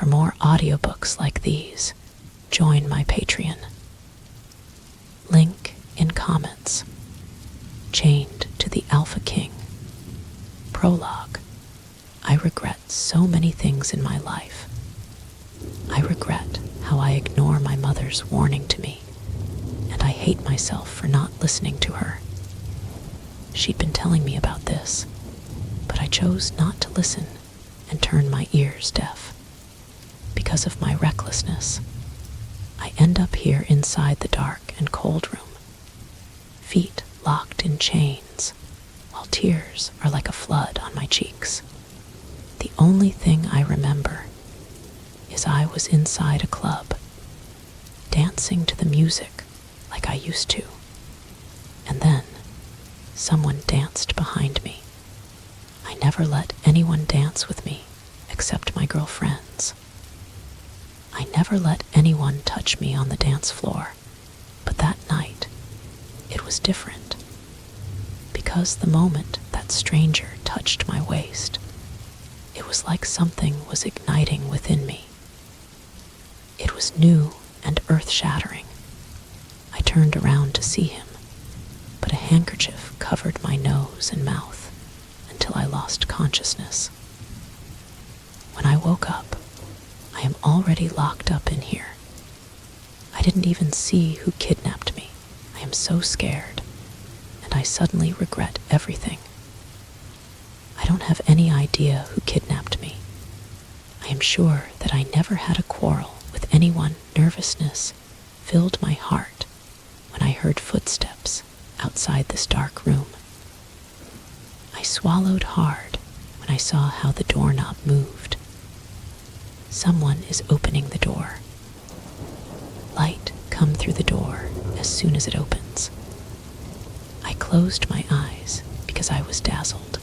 For more audiobooks like these, join my Patreon. Link in comments. Chained to the Alpha King. Prologue. I regret so many things in my life. I regret how I ignore my mother's warning to me, and I hate myself for not listening to her. She'd been telling me about this, but I chose not to listen and turn my ears deaf. Because of my recklessness, I end up here inside the dark and cold room, feet locked in chains, while tears are like a flood on my cheeks. The only thing I remember is I was inside a club, dancing to the music like I used to, and then someone danced behind me. I never let anyone dance with me except my girlfriends. I never let anyone touch me on the dance floor, but that night, it was different. Because the moment that stranger touched my waist, it was like something was igniting within me. It was new and earth-shattering. I turned around to see him, but a handkerchief covered my nose and mouth until I lost consciousness. When I woke up, I am already locked up in here. I didn't even see who kidnapped me. I am so scared, and I suddenly regret everything. I don't have any idea who kidnapped me. I am sure that I never had a quarrel with anyone. Nervousness filled my heart when I heard footsteps outside this dark room. I swallowed hard when I saw how the doorknob moved. Someone is opening the door. Light come through the door as soon as it opens. I closed my eyes because I was dazzled.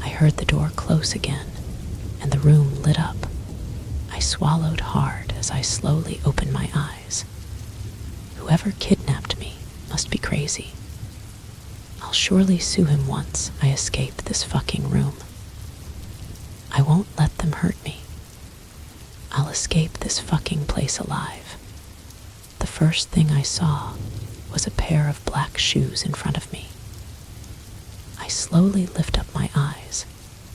I heard the door close again, and the room lit up. I swallowed hard as I slowly opened my eyes. Whoever kidnapped me must be crazy. I'll surely sue him once I escape this fucking room. I won't let them hurt me. I'll escape this fucking place alive. The first thing I saw was a pair of black shoes in front of me. I slowly lift up my eyes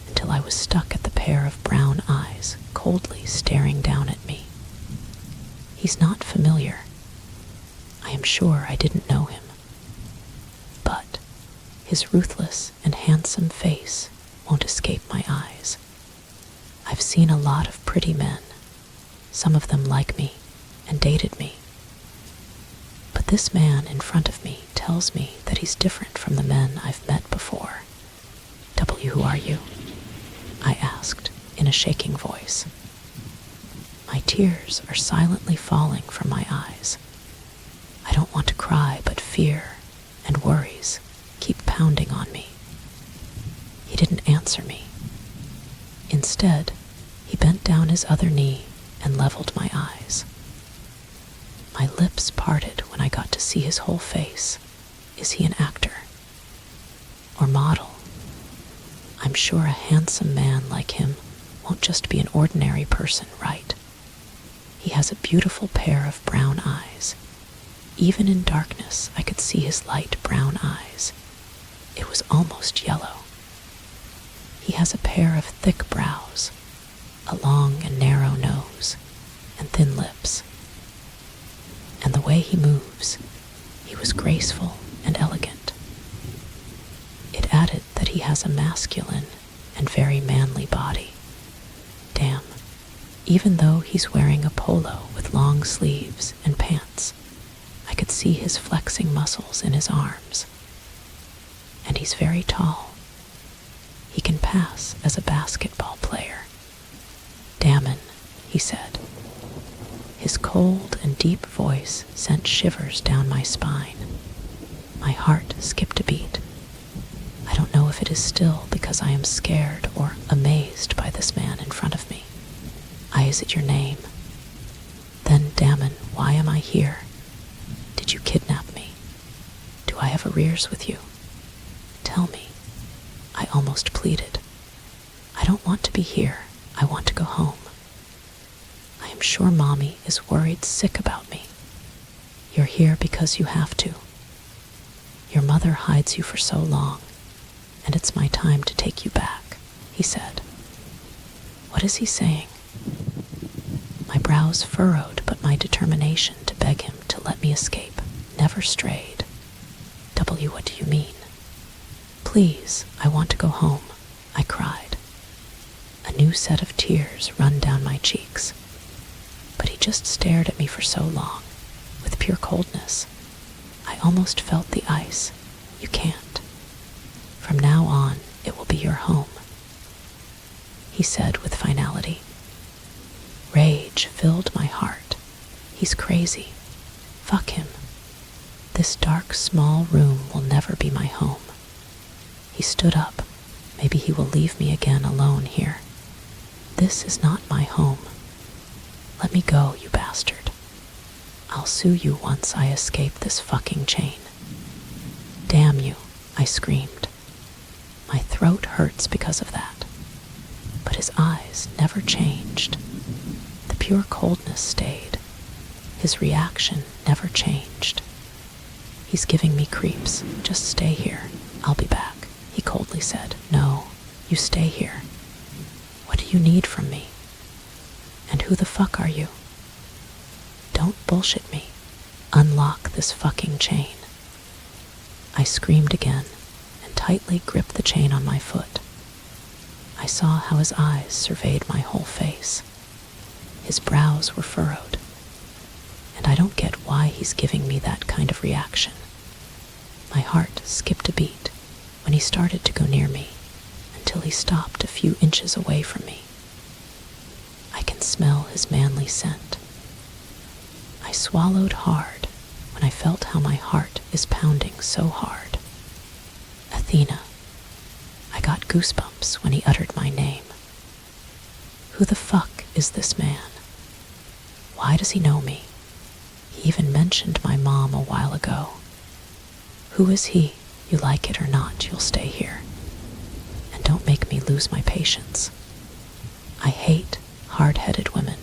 until I was stuck at the pair of brown eyes coldly staring down at me. He's not familiar. I am sure I didn't know him. But his ruthless and handsome face won't escape my eyes. I've seen a lot of pretty men. Some of them like me and dated me. But this man in front of me tells me that he's different from the men I've met before. Who are you? I asked in a shaking voice. My tears are silently falling from my eyes. I don't want to cry, but fear and worries keep pounding on me. He didn't answer me. Instead, he bent down his other knee and leveled my eyes. My lips parted when I got to see his whole face. Is he an actor? Or model? I'm sure a handsome man like him won't just be an ordinary person, right? He has a beautiful pair of brown eyes. Even in darkness, I could see his light brown eyes. It was almost yellow. He has a pair of thick brows, a long and narrow nose, and thin lips. And the way he moves, he was graceful and elegant. It added that he has a masculine and very manly body. Damn, even though he's wearing a polo with long sleeves and pants, I could see his flexing muscles in his arms. And he's very tall. He can pass as a basketball player. "Damon," he said. His cold and deep voice sent shivers down my spine. My heart skipped a beat. I don't know if it is still because I am scared or amazed by this man in front of me. Is it your name? Then, Damon, why am I here? Did you kidnap me? Do I have arrears with you? Tell me. I almost pleaded. I don't want to be here. I want to go home. sure Mommy is worried sick about me. You're here because you have to. Your mother hides you for so long, and it's my time to take you back," he said. What is he saying? My brows furrowed, but my determination to beg him to let me escape never strayed. What do you mean? Please, I want to go home, I cried. A new set of tears run down my cheeks. But he just stared at me for so long, with pure coldness. I almost felt the ice. You can't. From now on, it will be your home, he said with finality. Rage filled my heart. He's crazy. Fuck him. This dark, small room will never be my home. He stood up. Maybe he will leave me again alone here. This is not my home. Let me go, you bastard. I'll sue you once I escape this fucking chain. Damn you, I screamed. My throat hurts because of that. But his eyes never changed. The pure coldness stayed. His reaction never changed. He's giving me creeps. Just stay here. I'll be back, he coldly said. No, you stay here. What do you need from me? And who the fuck are you? Don't bullshit me. Unlock this fucking chain. I screamed again and tightly gripped the chain on my foot. I saw how his eyes surveyed my whole face. His brows were furrowed. And I don't get why he's giving me that kind of reaction. My heart skipped a beat when he started to go near me, until he stopped a few inches away from me. I can smell his manly scent. I swallowed hard when I felt how my heart is pounding so hard. Athena. I got goosebumps when he uttered my name. Who the fuck is this man? Why does he know me? He even mentioned my mom a while ago. Who is he? You like it or not, you'll stay here. And don't make me lose my patience. I hate hard-headed women,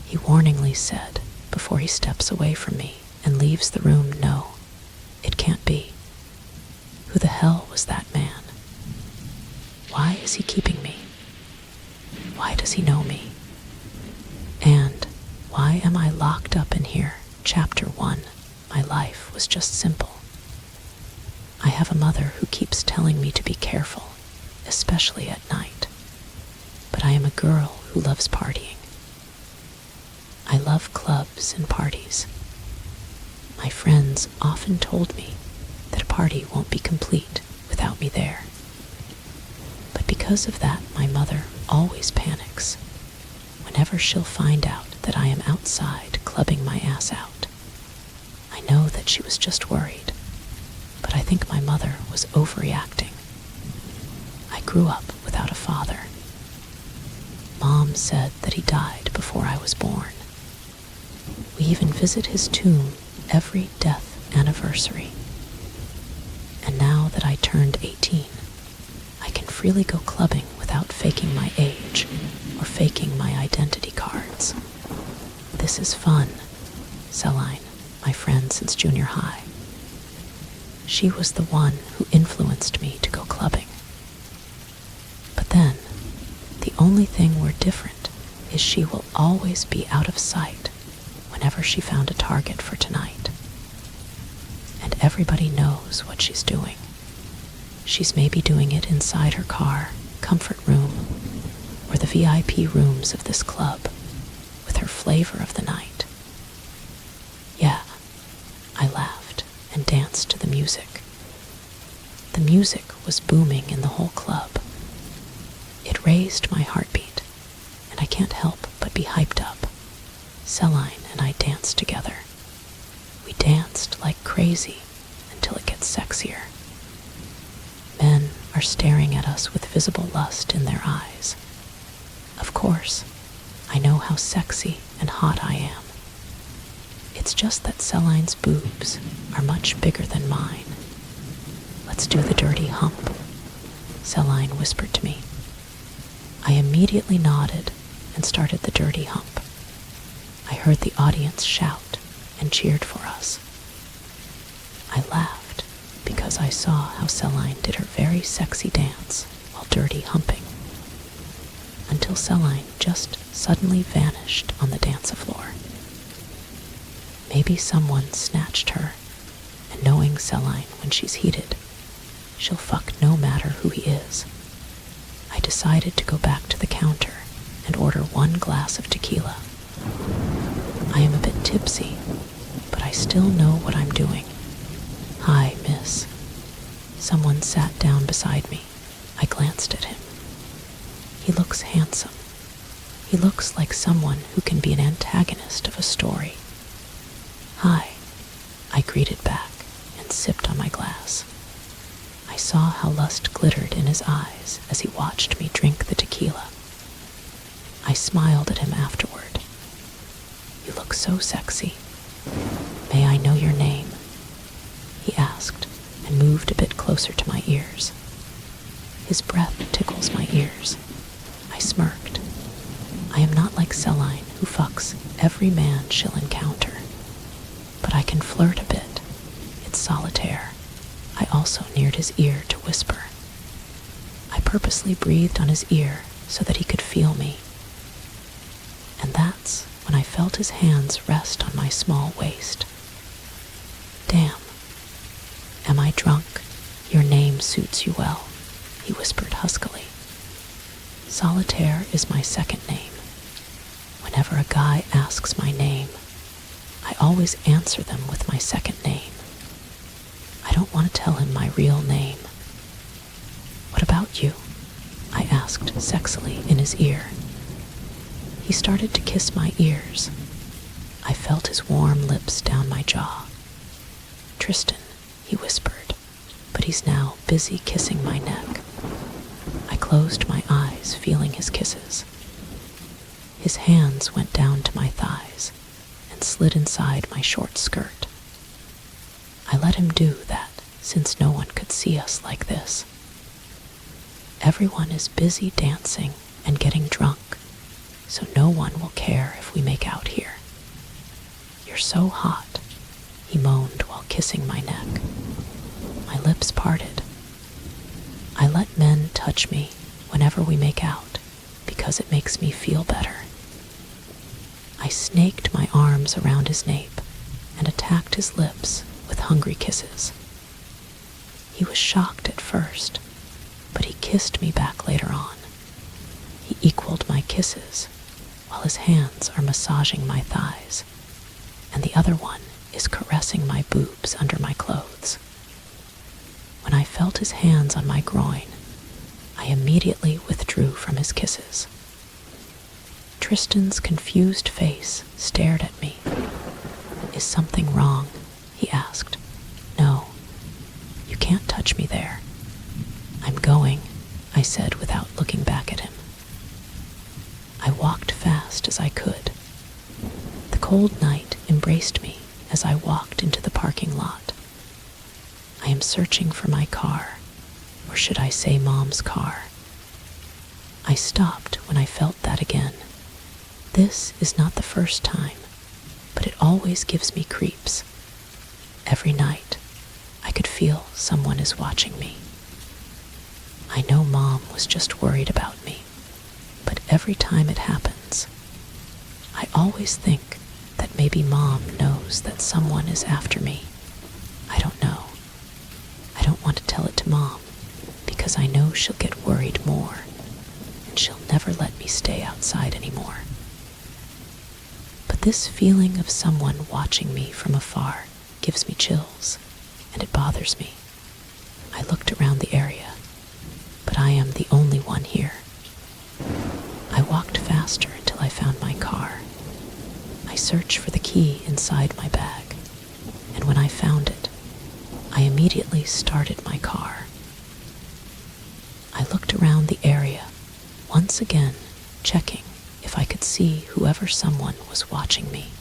he warningly said before he steps away from me and leaves the room. No, it can't be. Who the hell was that man? Why is he keeping me? Why does he know me? And why am I locked up in here? Chapter 1. My life was just simple. I have a mother who keeps telling me to be careful, especially at night. But I am a girl who loves partying. I love clubs and parties. My friends often told me that a party won't be complete without me there. But because of that, my mother always panics whenever she'll find out that I am outside clubbing my ass out. I know that she was just worried, but I think my mother was overreacting. I grew up without a father. Mom said that he died before I was born. We even visit his tomb every death anniversary. And now that I turned 18, I can freely go clubbing without faking my age or faking my identity cards. This is fun. Celine, my friend since junior high. She was the one who influenced me to go clubbing. But then, the only thing we're different is she will always be out of sight whenever she found a target for tonight. And everybody knows what she's doing. She's maybe doing it inside her car, comfort room, or the VIP rooms of this club, with her flavor of the night. Yeah, I laughed and danced to the music. The music was booming in the whole club. It raised my heartbeat, and I can't help but be hyped up. Celine and I danced together. We danced like crazy until it gets sexier. Men are staring at us with visible lust in their eyes. Of course, I know how sexy and hot I am. It's just that Celine's boobs are much bigger than mine. Let's do the dirty hump, Celine whispered to me. I immediately nodded and started the dirty hump. I heard the audience shout and cheered for us. I laughed because I saw how Celine did her very sexy dance while dirty humping, until Celine just suddenly vanished on the dance floor. Maybe someone snatched her, and knowing Celine when she's heated, she'll fuck no matter who he is. I decided to go back to the counter and order 1 glass of tequila. I am a bit tipsy, but I still know what I'm doing. "Hi, miss." Someone sat down beside me. I glanced at him. He looks handsome. He looks like someone who can be an antagonist of a story. "Hi," I greeted back and sipped on my glass. I saw how lust glittered in his eyes as he watched me drink the tequila. I smiled at him afterward. "You look so sexy. May I know your name?" he asked and moved a bit closer to my ears. His breath tickles my ears. I smirked. I am not like Celine, who fucks every man she'll encounter. But I can flirt a bit. It's solitaire. I also neared his ear to whisper. I purposely breathed on his ear so that he could feel me. And that's when I felt his hands rest on my small waist. "Damn. Am I drunk? Your name suits you well," he whispered huskily. Solitaire is my second name. Whenever a guy asks my name, I always answer them with my second name. I don't want to tell him my real name. "What about you?" I asked sexily in his ear. He started to kiss my ears. I felt his warm lips down my jaw. "Tristan," he whispered, but he's now busy kissing my neck. I closed my eyes, feeling his kisses. His hands went down to my thighs and slid inside my short skirt. I let him do that since no one could see us like this. Everyone is busy dancing and getting drunk, so no one will care if we make out here. "You're so hot," he moaned while kissing my neck. My lips parted. I let men touch me whenever we make out because it makes me feel better. I snaked my arms around his nape and attacked his lips with hungry kisses. He was shocked at first, but he kissed me back later on. He equaled my kisses while his hands are massaging my thighs, and the other one is caressing my boobs under my clothes. When I felt his hands on my groin, I immediately withdrew from his kisses. Tristan's confused face stared at me. "Is something wrong?" he asked. "No, you can't touch me there." "I'm going," I said without looking back at him. I walked fast as I could. The cold night embraced me as I walked into the parking lot. I am searching for my car, or should I say Mom's car. I stopped when I felt that again. This is not the first time, but it always gives me creeps. Every night, I could feel someone is watching me. I know Mom was just worried about me, but every time it happens, I always think that maybe Mom knows that someone is after me. I don't know. I don't want to tell it to Mom because I know she'll get worried more, and she'll never let me stay outside anymore. But this feeling of someone watching me from afar gives me chills, and it bothers me. I looked around the area, but I am the only one here. I walked faster until I found my car. I searched for the key inside my bag, and when I found it, I immediately started my car. I looked around the area, once again checking if I could see whoever someone was watching me.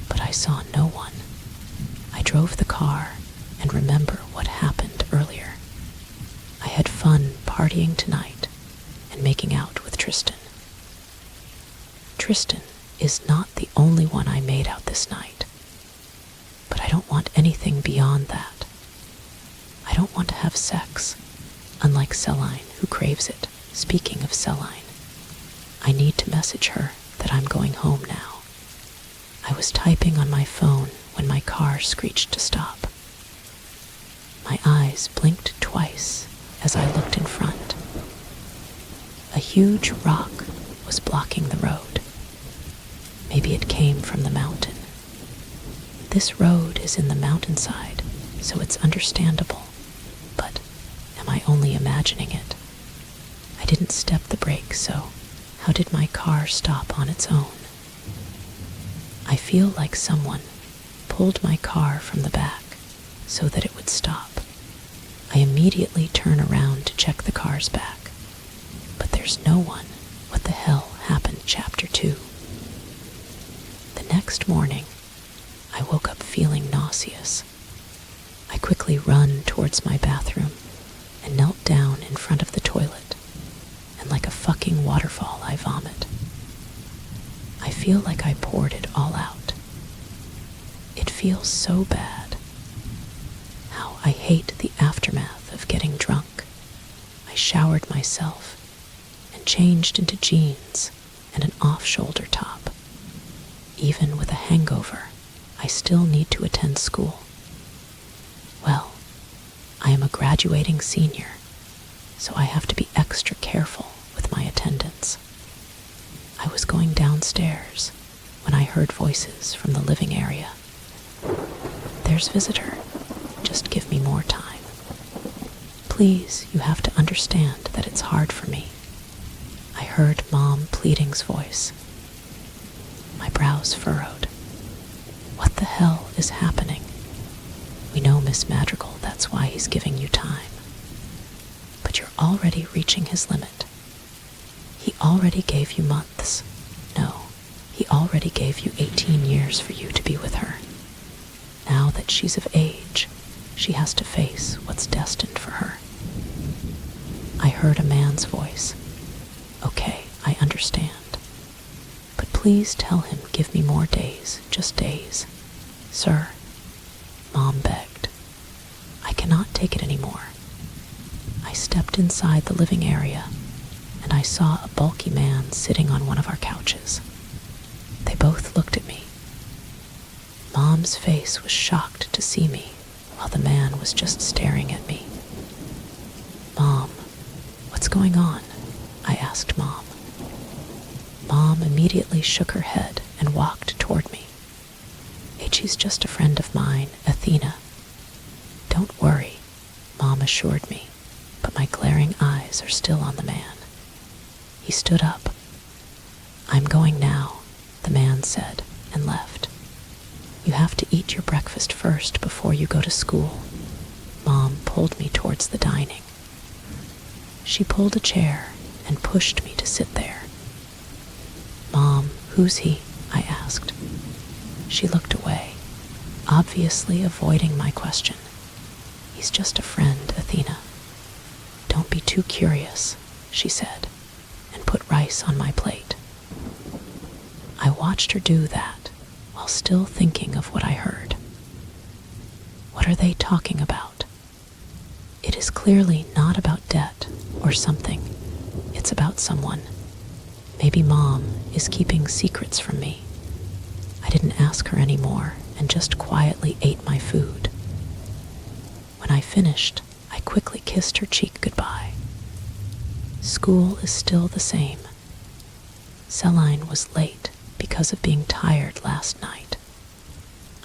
But I saw no one. I drove the car and remember what happened earlier. I had fun partying tonight and making out with Tristan. Tristan is not the only one I made out this night. But I don't want anything beyond that. I don't want to have sex, unlike Celine, who craves it. Speaking of Celine, I need to message her that I'm going home now. I was typing on my phone when my car screeched to stop. My eyes blinked twice as I looked in front. A huge rock was blocking the road. Maybe it came from the mountain. This road is in the mountainside, so it's understandable. But am I only imagining it? I didn't step the brakes, so how did my car stop on its own? I feel like someone pulled my car from the back so that it would stop. I immediately turn around to check the car's back, but there's no one. What the hell happened? Chapter 2. The next morning, I woke up feeling nauseous. I quickly run towards my bathroom and knelt down in front of the toilet, and like a fucking waterfall, I vomit. I feel like I poured it all out. It feels so bad. How I hate the aftermath of getting drunk. I showered myself and changed into jeans and an off-shoulder top. Even with a hangover, I still need to attend school. Well, I am a graduating senior, so I have to be extra careful with my attendance. I was going downstairs when I heard voices from the living area. There's visitor. Just give me more time. Please, you have to understand that it's hard for me. I heard Mom Pleading's voice. My brows furrowed. What the hell is happening? We know Miss Madrigal, that's why he's giving you time. But you're already reaching his limit. He already gave you months. No, he already gave you 18 years for you to be with her. Now that she's of age, she has to face what's destined for her. I heard a man's voice. Okay, I understand. But please tell him give me more days, just days. Sir, Mom begged. I cannot take it anymore. I stepped inside the living area, and I saw a bulky man sitting on one of our couches. They both looked at me. Mom's face was shocked to see me, while the man was just staring at me. Mom, what's going on? I asked Mom. Mom immediately shook her head and walked toward me. She's just a friend of mine, Athena. Don't worry, Mom assured me, but my glaring eyes are still on the man. He stood up. I'm going now, the man said, and left. You have to eat your breakfast first before you go to school. Mom pulled me towards the dining. She pulled a chair and pushed me to sit there. Mom, who's he? I asked. She looked away, obviously avoiding my question. He's just a friend, Athena. Don't be too curious, she said, and put rice on my plate. I watched her do that while still thinking of what I heard. What are they talking about? It is clearly not about debt or something. It's about someone. Maybe Mom is keeping secrets from me. I didn't ask her anymore and just quietly ate my food. When I finished, I quickly kissed her cheek goodbye. School is still the same. Celine was late because of being tired last night.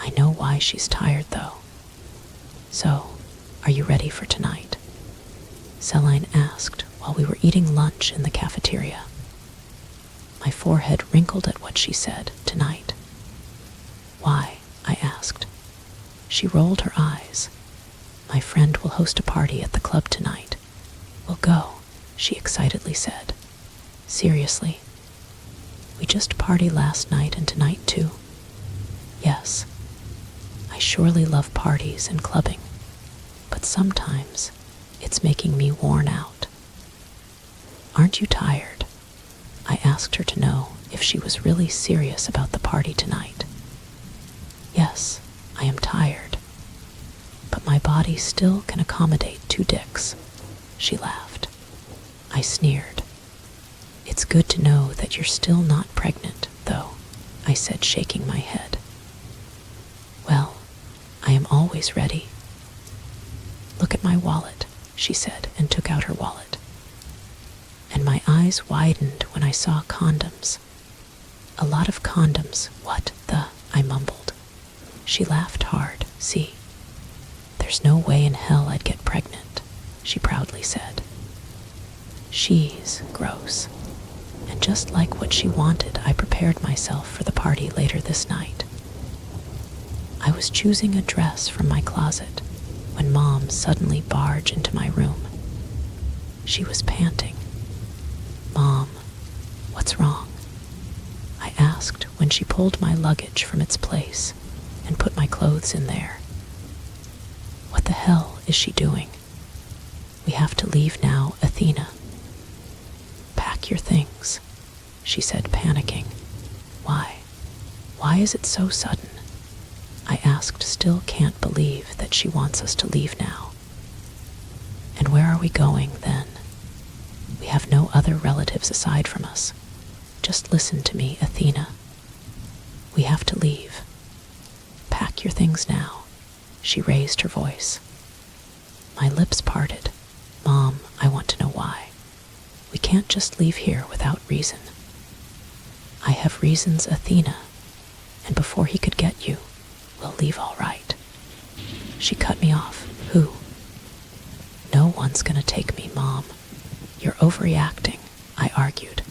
I know why she's tired, though. So, are you ready for tonight? Celine asked while we were eating lunch in the cafeteria. My forehead wrinkled at what she said, tonight. Why? I asked. She rolled her eyes. My friend will host a party at the club tonight. We'll go, she excitedly said. Seriously? We just partied last night and tonight too. Yes. I surely love parties and clubbing, but sometimes it's making me worn out. Aren't you tired? I asked her to know if she was really serious about the party tonight. Yes, I am tired, but my body still can accommodate 2 dicks, she laughed. I sneered. It's good to know that you're still not pregnant, though, I said, shaking my head. Well, I am always ready. Look at my wallet, she said, and took out her wallet. And my eyes widened when I saw condoms. A lot of condoms, what the, I mumbled. She laughed hard. See, there's no way in hell I'd get pregnant, she proudly said. She's gross. And just like what she wanted, I prepared myself for the party later this night. I was choosing a dress from my closet when Mom suddenly barged into my room. She was panting. Mom, what's wrong? I asked when she pulled my luggage from its place and put my clothes in there. What the hell is she doing? We have to leave now, Athena. Pack your things, she said, panicking. Why? Why is it so sudden? I asked, still can't believe that she wants us to leave now. And where are we going then? We have no other relatives aside from us. Just listen to me, Athena. We have to leave. Pack your things now. She raised her voice. My lips parted. Mom, I want to know why. We can't just leave here without reason. I have reasons, Athena, and before he could get you, we'll leave all right. She cut me off. Who? No one's gonna take me, Mom. You're overreacting, I argued.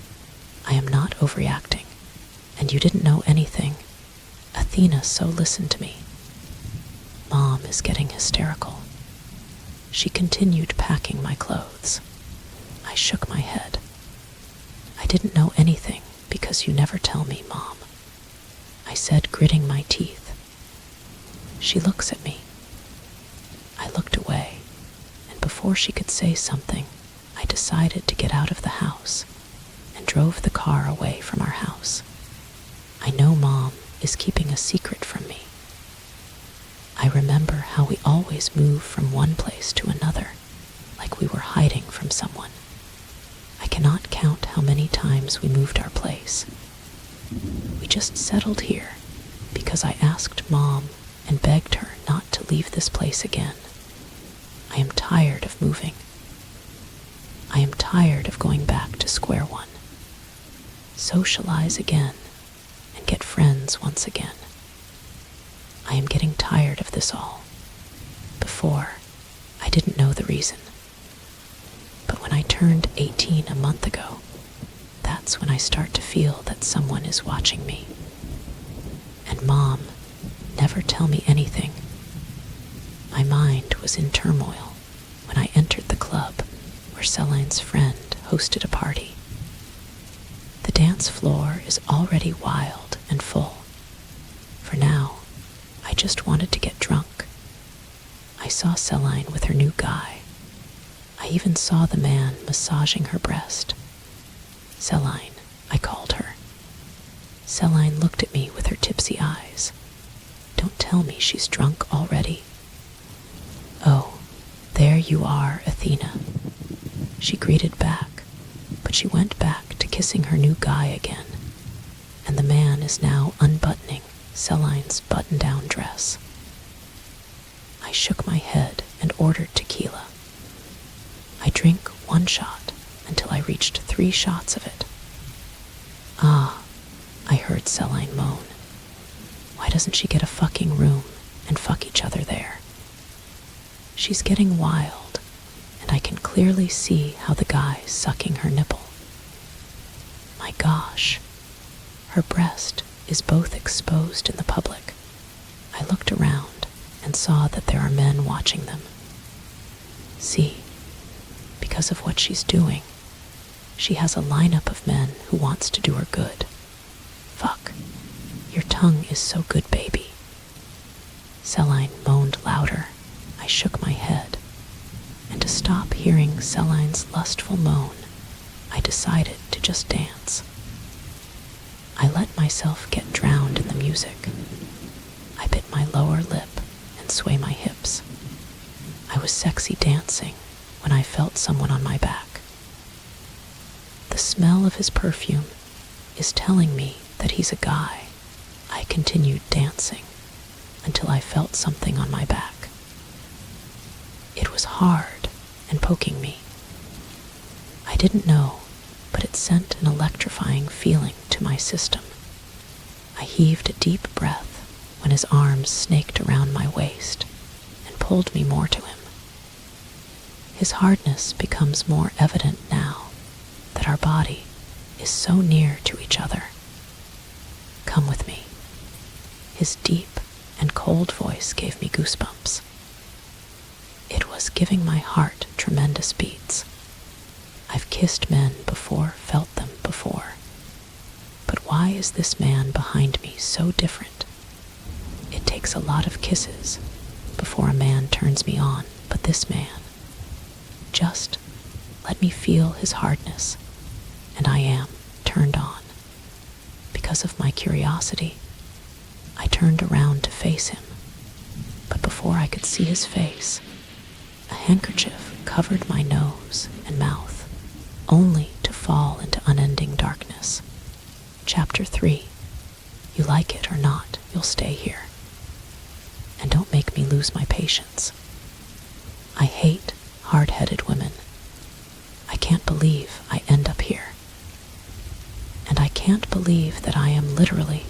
I am not overreacting, and you didn't know anything. Athena, so listen to me. Mom is getting hysterical. She continued packing my clothes. I shook my head. I didn't know anything because you never tell me, Mom, I said, gritting my teeth. She looks at me. I looked away, and before she could say something, I decided to get out of the house and drove the car away from our house. I know Mom is keeping a secret from me. I remember how we always moved from one place to another, like we were hiding from someone. I cannot count how many times we moved our place. We just settled here because I asked Mom and begged her not to leave this place again. I am tired of moving. I am tired of going back to square one. Socialize again and get friends once again. I am getting tired of this all. Before, I didn't know the reason. But when I turned 18 a month ago, that's when I start to feel that someone is watching me. And Mom, never tell me anything. My mind was in turmoil when I entered the club where Celine's friend hosted a party. The dance floor is already wild and full. For now, I just wanted to get drunk. I saw Celine with her new guy. I even saw the man massaging her breast. Celine, I called her. Celine looked at me with her tipsy eyes. Don't tell me she's drunk already. Oh, there you are, Athena. She greeted back, but she went back to kissing her new guy again, and the man is now unbuttoning Celine's button-down dress. I shook my head and ordered tequila. I drink 1 shot until I reached 3 shots of it. Ah, I heard Celine moan. Why doesn't she get a fucking room and fuck each other there? She's getting wild, and I can clearly see how the guy's sucking her nipple. My gosh, her breast is both exposed in the public. I looked around and saw that there are men watching them. See, because of what she's doing, she has a lineup of men who wants to do her good. Fuck, your tongue is so good, baby. Celine moaned louder. I shook my head, and to stop hearing Celine's lustful moan, I decided to just dance. let myself get drowned in the music. I bit my lower lip and sway my hips. I was sexy dancing when I felt someone on my back. The smell of his perfume is telling me that he's a guy. I continued dancing until I felt something on my back. It was hard and poking me. I didn't know, but it sent an electrifying feeling to my system. I heaved a deep breath when his arms snaked around my waist and pulled me more to him. His hardness becomes more evident now that our body is so near to each other. Come with me. His deep and cold voice gave me goosebumps. It was giving my heart tremendous beats. I've kissed men before, felt them before. But why is this man behind me so different? It takes a lot of kisses before a man turns me on, but this man, just let me feel his hardness, and I am turned on. Because of my curiosity, I turned around to face him, but before I could see his face, a handkerchief covered my nose and mouth, only to fall into unending darkness. Chapter 3. You like it or not, you'll stay here. And don't make me lose my patience. I hate hard-headed women. I can't believe I end up here. And I can't believe that I am literally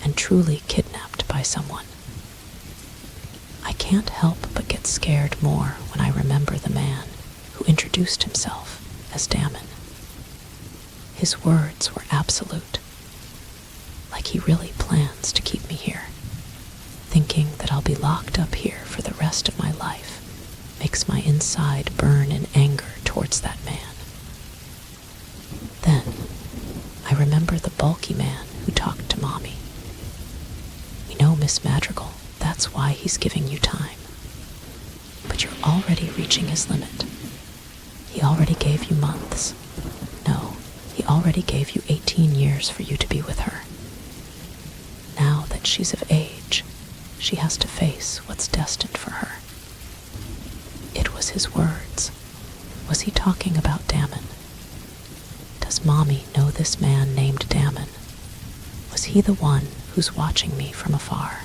and truly kidnapped by someone. I can't help but get scared more when I remember the man who introduced himself as Damon. His words were absolute, like he really plans to keep me here. Thinking that I'll be locked up here for the rest of my life makes my inside burn in anger towards that man. Then, I remember the bulky man who talked to Mommy. We know, Miss Madrigal, that's why he's giving you time. But you're already reaching his limit. He already gave you months. No, he already gave you 18 years for you to be with her. Now that she's of age, she has to face what's destined for her. It was his words. Was he talking about Damon? Does Mommy know this man named Damon? Was he the one who's watching me from afar?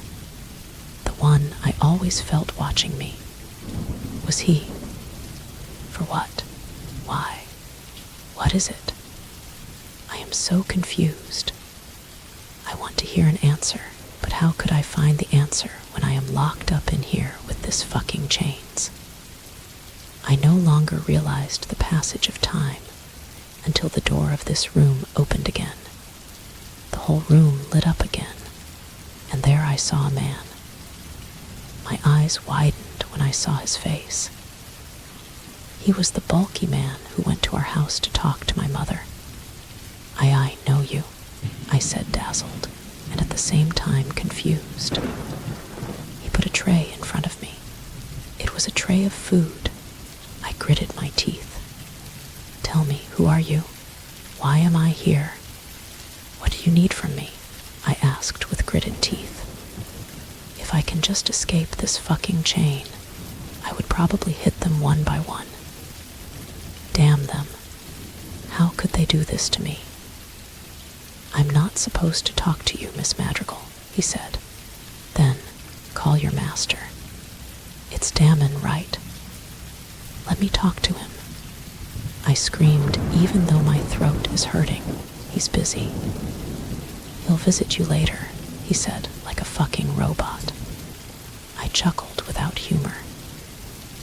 The one I always felt watching me? Was he? For what? Why? What is it? I am so confused. I want to hear an answer, but how could I find the answer when I am locked up in here with this fucking chains? I no longer realized the passage of time until the door of this room opened again. The whole room lit up again, and there I saw a man. My eyes widened when I saw his face. He was the bulky man who went to our house to talk to my mother. I know you, I said, dazzled, and at the same time confused. He put a tray in front of me. It was a tray of food. I gritted my teeth. Tell me, who are you? Why am I here? What do you need from me? I asked with gritted teeth. If I can just escape this fucking chain, I would probably hit them one by one. Damn them. How could they do this to me? I'm not supposed to talk to you, Miss Madrigal, he said. Then, call your master. It's Damon, right? Let me talk to him. I screamed, even though my throat is hurting. He's busy. He'll visit you later, he said, like a fucking robot. I chuckled without humor.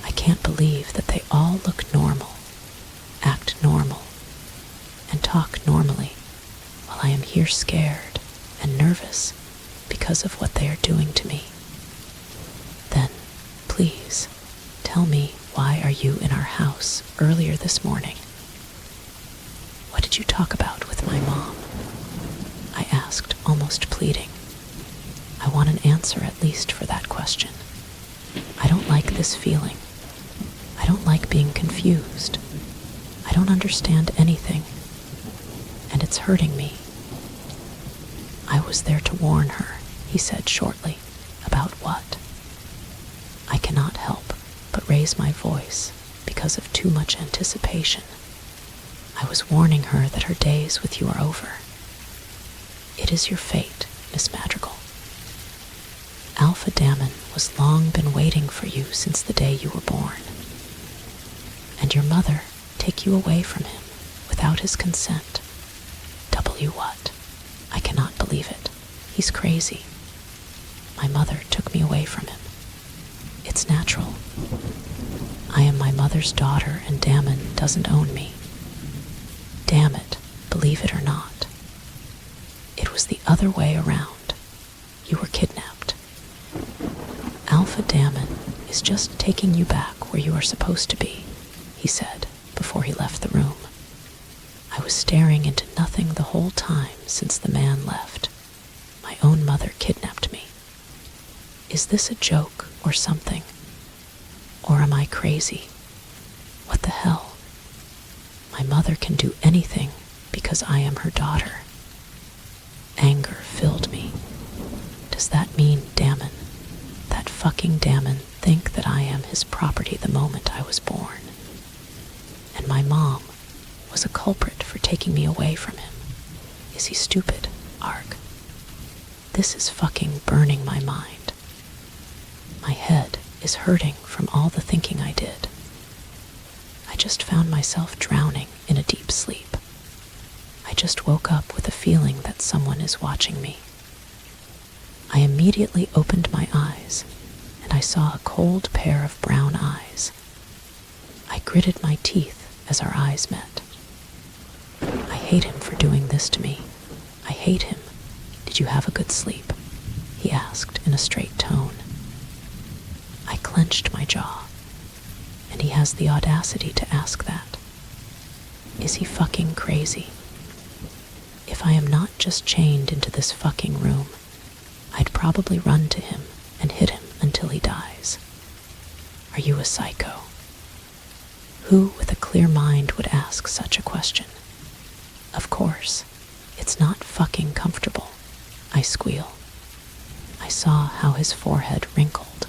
I can't believe that they all look normal, act normal, and talk normally, while I am here scared and nervous because of what they are doing to me. Then, please, tell me, why are you in our house earlier this morning? What did you talk about with my mom? I asked, almost pleading. I want an answer at least for that question. I don't like this feeling. I don't like being confused. I don't understand anything, and it's hurting me. I was there to warn her, he said shortly. About what? I cannot help but raise my voice because of too much anticipation. I was warning her that her days with you are over. It is your fate, Miss Madrigal. Alpha Damon was long been waiting for you since the day you were born. And your mother take you away from him without his consent. W what? I cannot believe it. He's crazy. My mother took me away from him. It's natural. I am my mother's daughter and Damon doesn't own me. Damn it, believe it or not. It was the other way around. You were kidnapped. Alpha Damon is just taking you back where you are supposed to be, he said before he left the room. I was staring into nothing the whole time since the man left. My own mother kidnapped me. Is this a joke or something? Or am I crazy? What the hell? My mother can do anything because I am her daughter. Anger filled me. Does that mean Damon, that fucking Damon, think that I am his property the moment I was born? And my mom was a culprit for taking me away from him. Is he stupid, Arg? This is fucking burning my mind. My head is hurting from all the thinking I did. I just found myself drowning in a deep sleep. I just woke up with a feeling that someone is watching me. I immediately opened my eyes, and I saw a cold pair of brown eyes. I gritted my teeth as our eyes met. I hate him for doing this to me. I hate him. Did you have a good sleep? He asked in a straight tone. I clenched my jaw, and he has the audacity to ask that. Is he fucking crazy? If I am not just chained into this fucking room, I'd probably run to him and hit him until he dies. Are you a psycho? Who with a clear mind would ask such a question? Of course, it's not fucking comfortable, I squeal. I saw how his forehead wrinkled.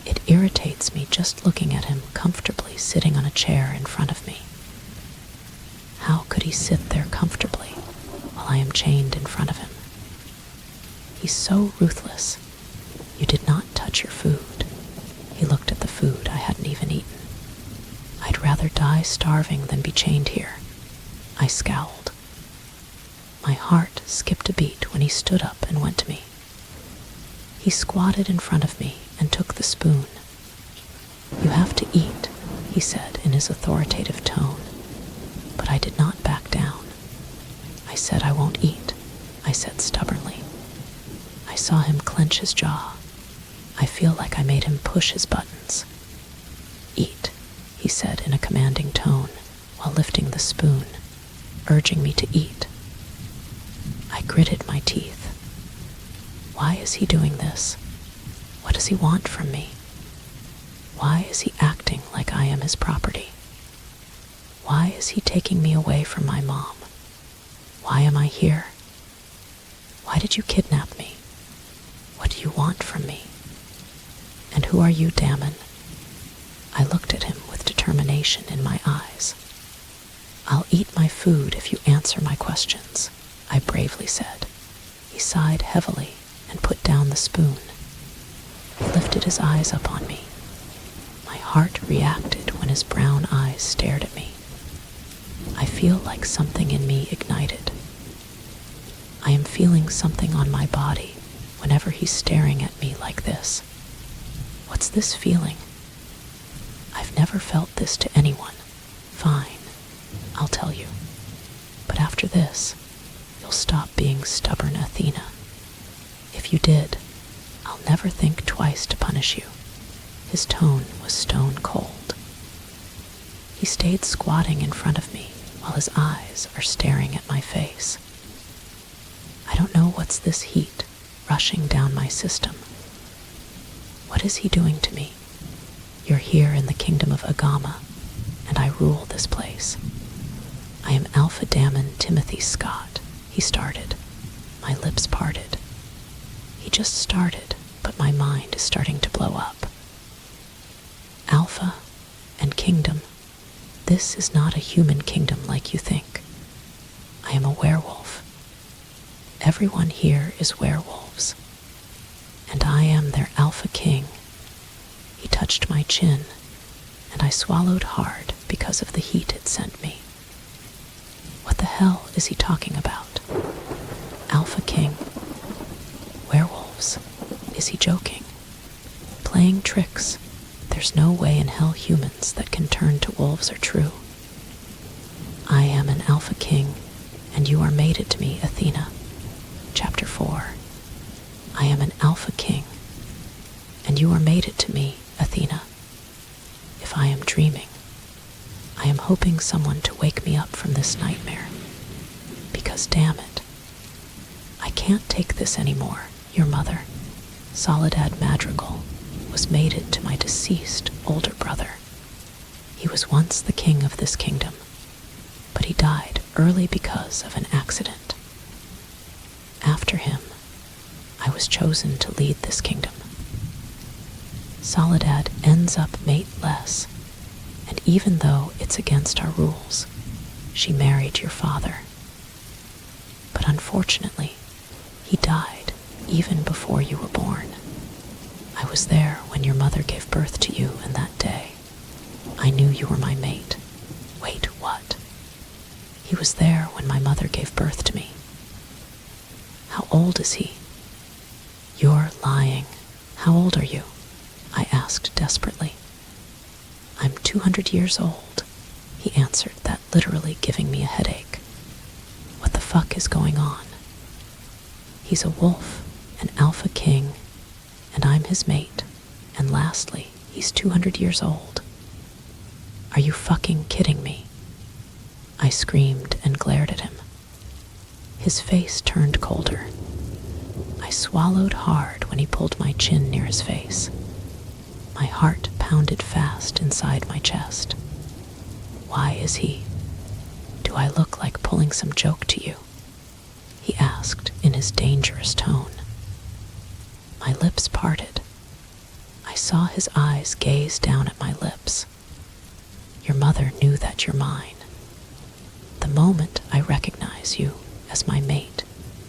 It irritates me just looking at him comfortably sitting on a chair in front of me. How could he sit there comfortably while I am chained in front of him? He's so ruthless. You did not touch your food. He looked at the food I hadn't even eaten. I'd rather die starving than be chained here. I scowled. My heart skipped a beat when he stood up and went to me. He squatted in front of me and took the spoon. You have to eat, he said in his authoritative tone, but I did not back down. I said I won't eat, I said stubbornly. I saw him clench his jaw. I feel like I made him push his buttons. Eat, he said in a commanding tone while lifting the spoon, urging me to eat. I gritted my teeth. Why is he doing this? What does he want from me? Why is he acting like I am his property? Why is he taking me away from my mom? Why am I here? Why did you kidnap me? What do you want from me? And who are you, Damon? I looked at him with determination in my eyes. I'll eat my food if you answer my questions, I bravely said. He sighed heavily and put down the spoon. He lifted his eyes up on me. My heart reacted when his brown eyes stared at me. I feel like something in me ignited. I am feeling something on my body whenever he's staring at me like this. What's this feeling? I've never felt this to anyone. Fine, I'll tell you. But after this, you'll stop being stubborn, Athena. If you did, I'll never think twice to punish you. His tone was stone cold. He stayed squatting in front of me while his eyes are staring at my face. I don't know what's this heat rushing down my system. What is he doing to me? You're here in the kingdom of Agama, and I rule this place. I am Alpha Damon Timothy Scott, he started. My My lips parted. He just started, but my mind is starting to blow up. Alpha and kingdom. This is not a human kingdom like you think. I am a werewolf. Everyone here is werewolves, and I am their alpha king. He touched my chin, and I swallowed hard because of the heat it sent me. What the hell is he talking about? Alpha king? Werewolves? Is he joking? Playing tricks? There's no way in hell humans that can turn to wolves are true. I am an alpha king, and you are mated to me, Athena. Chapter 4. I am an alpha king, and you are mated to me, Athena. If I am dreaming, I am hoping someone to wake me up from this nightmare. Because damn it, I can't take this anymore. Your mother, Soledad Madrigal, was mated to my deceased older brother. He was once the king of this kingdom, but he died early because of an accident. After him, I was chosen to lead this kingdom. Soledad ends up mateless, and even though it's against our rules, she married your father. But unfortunately, he died even before you were born. I was there when your mother gave birth to you, and that day, I knew you were my mate. Wait, what? He was there when my mother gave birth to me. How old is he? You're lying. How old are you? I asked desperately. I'm 200 years old, he answered, that literally giving me a headache. What the fuck is going on? He's a wolf, an alpha king, and I'm his mate, and lastly, he's 200 years old. Are you fucking kidding me? I screamed and glared at him. His face turned colder. I swallowed hard when he pulled my chin near his face. My heart pounded fast inside my chest. Why is he? Do I look like pulling some joke to you? He asked in his dangerous tone. My lips parted. I saw his eyes gaze down at my lips. Your mother knew that you're mine. The moment I recognize you as my mate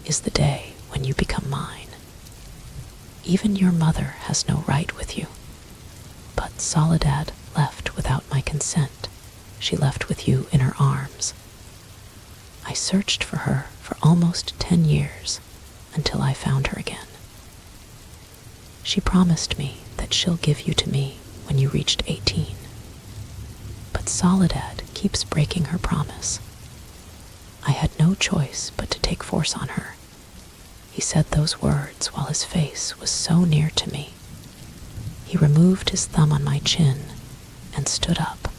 is the day when you become mine. Even your mother has no right with you. But Soledad left without my consent. She left with you in her arms. I searched for her for almost 10 years until I found her again. She promised me that she'll give you to me when you reached 18. But Soledad keeps breaking her promise. I had no choice but to take force on her. He said those words while his face was so near to me. He removed his thumb on my chin and stood up.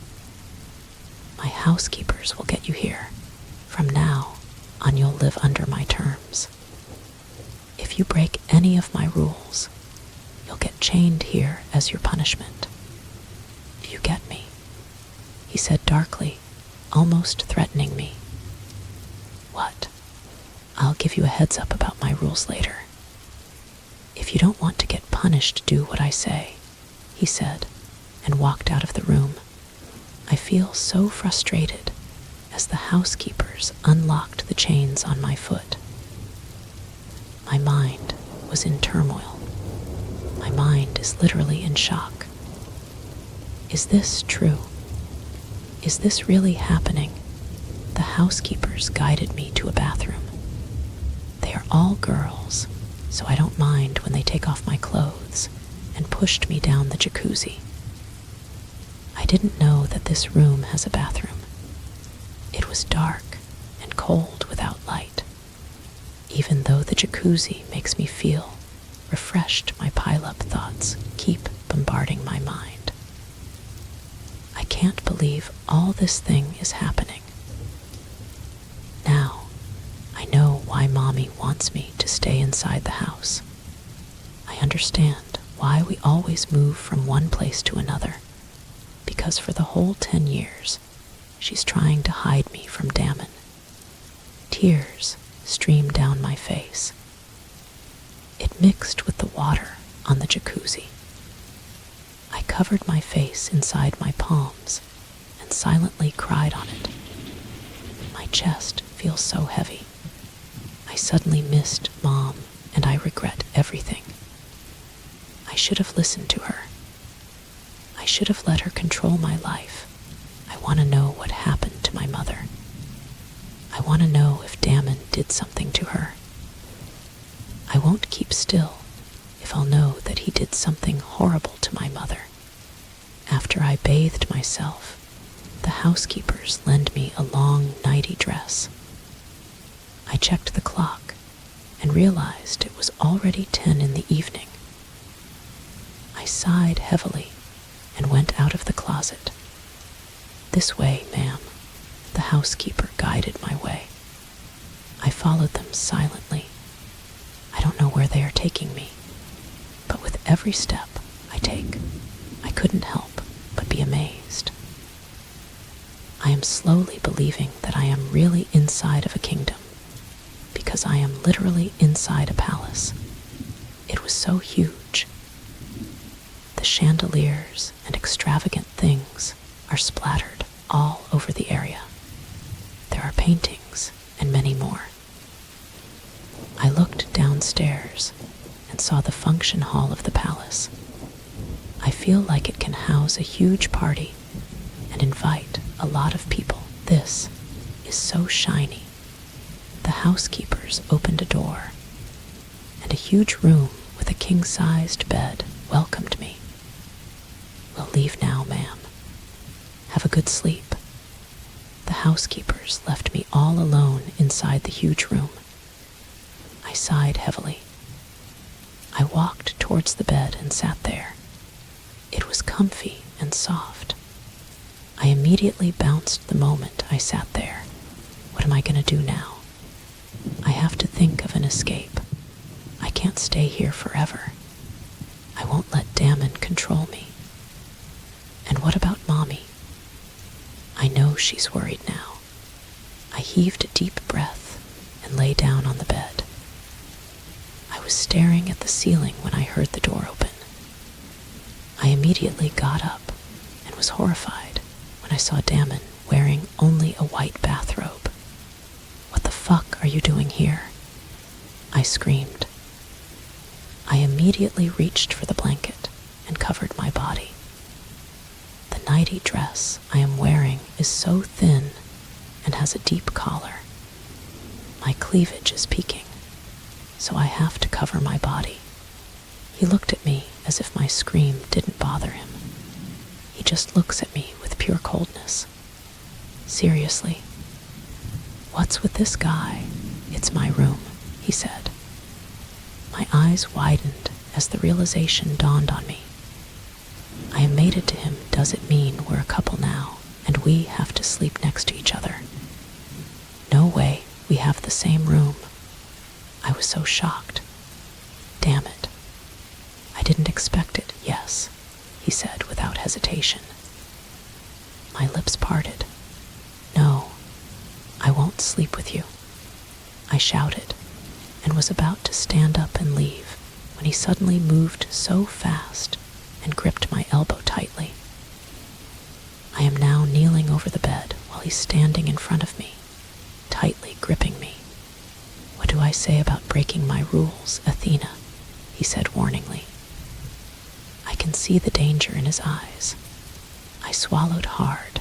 My housekeepers will get you here. From now on, you'll live under my terms. If you break any of my rules, you'll get chained here as your punishment. Do you get me? He said darkly, almost threatening me. What? I'll give you a heads up about my rules later. If you don't want to get punished, do what I say, he said, and walked out of the room. I feel so frustrated as the housekeepers unlocked the chains on my foot. My mind was in turmoil. My mind is literally in shock. Is this true? Is this really happening? The housekeepers guided me to a bathroom. They are all girls, so I don't mind when they take off my clothes, and pushed me down the jacuzzi. I didn't know that this room has a bathroom. It was dark and cold without light. Even though the jacuzzi makes me feel refreshed, my pile-up thoughts keep bombarding my mind. I can't believe all this thing is happening. Now, I know why Mommy wants me to stay inside the house. I understand why we always move from one place to another, because for the whole 10 years, she's trying to hide me from Damon. Tears stream down my face mixed with the water on the jacuzzi. I covered my face inside my palms and silently cried on it. My chest feels so heavy. I suddenly missed Mom, and I regret everything. I should have listened to her. I should have let her control my life. I want to know what happened to my mother. I want to know if Damon did something to her. I won't keep still if I'll know that he did something horrible to my mother. After I bathed myself, the housekeepers lent me a long nighty dress. I checked the clock and realized it was already 10 in the evening. I sighed heavily and went out of the closet. "This way, ma'am." The housekeeper guided my way. I followed them silently. I don't know where they are taking me, but with every step I take, I couldn't help but be amazed. I am slowly believing that I am really inside of a kingdom, because I am literally inside a palace. It was so huge. The chandeliers and extravagant things are splattered all over the area. There are paintings and many more. I looked downstairs and saw the function hall of the palace. I feel like it can house a huge party and invite a lot of people. This is so shiny. The housekeepers opened a door, and a huge room with a king-sized bed welcomed me. "We'll leave now, ma'am. Have a good sleep." The housekeepers left me all alone inside the huge room. I sighed heavily. I walked towards the bed and sat there. It was comfy and soft. I immediately bounced the moment I sat there. What am I going to do now? I have to think of an escape. I can't stay here forever. I won't let Damon control me. And what about Mommy? I know she's worried now. I heaved a deep breath and lay down on the bed. I was staring at the ceiling when I heard the door open. I immediately got up and was horrified when I saw Damon wearing only a white bathrobe. "What the fuck are you doing here?" I screamed. I immediately reached for the blanket and covered my body. The nighty dress I am wearing is so thin and has a deep collar. My cleavage is peeking, so I have to cover my body. He looked at me as if my scream didn't bother him. He just looks at me with pure coldness. "Seriously, what's with this guy?" "It's my room," he said. My eyes widened as the realization dawned on me. I am mated to him. Does it mean we're a couple now and we have to sleep next to each other? No way, we have the same room. I was so shocked. Damn it. I didn't expect it. "Yes," he said without hesitation. My lips parted. "No, I won't sleep with you," I shouted, and was about to stand up and leave when he suddenly moved so fast and gripped my elbow tightly. I am now kneeling over the bed while he's standing in front of me, tightly gripping me. "What do I say about breaking my rules, Athena?" he said warningly. I can see the danger in his eyes. I swallowed hard.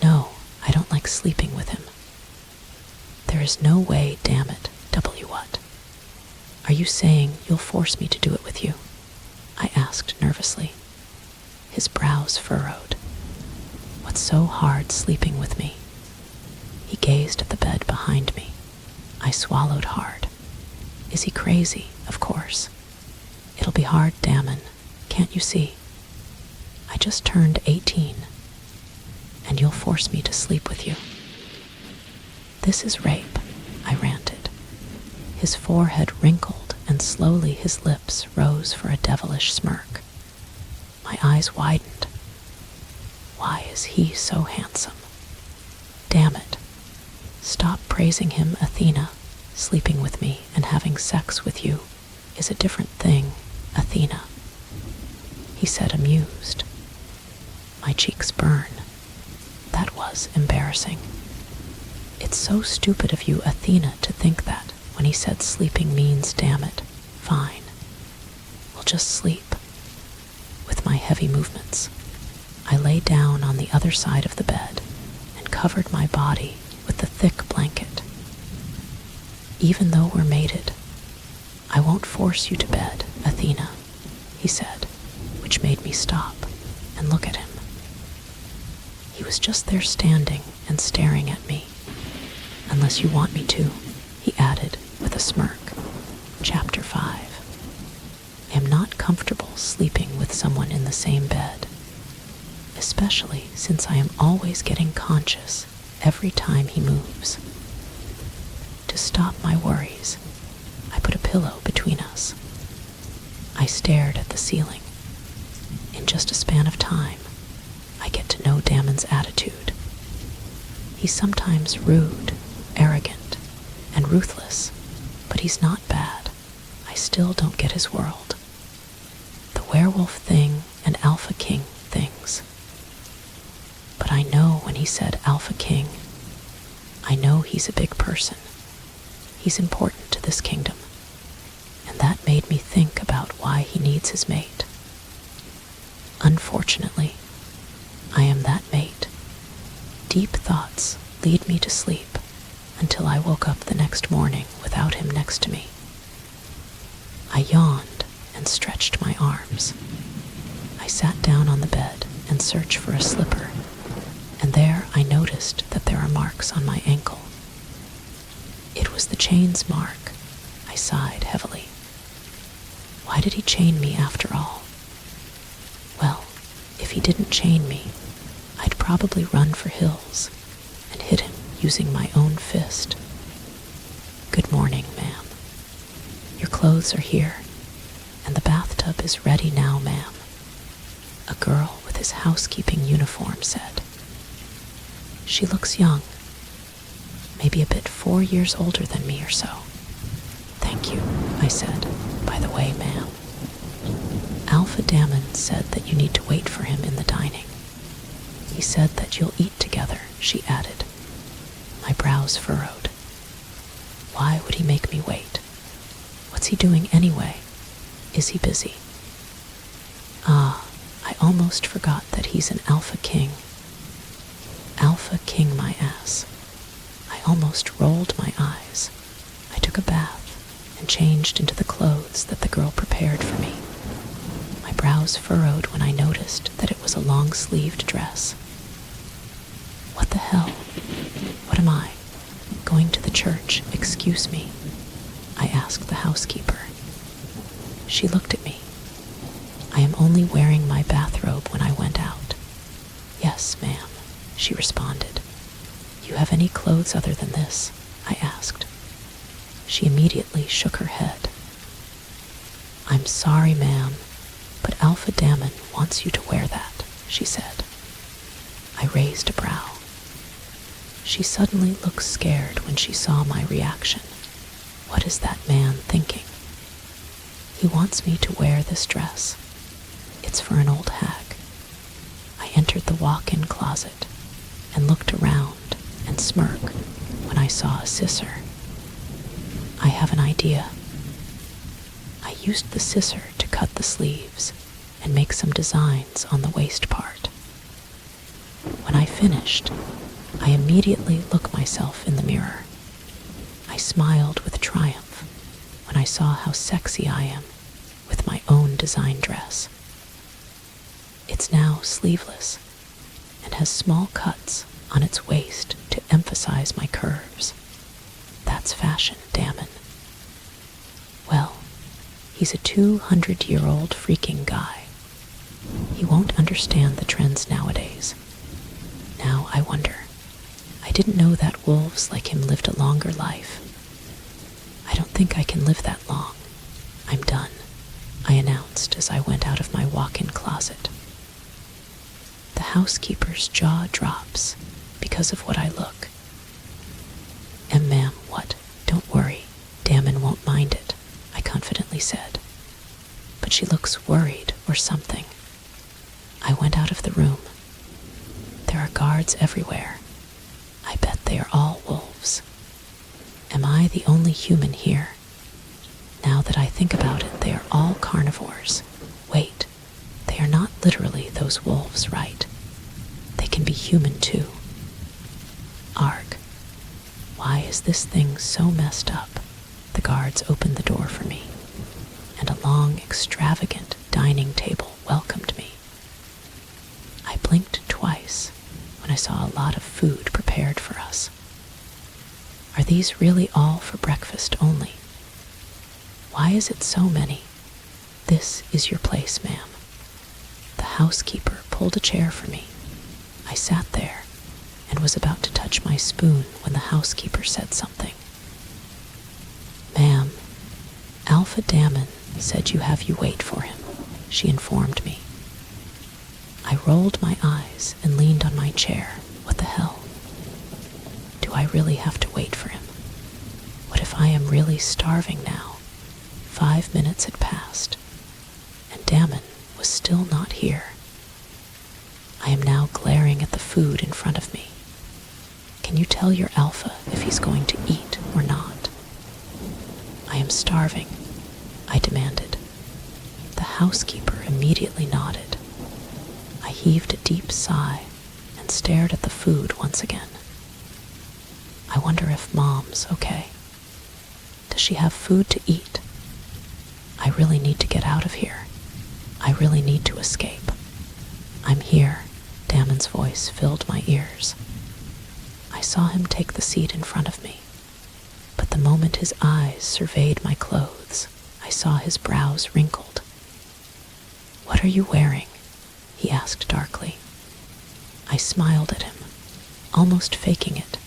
No, I don't like sleeping with him. There is no way, damn it. What? Are you saying you'll force me to do it with you? I asked nervously. His brows furrowed. What's so hard sleeping with me? He gazed at the bed behind me. I swallowed hard. Is he crazy? Of course. It'll be hard, Damon. Can't you see? I just turned 18, and you'll force me to sleep with you. This is rape, I ranted. His forehead wrinkled, and slowly his lips rose for a devilish smirk. My eyes widened. Why is he so handsome? Damn it. Stop praising him, Athena, sleeping with me and having sex with you. is a different thing, Athena," he said, amused. My cheeks burn. That was embarrassing. "It's so stupid of you, Athena, to think that when he said sleeping means damn it. Fine. We'll just sleep." With my heavy movements, I lay down on the other side of the bed and covered my body with the thick blanket. "Even though we're mated, I won't force you to bed, Athena," he said, which made me stop and look at him. He was just there standing and staring at me. "Unless you want me to," he added with a smirk. Chapter 5. I am not comfortable sleeping with someone in the same bed, especially since I am always getting conscious every time he moves. To stop my worries, I put a pillow between us. I stared at the ceiling. In just a span of time, I get to know Damon's attitude. He's sometimes rude, arrogant, and ruthless, but he's not bad. I still don't get his world. The werewolf thing and Alpha King things. But I know when he said Alpha King, I know he's a big person. He's important to this kingdom, and that made me think about why he needs his mate. Unfortunately, I am that mate. Deep thoughts lead me to sleep until I woke up the next morning without him next to me. I yawned and stretched my arms. I sat down on the bed and searched for a slipper, and there I noticed that there are marks on my ankle. It was the chain's mark. I sighed heavily. Why did he chain me after all? Well, if he didn't chain me, I'd probably run for hills and hit him using my own fist. "Good morning, ma'am. Your clothes are here, and the bathtub is ready now, ma'am," a girl with his housekeeping uniform said. She looks young, maybe a bit 4 years older than me or so. "Thank you," I said. "By the way, ma'am, Alpha Damon said that you need to wait for him in the dining. He said that you'll eat together," she added. My brows furrowed. Why would he make me wait? What's he doing anyway? Is he busy? I almost forgot that he's an Alpha King. Alpha King my ass. I almost rolled my eyes. I took a bath and changed into the clothes that the girl prepared for me. My brows furrowed when I noticed that it was a long-sleeved dress. What the hell? What am I? Going to the church, excuse me? I asked the housekeeper. She looked at me. I am only wearing my bathrobe when I went out. Yes, ma'am, she responded. You have any clothes other than this? I asked. She immediately shook her head. I'm sorry, ma'am, but Alpha Damon wants you to wear that, she said. I raised a brow. She suddenly looked scared when she saw my reaction. What is that man thinking? He wants me to wear this dress. It's for an old hag. I entered the walk-in closet and looked around and smirked when I saw a scissor. I have an idea. I used the scissor to cut the sleeves and make some designs on the waist part. When I finished, I immediately looked myself in the mirror. I smiled with triumph when I saw how sexy I am with my own design dress. It's now sleeveless and has small cuts on its waist to emphasize my curves. That's fashion, Damon. Well, he's a 200-year-old freaking guy. He won't understand the trends nowadays. Now I wonder. I didn't know that wolves like him lived a longer life. I don't think I can live that long. I'm done, I announced as I went out of my walk-in closet. The housekeeper's jaw drops because of what I look. Ma'am, what? Don't worry. Damon won't mind it, I confidently said. But she looks worried or something. I went out of the room. There are guards everywhere. I bet they are all wolves. Am I the only human here? Now that I think about it, they are all carnivores. Wait, they are not literally those wolves, right? They can be human too. Arg. Why is this thing so messed up? The guards opened the door for me, and a long, extravagant dining table welcomed me. I blinked twice when I saw a lot of food prepared for us. Are these really all for breakfast only? Why is it so many? This is your place, ma'am. The housekeeper pulled a chair for me. I sat there and was about to touch my spoon when the housekeeper said something. Ma'am, Alpha Damon said you have you wait for him, she informed me. I rolled my eyes and leaned on my chair. What the hell? Do I really have to wait for him? What if I am really starving now? 5 minutes had passed, and Damon was still not here. I am now glaring at the food in front of me. Can you tell your Alpha if he's going to eat or not? I am starving, I demanded. The housekeeper immediately nodded. I heaved a deep sigh and stared at the food once again. I wonder if Mom's okay. Does she have food to eat? I really need to get out of here. I really need to escape. I'm here, Damon's voice filled my ears. I saw him take the seat in front of me, but the moment his eyes surveyed my clothes, I saw his brows wrinkled. What are you wearing? He asked darkly. I smiled at him, almost faking it.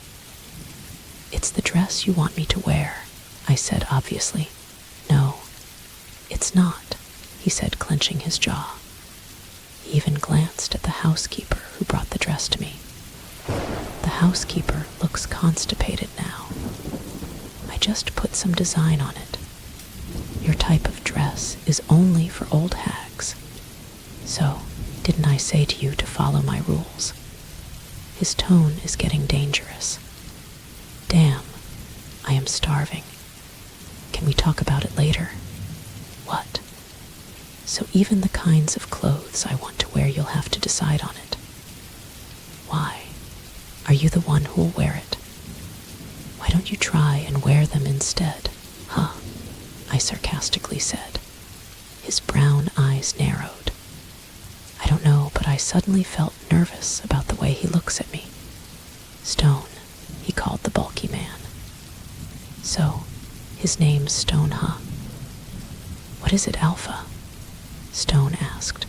It's the dress you want me to wear, I said obviously. No, it's not, he said, clenching his jaw. He even glanced at the housekeeper who brought the dress to me. The housekeeper looks constipated now. I just put some design on it. Your type of dress is only for old hags. So, didn't I say to you to follow my rules? His tone is getting dangerous. Damn, I am starving. Can we talk about it later? What? So even the kinds of clothes I want to wear, you'll have to decide on it. Why? Are you the one who'll wear it? Why don't you try and wear them instead, huh? I sarcastically said. His brown eyes narrowed. I don't know, but I suddenly felt nervous about the way he looks at me. Stone, he called the bulky man. So, his name's Stone, huh? What is it, Alpha? Stone asked.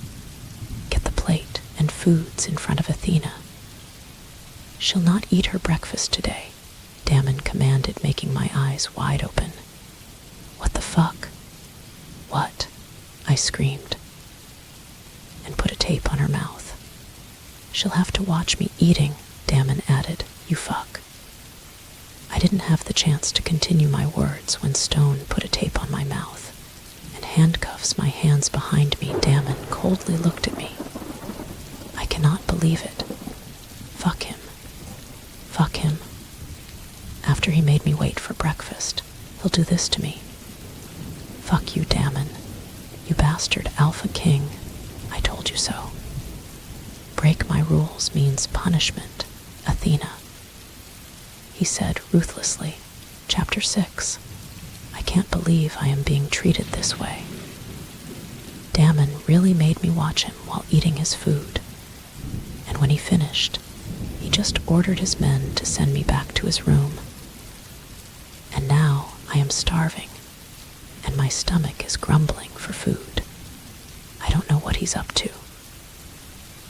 Get the plate and foods in front of Athena. She'll not eat her breakfast today, Damon commanded, making my eyes wide open. What the fuck? What? I screamed, and put a tape on her mouth. She'll have to watch me eating, Damon added. You fuck. I didn't have the chance to continue my words when Stone put a tape on my mouth and handcuffs my hands behind me. Damon coldly looked at me. I cannot believe it. Fuck him. Fuck him. After he made me wait for breakfast, he'll do this to me. Fuck you, Damon. You bastard Alpha King. I told you so. Break my rules means punishment, Athena. He said ruthlessly. Chapter 6. I can't believe I am being treated this way. Damon really made me watch him while eating his food. And when he finished, he just ordered his men to send me back to his room. And now I am starving, and my stomach is grumbling for food. I don't know what he's up to.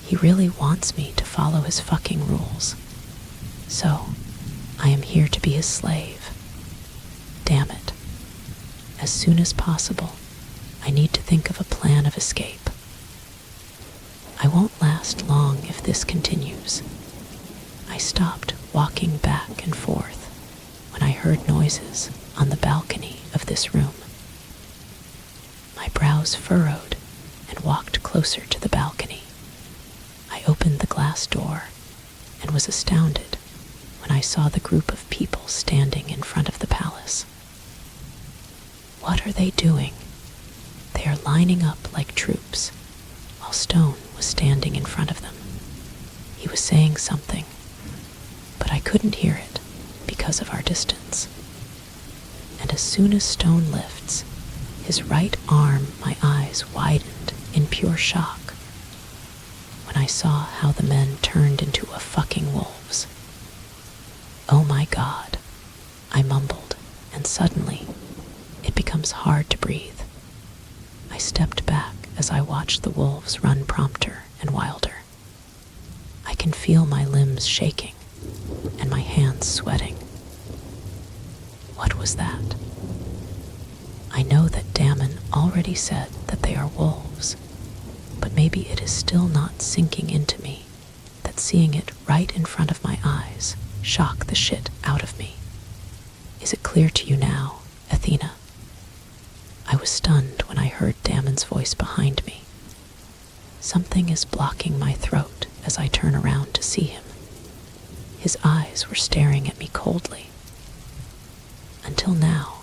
He really wants me to follow his fucking rules. So, I am here to be his slave. Damn it. As soon as possible, I need to think of a plan of escape. I won't last long if this continues. I stopped walking back and forth when I heard noises on the balcony of this room. My brows furrowed and walked closer to the balcony. I opened the glass door and was astounded when I saw the group of people standing in front of the palace. What are they doing? They are lining up like troops, while Stone was standing in front of them. He was saying something, but I couldn't hear it because of our distance. And as soon as Stone lifts his right arm, my eyes widened in pure shock when I saw how the men turned into a fucking wolves. Oh my God, I mumbled, and suddenly it becomes hard to breathe. I stepped back as I watched the wolves run prompter and wilder. I can feel my limbs shaking and my hands sweating. What was that? I know that Damon already said that they are wolves, but maybe it is still not sinking into me that seeing it right in front of my eyes shocked the shit out of me. Is it clear to you now, Athena? I was stunned when I heard Damon's voice behind me. Something is blocking my throat as I turn around to see him. His eyes were staring at me coldly. Until now,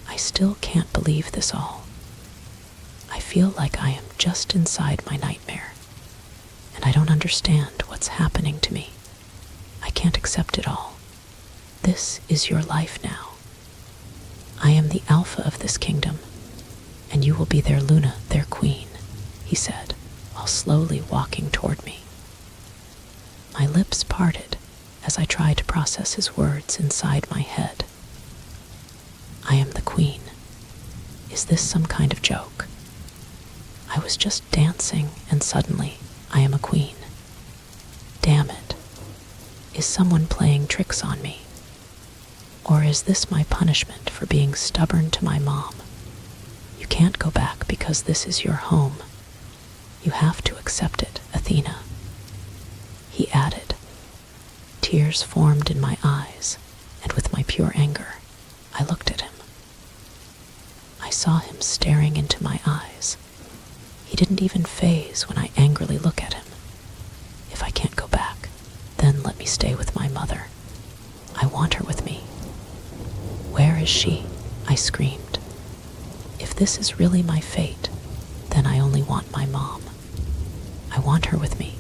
I still can't believe this all. I feel like I am just inside my nightmare, and I don't understand what's happening to me. I can't accept it all. This is your life now. I am the alpha of this kingdom, and you will be their Luna, their queen, he said, while slowly walking toward me. My lips parted as I tried to process his words inside my head. I am the queen. Is this some kind of joke? I was just dancing, and suddenly I am a queen. Damn it. Is someone playing tricks on me? Or is this my punishment for being stubborn to my mom? You can't go back because this is your home. You have to accept it, Athena. He added. Tears formed in my eyes, and with my pure anger, I looked at him. I saw him staring into my eyes. He didn't even faze when I angrily look at him. If I can't go back, then let me stay with my mother. I want her with me. Where is she? I screamed. If this is really my fate, then I only want my mom. I want her with me.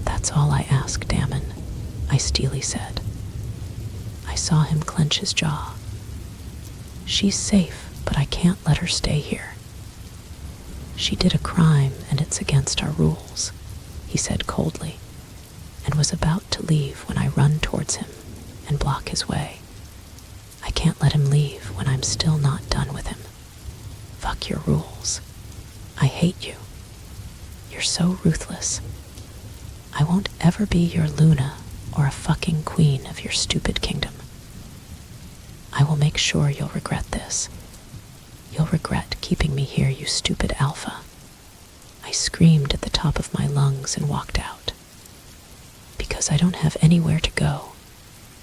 That's all I ask, Damon, I steely said. I saw him clench his jaw. She's safe, but I can't let her stay here. She did a crime, and it's against our rules, he said coldly, and was about to leave when I run towards him and block his way. I can't let him leave when I'm still not done with him. Fuck your rules. I hate you. You're so ruthless. I won't ever be your Luna or a fucking queen of your stupid kingdom. I will make sure you'll regret this. You'll regret keeping me here, you stupid alpha. I screamed at the top of my lungs and walked out. Because I don't have anywhere to go,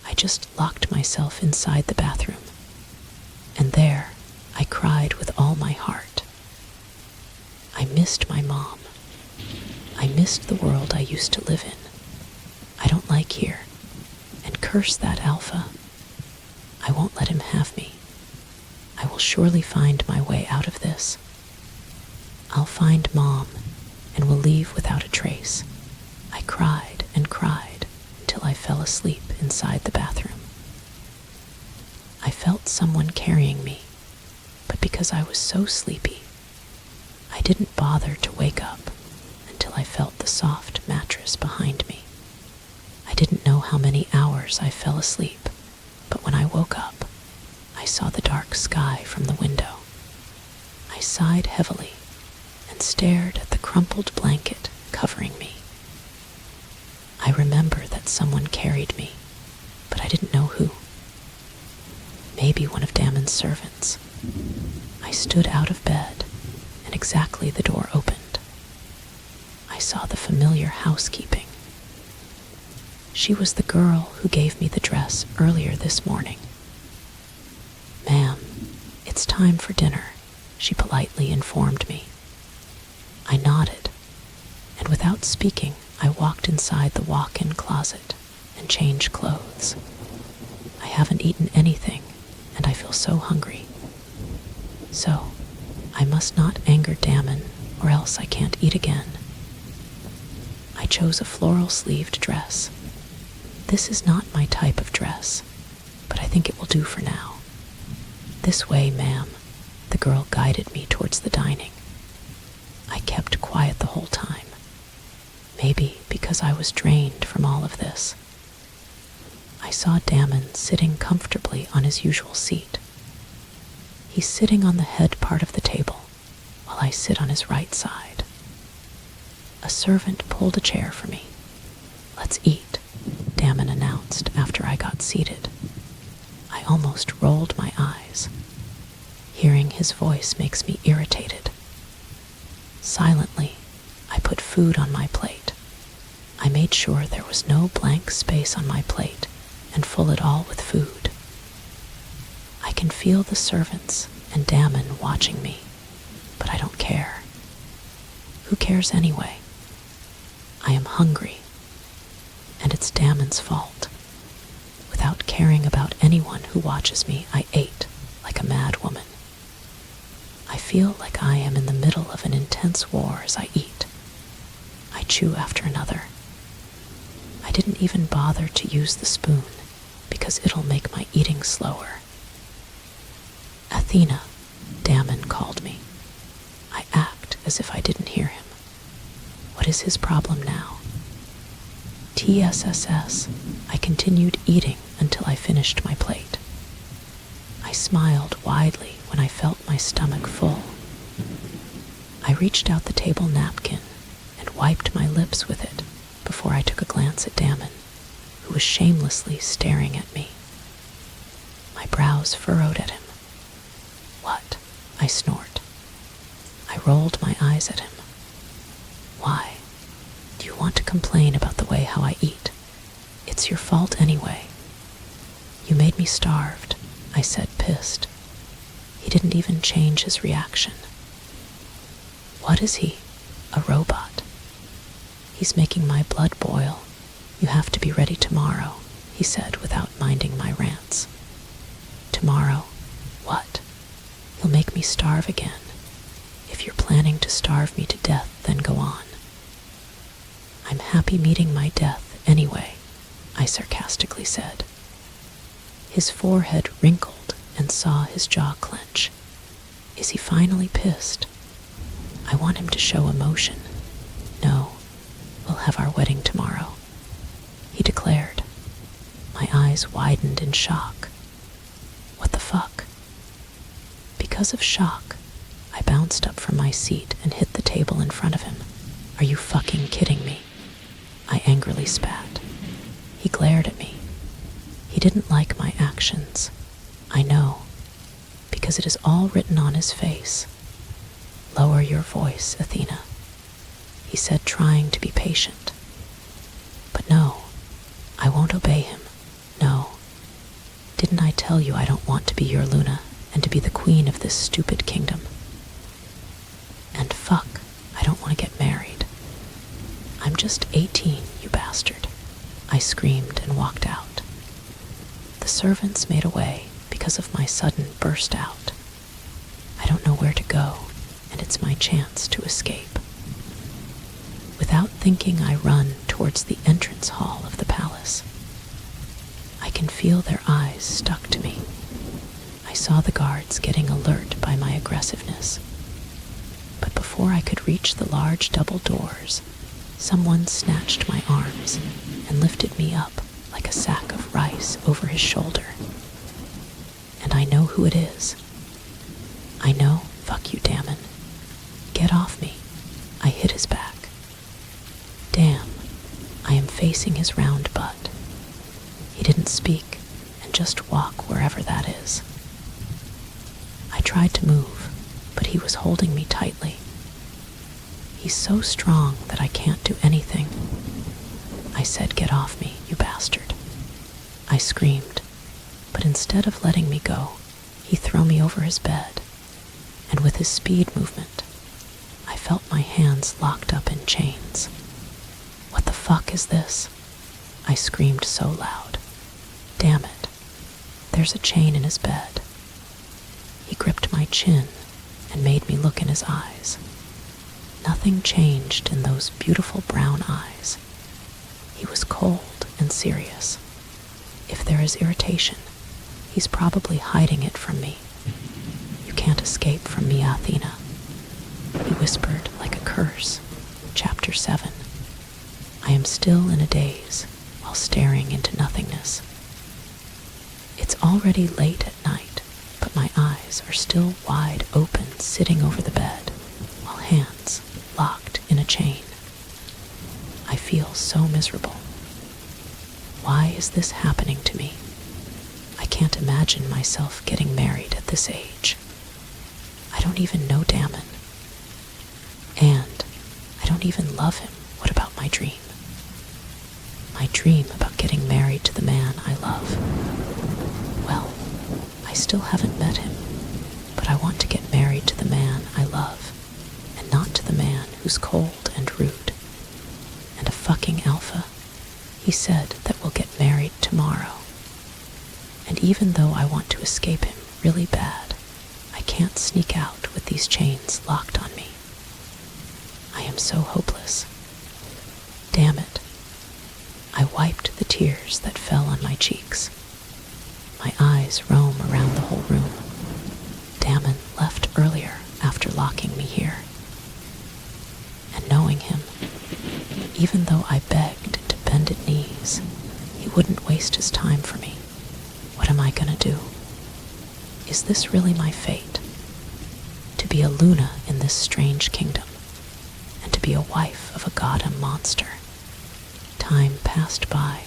I just locked myself inside the bathroom. And there, I cried with all my heart. I missed my mom. I missed the world I used to live in. I don't like here. And curse that alpha. I won't let him have me. I will surely find my way out of this. I'll find Mom, and will leave without a trace. I cried and cried until I fell asleep inside the bathroom. I felt someone carrying me, but because I was so sleepy, I didn't bother to wake up until I felt the soft mattress behind me. I didn't know how many hours I fell asleep, but when I woke up, I saw the dark sky from the window. I sighed heavily and stared at the crumpled blanket covering me. I remember that someone carried me, but I didn't know who. Maybe one of Damon's servants. I stood out of bed, and exactly the door opened. I saw the familiar housekeeping. She was the girl who gave me the dress earlier this morning. Ma'am, it's time for dinner, she politely informed me. I nodded, and without speaking, I walked inside the walk-in closet and changed clothes. I haven't eaten anything, and I feel so hungry. So, I must not anger Damon, or else I can't eat again. I chose a floral-sleeved dress. This is not my type of dress, but I think it will do for now. This way, ma'am. The girl guided me towards the dining. I kept quiet the whole time. Maybe because I was drained from all of this. I saw Damon sitting comfortably on his usual seat. He's sitting on the head part of the table, while I sit on his right side. A servant pulled a chair for me. "Let's eat," Damon announced after I got seated. I almost rolled my eyes. Hearing his voice makes me irritated. Silently, I put food on my plate. I made sure there was no blank space on my plate and full it all with food. I can feel the servants and Damon watching me, but I don't care. Who cares anyway? I am hungry, and it's Damon's fault. Without caring about anyone who watches me, I ate like a mad woman. I feel like I am in the middle of an intense war as I eat. I chew after another. I didn't even bother to use the spoon because it'll make my eating slower. "Athena," Damon called me. I act as if I didn't hear him. What is his problem now? TSSS, I continued eating until I finished my plate. I smiled widely when I felt my stomach full. I reached out the table napkin and wiped my lips with it before I took a glance at Damon, who was shamelessly staring at me. My brows furrowed at him. "What?" I snort. I rolled my eyes at him. "Why? Do you want to complain about the way how I eat? It's your fault anyway." "You made me starved," I said, pissed. He didn't even change his reaction. "What is he? A robot?" "He's making my blood boil. You have to be ready tomorrow," he said without minding my rants. "Tomorrow? What? He'll make me starve again. If you're planning to starve me to death, then go on." "I'm happy meeting my death anyway," I sarcastically said. His forehead wrinkled and saw his jaw clench. Is he finally pissed? I want him to show emotion. "No, we'll have our wedding tomorrow," he declared. My eyes widened in shock. What the fuck? Because of shock, I bounced up from my seat and hit the table in front of him. "Are you fucking kidding me?" I angrily spat. He glared at me. He didn't like my actions. I know, because it is all written on his face. "Lower your voice, Athena," he said, trying to be patient. But no, I won't obey him. No. Didn't I tell you I don't want to be your Luna and to be the queen of this stupid kingdom? And fuck, I don't want to get married. "I'm just 18, you bastard," I screamed and walked out. The servants made a way because of my sudden burst out. I don't know where to go, and it's my chance to escape. Without thinking, I run towards the entrance hall of the palace. I can feel their eyes stuck to me. I saw the guards getting alert by my aggressiveness. But before I could reach the large double doors, someone snatched my arms and lifted me up like a sack of rice over his shoulder. And I know who it is. I know, fuck you, Damon. Get off me. I hit his back. Damn, I am facing his round butt. He didn't speak and just walk wherever that is. I tried to move, but he was holding me tightly. He's so strong that I can't do anything. I said, "Get off me, you bastard." I screamed, but instead of letting me go, he threw me over his bed, and with with his speed movement, I felt my hands locked up in chains. "What the fuck is this?" I screamed so loud. "Damn it, there's a chain in his bed." He gripped my chin and made me look in his eyes. Nothing changed in those beautiful brown eyes. He was cold and serious. If there is irritation, he's probably hiding it from me. "You can't escape from me, Athena," he whispered like a curse. Chapter 7. I am still in a daze while staring into nothingness. It's already late at night, but my eyes are still wide open, sitting over the bed, while hands locked in a chain. I feel so miserable. Why is this happening to me? I can't imagine myself getting married at this age. I don't even know Damon. And I don't even love him. What about my dream? My dream about getting married to the man I love. Well, I still haven't met him, but I want to get married to the man I love, and not to the man who's cold and rude. And a fucking alpha. He said that we'll get married tomorrow. And even though I want to escape him really bad, I can't sneak out with these chains locked on me. I am so hopeless. Damn it. I wiped the tears that fell on my cheeks. My eyes roam around the whole room. Damon left earlier after locking me here. And knowing him, even though I begged to bended knees, he wouldn't waste his time for me. What am I gonna do? Is this really my fate? To be a Luna in this strange kingdom, and to be a wife of a Gotham monster. Time passed by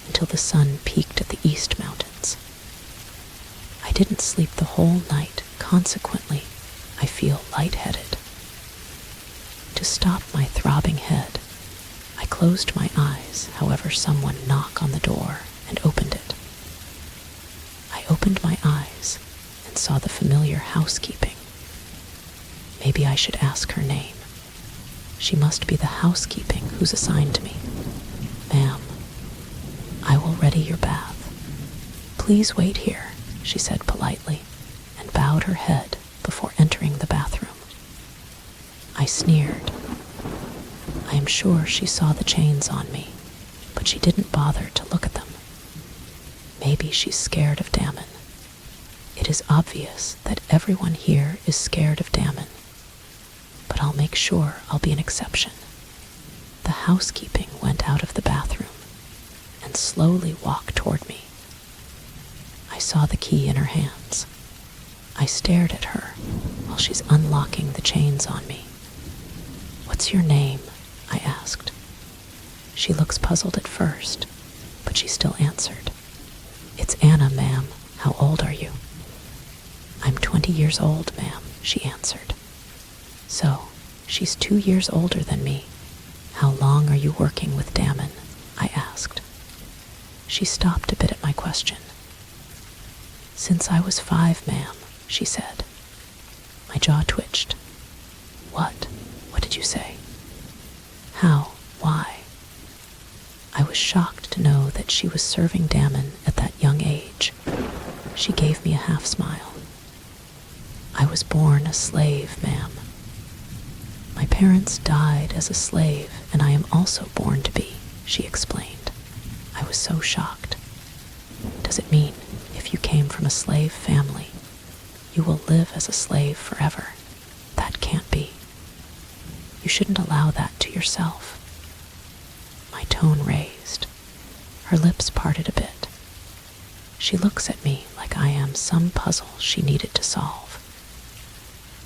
until the sun peaked at the East Mountains. I didn't sleep the whole night, consequently, I feel lightheaded. To stop my throbbing head, I closed my eyes, however someone knocked on the door and opened it. I opened my eyes and saw the familiar housekeeping. Maybe I should ask her name. She must be the housekeeping who's assigned to me. "Ma'am, I will ready your bath. Please wait here," she said politely, and bowed her head before entering the bathroom. I sneered. I am sure she saw the chains on me, but she didn't bother to look at them. Maybe she's scared of Damon. It is obvious that everyone here is scared of Damon, but I'll make sure I'll be an exception. The housekeeping went out of the bathroom and slowly walked toward me. I saw the key in her hands. I stared at her while she's unlocking the chains on me. "What's your name?" I asked. She looks puzzled at first, but she still answered. "It's Anna, ma'am. How old are you?" "I'm 20 years old, ma'am," she answered. "So, she's 2 years older than me. How long are you working with Damon?" I asked. She stopped a bit at my question. "Since I was 5, ma'am," she said. My jaw twitched. What? What did you say? How? Why? I was shocked to know that she was serving Damon at that young age. She gave me a half smile. "I was born a slave, ma'am. My parents died as a slave, and I am also born to be," she explained. I was so shocked. "Does it mean if you came from a slave family, you will live as a slave forever? That can't be. You shouldn't allow that to yourself." My tone raised. Her lips parted a bit. She looks at me like I am some puzzle she needed to solve.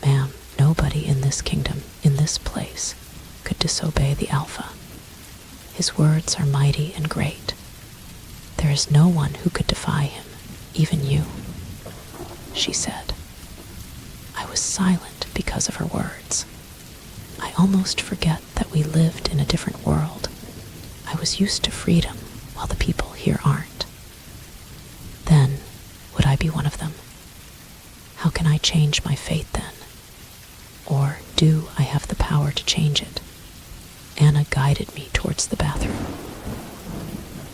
"Ma'am, nobody in this kingdom, in this place, could disobey the Alpha. His words are mighty and great. There is no one who could defy him, even you," she said. I was silent because of her words. I almost forget that we lived in a different world. I was used to freedom, while the people here aren't. Then, would I be one of them? How can I change my fate then? do I have the power to change it? Anna guided me towards the bathroom.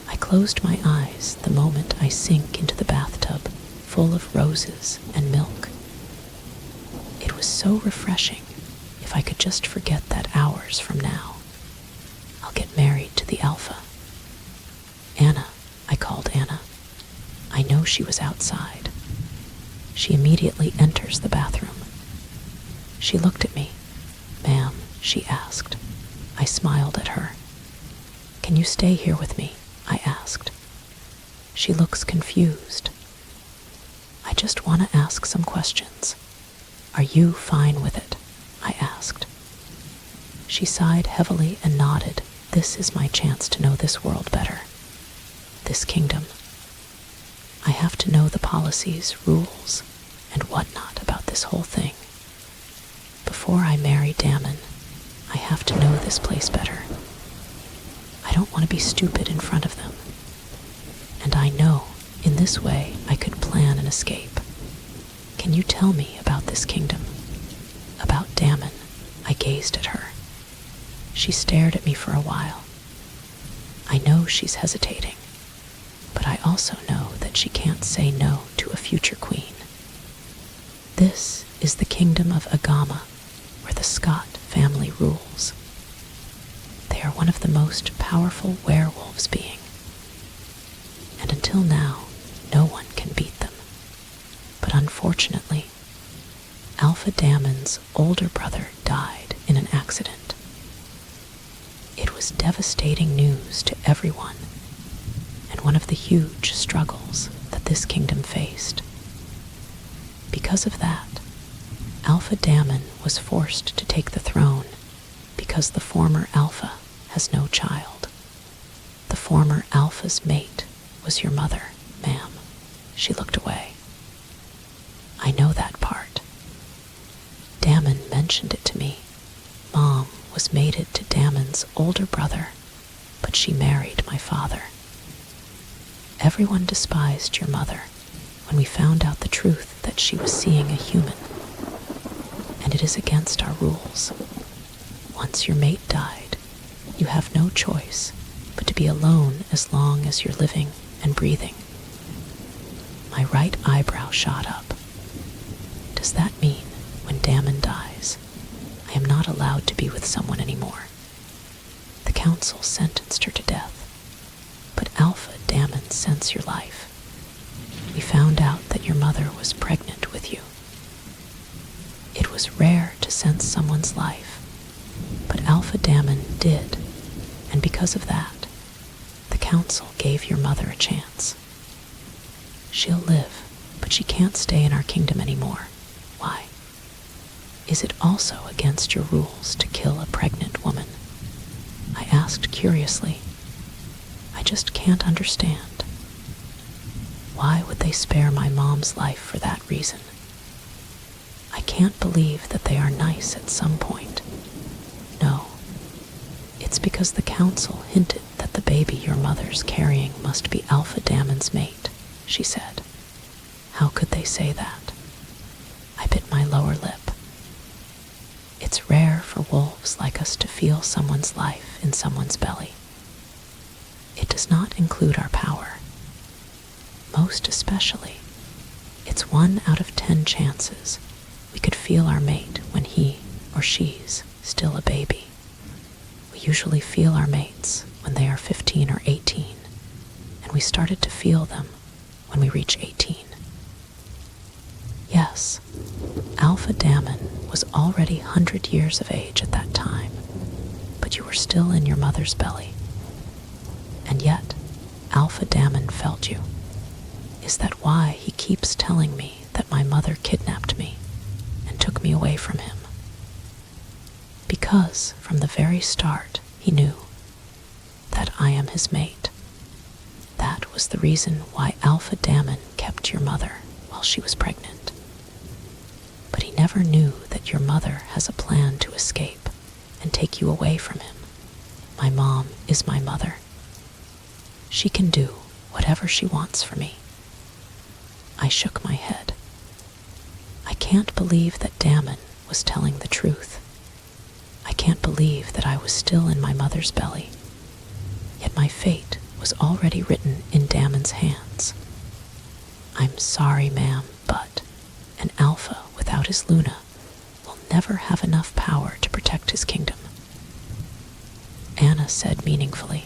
I closed my eyes the moment I sink into the bathtub full of roses and milk. It was so refreshing. If I could just forget that hours from now, I'll get married to the Alpha. Anna, I called Anna. I know she was outside. She immediately enters the bathroom. She looked at me. "Ma'am," she asked. I smiled at her. "Can you stay here with me?" I asked. She looks confused. "I just want to ask some questions. Are you fine with it?" I asked. She sighed heavily and nodded. "This is my chance to know this world better. This kingdom. I have to know the policies, rules, and whatnot about this whole thing. Before I marry Damon, I have to know this place better. I don't want to be stupid in front of them. And I know in this way I could plan an escape. Can you tell me about this kingdom? About Damon?" I gazed at her. She stared at me for a while. I know she's hesitating, but I also know that she can't say no to a future queen. This is the kingdom of Agama, where the Scott family rules. They are one of the most powerful werewolves being, and until now, no one can beat them. But unfortunately, Alpha Damon's older brother died in an accident. It was devastating news to everyone, and one of the huge struggles that this kingdom faced. Because of that, Alpha Damon was forced to take the throne because the former Alpha has no child. The former Alpha's mate was your mother, ma'am. She looked away. I know that part. Damon mentioned it to me. Mom was mated to Damon's older brother, but she married my father. Everyone despised your mother when we found out the truth that she was seeing a human, and it is against our rules. Once your mate died, you have no choice but to be alone as long as you're living and breathing. My right eyebrow shot up. Does that mean when Damon dies, I am not allowed to be with someone anymore? The council sentenced her to death, but Alpha Damon sends your life. We found out that your mother was pregnant with you. It was rare to sense someone's life, but Alpha Damon did, and because of that, the council gave your mother a chance. She'll live, but she can't stay in our kingdom anymore. Why? Is it also against your rules to kill a pregnant woman? I asked curiously. I just can't understand. Why would they spare my mom's life for that reason? I can't believe that they are nice at some point. No, it's because the council hinted that the baby your mother's carrying must be Alpha Damon's mate, she said. How could they say that? I bit my lower lip. It's rare for wolves like us to feel someone's life in someone's belly. It does not include our power. Most especially, it's 1 out of 10 chances we could feel our mate when he or she's still a baby. We usually feel our mates when they are 15 or 18, and we started to feel them when we reach 18. Yes, Alpha Damon was already 100 years of age at that time, but you were still in your mother's belly. And yet, Alpha Damon felt you. Is that why he keeps telling me that my mother kidnapped me and took me away from him? Because from the very start he knew that I am his mate. That was the reason why Alpha Damon kept your mother while she was pregnant. But he never knew that your mother has a plan to escape and take you away from him. My mom is my mother. She can do whatever she wants for me. I shook my head. I can't believe that Damon was telling the truth. can't believe that I was still in my mother's belly, yet my fate was already written in Damon's hands. I'm sorry, ma'am, but an alpha without his Luna will never have enough power to protect his kingdom. Anna said meaningfully.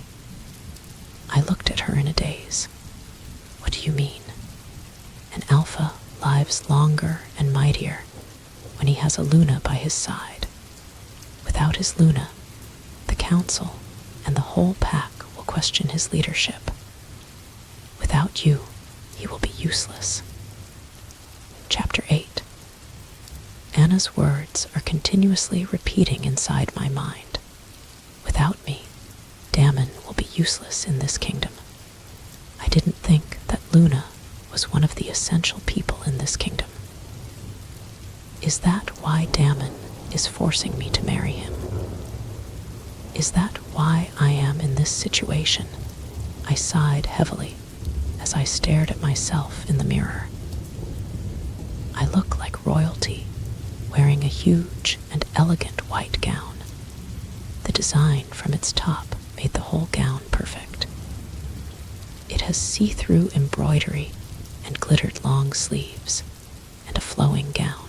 I looked at her in a daze. What do you mean? An alpha lives longer and mightier when he has a Luna by his side. Without his Luna, the council and the whole pack will question his leadership. Without you, he will be useless. Chapter 8. Anna's words are continuously repeating inside my mind. Without me, Damon will be useless in this kingdom. I didn't think that Luna was one of the essential people in this kingdom. Is that why Damon is forcing me to marry him? Is that why I am in this situation? I sighed heavily as I stared at myself in the mirror. I look like royalty, wearing a huge and elegant white gown. The design from its top made the whole gown perfect. It has see-through embroidery and glittered long sleeves and a flowing gown.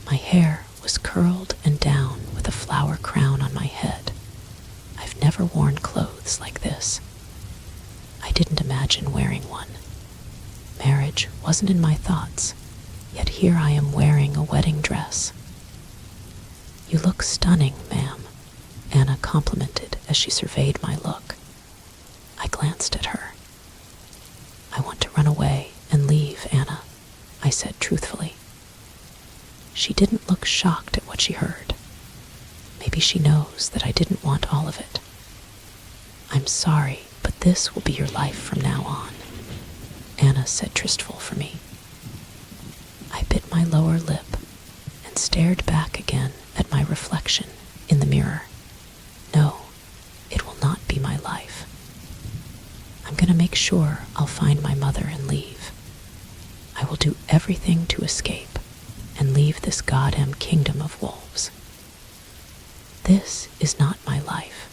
My hair was curled and down with a flower crown on my head. I've never worn clothes like this. I didn't imagine wearing one. Marriage wasn't in my thoughts, yet here I am wearing a wedding dress. You look stunning, ma'am, Anna complimented as she surveyed my look. I glanced at her. I want to run away and leave, Anna, I said truthfully. She didn't look shocked at what she heard. Maybe she knows that I didn't want all of it. I'm sorry, but this will be your life from now on, Anna said tristful for me. I bit my lower lip and stared back again at my reflection in the mirror. No, it will not be my life. I'm going to make sure I'll find my mother and leave. I will do everything to escape and leave this goddamn kingdom of wolves. This is not my life.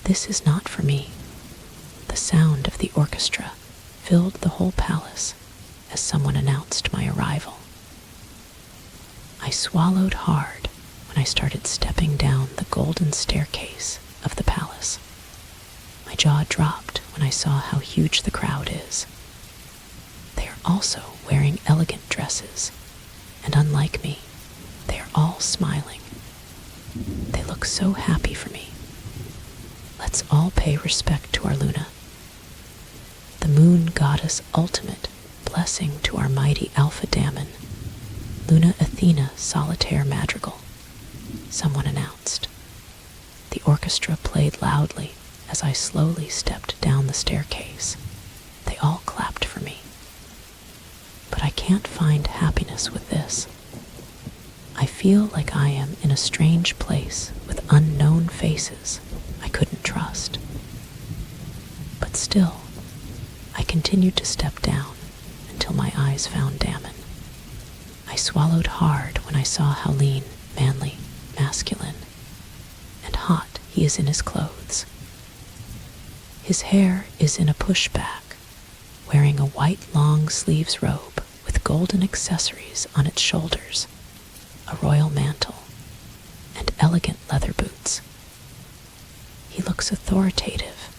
This is not for me. The sound of the orchestra filled the whole palace as someone announced my arrival. I swallowed hard when I started stepping down the golden staircase of the palace. My jaw dropped when I saw how huge the crowd is. They are also wearing elegant dresses, and unlike me, they are all smiling. They look so happy for me. Let's all pay respect to our Luna. The moon goddess ultimate, blessing to our mighty Alpha Damon, Luna Athena Solitaire Madrigal, someone announced. The orchestra played loudly as I slowly stepped down the staircase. They all clapped for me. But I can't find happiness with this. I feel like I am in a strange place with unknown faces I couldn't trust. But still, I continued to step down until my eyes found Damon. I swallowed hard when I saw how lean, manly, masculine, and hot he is in his clothes. His hair is in a pushback, wearing a white long sleeves robe with golden accessories on its shoulders, a royal mantle, and elegant leather boots. He looks authoritative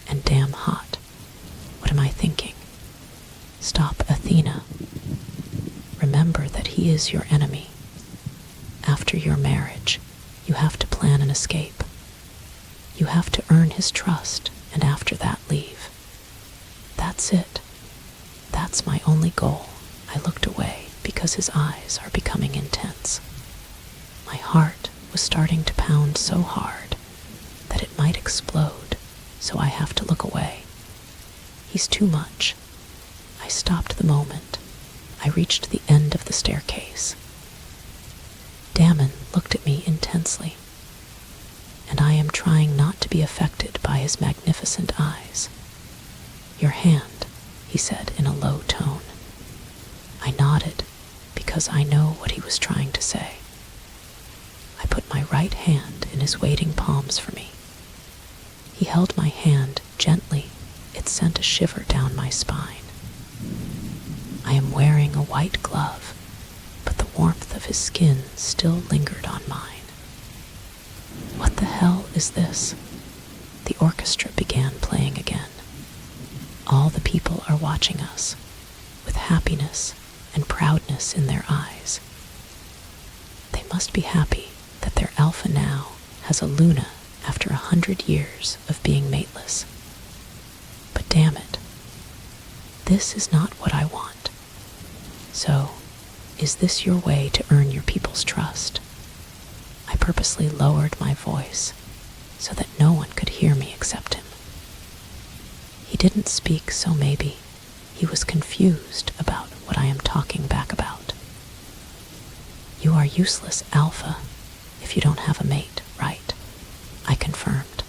and damn hot. What am I thinking? Stop, Athena. Remember that he is your enemy. After your marriage, you have to plan an escape. You have to earn his trust, and after that leave. That's it. That's my only goal. I looked away because his eyes are becoming intense. My heart was starting to pound so hard that it might explode, so I have to look away. He's too much. I stopped the moment I reached the end of the staircase. Damon looked at me intensely, and I am trying not to be affected by his magnificent eyes. Your hand, he said in a low tone. I nodded because I know what he was trying to say. right hand in his waiting palms for me. He held my hand gently. It sent a shiver down my spine. I am wearing a white glove, but the warmth of his skin still lingered on mine. What the hell is this? The orchestra began playing again. All the people are watching us, with happiness and proudness in their eyes. They must be happy that their alpha now has a Luna after 100 years of being mateless. But damn it, this is not what I want. So, is this your way to earn your people's trust? I purposely lowered my voice so that no one could hear me except him. He didn't speak, so maybe he was confused about what I am talking back about. You are useless, Alpha, if you don't have a mate, right? I confirmed.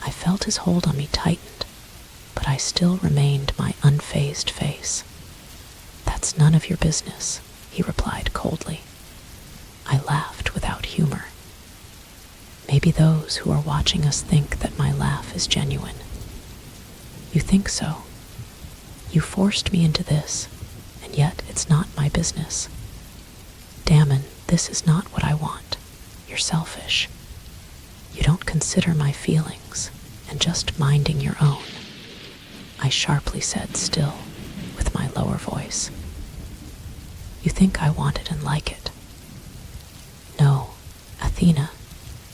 I felt his hold on me tightened, but I still remained my unfazed face. That's none of your business, he replied coldly. I laughed without humor. Maybe those who are watching us think that my laugh is genuine. You think so? You forced me into this, and yet it's not my business. Damon, this is not what I want. You're selfish. You don't consider my feelings, and just minding your own. I sharply said, still, with my lower voice. You think I want it and like it. No, Athena,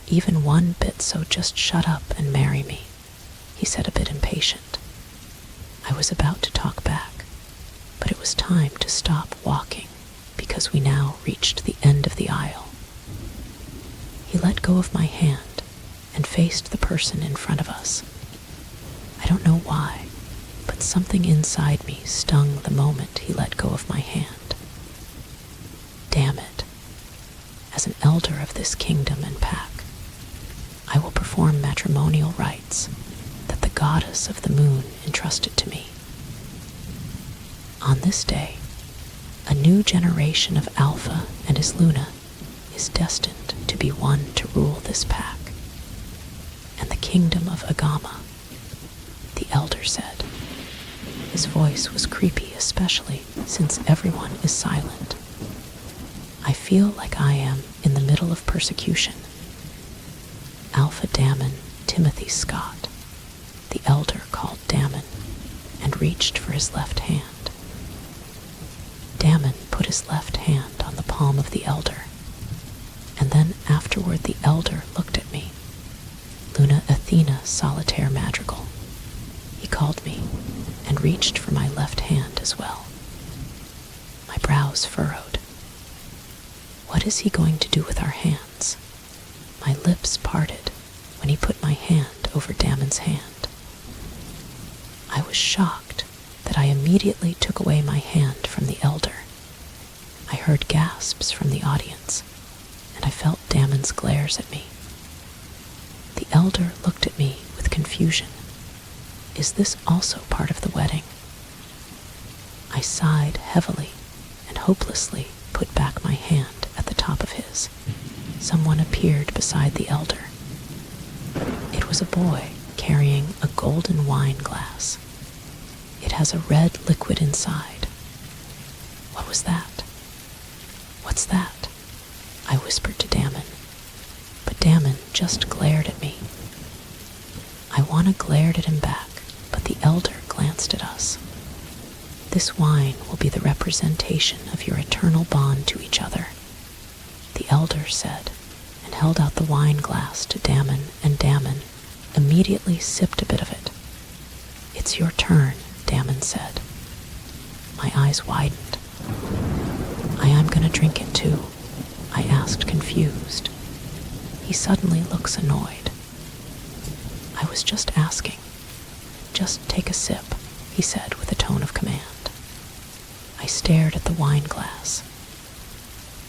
even one bit, so just shut up and marry me, he said, a bit impatient. I was about to talk back, but it was time to stop walking because we now reached the end of the aisle. He let go of my hand and faced the person in front of us. I don't know why, but something inside me stung the moment he let go of my hand. Damn it. As an elder of this kingdom and pack, I will perform matrimonial rites that the goddess of the moon entrusted to me. On this day, a new generation of Alpha and his Luna is destined to be one to rule this pack. And the kingdom of Agama, the elder said. His voice was creepy, especially since everyone is silent. I feel like I am in the middle of persecution. Alpha Damon Timothy Scott, the elder called Damon, and reached for his left hand. Damon put his left hand on the palm of the elder, and then afterward the elder looked at me. Luna Athena Solitaire Madrigal. He called me and reached for my left hand as well. My brows furrowed. What is he going to do with our hands? My lips parted when he put my hand over Damon's hand. I was shocked that I immediately took away my hand from the elder. I heard gasps from the audience, and I felt Damon's glares at me. The elder looked at me with confusion. Is this also part of the wedding? I sighed heavily and hopelessly put back my hand at the top of his. Someone appeared beside the elder. It was a boy carrying a golden wine glass. It has a red liquid inside. What was that? What's that? I whispered to Damon, but Damon just glared at me. I wanna glared at him back, but the elder glanced at us. This wine will be the representation of your eternal bond to each other, the elder said, and held out the wine glass to Damon, and Damon immediately sipped a bit of it. It's your turn, Damon said. My eyes widened. I am gonna drink it too, I asked, confused. He suddenly looks annoyed. I was just asking. Just take a sip, he said with a tone of command. I stared at the wine glass.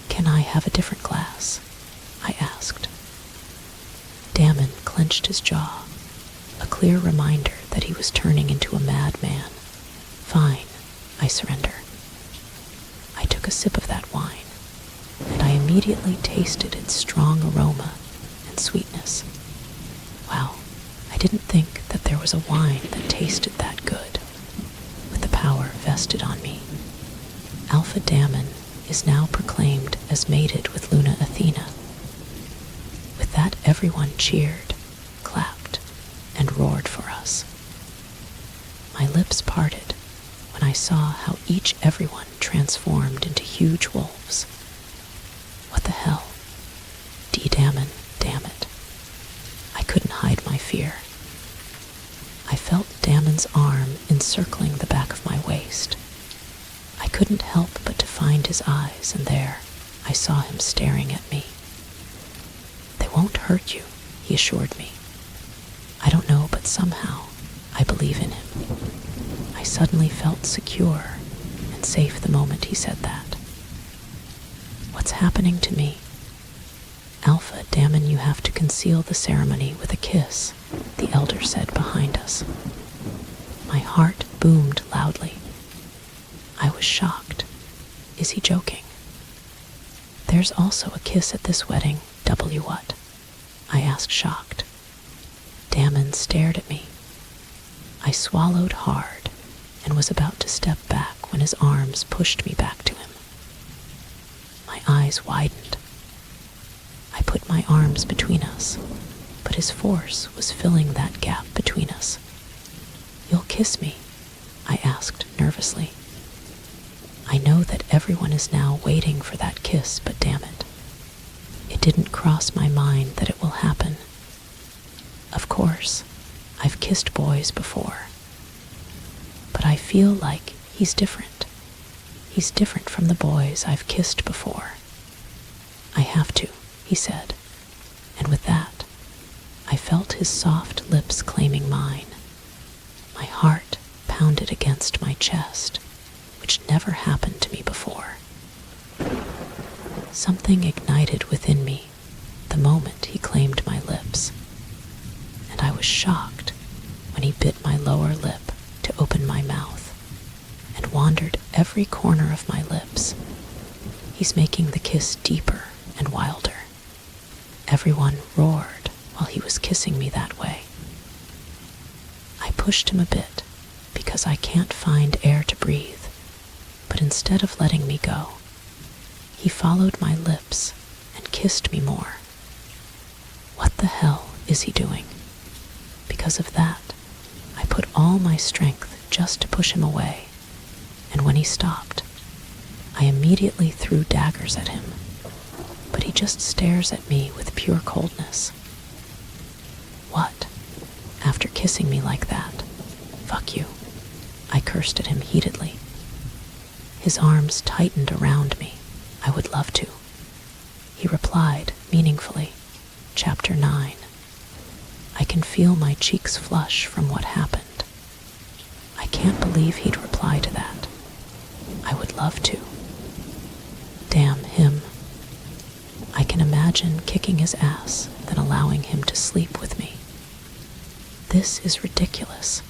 Can I have a different glass? I asked. Damon clenched his jaw, a clear reminder that he was turning into a madman. Fine, I surrender. I took a sip of that wine, and I immediately tasted its strong aroma and sweetness. Wow, I didn't think that there was a wine that tasted that good. With the power vested on me, Alpha Damon is now proclaimed as mated with Luna Athena. With that, everyone cheered, clapped, and roared for us. My lips parted when I saw how everyone transformed into huge wolves. What the hell? D-Damon, damn it. I couldn't hide my fear. I felt Damon's arm encircling the back of my waist. I couldn't help but to find his eyes, and there I saw him staring at me. "They won't hurt you," he assured me. I don't know, but somehow I believe in him. I suddenly felt secure and safe the moment he said that. What's happening to me? "Alpha Damon, you have to conceal the ceremony with a kiss," the elder said behind us. My heart boomed loudly. I was shocked. Is he joking? "There's also a kiss at this wedding, W what?" I asked, shocked. Damon stared at me. I swallowed hard and was about to step back when his arms pushed me back to him. My eyes widened. I put my arms between us, but his force was filling that gap between us. "You'll kiss me?" I asked nervously. I know that everyone is now waiting for that kiss, but damn it, it didn't cross my mind that it will happen. Of course, I've kissed boys before, but I feel like he's different. He's different from the boys I've kissed before. "I have to," he said, and with that, I felt his soft lips claiming mine. My heart pounded against my chest, which never happened to me before. Something ignited within me the moment he claimed my lips, and I was shocked when he bit my lower lip to open my mouth and wandered every corner of my lips. He's making the kiss deeper and wilder. Everyone roared while he was kissing me that way. I pushed him a bit because I can't find air to breathe, but instead of letting me go, he followed my lips and kissed me more. What the hell is he doing? Because of that, I put all my strength just to push him away, and when he stopped, I immediately threw daggers at him, but he just stares at me with pure coldness. What? After kissing me like that? Fuck you. I cursed at him heatedly. His arms tightened around me. I would love to. He replied meaningfully, Chapter 9. I can feel my cheeks flush from what happened. I can't believe he'd reply to that. I would love to. Damn him. I can imagine kicking his ass, then allowing him to sleep with me. This is ridiculous.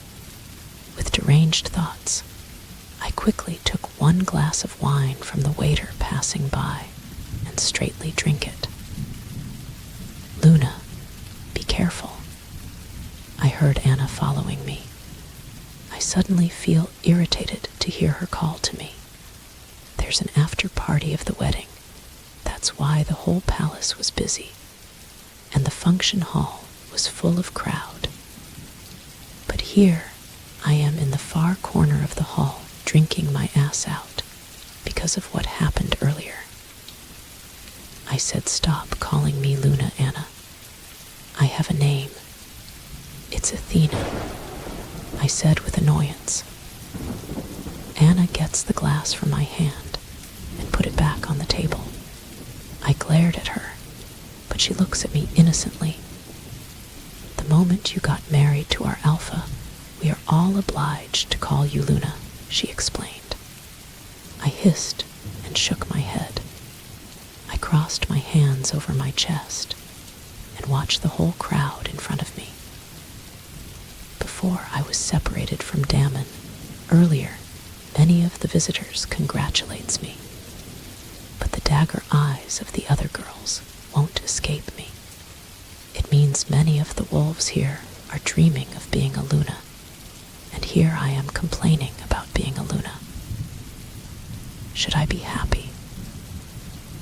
With deranged thoughts, I quickly took one glass of wine from the waiter passing by and straightly drank it. "Luna, be careful." I heard Anna following me. I suddenly feel irritated to hear her call to me. There's an after party of the wedding. That's why the whole palace was busy, and the function hall was full of crowd. But here I am in the far corner of the hall, drinking my ass out because of what happened earlier. I said, "Stop calling me Luna, Anna. I have a name. It's Athena," I said with annoyance. Anna gets the glass from my hand and put it back on the table. I glared at her, but she looks at me innocently. "The moment you got married to our Alpha, we are all obliged to call you Luna," she explained. I hissed and shook my head. I crossed my hands over my chest and watched the whole crowd in front of me. Before I was separated from Damon, earlier, many of the visitors congratulates me. But the dagger eyes of the other girls won't escape me. It means many of the wolves here are dreaming of being a Luna, and here I am complaining about being a Luna. Should I be happy?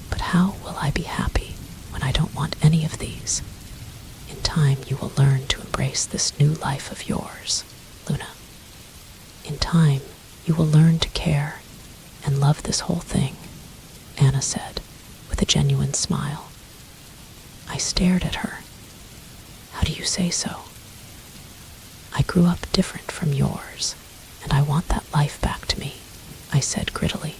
But how will I be happy when I don't want any of these? In time you will learn to embrace this new life of yours, Luna. In time you will learn to care and love this whole thing, Anna said, with a genuine smile. I stared at her. How do you say so? I grew up different from yours, and I want that life back to me, I said grittily.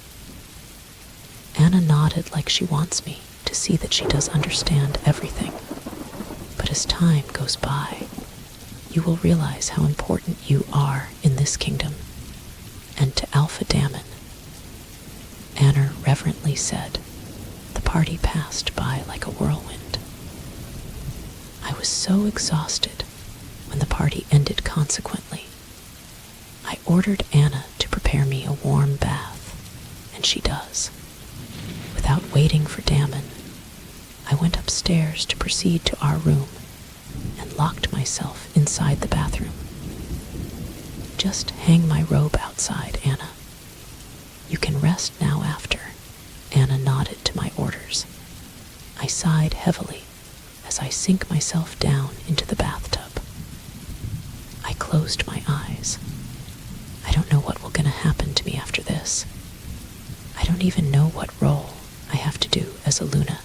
Anna nodded like she wants me to see that she does understand everything. But as time goes by, you will realize how important you are in this kingdom, and to Alpha Dammon. Anna reverently said. The party passed by like a whirlwind. I was so exhausted when the party ended consequently. I ordered Anna to prepare me a warm bath, and she does. Without waiting for Dammon, I went upstairs to proceed to our room and locked myself inside the bathroom. Just hang my robe outside, Anna. You can rest now after, Anna nodded to my orders. I sighed heavily as I sink myself down into the bathtub. I closed my eyes. I don't know what will gonna happen to me after this. I don't even know what role I have to do as a Luna.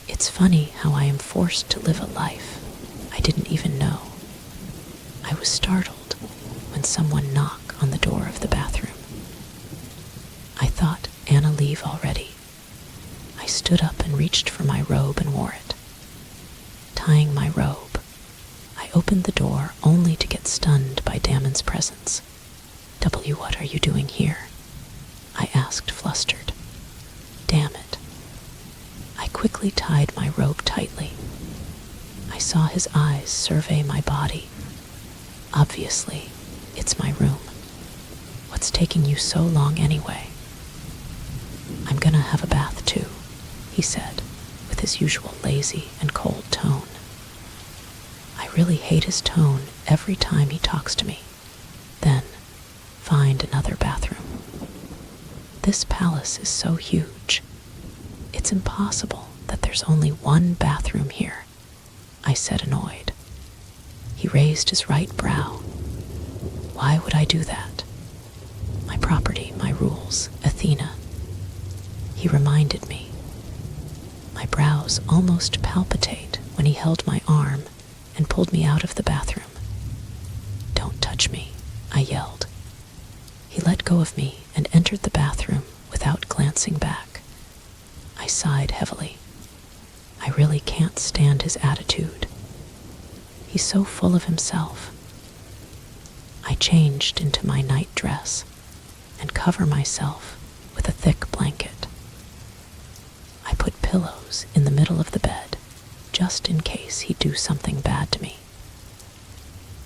It's funny how I am forced to live a life I didn't even know. I was startled when someone knocked on the door of the bathroom. I thought Anna leave already. I stood up and reached for my robe and wore it. Tying my robe, I opened the door only to get stunned by Dammon's presence. What are you doing here? I asked, flustered. Damn it. I quickly tied my robe tightly. I saw his eyes survey my body. Obviously, it's my room. What's taking you so long anyway? I'm gonna have a bath too, he said, with his usual lazy and cold tone. I really hate his tone every time he talks to me. Then, find another bathroom. This palace is so huge. It's impossible that there's only one bathroom here, I said, annoyed. He raised his right brow. Why would I do that? My property, my rules, Athena. He reminded me. My brows almost palpitate when he held my arm and pulled me out of the bathroom. Don't touch me, I yelled. He let go of me and entered the bathroom without glancing back. I sighed heavily. I really can't stand his attitude. He's so full of himself. I changed into my night dress and cover myself with a thick blanket. I put pillows in the middle of the bed just in case he'd do something bad to me.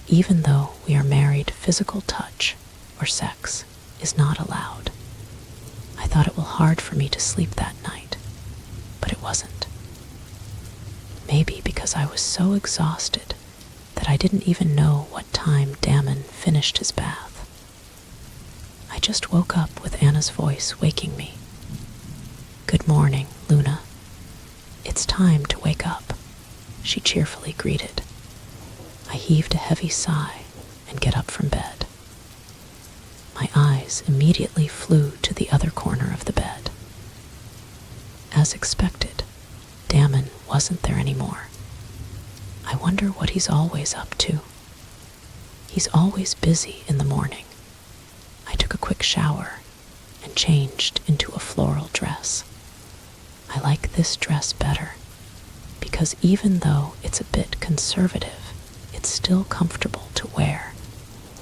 Even though we are married, physical touch or sex is not allowed. I thought it was hard for me to sleep that night, but it wasn't. Maybe because I was so exhausted that I didn't even know what time Dammon finished his bath. I just woke up with Anna's voice waking me. Good morning, Luna. It's time to wake up, she cheerfully greeted. I heaved a heavy sigh and get up from bed. My eyes immediately flew to the other corner of the bed. As expected, Dammon wasn't there anymore. I wonder what he's always up to. He's always busy in the morning. I took a quick shower and changed into a floral dress. I like this dress better because even though it's a bit conservative, it's still comfortable to wear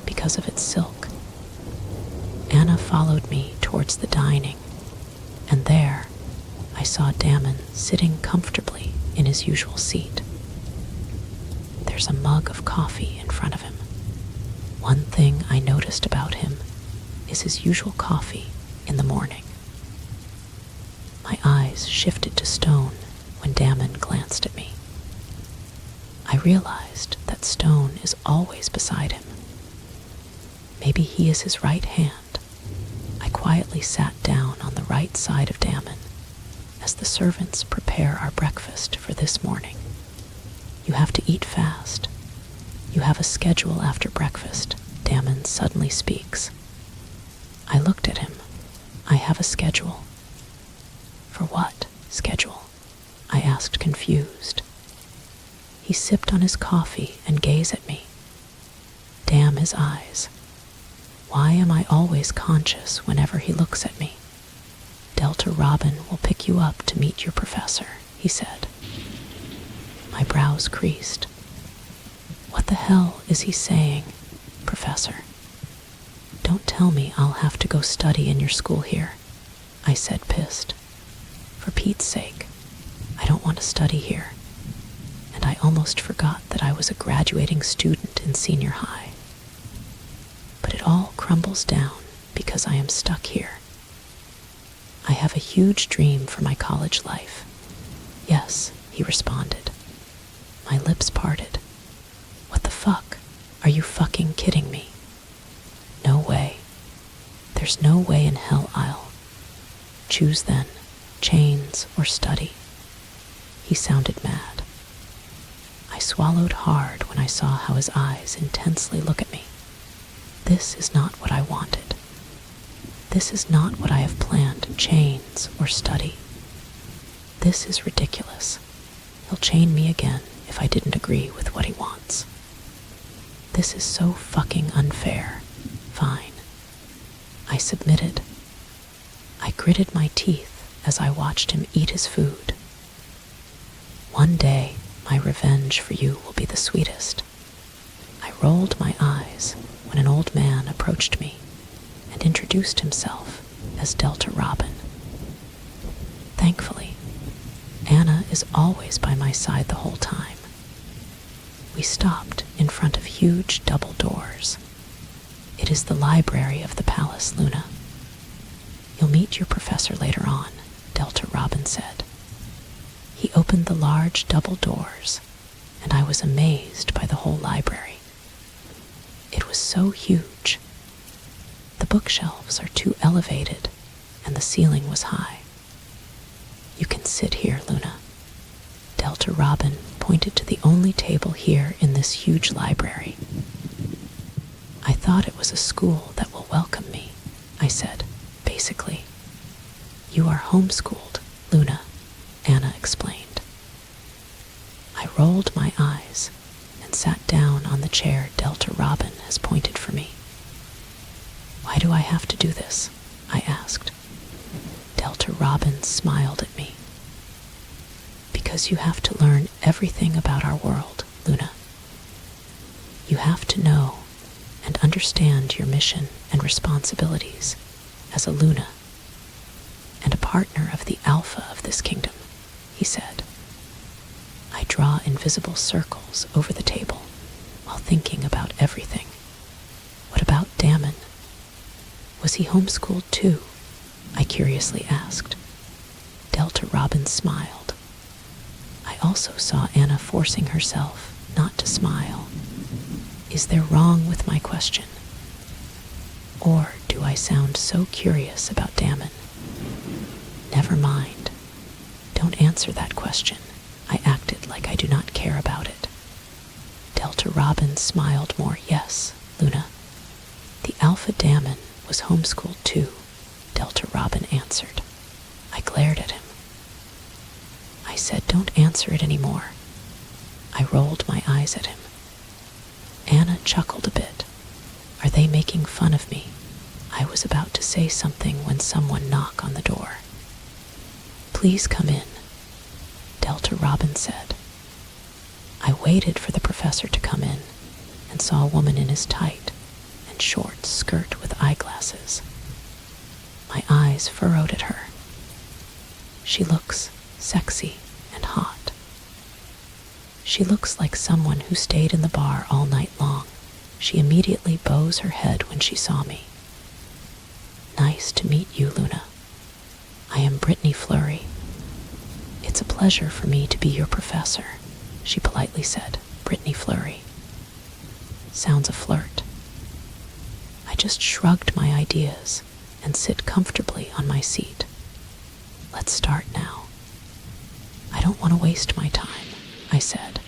because of its silk. Anna followed me towards the dining, and there I saw Dammon sitting comfortably in his usual seat. There's a mug of coffee in front of him. One thing I noticed about him is his usual coffee in the morning. My eyes shifted to stone when Damon glanced at me. I realized that stone is always beside him. Maybe he is his right hand. I quietly sat down on the right side of Damon as the servants prepare our breakfast for this morning. You have to eat fast. You have a schedule after breakfast, Damon suddenly speaks. I looked at him. I have a schedule. For what schedule? I asked, confused. He sipped on his coffee and gazed at me. Damn his eyes. Why am I always conscious whenever he looks at me? Delta Robin will pick you up to meet your professor, he said. My brows creased. What the hell is he saying, Professor? Don't tell me I'll have to go study in your school here, I said, pissed. For Pete's sake, I don't want to study here. And I almost forgot that I was a graduating student in senior high. But it all crumbles down because I am stuck here. I have a huge dream for my college life. Yes, he responded. My lips parted. What the fuck? Are you fucking kidding me? No way. There's no way in hell I'll. Choose then, chains or study. He sounded mad. I swallowed hard when I saw how his eyes intensely look at me. This is not what I wanted. This is not what I have planned, chains or study. This is ridiculous. He'll chain me again if I didn't agree with what he wants. This is so fucking unfair. Fine. I submitted. I gritted my teeth as I watched him eat his food. One day, my revenge for you will be the sweetest. I rolled my eyes when an old man approached me and introduced himself as Delta Robin. Thankfully, Anna is always by my side the whole time. We stopped in front of huge double doors. It is the library of the palace, Luna. You'll meet your professor later on, Delta Robin said. He opened the large double doors, and I was amazed by the whole library. It was so huge. The bookshelves are too elevated, and the ceiling was high. You can sit here, Luna. Delta Robin pointed to the only table here in this huge library. I thought it was a school that will welcome me, I said, basically. You are homeschooled, Luna, Anna explained. I rolled my eyes and sat down on the chair Delta Robin has pointed for me. Why do I have to do this? I asked. Delta Robin smiled at me. Because you have to learn everything about our world, Luna. You have to know and understand your mission and responsibilities as a Luna and a partner of the Alpha of this kingdom, he said. I draw invisible circles over the table while thinking about everything. What about Damon? Was he homeschooled too? I curiously asked. Delta Robin smiled. I also saw Anna forcing herself not to smile. Is there wrong with my question? Or do I sound so curious about Damon? Never mind. Don't answer that question. I acted like I do not care about it. Delta Robin smiled more. Yes, Luna. The Alpha Damon was homeschooled too, Delta Robin answered. I glared at him. I said, don't answer it anymore. I rolled my eyes at him. Anna chuckled a bit. Are they making fun of me? I was about to say something when someone knocked on the door. Please come in, Delta Robin said. I waited for the professor to come in and saw a woman in his tight and short skirt with eyeglasses. My eyes furrowed at her. She looks sexy and hot. She looks like someone who stayed in the bar all night long. She immediately bows her head when she saw me. Nice to meet you, Luna. I am Brittany Fleury. "It's a pleasure for me to be your professor," she politely said, Brittany Fleury. Sounds a flirt. I just shrugged my ideas and sit comfortably on my seat. "Let's start now." "I don't want to waste my time," I said.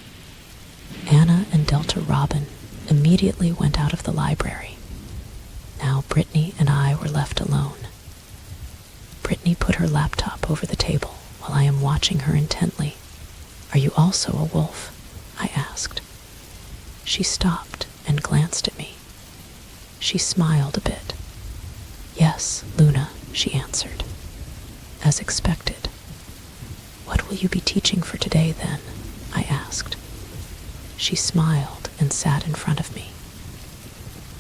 Anna and Delta Robin immediately went out of the library. Now Brittany and I were left alone. Brittany put her laptop over the table while I am watching her intently. "Are you also a wolf?" I asked. She stopped and glanced at me. She smiled a bit. "Yes, Luna," she answered. "As expected." "What will you be teaching for today, then?" I asked. She smiled and sat in front of me.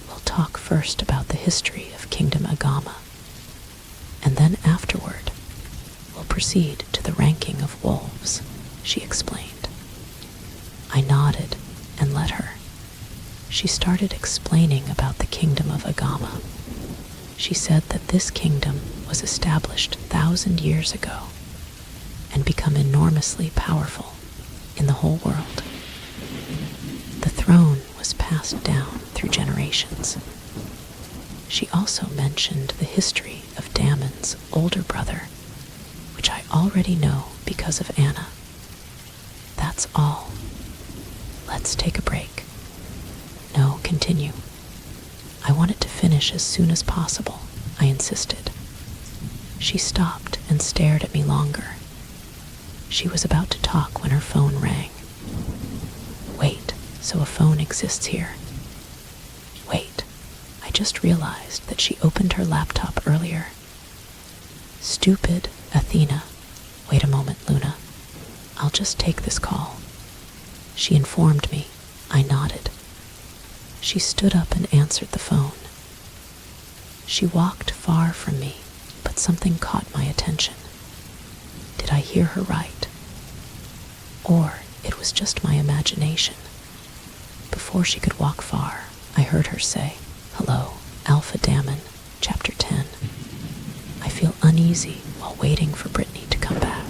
"We'll talk first about the history of Kingdom Agama, and then afterward, we'll proceed to the ranking of wolves," she explained. I nodded and let her. She started explaining about the Kingdom of Agama. She said that this kingdom was established 1,000 years ago and become enormously powerful in the whole world. The throne was passed down through generations. She also mentioned the history of Damon's older brother, which I already know because of Anna. That's all. Let's take a break. No, continue. I wanted to finish as soon as possible, I insisted. She stopped and stared at me longer. She was about to talk when her phone rang. Wait, so a phone exists here. Wait, I just realized that she opened her laptop earlier. Stupid Athena. Wait a moment, Luna. I'll just take this call. She informed me. I nodded. She stood up and answered the phone. She walked far from me, but something caught my attention. Did I hear her right? Or it was just my imagination. Before she could walk far, I heard her say, "Hello, Alpha Damon, Chapter 10. I feel uneasy while waiting for Brittany to come back.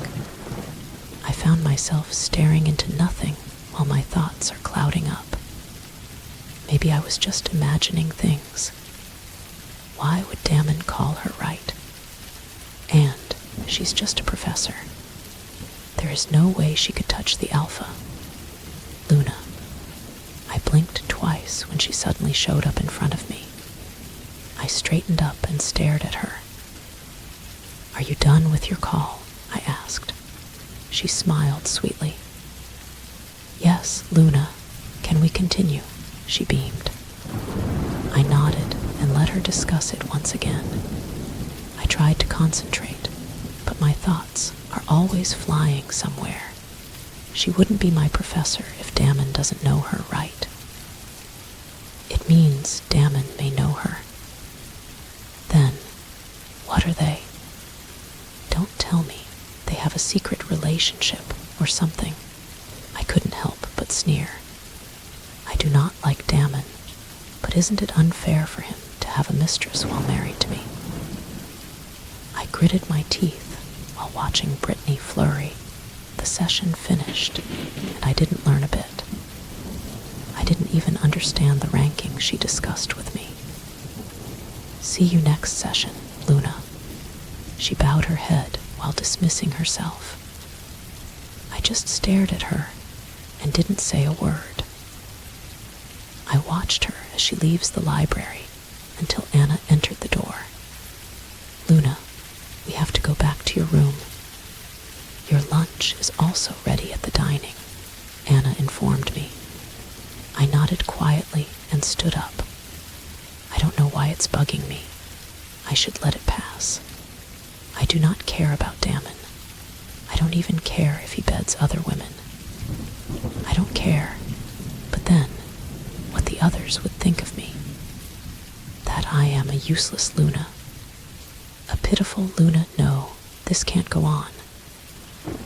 I found myself staring into nothing while my thoughts are clouding up. Maybe I was just imagining things. Why would Damon call her right? And she's just a professor. There is no way she could touch the Alpha. Luna." I blinked twice when she suddenly showed up in front of me. I straightened up and stared at her. "Are you done with your call?" I asked. She smiled sweetly. "Yes, Luna. Can we continue?" she beamed. I nodded and let her discuss it once again. I tried to concentrate, but my thoughts are always flying somewhere. She wouldn't be my professor if Damon doesn't know her right. It means Damon may know her. Then, what are they? Don't tell me they have a secret relationship or something. I couldn't help but sneer. I do not like Damon, but isn't it unfair for him to have a mistress while married to me? I gritted my teeth while watching Brittany Fleury. The session finished, and I didn't learn a bit. I didn't even understand the ranking she discussed with me. "See you next session, Luna." She bowed her head while dismissing herself. I just stared at her and didn't say a word. I watched her as she leaves the library until Anna entered the door. "Luna, we have to go back to your room. Your lunch is also ready at the dining," Anna informed me. I nodded quietly and stood up. I don't know why it's bugging me. I should let it pass. I do not care about Damon. I don't even care if he beds other women. I don't care, but then, what the others would think of me. That I am a useless Luna. A pitiful Luna. No, this can't go on.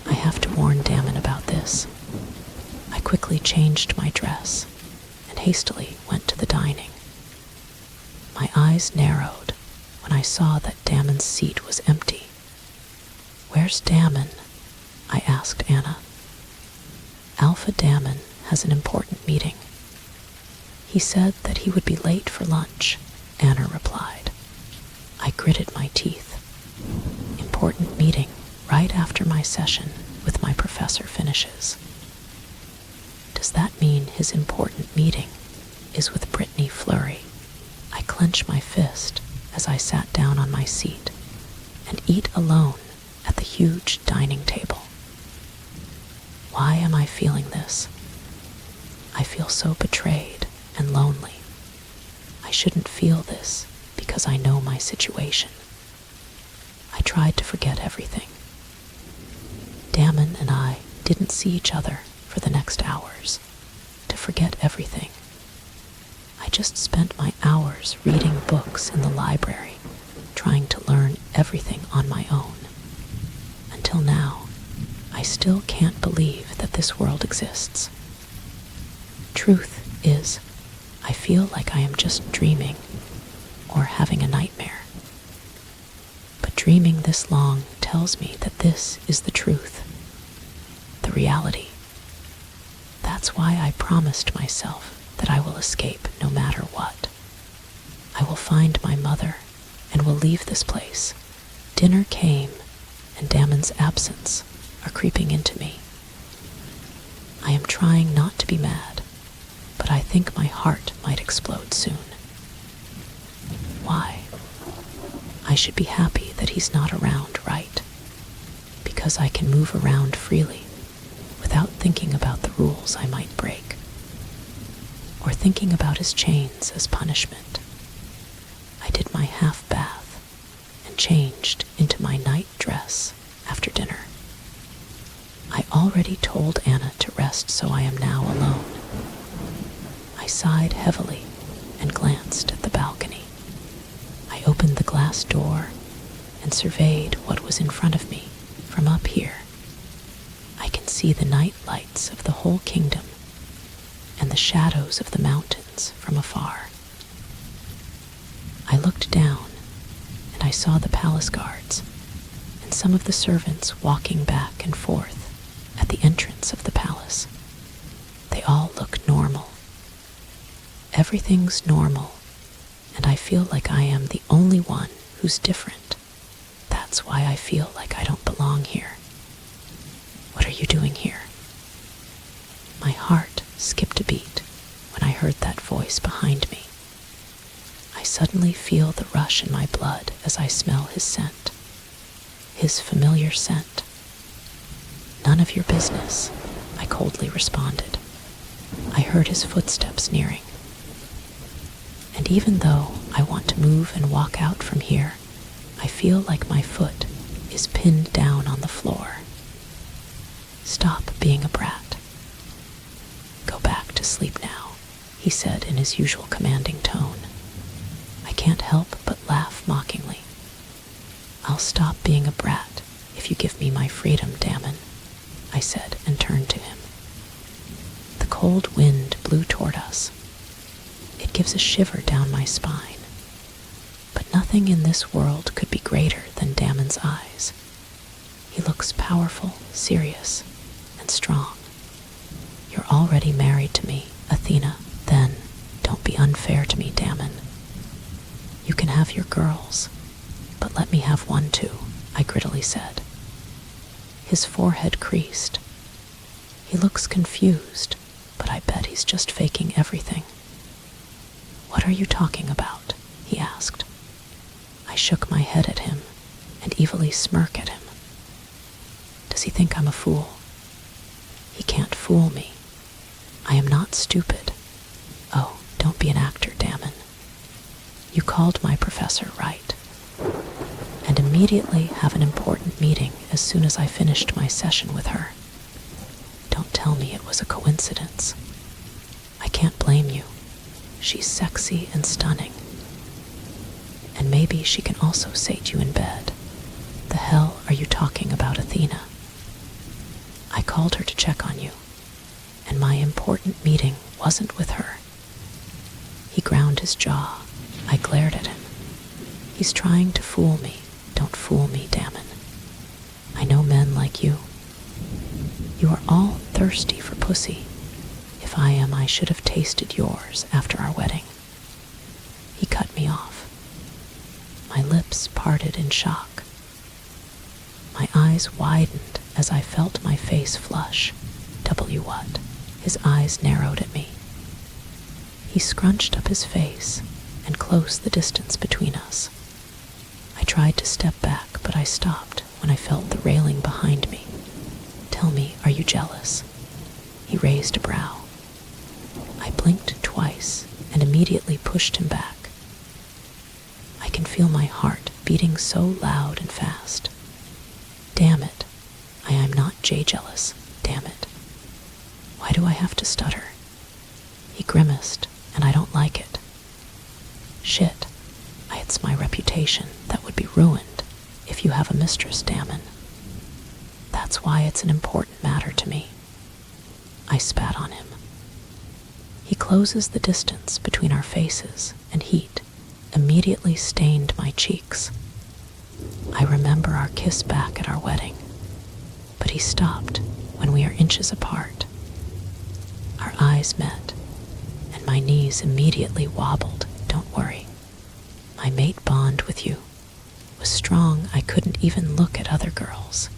I have to warn Damon about this. I quickly changed my dress and hastily went to the dining. My eyes narrowed when I saw that Damon's seat was empty. Where's Damon? I asked Anna. Alpha Damon has an important meeting. He said that he would be late for lunch, Anna replied. I gritted my teeth. Important meeting right after my session with my professor finishes. Does that mean his important meeting is with Brittany Fleury? I clench my fist as I sat down on my seat and eat alone at the huge dining table. Why am I feeling this? I feel so betrayed and lonely. I shouldn't feel this because I know my situation. I tried to forget everything. Damon and I didn't see each other for the next hours. To forget everything. I just spent my hours reading books in the library, trying to learn everything on my own. Until now, I still can't believe that this world exists. Truth is, I feel like I am just dreaming or having a nightmare. But dreaming this long tells me that this is the truth, the reality. That's why I promised myself that I will escape no matter what. I will find my mother and will leave this place. Dinner came, and Damon's absence are creeping into me. I am trying not to be mad, but I think my heart might explode soon. Why? I should be happy that he's not around, right? Because I can move around freely without thinking about the rules I might break, or thinking about his chains as punishment. I did my half bath and changed into my night dress after dinner. I already told Anna to rest, so I am now alone. I sighed heavily and glanced at the balcony. I opened the glass door and surveyed what was in front of me from up here. I can see the night lights of the whole kingdom and the shadows of the mountains from afar. I looked down and I saw the palace guards and some of the servants walking back and forth at the entrance of the palace. They all look normal. Everything's normal, and I feel like I am the only one who's different. That's why I feel like I don't belong here. What are you doing here? My heart skipped a beat when I heard that voice behind me. I suddenly feel the rush in my blood as I smell his scent. His familiar scent. None of your business, I coldly responded. I heard his footsteps nearing. And even though I want to move and walk out from here, I feel like my foot is pinned down on the floor. Stop being a brat. Go back to sleep now, he said in his usual commanding tone. I can't help but laugh mockingly. I'll stop being a brat if you give me my freedom, Damon, I said and turned to him. The cold wind blew toward us. It gives a shiver down my spine. But nothing in this world could be greater than Damon's eyes. He looks powerful, serious, and strong. You're already married to me, Athena. Then, don't be unfair to me, Damon. You can have your girls, but let me have one too, I grittily said. His forehead creased. He looks confused, but I bet he's just faking everything. What are you talking about? He asked. I shook my head at him and evilly smirked at him. Does he think I'm a fool? He can't fool me. I am not stupid. Oh, don't be an actor, Damon. You called my professor, right? And immediately have an important meeting as soon as I finished my session with her. Don't tell me it was a coincidence. I can't blame you. She's sexy and stunning. And maybe she can also sate you in bed. The hell are you talking about, Athena? I called her to check on you, and my important meeting wasn't with her. He ground his jaw. I glared at him. He's trying to fool me. Don't fool me, Damon. I know men like you. You are all thirsty for pussy. If I am, I should have tasted yours after our wedding. He cut me off. My lips parted in shock. My eyes widened as I felt my face flush. What? His eyes narrowed at me. He scrunched up his face and closed the distance between us. I tried to step back, but I stopped when I felt the railing behind me. Tell me, are you jealous? He raised a brow. I blinked twice and immediately pushed him back. I can feel my heart beating so loud and fast. Damn it, I am not jealous, damn it. Why do I have to stutter? He grimaced, and I don't like it. Shit, it's my reputation that would be ruined if you have a mistress, Damon. That's why it's an important matter to me. I spat on him. He closes the distance between our faces, and heat immediately stained my cheeks. I remember our kiss back at our wedding, but he stopped when we are inches apart. Our eyes met, and my knees immediately wobbled. Don't worry. My mate bond with you was strong. I couldn't even look at other girls,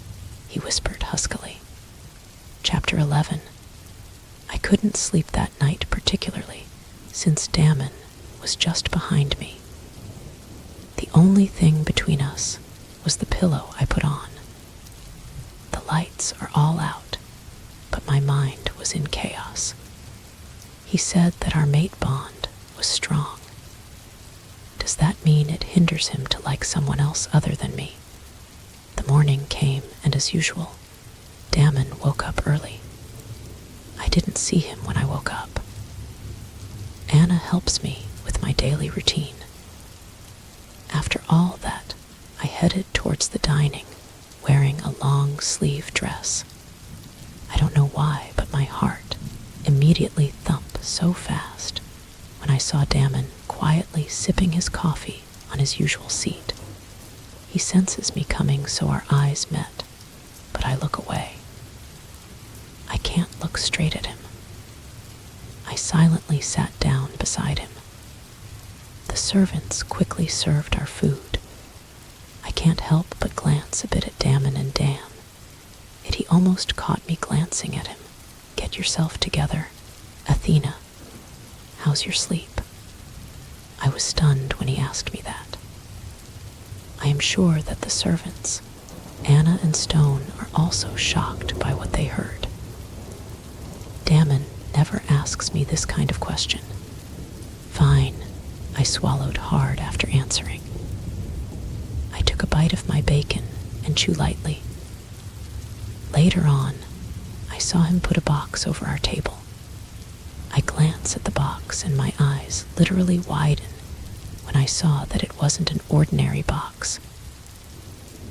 he whispered huskily. Chapter 11. I couldn't sleep that night particularly, since Damon was just behind me. The only thing between us was the pillow I put on. The lights are all out, but my mind was in chaos. He said that our mate bond was strong. Does that mean it hinders him to like someone else other than me? The morning came, and as usual, Damon woke up early. I didn't see him when I woke up. Anna helps me with my daily routine. After all that, I headed towards the dining, wearing a long-sleeve dress. I don't know why, but my heart immediately thumped so fast when I saw Damon quietly sipping his coffee on his usual seat. He senses me coming, so our eyes met, but I look away. I can't look straight at him. I silently sat down beside him. The servants quickly served our food. I can't help but glance a bit at Damon and Dan, yet he almost caught me glancing at him. Get yourself together, Athena. How's your sleep? I was stunned when he asked me that. I am sure that the servants, Anna and Stone, are also shocked by what they heard. Damon never asks me this kind of question. Fine, I swallowed hard after answering. I took a bite of my bacon and chew lightly. Later on, I saw him put a box over our table. I glance at the box and my eyes literally widen when I saw that it wasn't an ordinary box.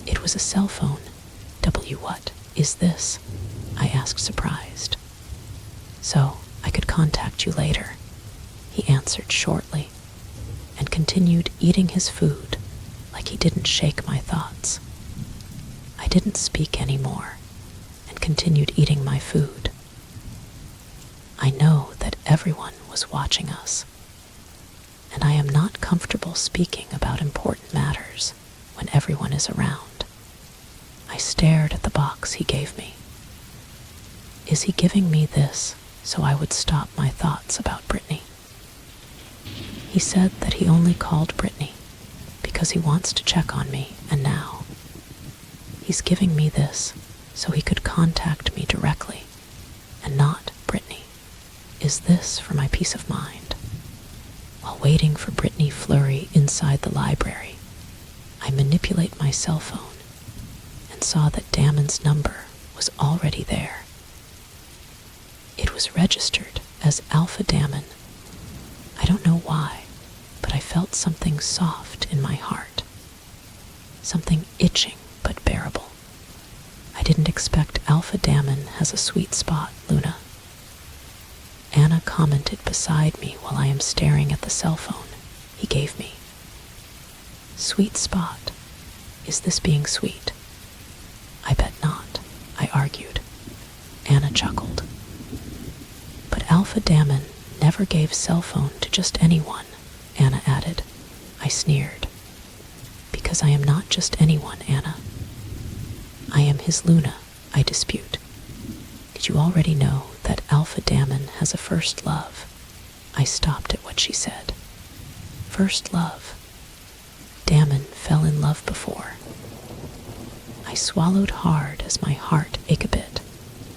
It was a cell phone. What is this? I asked, surprised. So I could contact you later, he answered shortly, and continued eating his food like he didn't shake my thoughts. I didn't speak anymore and continued eating my food. I know that everyone was watching us, and I am not comfortable speaking about important matters when everyone is around. I stared at the box he gave me. Is he giving me this so I would stop my thoughts about Brittany? He said that he only called Brittany because he wants to check on me, and now he's giving me this so he could contact me directly and not Brittany. Is this for my peace of mind? While waiting for Brittany Fleury inside the library, I manipulate my cell phone and saw that Damon's number was already there. It was registered as Alpha Damon. I don't know why, but I felt something soft in my heart. Something itching but bearable. I didn't expect Alpha Damon has a sweet spot, Luna. Anna commented beside me while I am staring at the cell phone he gave me. Sweet spot? Is this being sweet? I bet not, I argued. Anna chuckled. But Alpha Damon never gave cell phone to just anyone, Anna added. I sneered. Because I am not just anyone, Anna. I am his Luna, I dispute. Did you already know that Alpha Damon has a first love? I stopped at what she said. First love. Damon fell in love before. I swallowed hard as my heart ached a bit.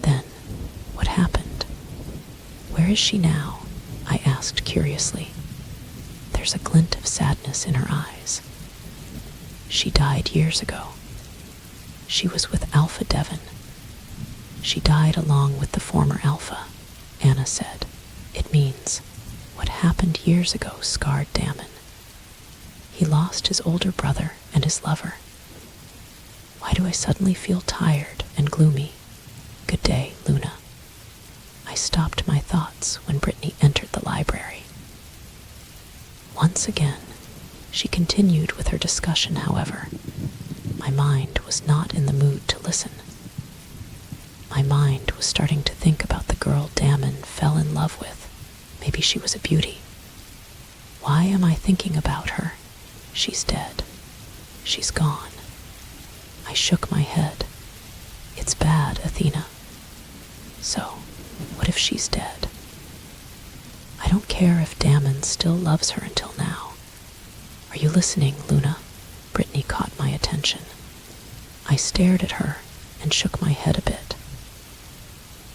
Then, what happened? Where is she now? I asked curiously. There's a glint of sadness in her eyes. She died years ago. She was with Alpha Devon. She died along with the former Alpha, Anna said. It means what happened years ago scarred Damon. He lost his older brother and his lover. Why do I suddenly feel tired and gloomy? Good day, Luna. I stopped my thoughts when Brittany entered the library. Once again, she continued with her discussion, however. My mind was not in the mood to listen. My mind was starting to think about the girl Damon fell in love with. Maybe she was a beauty. Why am I thinking about her? She's dead. She's gone. I shook my head. It's bad, Athena. So, what if she's dead? I don't care if Damon still loves her until now. Are you listening, Luna? Brittany caught my attention. I stared at her and shook my head a bit.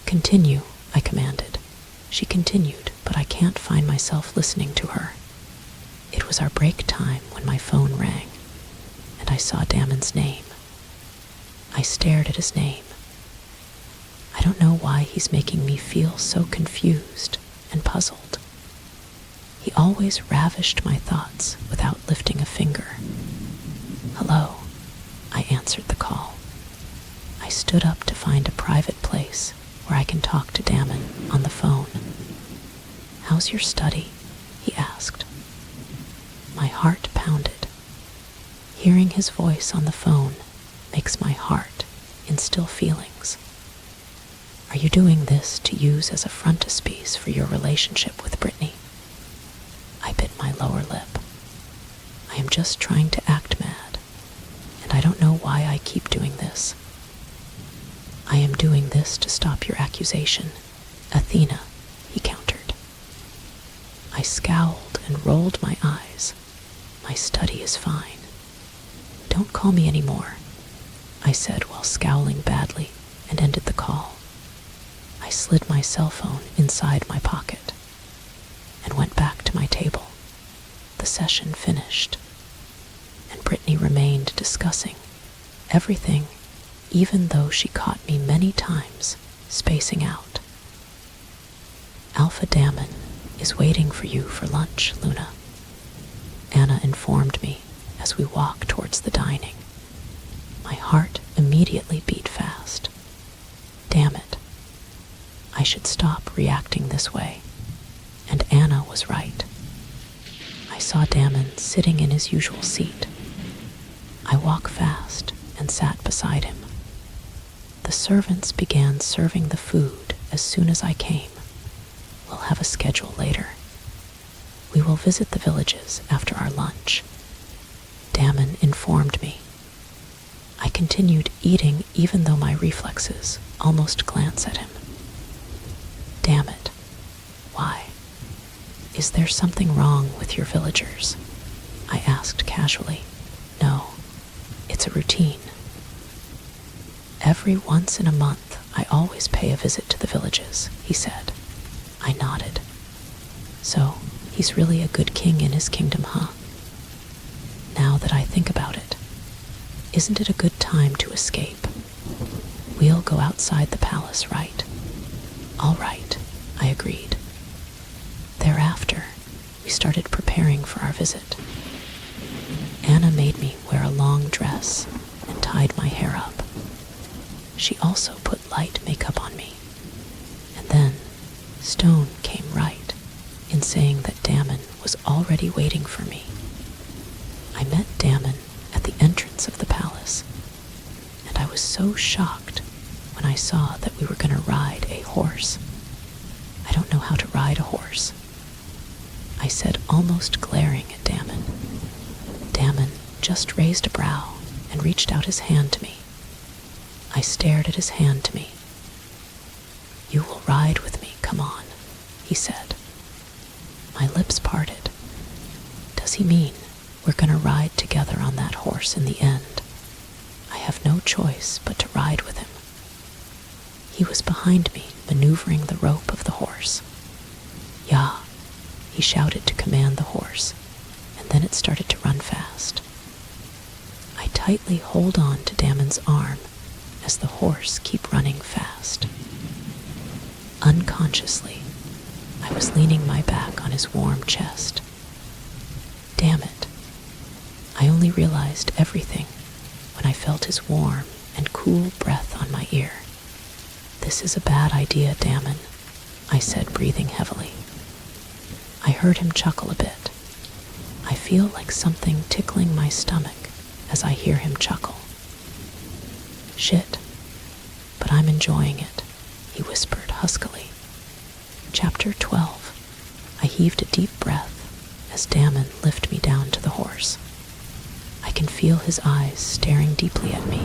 Continue, I commanded. She continued, but I can't find myself listening to her. It was our break time when my phone rang, and I saw Damon's name. I stared at his name. I don't know why he's making me feel so confused and puzzled. He always ravished my thoughts without lifting a finger. Hello, I answered the call. I stood up to find a private place where I can talk to Damon on the phone. How's your study? He asked. My heart pounded. Hearing his voice on the phone makes my heart instill feelings. Are you doing this to use as a frontispiece for your relationship with Brittany? I bit my lower lip. I am just trying to act mad, and I don't know why I keep doing this. I am doing this to stop your accusation, Athena, he countered. I scowled and rolled my eyes. My study is fine. Don't call me anymore, I said while scowling badly, and ended the call. I slid my cell phone inside my pocket and went back to my table. The session finished, and Brittany remained discussing everything, even though she caught me many times spacing out. Alpha Damon is waiting for you for lunch, Luna, Anna informed me as we walked towards the dining. My heart immediately beat fast. Damn it. I should stop reacting this way. And Anna was right. I saw Damon sitting in his usual seat. I walked fast and sat beside him. The servants began serving the food as soon as I came. We'll have a schedule later. We will visit the villages after our lunch, Damon informed me. I continued eating even though my reflexes almost glance at him. Damn it. Why? Is there something wrong with your villagers? I asked casually. No, it's a routine. Every once in a month, I always pay a visit to the villages, he said. I nodded. So, he's really a good king in his kingdom, huh? Now that I think about it, isn't it a good time to escape? We'll go outside the palace, right? All right, I agreed. Thereafter, we started preparing for our visit. Anna made me wear a long dress and tied my hair up. She also put light makeup on me. And then, Stone came right in saying that Damon was already waiting for me. I met Damon at the entrance of the palace, and I was so shocked when I I saw that we were going to ride a horse. I don't know how to ride a horse, I said, almost glaring at Damon. Damon just raised a brow and reached out his hand to me. I stared at his hand to me. You will ride with me, come on, he said. My lips parted. Does he mean we're going to ride together on that horse in the end? I have no choice but to ride with him. He was behind me, maneuvering the rope of the horse. "Ja," he shouted to command the horse, and then it started to run fast. I tightly hold on to Damon's arm as the horse kept running fast. Unconsciously, I was leaning my back on his warm chest. Damn it. I only realized everything when I felt his warm and cool breath on my ear. "This is a bad idea, Damon," I said, breathing heavily. I heard him chuckle a bit. I feel like something tickling my stomach as I hear him chuckle. "Shit, but I'm enjoying it," he whispered huskily. Chapter 12. I heaved a deep breath as Damon lifted me down to the horse. I can feel his eyes staring deeply at me,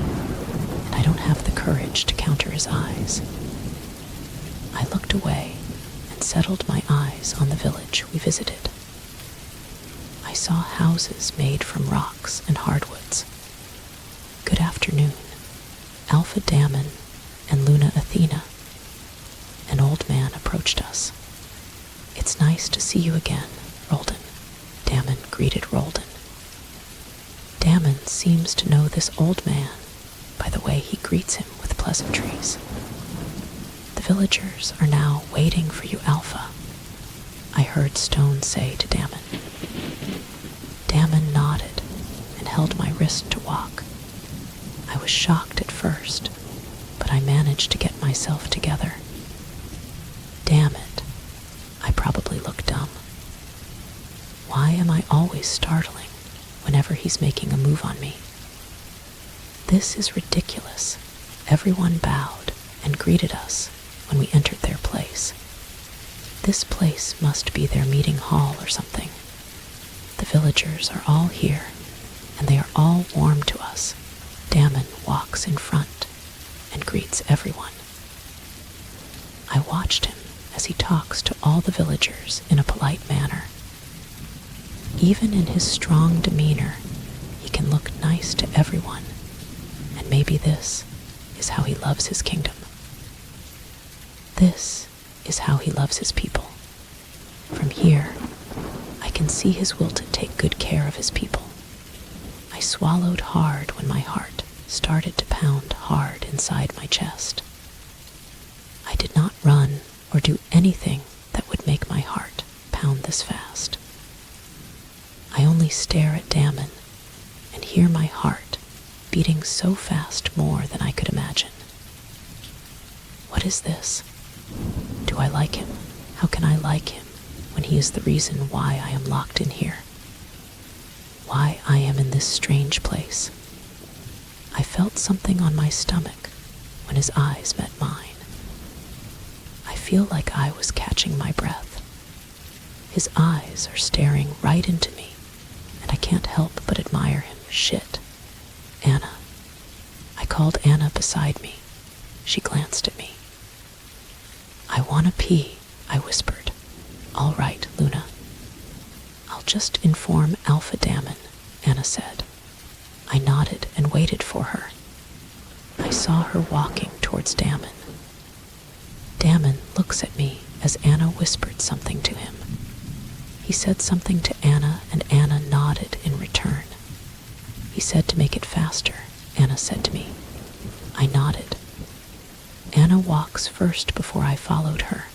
and I don't have the courage to counter his eyes. I looked away and settled my eyes on the village we visited. I saw houses made from rocks and hardwoods. "Good afternoon, Alpha Damon and Luna Athena." An old man approached us. "It's nice to see you again, Roldan," Damon greeted Roldan. Damon seems to know this old man by the way he greets him with pleasantries. "The villagers are now waiting for you, Alpha," I heard Stone say to Damon. Damon nodded and held my wrist to walk. I was shocked at first, but I managed to get myself together. Damn it, I probably look dumb. Why am I always startling whenever he's making a move on me? This is ridiculous. Everyone bowed and greeted us when we entered their place. This place must be their meeting hall or something. The villagers are all here, and they are all warm to us. Damon walks in front and greets everyone. I watched him as he talks to all the villagers in a polite manner. Even in his strong demeanor, he can look nice to everyone, and maybe this is how he loves his kingdom. This is how he loves his people. From here, I can see his will to take good care of his people. I swallowed hard when my heart started to pound hard inside my chest. I did not run or do anything that would make my heart pound this fast. I only stare at Damon and hear my heart beating so fast more than I could imagine. What is this? Do I like him? How can I like him when he is the reason why I am locked in here? Why I am in this strange place? I felt something on my stomach when his eyes met mine. I feel like I was catching my breath. His eyes are staring right into me, and I can't help but admire him. Shit. Anna. I called Anna beside me. She glanced at me. "I wanna pee," I whispered. "All right, Luna." "I'll just inform Alpha Damon," Anna said. I nodded and waited for her. I saw her walking towards Damon. Damon looks at me as Anna whispered something to him. He said something to Anna, and Anna nodded in return. He said to make it faster, Anna said to me. I nodded. Anna walks first before I followed her.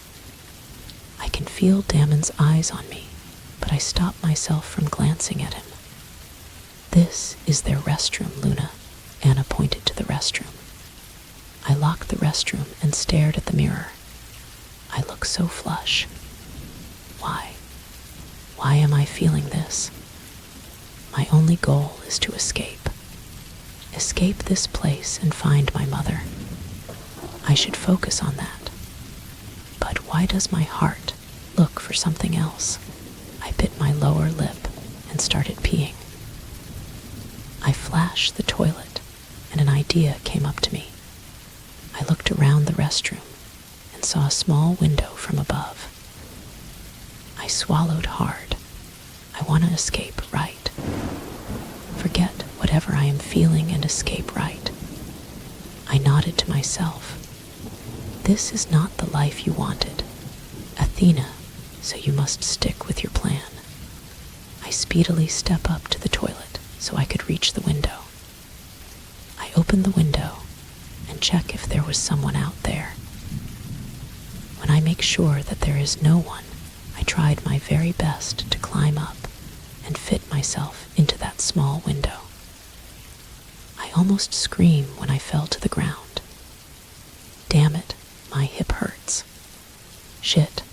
I can feel Damon's eyes on me, but I stop myself from glancing at him. "This is their restroom, Luna," Anna pointed to the restroom. I locked the restroom and stared at the mirror. I look so flush. Why? Why am I feeling this? My only goal is to escape. Escape this place and find my mother. I should focus on that. But why does my heart look for something else? I bit my lower lip and started peeing. I flashed the toilet, and an idea came up to me. I looked around the restroom and saw a small window from above. I swallowed hard. I want to escape right. Forget whatever I am feeling and escape right. I nodded to myself. This is not the life you wanted, Athena, so you must stick with your plan. I speedily step up to the toilet so I could reach the window. I open the window and check if there was someone out there. When I make sure that there is no one, I tried my very best to climb up and fit myself into that small window. I almost screamed when I fell to the ground. Damn it, my hip hurts. Shit.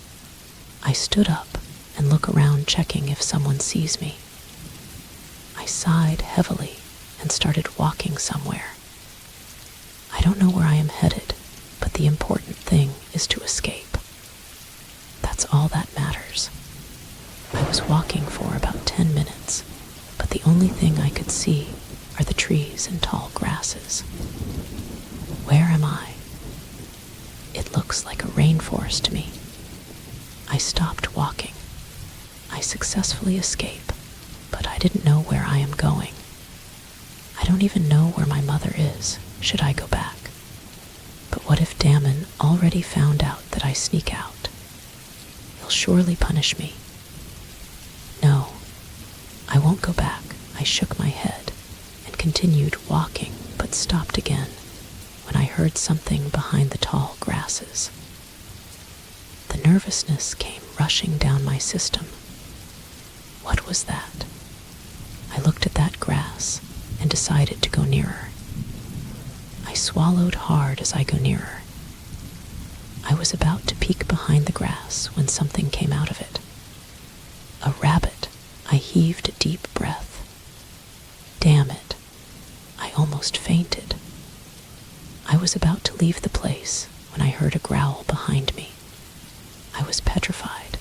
I stood up and look around checking if someone sees me. I sighed heavily and started walking somewhere. I don't know where I am headed, but the important thing is to escape. That's all that matters. I was walking for about 10 minutes, but the only thing I could see are the trees and tall grasses. Where am I? It looks like a rainforest to me. I stopped walking. I successfully escaped, but I didn't know where I am going. I don't even know where my mother is, should I go back. But what if Damon already found out that I sneak out? He'll surely punish me. No, I won't go back. I shook my head and continued walking, but stopped again when I heard something behind the tall grasses. The nervousness came rushing down my system. What was that? I looked at that grass and decided to go nearer. I swallowed hard as I go nearer. I was about to peek behind the grass when something came out of it. A rabbit. I heaved a deep breath. Damn it. I almost fainted. I was about to leave the place when I heard a growl behind me. I was petrified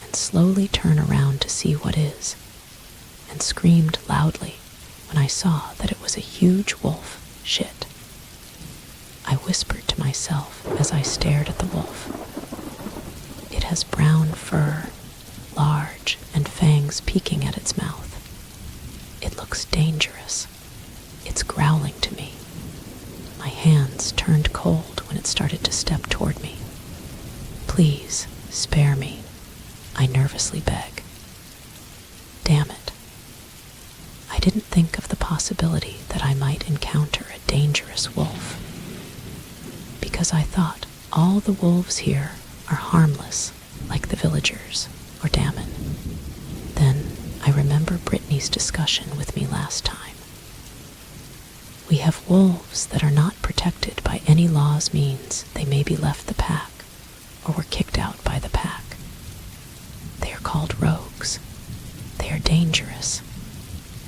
and slowly turned around to see what is, and screamed loudly when I saw that it was a huge wolf. Shit. I whispered to myself as I stared at the wolf. It has brown fur, large, and fangs peeking at its mouth. It looks dangerous. It's growling to me. My hands turned cold when it started to step toward me. Please, spare me, I nervously beg. Damn it. I didn't think of the possibility that I might encounter a dangerous wolf, because I thought all the wolves here are harmless, like the villagers or Damon. Then I remember Brittany's discussion with me last time. We have wolves that are not protected by any law's means. They may be left the pack or were kicked out by the pack. They are called rogues. They are dangerous.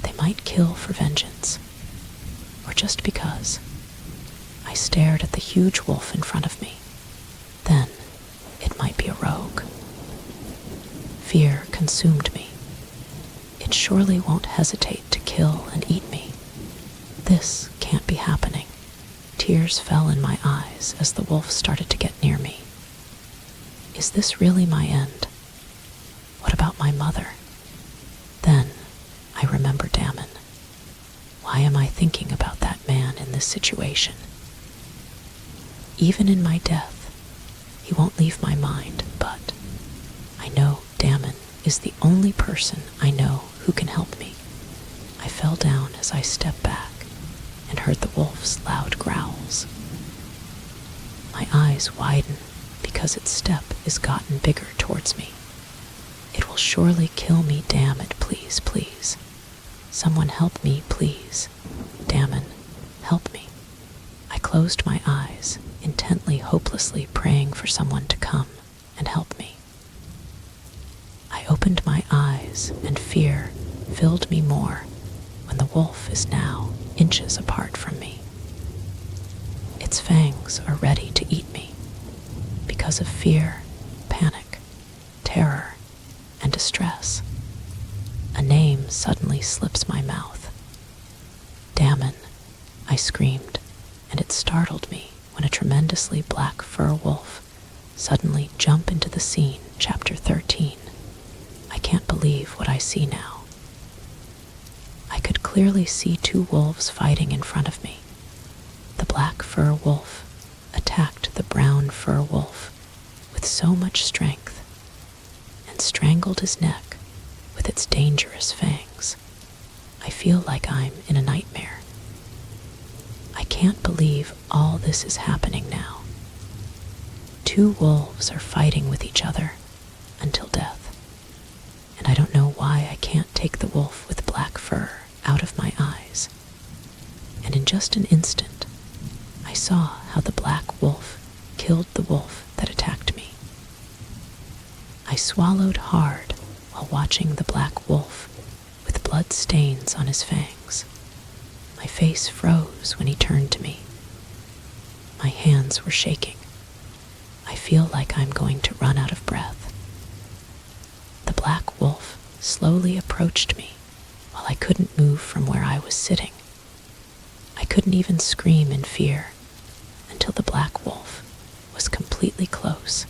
They might kill for vengeance, or just because. I stared at the huge wolf in front of me. Then it might be a rogue. Fear consumed me. It surely won't hesitate to kill and eat me. This can't be happening. Tears fell in my eyes as the wolf started to get near me. Is this really my end? What about my mother? Then I remember Damon. Why am I thinking about that man in this situation? Even in my death, he won't leave my mind, but I know Damon is the only person I know who can help me. I fell down as I stepped back and heard the wolf's loud growls. My eyes widen because its step is gotten bigger towards me. It will surely kill me, damn it, please, please. Someone help me, please. Damon, help me. I closed my eyes, intently, hopelessly praying for someone to come and help me. I opened my eyes, and fear filled me more when the wolf is now inches apart from me. Its fangs are ready to eat me because of fear, panic, terror, and distress. A name suddenly slips my mouth. Damon, I screamed, and it startled me when a tremendously black fur wolf suddenly jumped into the scene. Chapter 13. I can't believe what I see now. I could clearly see two wolves fighting in front of me. The black fur wolf attacked the brown fur wolf with so much strength and strangled his neck with its dangerous fangs. I feel like I'm in a nightmare. I can't believe all this is happening now. Two wolves are fighting with each other until death, and I don't know why I can't take the wolf with black fur out of my eyes. And in just an instant, I saw how the black wolf killed the wolf that attacked me. I swallowed hard while watching the black wolf with blood stains on his fangs. My face froze when he turned to me. My hands were shaking. I feel like I'm going to run out of breath. The black wolf slowly approached me while I couldn't move from where I was sitting. I couldn't even scream in fear until the black wolf was completely close.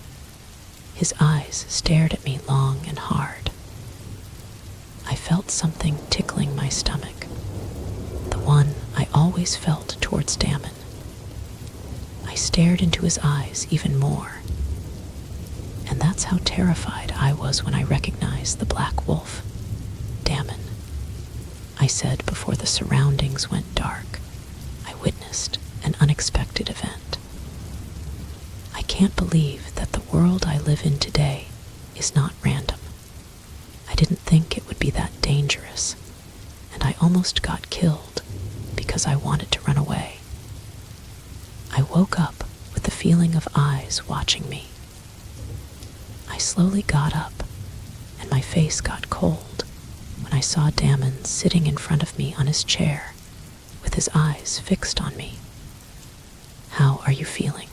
His eyes stared at me long and hard. I felt something tickling my stomach, the one I always felt towards Damon. I stared into his eyes even more, and that's how terrified I was when I recognized the black wolf. Damon, I said before the surroundings went dark. I witnessed an unexpected event. I can't believe that the world I live in today is not random. I didn't think it would be that dangerous, and I almost got killed because I wanted to run away. I woke up with the feeling of eyes watching me. I slowly got up, and my face got cold when I saw Damon sitting in front of me on his chair with his eyes fixed on me. "How are you feeling?"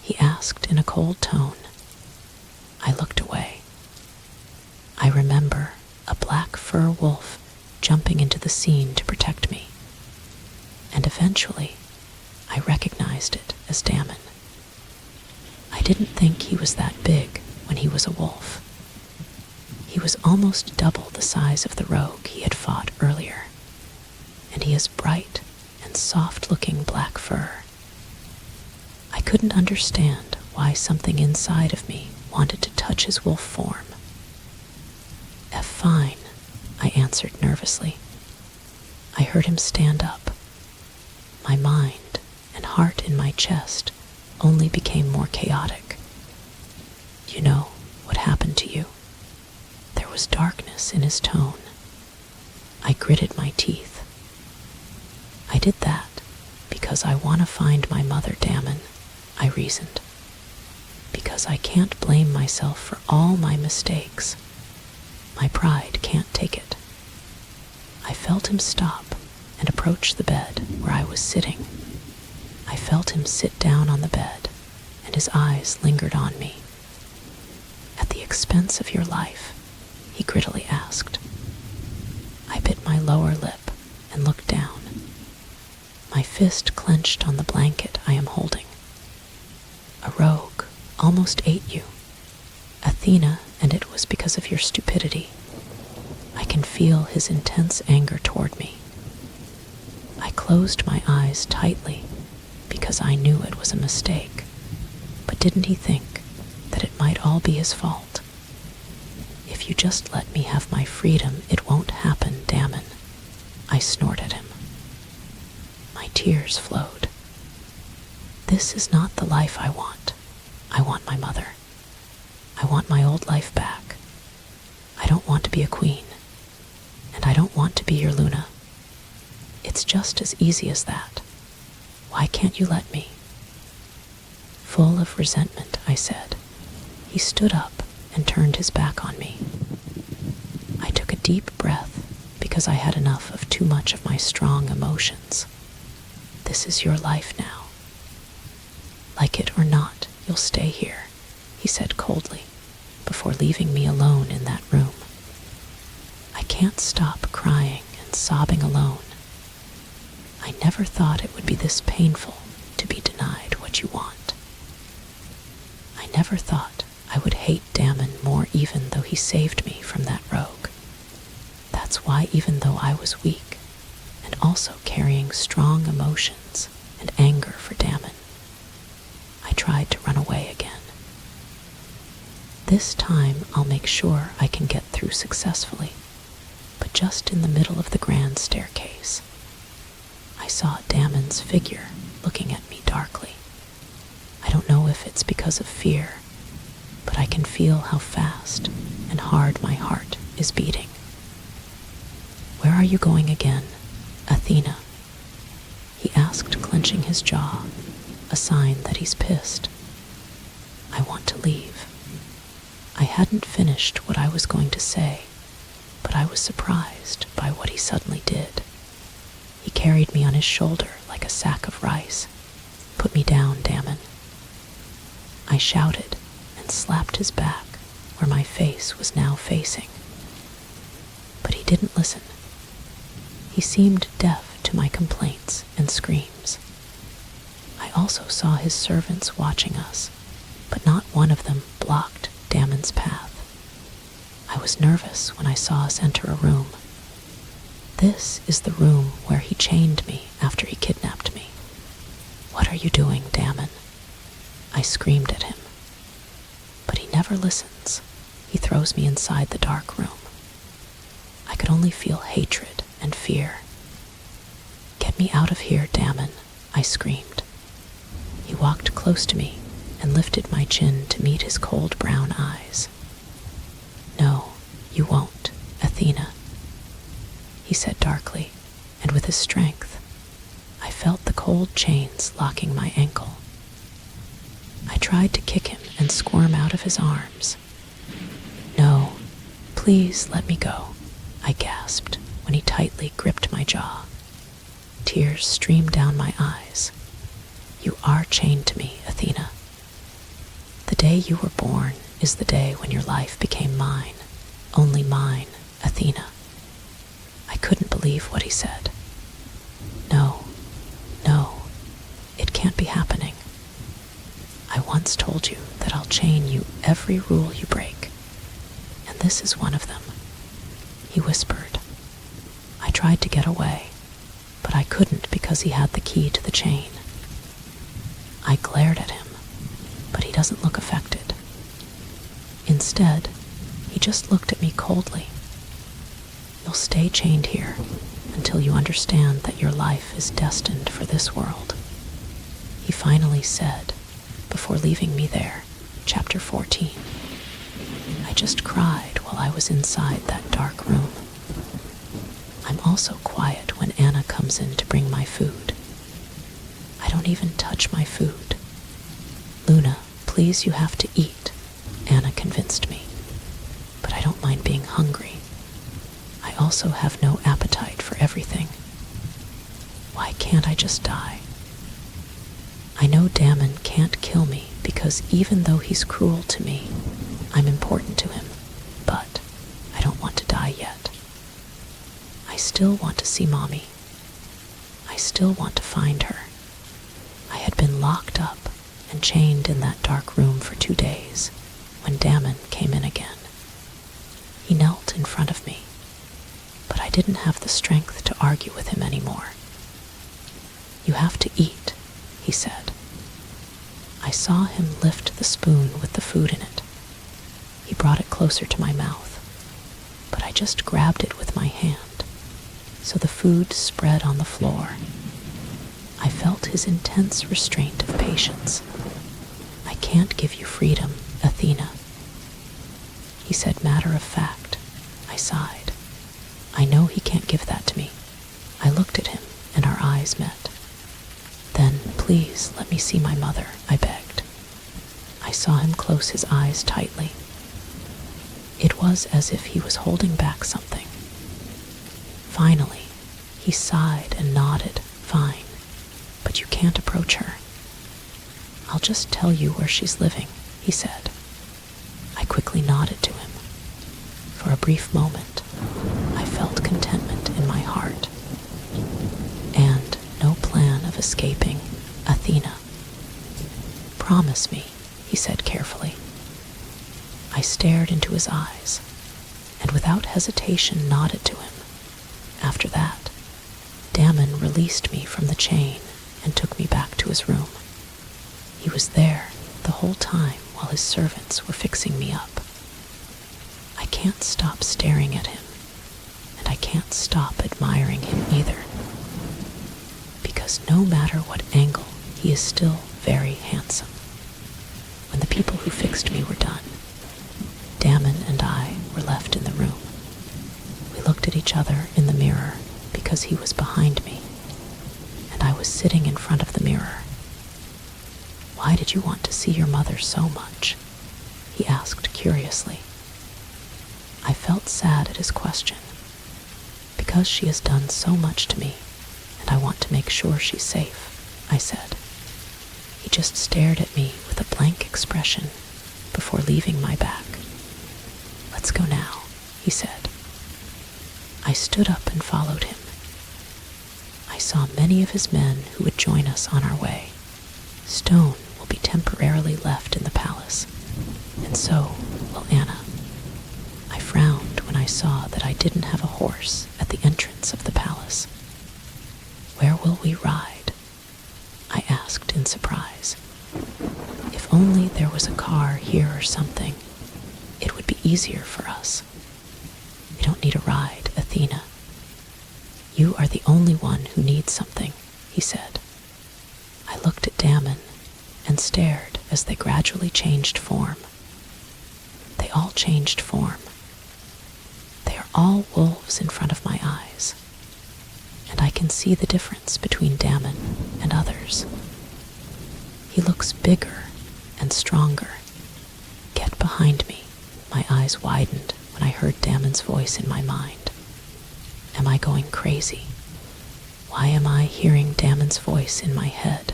he asked in a cold tone. I looked away. I remember a black fur wolf jumping into the scene to protect me, and eventually I recognized it as Damon. I didn't think he was that big when he was a wolf. He was almost double the size of the rogue he had fought earlier, and he has bright and soft-looking black fur. I couldn't understand why something inside of me wanted to touch his wolf form. "Fine," I answered nervously. I heard him stand up. My mind and heart in my chest only became more chaotic. "You know what happened to you?" There was darkness in his tone. I gritted my teeth. "I did that because I want to find my mother, Damon," I reasoned. "Because I can't blame myself for all my mistakes. My pride can't take it." I felt him stop and approach the bed where I was sitting. I felt him sit down on the bed, and his eyes lingered on me. "At the expense of your life?" he grittily asked. I bit my lower lip and looked down. My fist clenched on the blanket I am holding. "A rogue almost ate you, Athena, and it was because of your stupidity." I can feel his intense anger toward me. I closed my eyes tightly because I knew it was a mistake. But didn't he think that it might all be his fault? "If you just let me have my freedom, it won't happen, Damon," I snorted at him. My tears flowed. "This is not the life I want. I want my mother. I want my old life back. I don't want to be a queen, and I don't want to be your Luna. It's just as easy as that. Why can't you let me?" Full of resentment, I said. He stood up and turned his back on me. I took a deep breath because I had enough of too much of my strong emotions. "This is your life now, Like it or not, you'll stay here, he said coldly, before leaving me alone in that room. I can't stop crying and sobbing alone. I never thought it would be this painful to be denied what you want. I never thought I would hate Damon more even though he saved me from that rogue. That's why even though I was weak and also carrying strong emotions and anger for Damon, I tried to run away again. This time I'll make sure I can get through successfully, but just in the middle of the grand staircase, I saw Damon's figure looking at me darkly. I don't know if it's because of fear, but I can feel how fast and hard my heart is beating. Where are you going again, Athena? He asked, clenching his jaw, a sign that he's pissed. I want to leave. I hadn't finished what I was going to say, but I was surprised by what he suddenly did. He carried me on his shoulder like a sack of rice. Put me down, Damon. I shouted and slapped his back where my face was now facing. But he didn't listen. He seemed deaf to my complaints and screams. I also saw his servants watching us, but not one of them blocked Damon's path. I was nervous when I saw us enter a room. This is the room where he chained me after he kidnapped me. What are you doing, Damon? I screamed at him. But he never listens. He throws me inside the dark room. I could only feel hatred and fear. Get me out of here, Damon, I screamed. He walked close to me and lifted my chin to meet his cold brown eyes. No, you won't, Athena, he said darkly, and with his strength, I felt the cold chains locking my ankle. I tried to kick him and squirm out of his arms. No, please let me go, I gasped when he tightly gripped my jaw. Tears streamed down my eyes. You are chained to me, Athena. The day you were born is the day when your life became mine, only mine, Athena. I couldn't believe what he said. No, it can't be happening. I once told you that I'll chain you every rule you break, and this is one of them, he whispered. I tried to get away, but I couldn't because he had the key to the chain. I glared at him, but he doesn't look affected. Instead, he just looked at me coldly. You'll stay chained here until you understand that your life is destined for this world, he finally said before leaving me there. Chapter 14. I just cried while I was inside that dark room. I'm also quiet when Anna comes in to bring my food. I don't even touch my food. Luna, please, you have to eat, Anna convinced me. But I don't mind being hungry. I also have no appetite for everything. Why can't I just die? I know Damon can't kill me because even though he's cruel to me, I'm important to him, but I don't want to die yet. I still want to see Mommy. I still want to find her. I had been locked up and chained in that dark room for 2 days when Damon came in again. He knelt in front of me, but I didn't have the strength to argue with him anymore. You have to eat, he said. I saw him lift the spoon with the food in it. He brought it closer to my mouth, but I just grabbed it with my hand, so the food spread on the floor. I felt his intense restraint of patience. I can't give you freedom, Athena, he said, matter of fact. I sighed. I know he can't give that to me. I looked at him and our eyes met. Then, please let me see my mother, I begged. I saw him close his eyes tightly. It was as if he was holding back something. Finally, he sighed and nodded. Fine, but you can't approach her. I'll just tell you where she's living, he said. I quickly nodded to him. For a brief moment, I felt contentment in my heart, and no plan of escaping Athena. Promise me, he said carefully. I stared into his eyes, and without hesitation nodded to him. After that, Damon released me from the chain and took me back to his room. He was there the whole time while his servants were fixing me up. I can't stop staring at him, and I can't stop admiring him either, because no matter what angle, he is still very handsome. When the people who fixed me were done, Damon and I were left in the room. We looked at each other in the mirror because he was behind me, and I was sitting in front of the mirror. Why did you want to see your mother so much? He asked curiously. I felt sad at his question. Because she has done so much to me, and I want to make sure she's safe, I said. He just stared at me with a blank expression before leaving my back. Let's go now, he said. I stood up and followed him. I saw many of his men who would join us on our way. Stone will be temporarily left in the palace, and so will Anna. I frowned when I saw that I didn't have a horse at the entrance of the palace. Where will we ride? I asked in surprise. If only there was a car here or something, it would be easier for us. We don't need a ride, Athena. You are the only one who needs something, he said. I looked at Damon and stared as they gradually changed form. They all changed form. They are all wolves in front of my eyes, and I can see the difference between Damon and others. He looks bigger and stronger. Get behind me. My eyes widened when I heard Damon's voice in my mind. Am I going crazy? Why am I hearing Damon's voice in my head?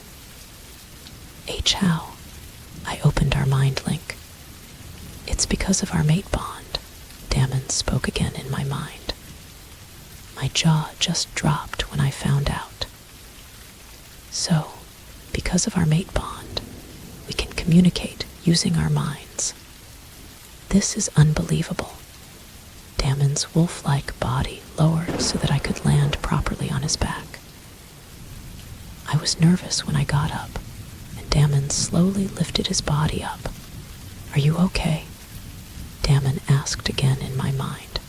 How? I opened our mind link. It's because of our mate bond, Damon spoke again in my mind. My jaw just dropped when I found out. So, because of our mate bond, we can communicate using our minds. This is unbelievable. Damon's wolf-like body lowered so that I could land properly on his back. I was nervous when I got up, and Damon slowly lifted his body up. Are you okay? Damon asked again in my mind.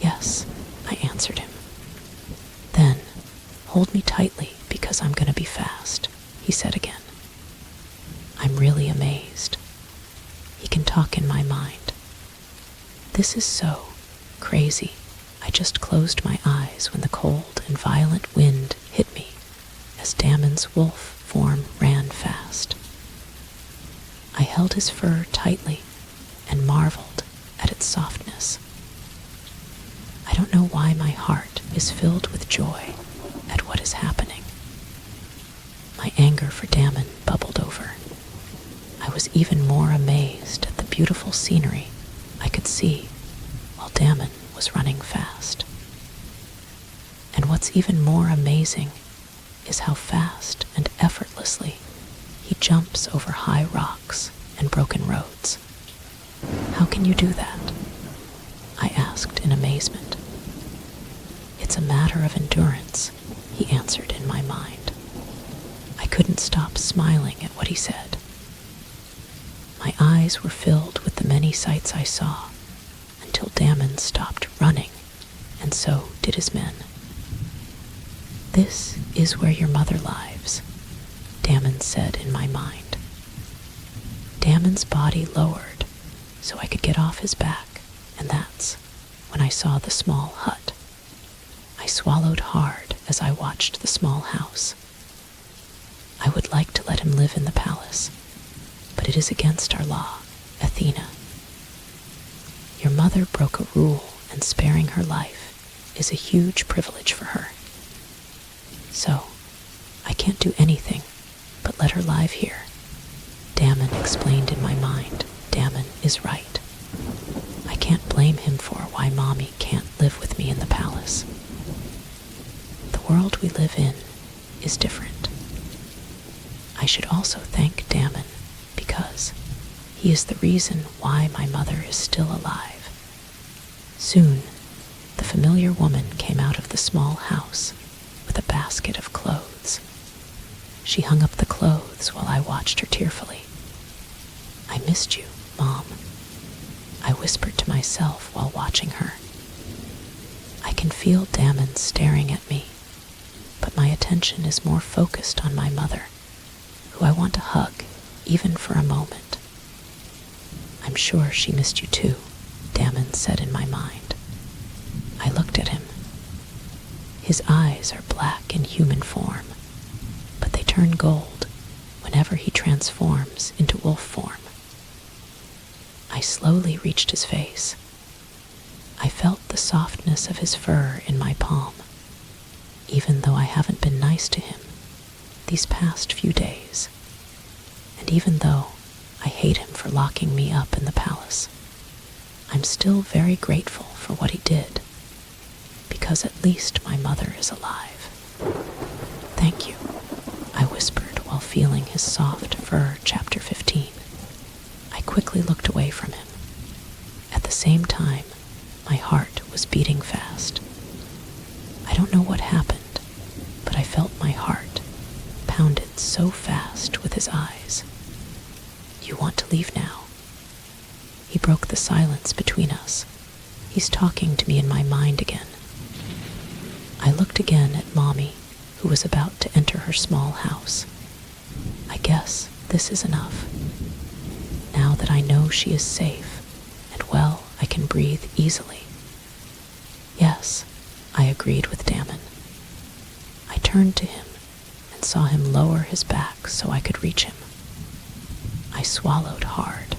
Yes, I answered him. Then, hold me tightly because I'm going to be fast, he said again. I'm really amazed. He can talk in my mind. This is so crazy. I just closed my eyes when the cold and violent wind hit me as Damon's wolf form ran fast. I held his fur tightly and marveled at its softness. I don't know why my heart is filled with joy at what is happening. My anger for Damon bubbled over. I was even more amazed at the beautiful scenery I could see while Damon was running fast. And what's even more amazing is how fast and effortlessly he jumps over high rocks and broken roads. How can you do that? I asked in amazement. It's a matter of endurance, he answered in my mind. I couldn't stop smiling at what he said. My eyes were filled with the many sights I saw until Damon stopped running, and so did his men. This is where your mother lives, Damon said in my mind. Damon's body lowered so I could get off his back, and that's when I saw the small hut. I swallowed hard as I watched the small house. I would like to let him live in the palace, but it is against our law, Athena. Your mother broke a rule, and sparing her life is a huge privilege for her. So, I can't do anything but let her live here explained in my mind, Damon is right. I can't blame him for why Mommy can't live with me in the palace. The world we live in is different. I should also thank Damon because he is the reason why my mother is still alive. Soon, the familiar woman came out of the small house with a basket of clothes. She hung up the clothes while I watched her tearfully. I missed you, Mom, I whispered to myself while watching her. I can feel Damon staring at me, but my attention is more focused on my mother, who I want to hug even for a moment. I'm sure she missed you too, Damon said in my mind. I looked at him. His eyes are black in human form, but they turn gold whenever he transforms into wolf form. I slowly reached his face. I felt the softness of his fur in my palm, even though I haven't been nice to him these past few days, and even though I hate him for locking me up in the palace, I'm still very grateful for what he did, because at least my mother is alive. Thank you, I whispered while feeling his soft fur. Chapter 15. I quickly looked away from him. At the same time, my heart was beating fast. I don't know what happened, but I felt my heart pounded so fast with his eyes. You want to leave now? He broke the silence between us. He's talking to me in my mind again. I looked again at Mommy, who was about to enter her small house. I guess this is enough. Now that I know she is safe and well, I can breathe easily. Yes, I agreed with Damon. I turned to him and saw him lower his back so I could reach him. I swallowed hard.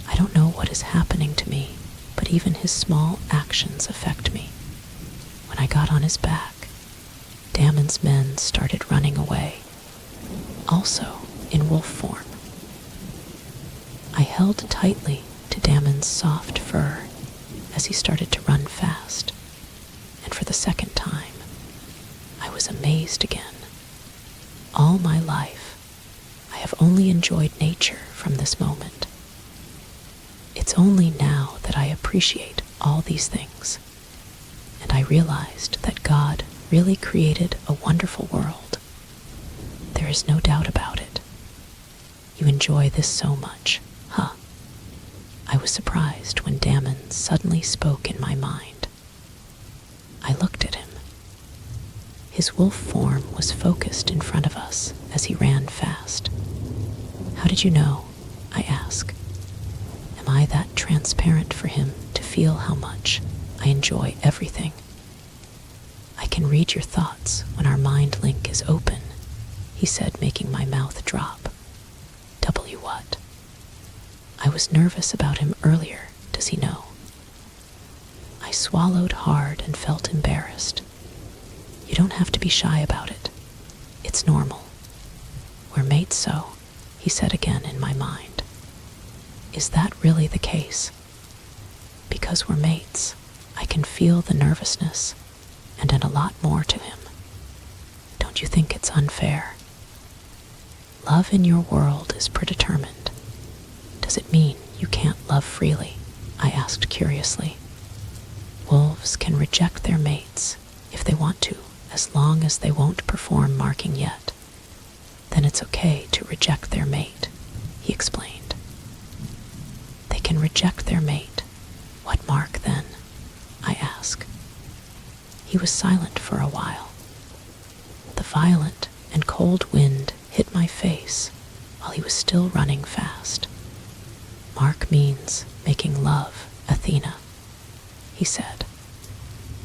I don't know what is happening to me, but even his small actions affect me. When I got on his back, Damon's men started running away, also in wolf form. I held tightly to Damon's soft fur as he started to run fast, and for the second time, I was amazed again. All my life, I have only enjoyed nature from this moment. It's only now that I appreciate all these things, and I realized that God really created a wonderful world. There is no doubt about it. You enjoy this so much, huh? I was surprised when Damon suddenly spoke in my mind. I looked at him. His wolf form was focused in front of us as he ran fast. How did you know? I asked. Am I that transparent for him to feel how much I enjoy everything? I can read your thoughts when our mind link is open, he said, making my mouth drop. W what? I was nervous about him earlier, does he know? I swallowed hard and felt embarrassed. You don't have to be shy about it. It's normal. We're mates, so, he said again in my mind. Is that really the case? Because we're mates, I can feel the nervousness and a lot more to him. Don't you think it's unfair? Love in your world is predetermined. Does it mean you can't love freely? I asked curiously. Wolves can reject their mates if they want to, as long as they won't perform marking yet. Then it's okay to reject their mate, he explained. They can reject their mate. What mark then? I asked. He was silent for a while. The violent and cold wind hit my face while he was still running fast. Mark means making love, Athena, he said.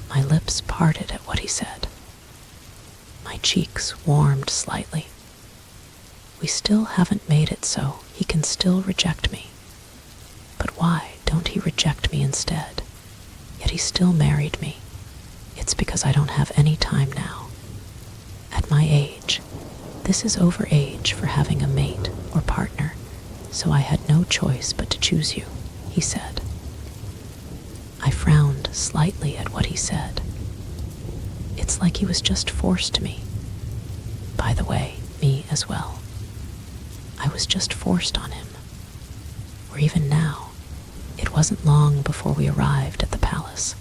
My lips parted at what he said. My cheeks warmed slightly. We still haven't made it so he can still reject me. But why don't he reject me instead? Yet he still married me. It's because I don't have any time now. At my age, this is over age for having a mate or partner, so I had no choice but to choose you," he said. I frowned slightly at what he said. It's like he was just forced to me. By the way, me as well. I was just forced on him. Or even now, it wasn't long before we arrived at the palace.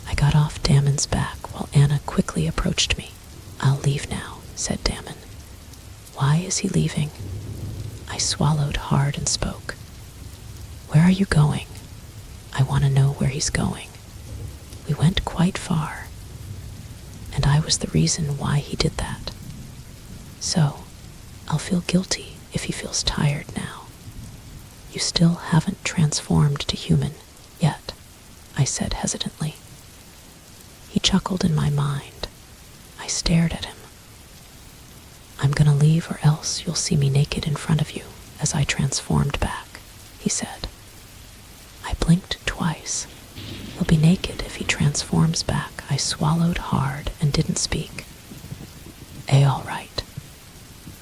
I got off Damon's back while Anna quickly approached me. "I'll leave now," said Damon. "Why is he leaving?" I swallowed hard and spoke. "Where are you going?" "I want to know where he's going. We went quite far, and I was the reason why he did that. So, I'll feel guilty if he feels tired now. You still haven't transformed to human yet," I said hesitantly. He chuckled in my mind. I stared at him. "I'm gonna leave or else you'll see me naked in front of you as I transformed back," he said. I blinked twice. He'll be naked if he transforms back. I swallowed hard and didn't speak. All right.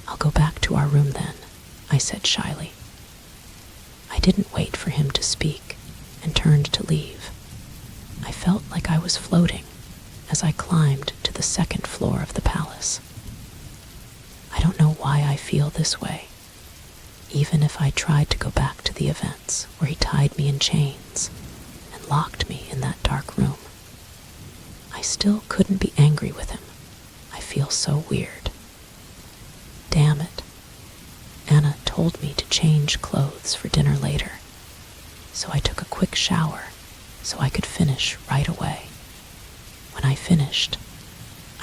I'll go back to our room then," I said shyly. I didn't wait for him to speak and turned to leave. I felt like I was floating as I climbed to the second floor of the palace. I don't know why I feel this way. Even if I tried to go back to the events where he tied me in chains and locked me in that dark room, I still couldn't be angry with him. I feel so weird. Damn it. Anna told me to change clothes for dinner later, so I took a quick shower so I could finish right away. When I finished,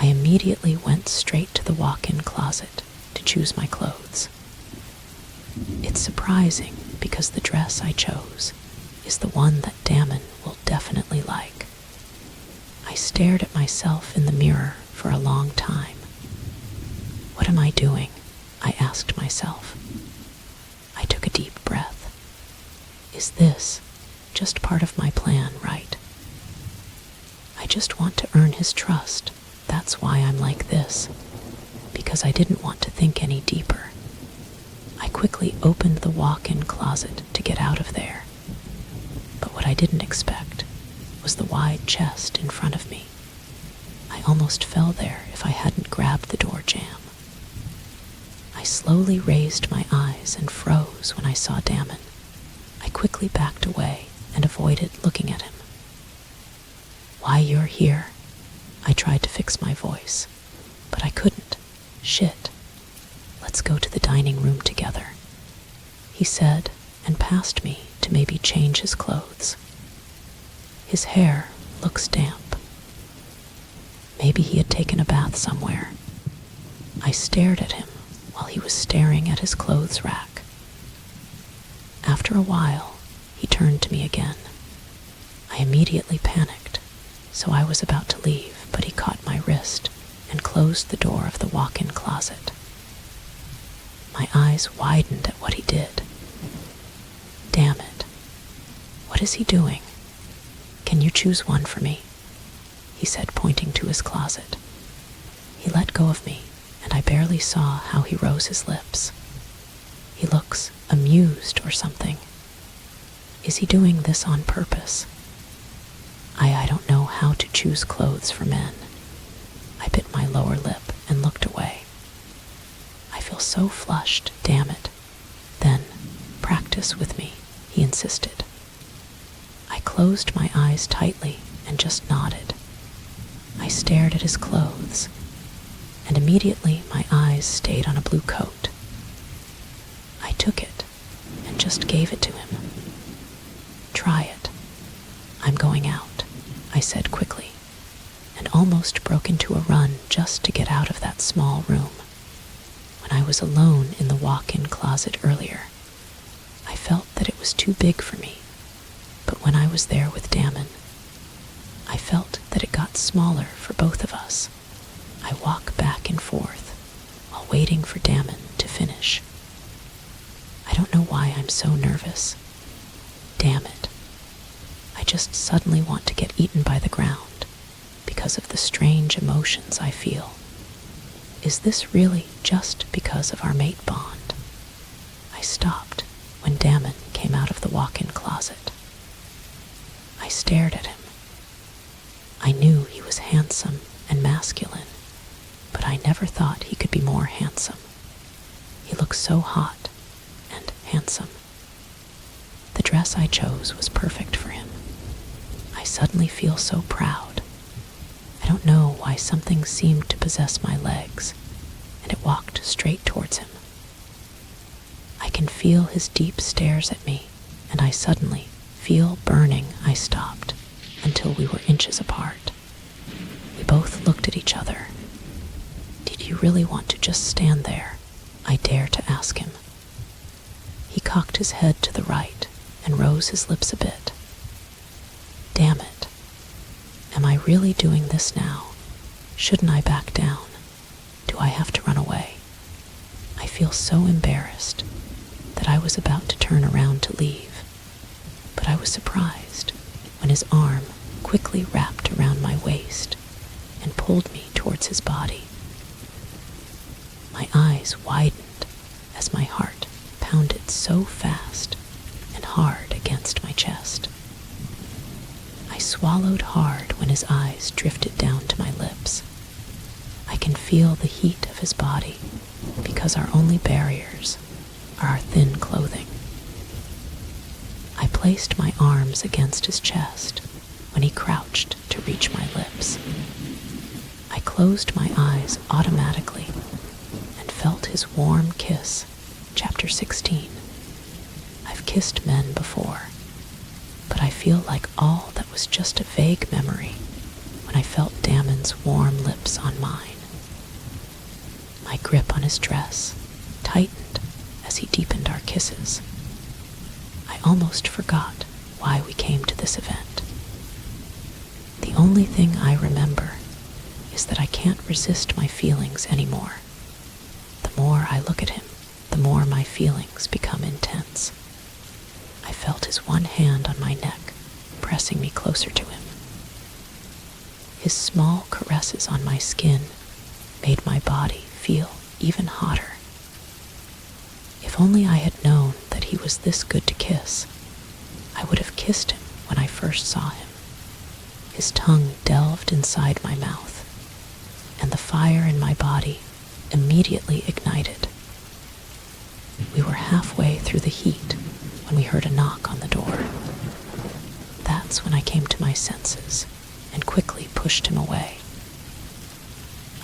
I immediately went straight to the walk-in closet to choose my clothes. It's surprising because the dress I chose is the one that Damon will definitely like. I stared at myself in the mirror for a long time. What am I doing? I asked myself. I took a deep breath. Is this just part of my plan, right? I just want to earn his trust. That's why I'm like this, because I didn't want to think any deeper. I quickly opened the walk-in closet to get out of there. But what I didn't expect was the wide chest in front of me. I almost fell there if I hadn't grabbed the door jamb. I slowly raised my eyes and froze when I saw Damon. I quickly backed away and avoided looking at him. "Why you're here?" I tried to fix my voice, but I couldn't. "Shit. Let's go to the dining room together," he said and passed me to maybe change his clothes. His hair looks damp. Maybe he had taken a bath somewhere. I stared at him while he was staring at his clothes rack. After a while, he turned to me again. I immediately panicked, so I was about to leave, but he caught my wrist and closed the door of the walk-in closet. My eyes widened at what he did. Damn it. What is he doing? "Can you choose one for me?" he said, pointing to his closet. He let go of me, and I barely saw how he rose his lips. He looks amused or something. Is he doing this on purpose? I don't know how to choose clothes for men. I bit my lower lip and looked away. I feel so flushed, damn it. Then, practice with me, he insisted. I closed my eyes tightly and just nodded. I stared at his clothes, and immediately my eyes stayed on a blue coat. I took it and just gave it to him. "Try it. I'm going out," I said quickly, and almost broke into a run just to get out of that small room. When I was alone in the walk-in closet earlier, I felt that it was too big for me, but when I was there with Damon, I felt that it got smaller for both of us. I walk back and forth while waiting for Damon to finish. I don't know why I'm so nervous. Damn it. I just suddenly want to get eaten by the ground because of the strange emotions I feel. Is this really just because of our mate bond? I stopped when Damon came out of the walk-in closet. I stared at him. I knew he was handsome and masculine, but I never thought he could be more handsome. He looked so hot and handsome. The dress I chose was perfect for him. I suddenly feel so proud. I don't know why something seemed to possess my legs, and it walked straight towards him. I can feel his deep stares at me, and I suddenly feel burning. I stopped until we were inches apart. We both looked at each other. "Did you really want to just stand there?" I dare to ask him. He cocked his head to the right and rose his lips a bit. Damn it. Am I really doing this now? Shouldn't I back down? Do I have to run away? I feel so embarrassed that I was about to turn around to leave, but I was surprised when his arm quickly wrapped around my waist and pulled me towards his body. My eyes widened as my heart pounded so fast and hard against my chest. I swallowed hard when his eyes drifted down to my lips. I can feel the heat of his body because our only barriers are our thin clothing. I placed my arms against his chest when he crouched to reach my lips. I closed my eyes automatically and felt his warm kiss. Chapter 16. I've kissed men before, but I feel like all that was just a vague memory when I felt Damon's warm lips on mine. My grip on his dress tightened as he deepened our kisses. I almost forgot why we came to this event. The only thing I remember is that I can't resist my feelings anymore. The more I look at him, the more my feelings become intense. I felt his one hand on my neck, pressing me closer to him. His small caresses on my skin made my body feel even hotter. If only I had known that he was this good to kiss, I would have kissed him when I first saw him. His tongue delved inside my mouth, and the fire in my body immediately ignited. We were halfway through the heat when we heard a knock on the door. That's when I came to my senses and quickly pushed him away.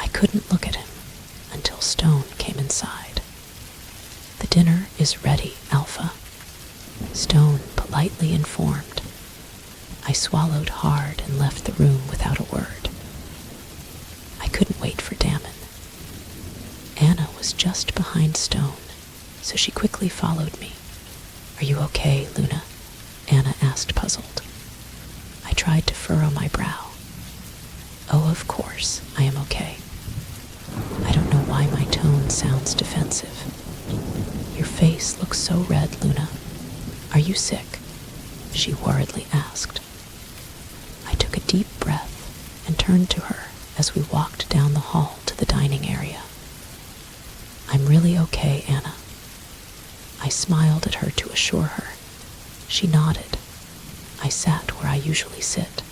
I couldn't look at him until Stone came inside. "The dinner is ready, Alpha," Stone politely informed. I swallowed hard and left the room without a word. I couldn't wait for Damon. Anna was just behind Stone, so she quickly followed me. "Are you okay, Luna?" Anna asked, puzzled. I tried to furrow my brow. "Oh, of course, I am okay." I don't know why my tone sounds defensive. "Your face looks so red, Luna. Are you sick?" she worriedly asked. I took a deep breath and turned to her as we walked down the hall to the dining area. "I'm really okay, Anna." I smiled at her to assure her. She nodded. I sat where I usually sit.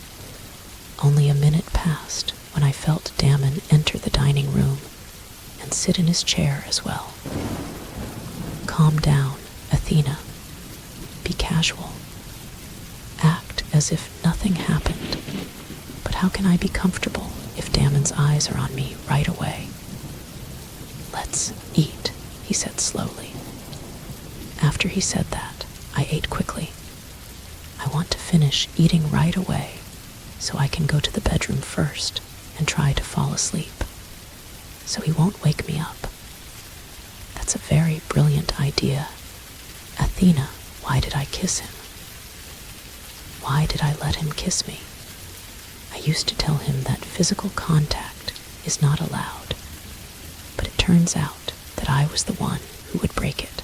Only a minute passed when I felt Damon enter the dining room and sit in his chair as well. "Calm down, Athena. Be casual. Act as if nothing happened. But how can I be comfortable if Damon's eyes are on me right away?" "Let's eat," he said slowly. After he said that, I ate quickly. I want to finish eating right away so I can go to the bedroom first and try to fall asleep, so he won't wake me up. That's a very brilliant idea. Athena, why did I kiss him? Why did I let him kiss me? I used to tell him that physical contact is not allowed, but it turns out that I was the one who would break it.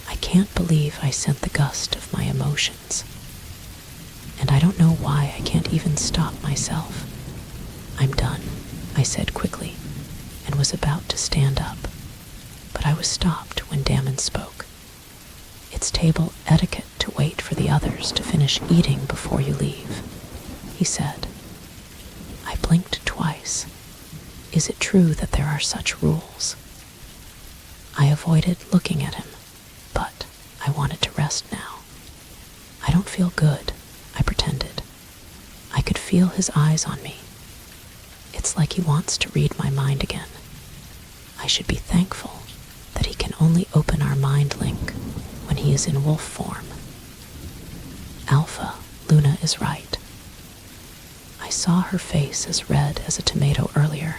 I can't believe I sent the gust of my emotions, and I don't know why I can't even stop myself. "I'm done," I said quickly, and was about to stand up, but I was stopped when Damon spoke. table etiquette to wait for the others to finish eating before you leave," he said. I blinked twice. Is it true that there are such rules? I avoided looking at him, but I wanted to rest now. I don't feel good, I pretended. I could feel his eyes on me. It's like he wants to read my mind again. I should be thankful that he can only open our mind link when he is in wolf form. Alpha, Luna is right. I saw her face as red as a tomato earlier.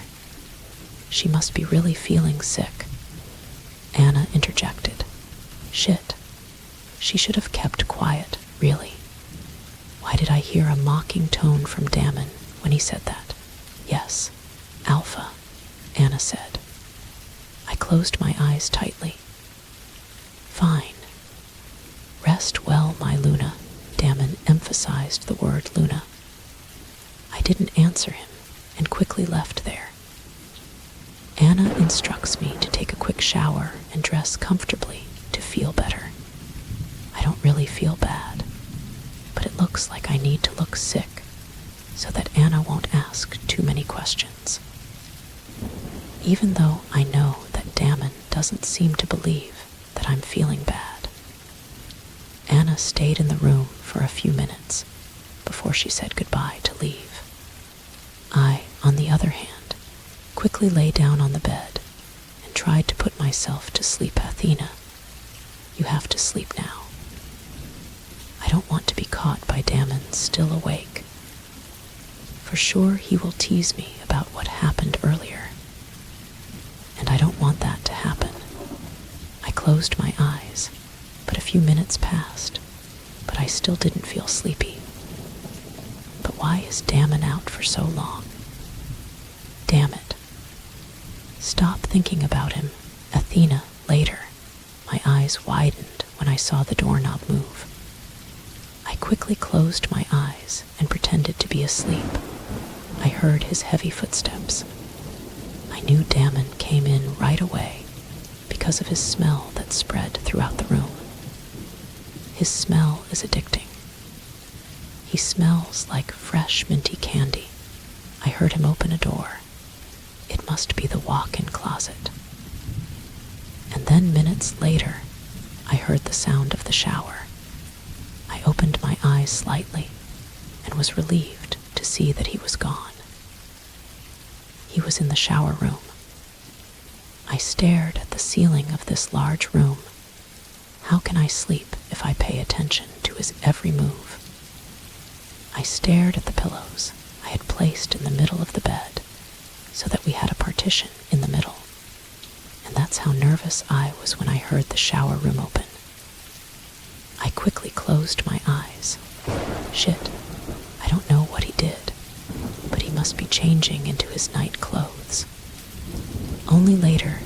She must be really feeling sick. Anna interjected. Shit. She should have kept quiet, really. Why did I hear a mocking tone from Damon when he said that? Yes, Alpha, Anna said. I closed my eyes tightly. Fine. Rest well, my Luna, Damon emphasized the word Luna. I didn't answer him and quickly left there. Anna instructs me to take a quick shower and dress comfortably to feel better. I don't really feel bad, but it looks like I need to look sick so that Anna won't ask too many questions. Even though I know that Damon doesn't seem to believe that I'm feeling bad. Anna stayed in the room for a few minutes before she said goodbye to leave. I, on the other hand, quickly lay down on the bed and tried to put myself to sleep. Athena, you have to sleep now. I don't want to be caught by Damon still awake. For sure he will tease me about what happened earlier. And I don't want that to happen. I closed my eyes, but a few minutes passed, but I still didn't feel sleepy. But why is Damon out for so long? Damn it. Stop thinking about him, Athena, later. My eyes widened when I saw the doorknob move. I quickly closed my eyes and pretended to be asleep. I heard his heavy footsteps. I knew Damon came in right away because of his smell that spread throughout the room. His smell is addicting. He smells like fresh minty candy. I heard him open a door. It must be the walk-in closet. And then minutes later, I heard the sound of the shower. I opened my eyes slightly and was relieved to see that he was gone. He was in the shower room. I stared at the ceiling of this large room. How can I sleep if I pay attention to his every move? I stared at the pillows I had placed in the middle of the bed so that we had a partition in the middle. And that's how nervous I was when I heard the shower room open. I quickly closed my eyes. Shit, I don't know what he did, but he must be changing into his night clothes. Only later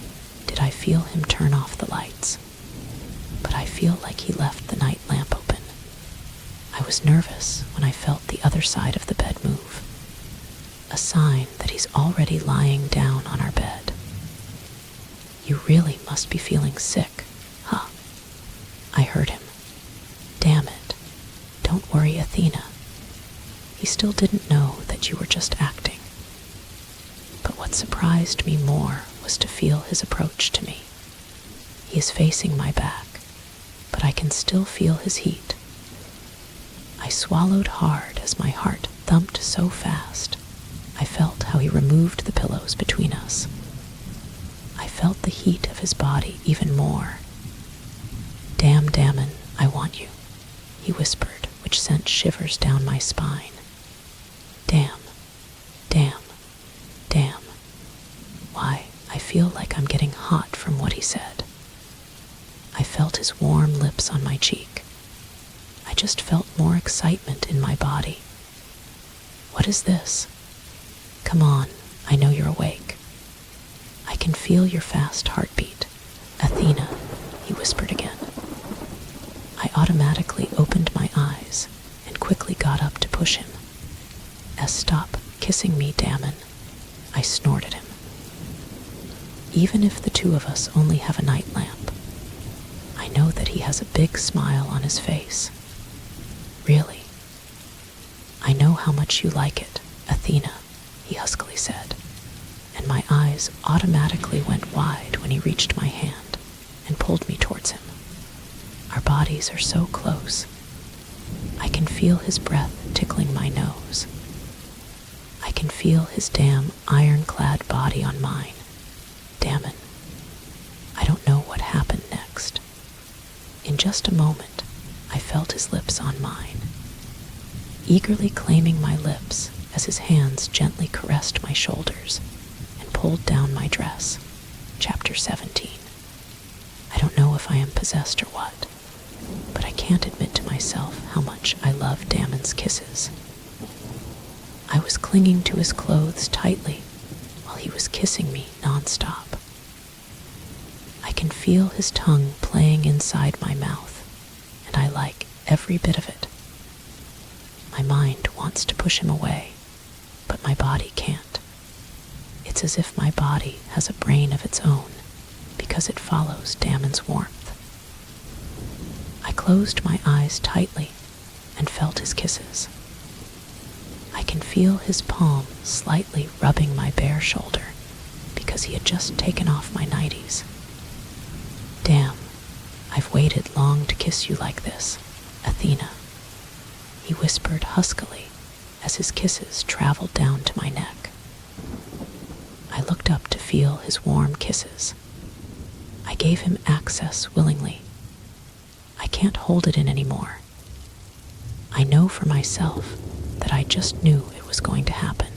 did I feel him turn off the lights, but I feel like he left the night lamp open. I was nervous when I felt the other side of the bed move, a sign that he's already lying down on our bed. You really must be feeling sick, huh? I heard him. Damn it. Don't worry, Athena. He still didn't know that you were just acting. But what surprised me more was to feel his approach to me. He is facing my back, but I can still feel his heat. I swallowed hard as my heart thumped so fast. I felt how he removed the pillows between us. I felt the heat of his body even more. Damn, Damon, I want you, he whispered, which sent shivers down my spine. Damn, damn, damn. Why, I feel like I'm getting hot from what he said. I felt his warm lips on my cheek. I just felt more excitement in my body. What is this? Come on, I know you're awake. I can feel your fast heartbeat. Athena, he whispered again. I automatically opened my eyes and quickly got up to push him. Stop kissing me, Damon, I snorted him. Even if the two of us only have a night lamp, I I know that he has a big smile on his face. Really? I know how much you like it, Athena, he huskily said, and my eyes automatically went wide when he reached my hand and pulled me towards him. Our bodies are so close. I can feel his breath tickling my nose. I can feel his damn ironclad body on mine. Damn it. I don't know what happened next. In just a moment, I felt his lips on mine, eagerly claiming my lips as his hands gently caressed my shoulders and pulled down my dress. Chapter 17. I don't know if I am possessed or what, but I can't admit to myself how much I love Damon's kisses. I was clinging to his clothes tightly while he was kissing me nonstop. I can feel his tongue playing inside my mouth, and I like every bit of it. My mind wants to push him away, but my body can't. It's as if my body has a brain of its own because it follows Damon's warmth. I closed my eyes tightly and felt his kisses. I can feel his palm slightly rubbing my bare shoulder because he had just taken off my nighties. Damn, I've waited long to kiss you like this, Athena, he whispered huskily as his kisses traveled down to my neck. I looked up to feel his warm kisses. I gave him access willingly. I can't hold it in anymore. I know for myself that I just knew it was going to happen.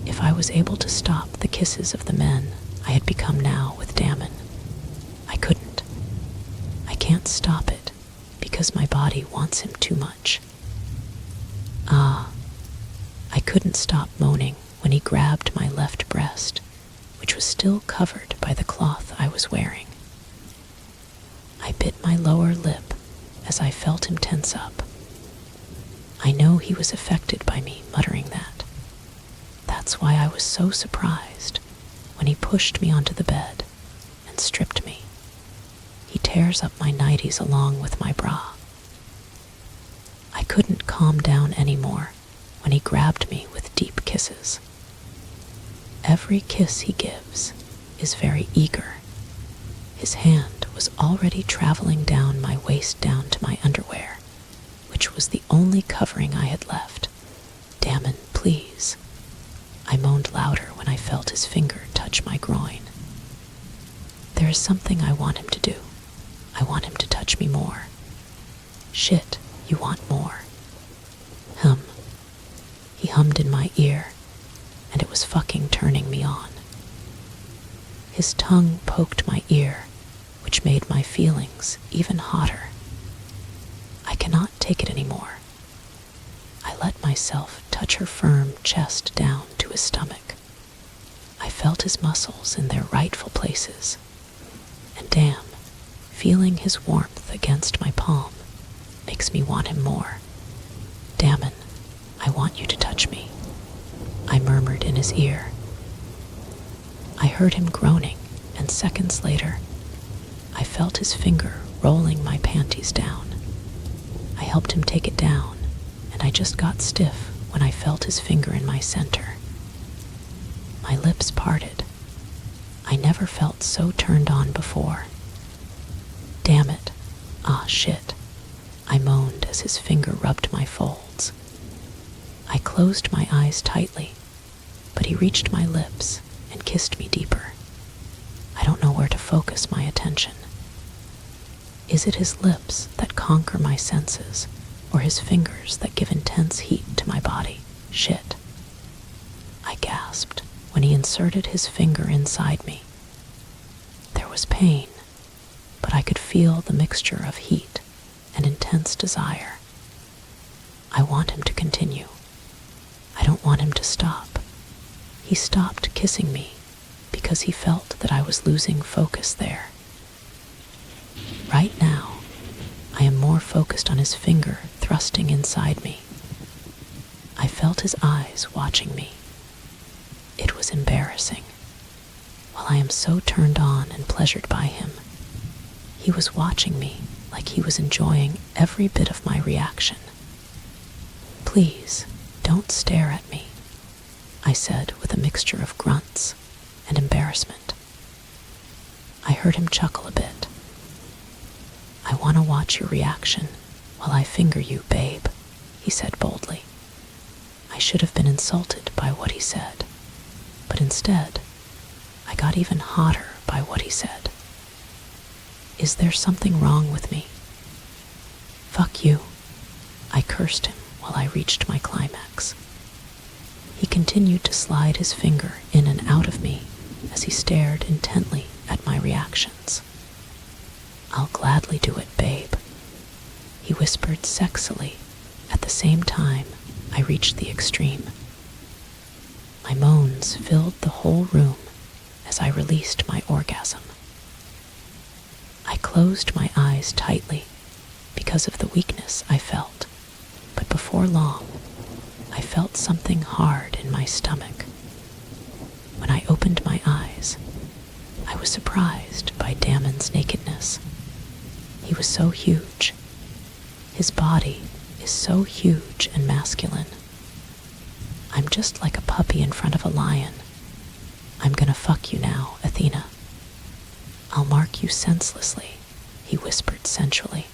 If I was able to stop the kisses of the men I had become now with Damon, I couldn't. I can't stop it because my body wants him too much. I couldn't stop moaning when he grabbed my left breast, which was still covered by the cloth I was wearing. I bit my lower lip as I felt him tense up. I know he was affected by me muttering that. That's why I was so surprised when he pushed me onto the bed and stripped me. He tears up my nighties along with my bra. I couldn't calm down anymore when he grabbed me with deep kisses. Every kiss he gives is very eager. His hand was already traveling down my waist down to my underwear, which was the only covering I had left. Damon, please. I moaned louder when I felt his finger touch my groin. There is something I want him to do. I want him to touch me more. Shit, you want more. He hummed in my ear, and it was fucking turning me on. His tongue poked my ear, which made my feelings even hotter. I cannot take it anymore. I let myself touch her firm chest down to his stomach. I felt his muscles in their rightful places, and damn, feeling his warmth against my palm makes me want him more. Damon, I want you to touch me, I murmured in his ear. I heard him groaning, and seconds later, I felt his finger rolling my panties down. I helped him take it down, and I just got stiff when I felt his finger in my center. My lips parted. I never felt so turned on before. Damn it. Ah, shit. I moaned as his finger rubbed my folds. I closed my eyes tightly, but he reached my lips and kissed me deeper. I don't know where to focus my attention. Is it his lips that conquer my senses, or his fingers that give intense heat to my body? Shit. I gasped when he inserted his finger inside me. There was pain, but I could feel the mixture of heat and intense desire. I want him to continue. I don't want him to stop. He stopped kissing me because he felt that I was losing focus there. Right now, I am more focused on his finger thrusting inside me. I felt his eyes watching me. It was embarrassing. While I am so turned on and pleasured by him, He was watching me like he was enjoying every bit of my reaction. "Please, don't stare at me," I said with a mixture of grunts and embarrassment. I heard him chuckle a bit. "I want to watch your reaction while I finger you, babe," he said boldly. I should have been insulted by what he said, but instead, I got even hotter by what he said. "Is there something wrong with me?" "Fuck you," I cursed him while I reached my climax. He continued to slide his finger in and out of me as he stared intently at my reactions. "I'll gladly do it, babe," he whispered sexily at the same time I reached the extreme. My moans filled the whole room as I released my orgasm. I closed my eyes tightly because of the weakness I felt, but before long, I felt something hard in my stomach. When I opened my eyes, I was surprised by Damon's nakedness. He was so huge. His body is so huge and masculine. "I'm just like a puppy in front of a lion. I'm gonna fuck you now, Athena. I'll mark you senselessly," he whispered sensually.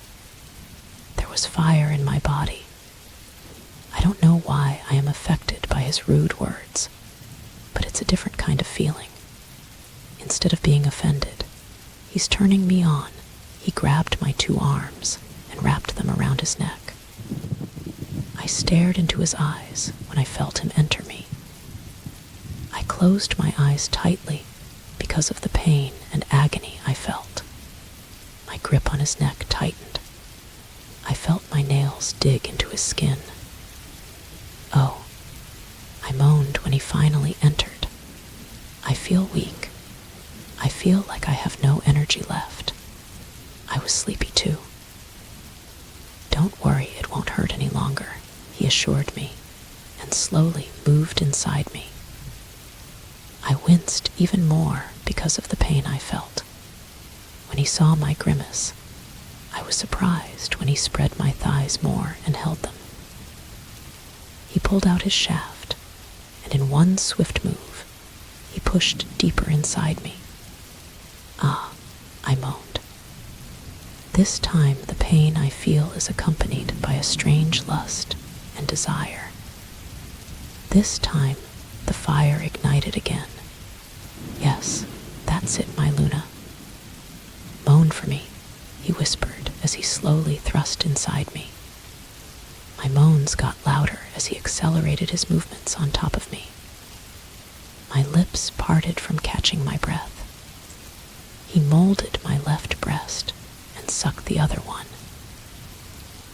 There was fire in my body. I don't know why I am affected by his rude words, but it's a different kind of feeling. Instead of being offended, he's turning me on. He grabbed my 2 arms and wrapped them around his neck. I stared into his eyes when I felt him enter me. I closed my eyes tightly because of the pain and agony I felt. My grip on his neck tightened. I felt my nails dig into his skin. "Oh," I moaned when he finally entered. "I feel weak. I feel like I have no energy left." I was sleepy too. "Don't worry, it won't hurt any longer," he assured me, and slowly moved inside me. I winced even more because of the pain I felt. When he saw my grimace, I was surprised when he spread my thighs more and held them. He pulled out his shaft, and in one swift move, he pushed deeper inside me. "Ah," I moaned. This time the pain I feel is accompanied by a strange lust and desire. This time the fire ignited again. "Yes, that's it, my Luna. Moan for me," he whispered as he slowly thrust inside me. My moans got louder as he accelerated his movements on top of me. My lips parted from catching my breath. He molded my left breast and sucked the other one.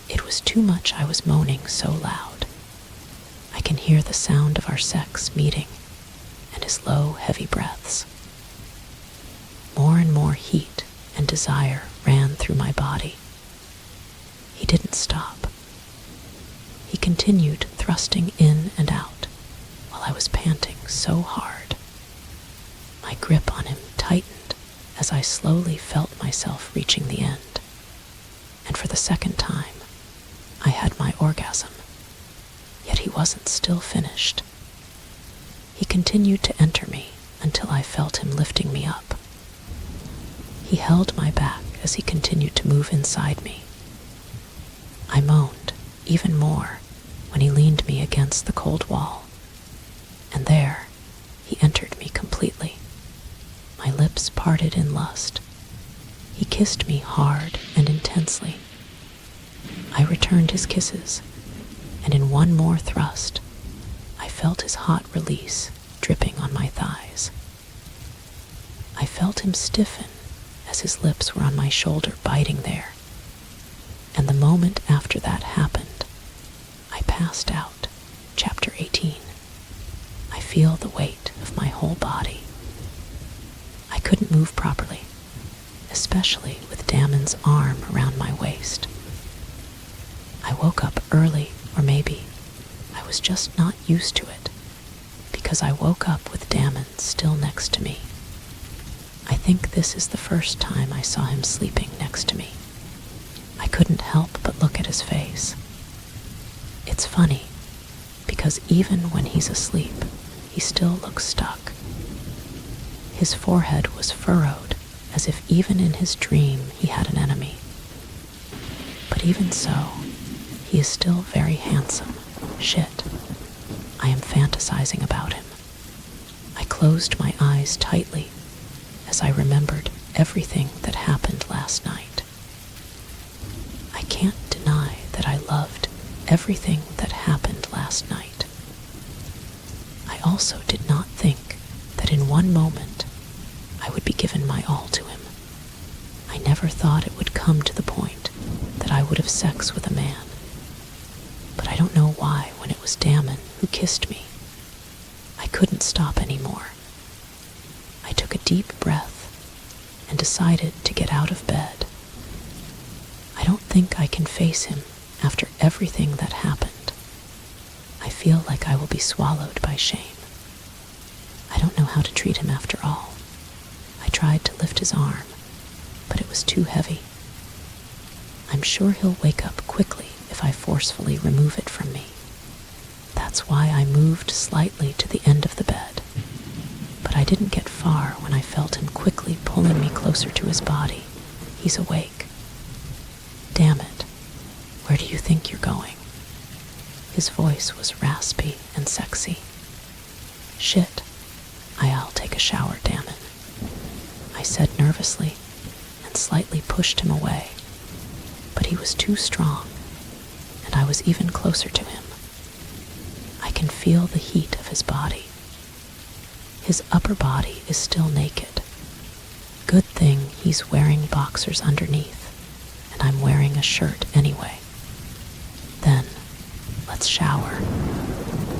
It was too much I was moaning so loud. I can hear the sound of our sex meeting and his low, heavy breaths. More and more heat and desire ran through my body. He didn't stop. He continued thrusting in and out while I was panting so hard. My grip on him tightened as I slowly felt myself reaching the end. And for the second time, I had my orgasm. Yet he wasn't still finished. He continued to enter me until I felt him lifting me up. He held my back as he continued to move inside me. I moaned even more when he leaned me against the cold wall. And there, he entered me completely. My lips parted in lust. He kissed me hard and intensely. I returned his kisses, and in one more thrust, I felt his hot release dripping on my thighs. I felt him stiffen as his lips were on my shoulder biting there. And the moment after that happened, I passed out. Chapter 18. I feel the weight of my whole body. I couldn't move properly, especially with Damon's arm around my waist. I woke up early, or maybe I was just not used to it, because I woke up with Damon still next to me. I think this is the first time I saw him sleeping next to me. I couldn't help but look at his face. It's funny, because even when he's asleep, he still looks stuck. His forehead was furrowed, as if even in his dream he had an enemy. But even so, he is still very handsome. Shit. I am fantasizing about him. I closed my eyes tightly as I remembered everything that happened last night. I can't deny that I loved everything that happened last night. I also did not think that in one moment I would be given my all to him. I never thought it would come to the point that I would have sex with a man. But I don't know why when it was Damon who kissed me, I couldn't stop anymore. I took a deep breath and decided to get out of bed. I don't think I can face him after everything that happened. I feel like I will be swallowed by shame. I don't know how to treat him after all. I tried to lift his arm, but it was too heavy. I'm sure he'll wake up quickly if I forcefully remove it from me. That's why I moved slightly to the end of the bed. But I didn't get far when I felt him quickly pulling me closer to his body. He's awake. Damn it. Where do you think you're going? His voice was raspy and sexy. Shit. I'll take a shower, Damon, I said nervously and slightly pushed him away. But he was too strong, and I was even closer to him. I can feel the heat of his body. His upper body is still naked. Good thing he's wearing boxers underneath, and I'm wearing a shirt anyway. Then, let's shower.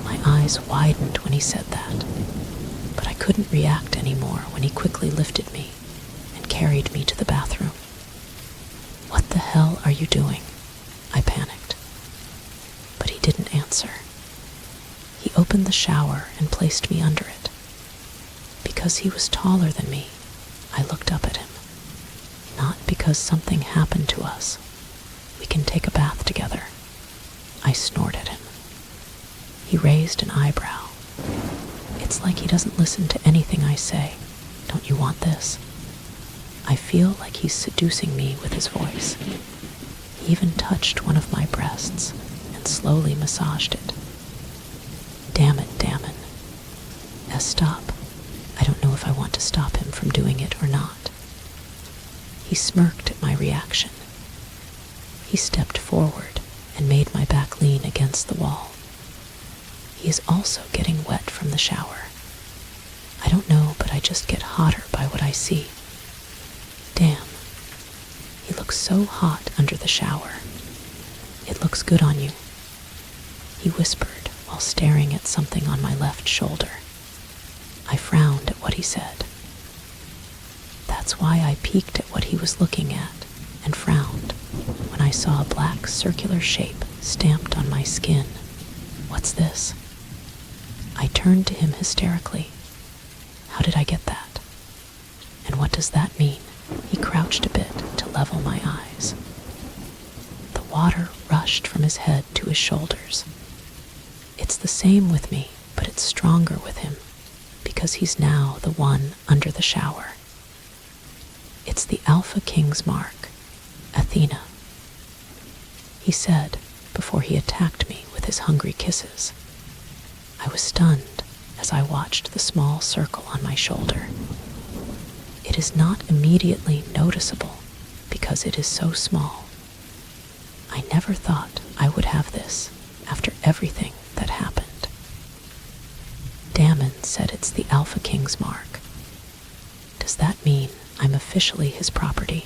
My eyes widened when he said that, but I couldn't react anymore when he quickly lifted me and carried me to the bathroom. What the hell are you doing? I panicked. But he didn't answer. He opened the shower and placed me under it. Because he was taller than me, I looked up at him. Not because something happened to us. We can take a bath together. I snorted at him. He raised an eyebrow. It's like he doesn't listen to anything I say. Don't you want this? I feel like he's seducing me with his voice. He even touched one of my breasts and slowly massaged it. Damn it, Damon. Stop. I don't know if I want to stop him from doing it or not. He smirked at my reaction. He stepped forward and made my back lean against the wall. He is also getting wet from the shower. I don't know, but I just get hotter by what I see. Damn. He looks so hot under the shower. It looks good on you, he whispered while staring at something on my left shoulder. I frowned at what he said. That's why I peeked at what he was looking at and frowned when I saw a black circular shape stamped on my skin. What's this? I turned to him hysterically. How did I get that? And what does that mean? He crouched a bit to level my eyes. The water rushed from his head to his shoulders. It's the same with me, but it's stronger with him, because he's now the one under the shower. It's the Alpha King's mark, Athena, he said before he attacked me with his hungry kisses. I was stunned as I watched the small circle on my shoulder. It is not immediately noticeable because it is so small. I never thought I would have this after everything that happened. Damon said it's the Alpha King's mark. Does that mean I'm officially his property?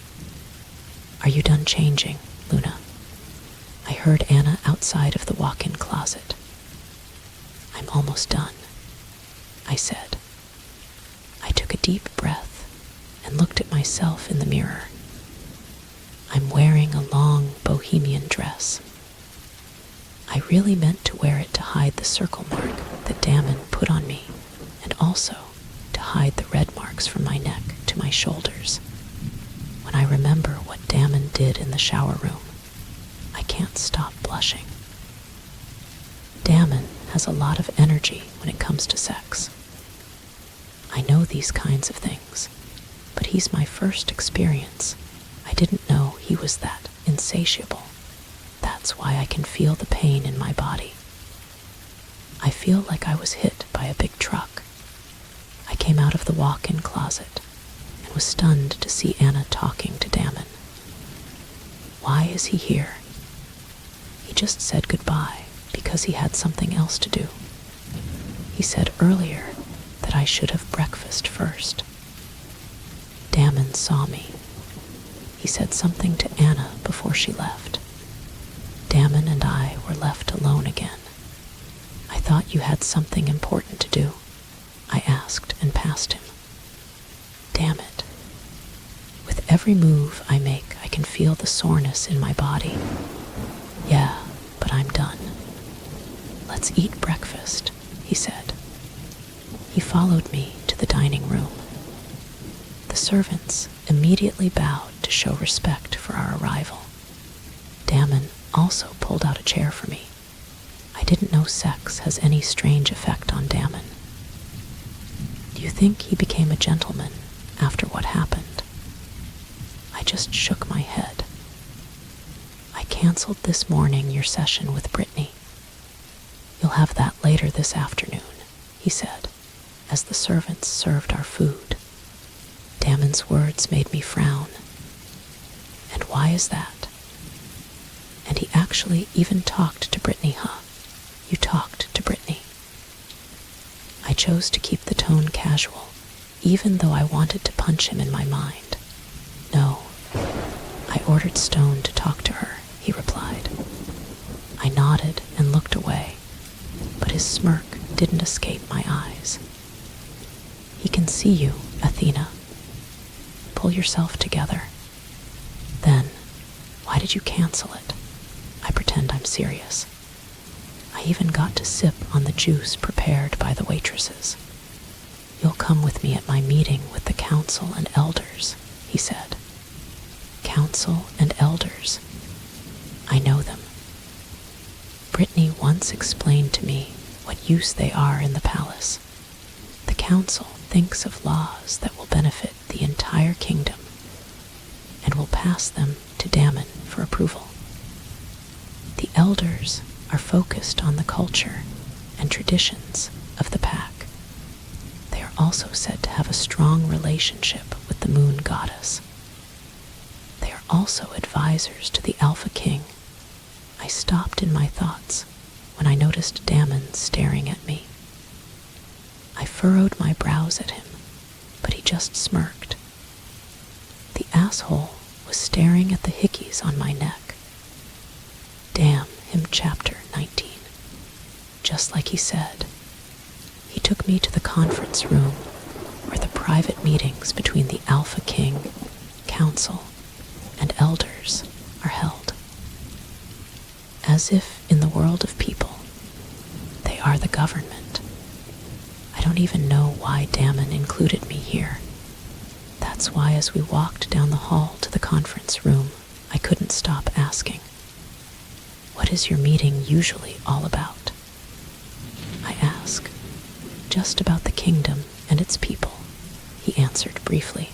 Are you done changing, Luna? I heard Anna outside of the walk-in closet. I'm almost done, I said. I took a deep breath and looked at myself in the mirror. I'm wearing a long bohemian dress. I really meant to wear it to hide the circle mark that Damon put on me, and also to hide the red marks from my neck to my shoulders. When I remember what Damon did in the shower room, I can't stop blushing. Damon has a lot of energy when it comes to sex. I know these kinds of things, but he's my first experience. I didn't know he was that insatiable. That's why I can feel the pain in my body. I feel like I was hit by a big truck. I came out of the walk-in closet and was stunned to see Anna talking to Damon. Why is he here? He just said goodbye because he had something else to do. He said earlier that I should have breakfast first. Damon saw me. He said something to Anna before she left. Damon and I were left alone again. I thought you had something important to do, I asked and passed him. Damn it. With every move I make, I can feel the soreness in my body. Yeah, but I'm done. Let's eat breakfast, he said. He followed me to the dining room. The servants immediately bowed to show respect for our arrival. Damon also pulled out a chair for me. I didn't know sex has any strange effect on Damon. Do you think he became a gentleman after what happened? I just shook my head. I canceled this morning your session with Brittany. You'll have that later this afternoon, he said, as the servants served our food. Damon's words made me frown. And why is that? And he actually even talked to Brittany, huh? You talked to Brittany. I chose to keep the tone casual, even though I wanted to punch him in my mind. No, I ordered Stone to talk to her, he replied. I nodded and looked away, but his smirk didn't escape my eyes. He can see you, Athena. Pull yourself together. Then, why did you cancel it? I pretend I'm serious. I even got to sip on the juice prepared by the waitresses. You'll come with me at my meeting with the council and elders, he said. Council and elders. I know them. Brittany once explained to me what use they are in the palace. The council thinks of laws that will benefit the entire kingdom and will pass them to Damon for approval. The elders are focused on the culture and traditions of the pack. They are also said to have a strong relationship with the moon goddess. They are also advisors to the Alpha King. I stopped in my thoughts when I noticed Damon staring at me. I furrowed my brows at him, but he just smirked. The asshole was staring at the hickeys on my neck. Damn him, chapter 19. Just like he said. He took me to the conference room where the private meetings between the Alpha King, Council, and Elders are held. As if in the world of people, they are the government. I don't even know why Damon included me here. That's why as we walked down the hall to the conference room, I couldn't stop asking, what is your meeting usually all about? I ask, just about the kingdom and its people, he answered briefly.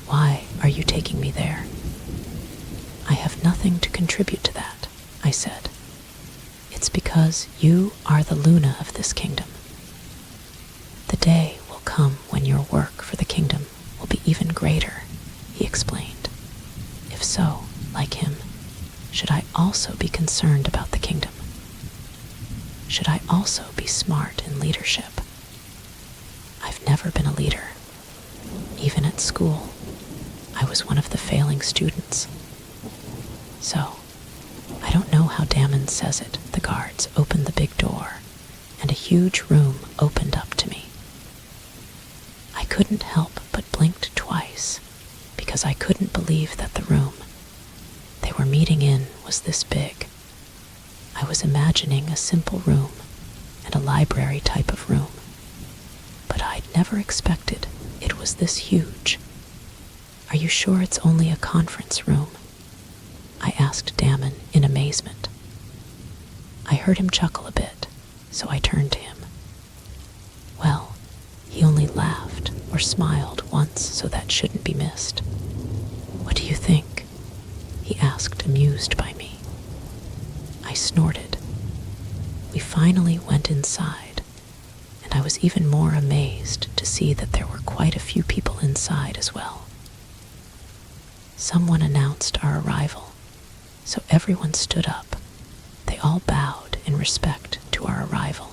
Why are you taking me there? I have nothing to contribute to that, I said. It's because you are the Luna of this kingdom. The day will come when your work for the kingdom will be even greater, he explained. If so, like him, should I also be concerned about the kingdom? Should I also be smart in leadership? I've never been a leader. Even at school, I was one of the failing students. So, I don't know how Damon says it. The guards opened the big door, and a huge room opened up to me. I couldn't help but blinked twice, because I couldn't believe that the room they were meeting in was this big. I was imagining a simple room and a library type of room, but I'd never expected it was was this huge. Are you sure it's only a conference room? I asked Damon in amazement. I heard him chuckle a bit, so I turned to him. Well, he only laughed or smiled once, so that shouldn't be missed. What do you think? He asked, amused by me. I snorted. We finally went inside, and I was even more amazed to see that there were quite a few people inside as well. Someone announced our arrival, so everyone stood up. They all bowed in respect to our arrival.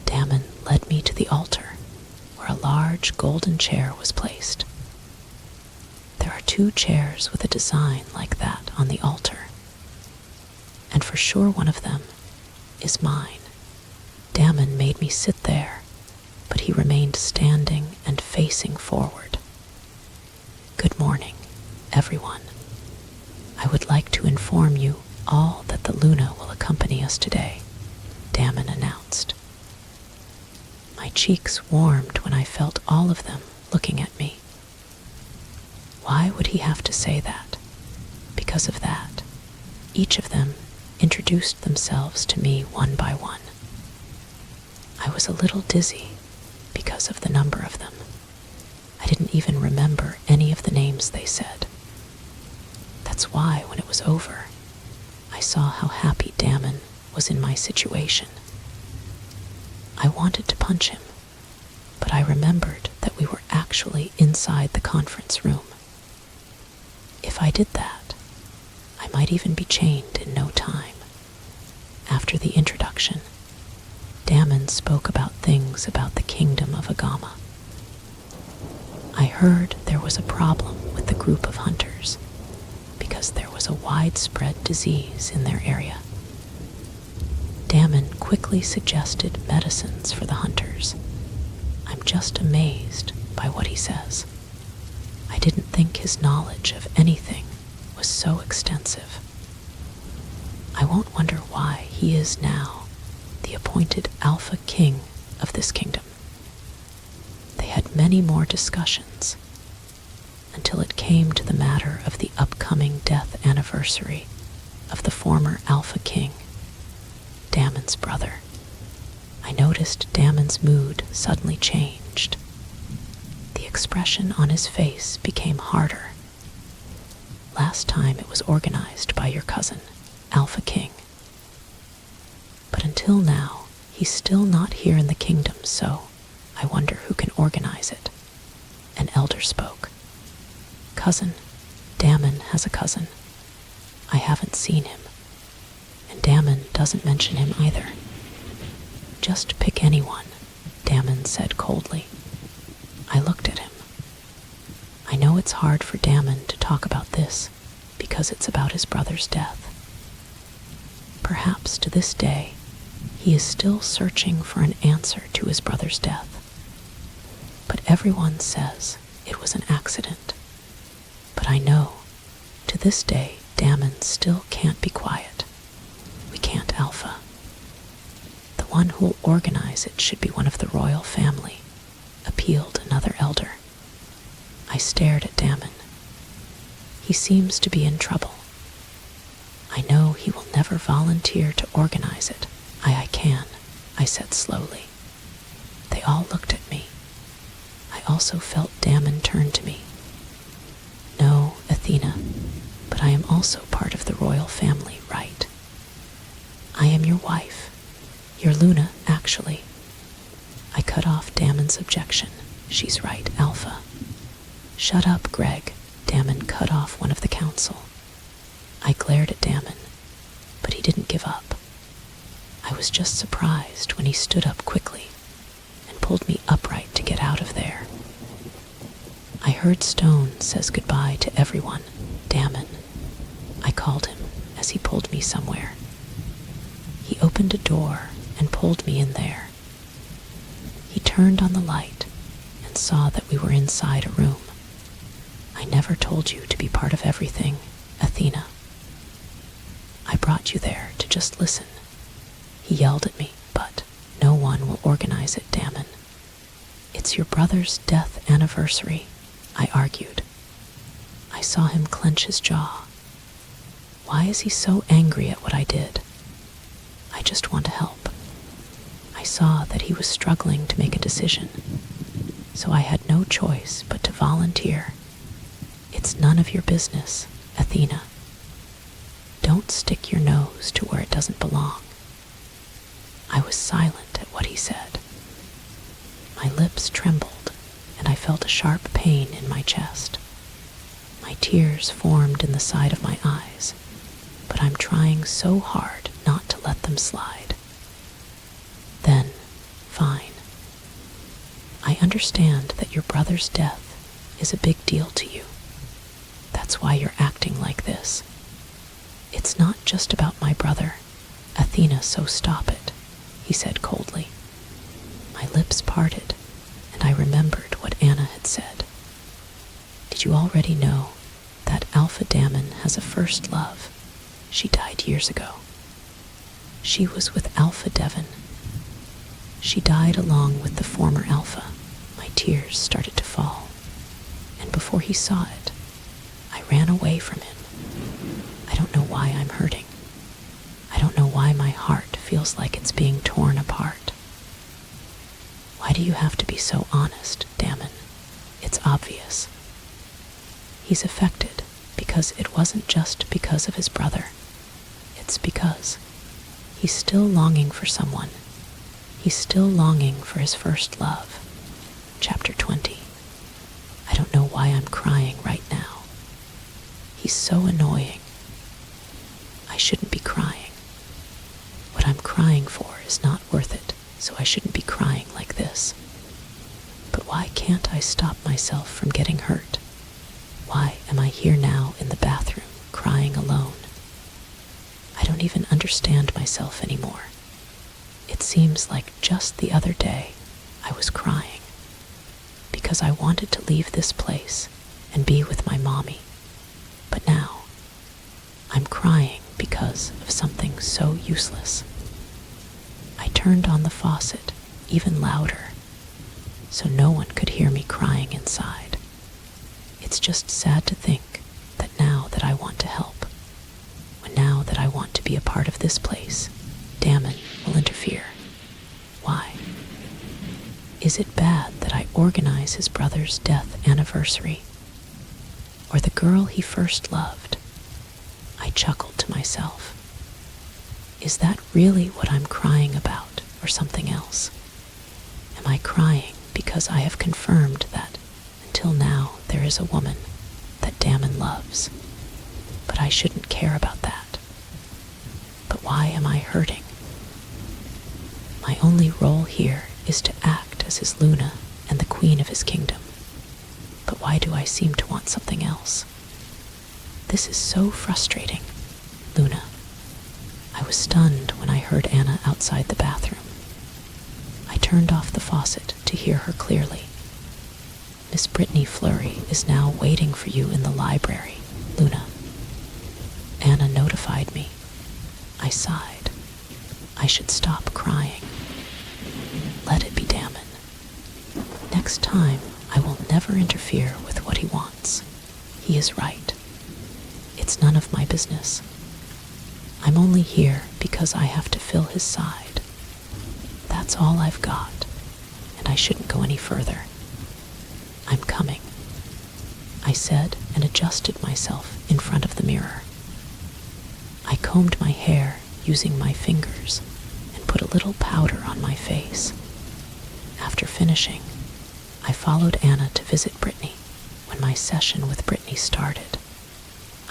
Damon led me to the altar, where a large golden chair was placed. There are 2 chairs with a design like that on the altar, and for sure one of them is mine. Damon made me sit there, but he remained standing and facing forward. Good morning, everyone. I would like to inform you all that the Luna will accompany us today, Damon announced. My cheeks warmed when I felt all of them looking at me. Why would he have to say that? Because of that, each of them introduced themselves to me one by one. I was a little dizzy because of the number of them. I didn't even remember any of the names they said. That's why, when it was over, I saw how happy Damon was in my situation. I wanted to punch him, but I remembered that we were actually inside the conference room. If I did that, I might even be chained in no time. After the introduction, Damon spoke about things about the kingdom of Agama. I heard there was a problem with the group of hunters because there was a widespread disease in their area. Damon quickly suggested medicines for the hunters. I'm just amazed by what he says. I didn't think his knowledge of anything was so extensive. I won't wonder why he is now the appointed Alpha King of this kingdom. They had many more discussions until it came to the matter of the upcoming death anniversary of the former Alpha King, Damon's brother. I noticed Damon's mood suddenly changed. The expression on his face became harder. Last time it was organized by your cousin, Alpha King. But until now, he's still not here in the kingdom, so I wonder who can organize it. An elder spoke. Cousin, Damon has a cousin. I haven't seen him, and Damon doesn't mention him either. Just pick anyone, Damon said coldly. I looked at him. I know it's hard for Damon to talk about this because it's about his brother's death. Perhaps to this day, he is still searching for an answer to his brother's death. But everyone says it was an accident. But I know, to this day, Damon still can't be quiet. We can't, Alpha. The one who'll organize it should be one of the royal family, appealed another elder. I stared at Damon. He seems to be in trouble. I know he will never volunteer to organize it. I can, I said slowly. They all looked at me. I also felt Damon turn to me. No, Athena, but I am also part of the royal family, right? I am your wife. Your Luna, actually. I cut off Damon's objection. She's right, Alpha. Shut up, Greg. Damon cut off one of the council. I glared at Damon, but he didn't give up. I was just surprised when he stood up quickly and pulled me upright to get out of there. I heard Stone says goodbye to everyone. Damon, I called him as he pulled me somewhere. He opened a door and pulled me in there. He turned on the light and saw that we were inside a room. I never told you to be part of everything, Athena. I brought you there to just listen. He yelled at me, but no one will organize it, Damon. It's your brother's death anniversary, I argued. I saw him clench his jaw. Why is he so angry at what I did? I just want to help. I saw that he was struggling to make a decision, so I had no choice but to volunteer. It's none of your business, Athena. Don't stick your nose to where it doesn't belong. I was silent at what he said. My lips trembled, and I felt a sharp pain in my chest. My tears formed in the side of my eyes, but I'm trying so hard not to let them slide. Then, fine. I understand that your brother's death is a big deal to you. That's why you're acting like this. It's not just about my brother, Athena, so stop it, he said coldly. My lips parted, and I remembered what Anna had said. Did you already know that Alpha Dammon has a first love? She died years ago. She was with Alpha Devon. She died along with the former Alpha. My tears started to fall, and before he saw it, I ran away from him. I don't know why I'm hurting. I don't know why my heart feels like it's being torn apart. Why do you have to be so honest, Dammon? It's obvious. He's affected because it wasn't just because of his brother. It's because he's still longing for someone. He's still longing for his first love. Chapter 20. I don't know why I'm crying right now. He's so annoying. I shouldn't be crying. What I'm crying for is not worth it, so I shouldn't be crying like this. But why can't I stop myself from getting hurt? Why am I here now in the bathroom, crying alone? I don't even understand myself anymore. It seems like just the other day I was crying because I wanted to leave this place and be with my mommy. But now I'm crying because of something so useless. I turned on the faucet even louder so no one could hear me crying inside. It's just sad to think that now that I want to help, now that I want to be a part of this place, Dammon will interfere. Why? Is it bad that I organize his brother's death anniversary? Or the girl he first loved? I chuckled to myself. Is that really what I'm crying about, or something else? Am I crying because I have confirmed that until now there is a woman that Dammon loves? But I shouldn't care about that. But why am I hurting? My only role here is to act as his Luna and the queen of his kingdom. But why do I seem to want something else? This is so frustrating. Luna. I was stunned when I heard Anna outside the bathroom. I turned off the faucet to hear her clearly. Miss Brittany Fleury is now waiting for you in the library, Luna. Anna notified me. I sighed. I should stop crying. Let it be Dammon. Next time, I will never interfere with what he wants. He is right. It's none of my business. I'm only here because I have to fill his side. That's all I've got, and I shouldn't go any further. I'm coming, I said, and adjusted myself in front of the mirror. I combed my hair using my fingers and put a little powder on my face. After finishing, I followed Anna to visit Brittany. When my session with Brittany started,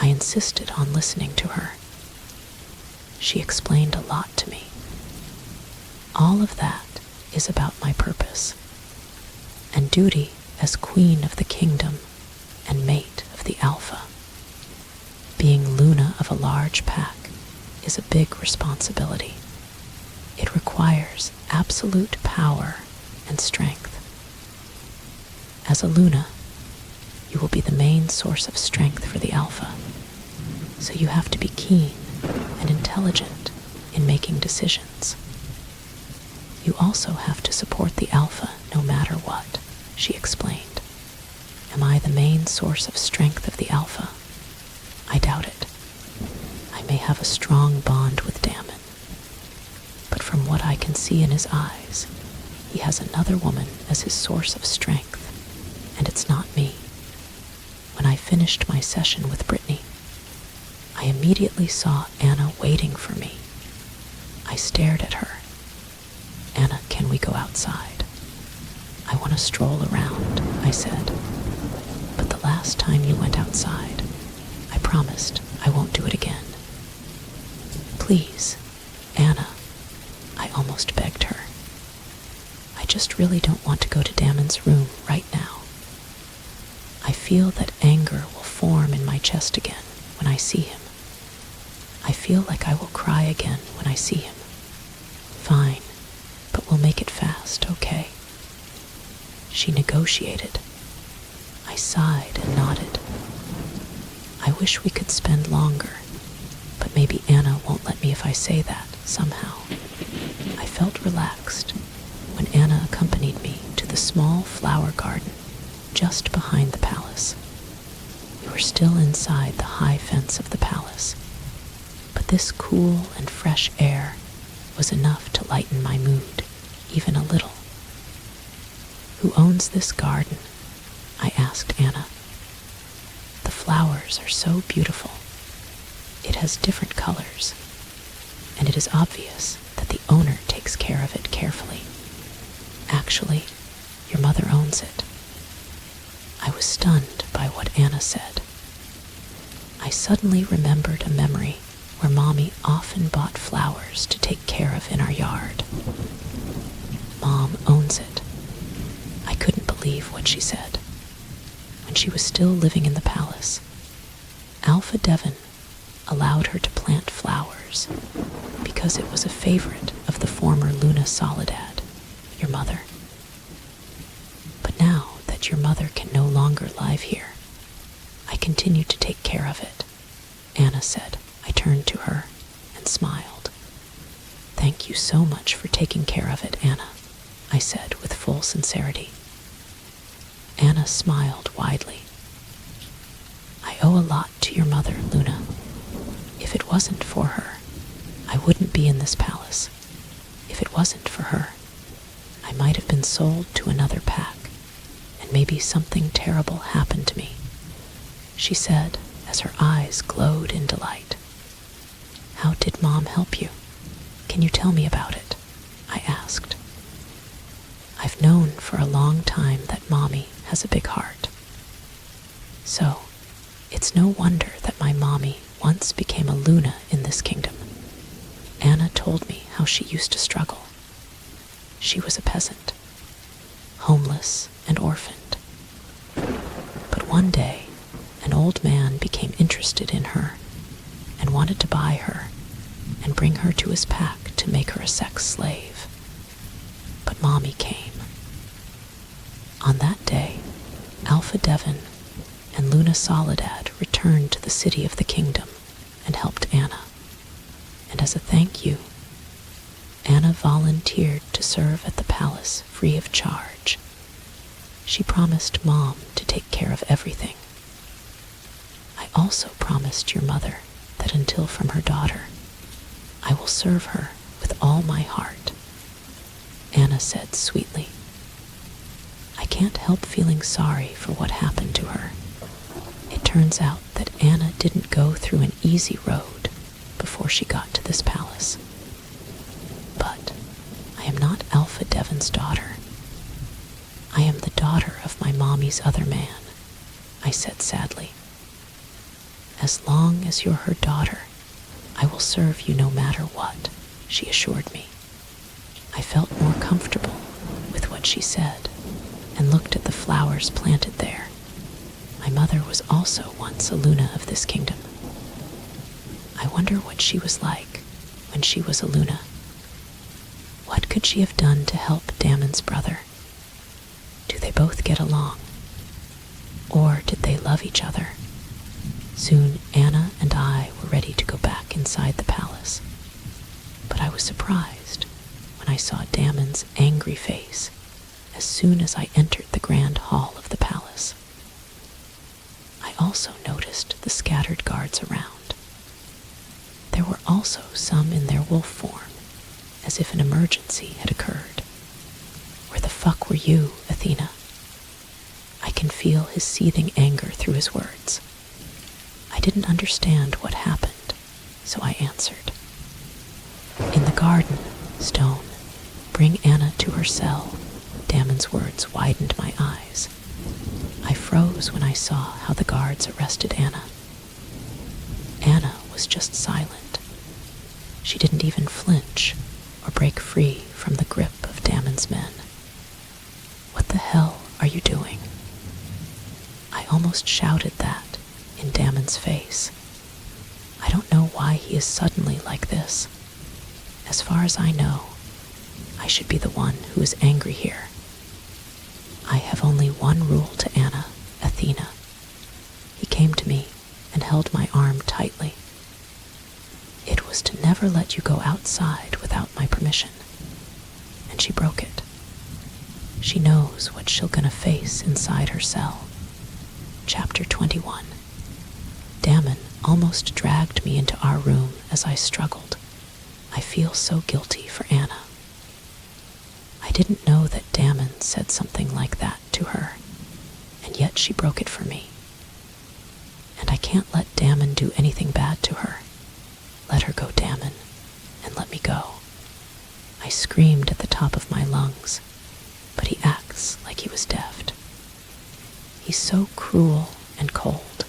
I insisted on listening to her. She explained a lot to me. All of that is about my purpose and duty as queen of the kingdom and mate of the Alpha. Being Luna of a large pack is a big responsibility. It requires absolute power and strength. As a Luna, you will be the main source of strength for the Alpha, so you have to be keen and intelligent in making decisions. You also have to support the Alpha no matter what, she explained. Am I the main source of strength of the Alpha? I doubt it. I may have a strong bond with Damon, but from what I can see in his eyes, he has another woman as his source of strength, and it's not me. When I finished my session with Brittany, I immediately saw Anna waiting for me. I stared at her. Anna, can we go outside? I want to stroll around, I said. But the last time you went outside, I promised I won't do it again. Please, Anna, I almost begged her. I just really don't want to go to Damon's room right now. I feel that anger will form in my chest again when I see him. I feel like I will cry again when I see him. Fine, but we'll make it fast, okay? She negotiated. I sighed and nodded. I wish we could spend longer, but maybe Anna won't let me if I say that, somehow. I felt relaxed when Anna accompanied me to the small flower garden just behind the palace. We were still inside the high fence of the palace, but this cool and fresh air was enough to lighten my mood, even a little. Who owns this garden? I asked Anna. The flowers are so beautiful. It has different colors, and it is obvious that the owner takes care of it carefully. Actually, your mother owns it. I was stunned by what Anna said. I suddenly remembered a memory where Mommy often bought flowers to take care of in our yard. Mom owns it. I couldn't believe what she said. When she was still living in the palace, Alpha Devon allowed her to plant flowers because it was a favorite of the former Luna Soledad, your mother. But now that your mother can no longer live here, I continue to take care of it, Anna said. I turned to her and smiled. Thank you so much for taking care of it, Anna, I said with full sincerity. Anna smiled widely. I owe a lot to your mother, Luna. If it wasn't for her, I wouldn't be in this palace. If it wasn't for her, I might have been sold to another pack, and maybe something terrible happened to me, she said as her eyes glowed in delight. How did Mom help you? Can you tell me about it? I asked. I've known for a long time that Mommy has a big heart. So, it's no wonder that my Mommy once became a Luna in this kingdom. Anna told me how she used to struggle. She was a peasant, homeless and orphaned. But one day, an old man became interested in her and wanted to buy her and bring her to his pack to make her a sex slave. But Mommy came. On that day, Alpha Devon and Luna Soledad returned to the city of the kingdom and helped Anna. And as a thank you, Anna volunteered to serve at the palace free of charge. She promised Mom to take care of everything. I also promised your mother that until from her daughter, I will serve her with all my heart, Anna said sweetly. I can't help feeling sorry for what happened to her. It turns out that Anna didn't go through an easy road before she got to this palace. But I am not Alpha Devon's daughter. I am the daughter of my Mommy's other man, I said sadly. As long as you're her daughter, I will serve you no matter what, she assured me. I felt more comfortable with what she said and looked at the flowers planted there. My mother was also once a Luna of this kingdom. I wonder what she was like when she was a Luna. What could she have done to help Damon's brother? Do they both get along? Or did they love each other? Soon Anna and I were ready to go back inside the palace, but I was surprised when when I saw Damon's angry face as soon as I entered the grand hall of the palace. I also noticed the scattered guards around. There were also some in their wolf form, as if an emergency had occurred. Where the fuck were you, Athena? I can feel his seething anger through his words. I didn't understand what happened, so I answered. In the garden, Stone. Bring Anna to her cell. Damon's words widened my eyes. I froze when I saw how the guards arrested Anna. Anna was just silent. She didn't even flinch or break free from the grip of Damon's men. What the hell are you doing? I almost shouted that in Damon's face. I don't know why he is suddenly like this. As far as I know, I should be the one who is angry here. I have only one rule to Anna, Athena. He came to me and held my arm tightly. It was to never let you go outside without my permission, and she broke it. She knows what she'll gonna face inside her cell. Chapter 21. Damon almost dragged me into our room as I struggled. I feel so guilty for Anna. I didn't know that Damon said something like that to her, and yet she broke it for me. And I can't let Damon do anything bad to her. Let her go, Damon, and let me go. I screamed at the top of my lungs, but he acts like he was deaf. He's so cruel and cold,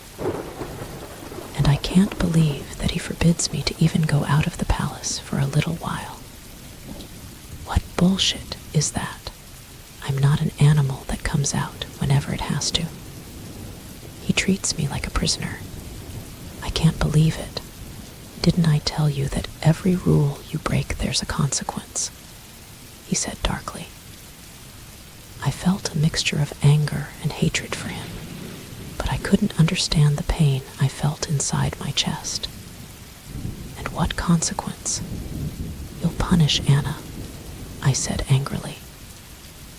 and I can't believe that he forbids me to even go out of the palace for a little while. What bullshit is that? I'm not an animal that comes out whenever it has to. He treats me like a prisoner. I can't believe it. Didn't I tell you that every rule you break there's a consequence? He said darkly. I felt a mixture of anger and hatred for him, but I couldn't understand the pain I felt inside my chest. And what consequence? You'll punish Anna, I said angrily.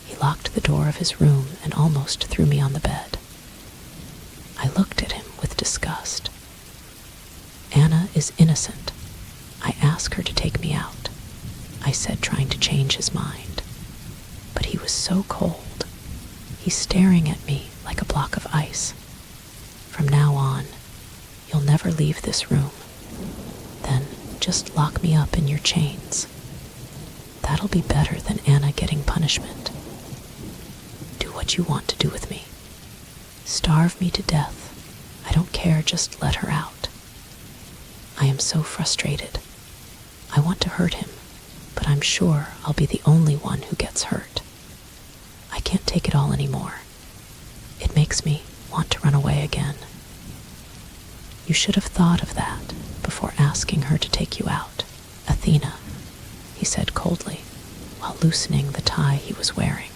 He locked the door of his room and almost threw me on the bed. I looked at him with disgust. Anna is innocent. I ask her to take me out, I said, trying to change his mind. But he was so cold. He's staring at me like a block of ice. From now on, you'll never leave this room. Then just lock me up in your chains. That'll be better than Anna getting punishment. Do what you want to do with me. Starve me to death. I don't care, just let her out. I am so frustrated. I want to hurt him, but I'm sure I'll be the only one who gets hurt. I can't take it all anymore. It makes me want to run away again. You should have thought of that before asking her to take you out, Athena, he said coldly, while loosening the tie he was wearing.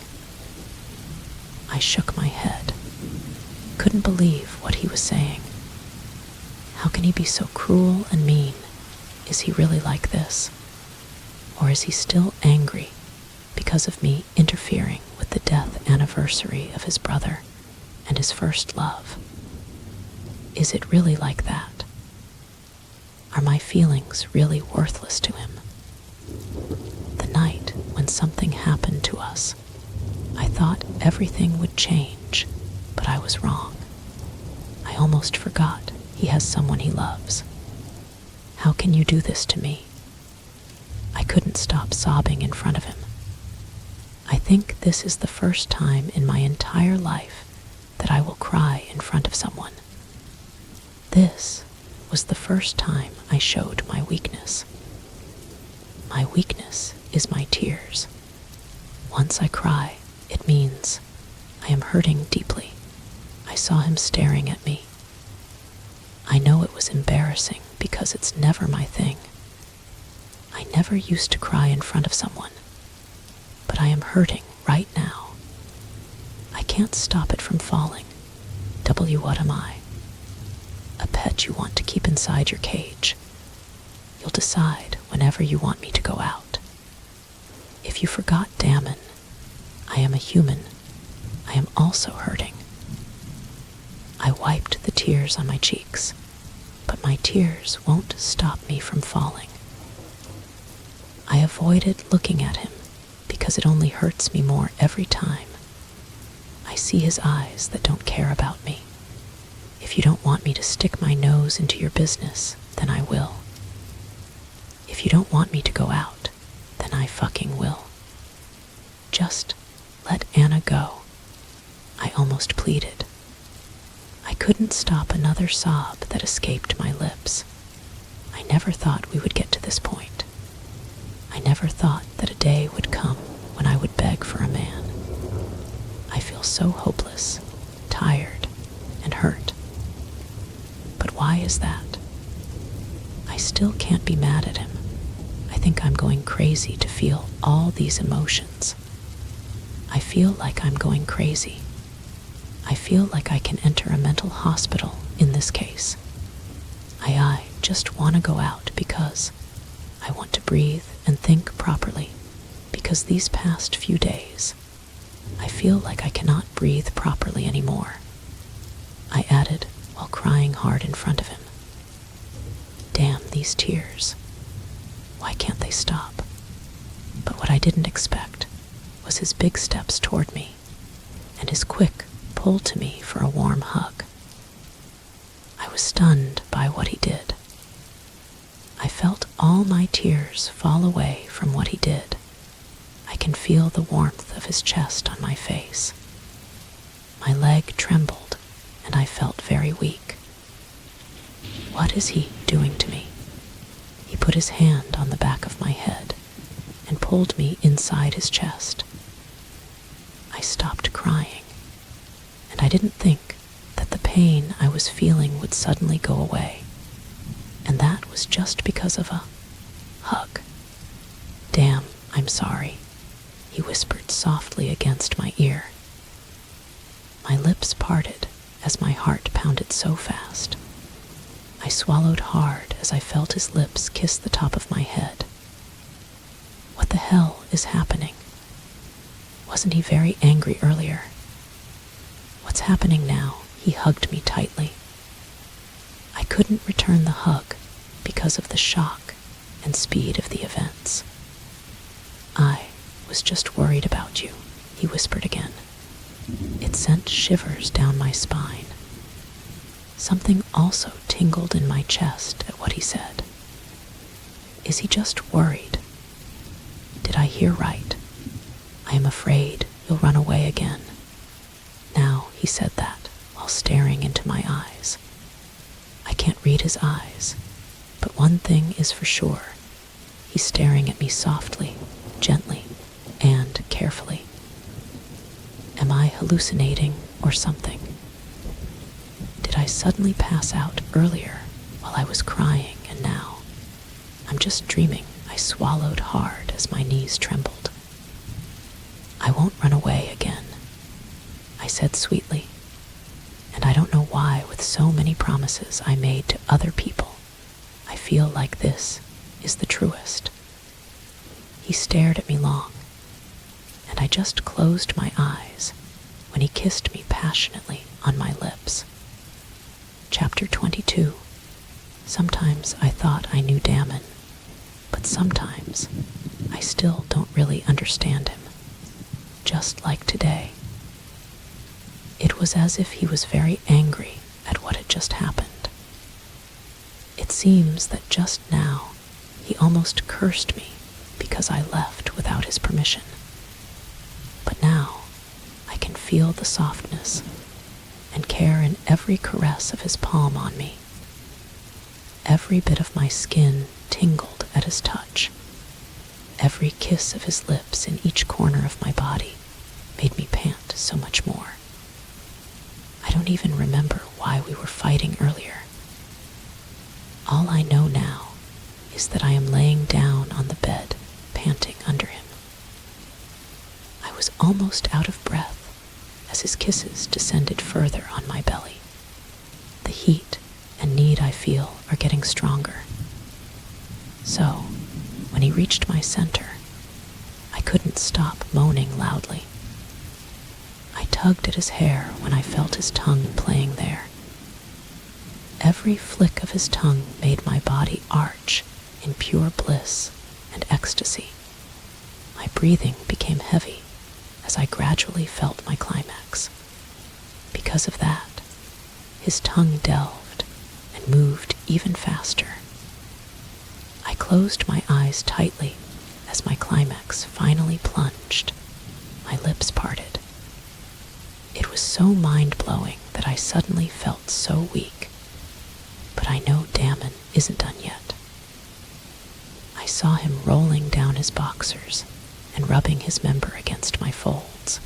I shook my head. Couldn't believe what he was saying. How can he be so cruel and mean? Is he really like this? Or is he still angry because of me interfering with the death anniversary of his brother and his first love? Is it really like that? Are my feelings really worthless to him? The night when something happened to us, I thought everything would change, but I was wrong. I almost forgot he has someone he loves. How can you do this to me? I couldn't stop sobbing in front of him. I think this is the first time in my entire life that I will cry in front of someone. This was the first time I showed my weakness. My weakness is my tears. Once I cry, it means I am hurting deeply. I saw him staring at me. I know it was embarrassing because it's never my thing. I never used to cry in front of someone, but I am hurting right now. I can't stop it from falling. What am I? A pet you want to keep inside your cage. You'll decide whenever you want me to go out. If you forgot, Damon, I am a human. I am also hurting. I wiped the tears on my cheeks, but my tears won't stop me from falling. I avoided looking at him because it only hurts me more every time. I see his eyes that don't care about me. If you don't want me to stick my nose into your business, then I will. If you don't want me to go out, then I fucking will. Just let Anna go, I almost pleaded. I couldn't stop another sob that escaped my lips. I never thought we would get to this point. I never thought that a day would come when I would beg for a man. I feel so hopeless, tired, and hurt. But why is that? I still can't be mad at him. I think I'm going crazy to feel all these emotions. I feel like I'm going crazy. I feel like I can enter a mental hospital in this case. I just want to go out because I want to breathe and think properly, because these past few days, I feel like I cannot breathe properly anymore. I added while crying hard in front of him. Damn these tears. Why can't they stop? But what I didn't expect was his big steps toward me and his quick pull to me for a warm hug. I was stunned by what he did. I felt all my tears fall away from what he did. I can feel the warmth of his chest on my face. My leg trembled, and I felt very weak. What is he doing to me? He put his hand on the back of my head and pulled me inside his chest. I stopped crying, and I didn't think that the pain I was feeling would suddenly go away, and that was just because of a hug. Damn, I'm sorry, he whispered softly against my ear. My lips parted as my heart pounded so fast. I swallowed hard as I felt his lips kiss the top of my head. What the hell is happening? Wasn't he very angry earlier? What's happening now? He hugged me tightly. I couldn't return the hug because of the shock and speed of the events. I was just worried about you, he whispered again. It sent shivers down my spine. Something also tingled in my chest at what he said. Is he just worried? Did I hear right? I am afraid you'll run away again. Now he said that while staring into my eyes. I can't read his eyes, but one thing is for sure. He's staring at me softly, gently, and carefully. Am I hallucinating or something? Did I suddenly pass out earlier while I was crying and now? I'm just dreaming. I swallowed hard as my knees trembled. I won't run away again, I said sweetly, and I don't know why with so many promises I made to other people, I feel like this is the truest. He stared at me long, and I just closed my eyes when he kissed me passionately on my lips. Chapter 22. Sometimes I thought I knew Damon, but sometimes I still don't really understand him. Just like today. It was as if he was very angry at what had just happened. It seems that just now he almost cursed me because I left without his permission. But now I can feel the softness and care in every caress of his palm on me. Every bit of my skin tingled at his touch. Every kiss of his lips in each corner of my body made me pant so much more. I don't even remember why we were fighting earlier. All I know now is that I am laying down on the bed, panting under him. I was almost out of breath as his kisses descended further on my belly. The heat and need I feel are getting stronger. So, when he reached my center, I couldn't stop moaning loudly. I tugged at his hair when I felt his tongue playing there. Every flick of his tongue made my body arch in pure bliss and ecstasy. My breathing became heavy as I gradually felt my climax. Because of that, his tongue delved and moved even faster. I closed my eyes tightly as my climax finally plunged. My lips parted. It was so mind-blowing that I suddenly felt so weak. But I know Damon isn't done yet. I saw him rolling down his boxers and rubbing his member against my folds.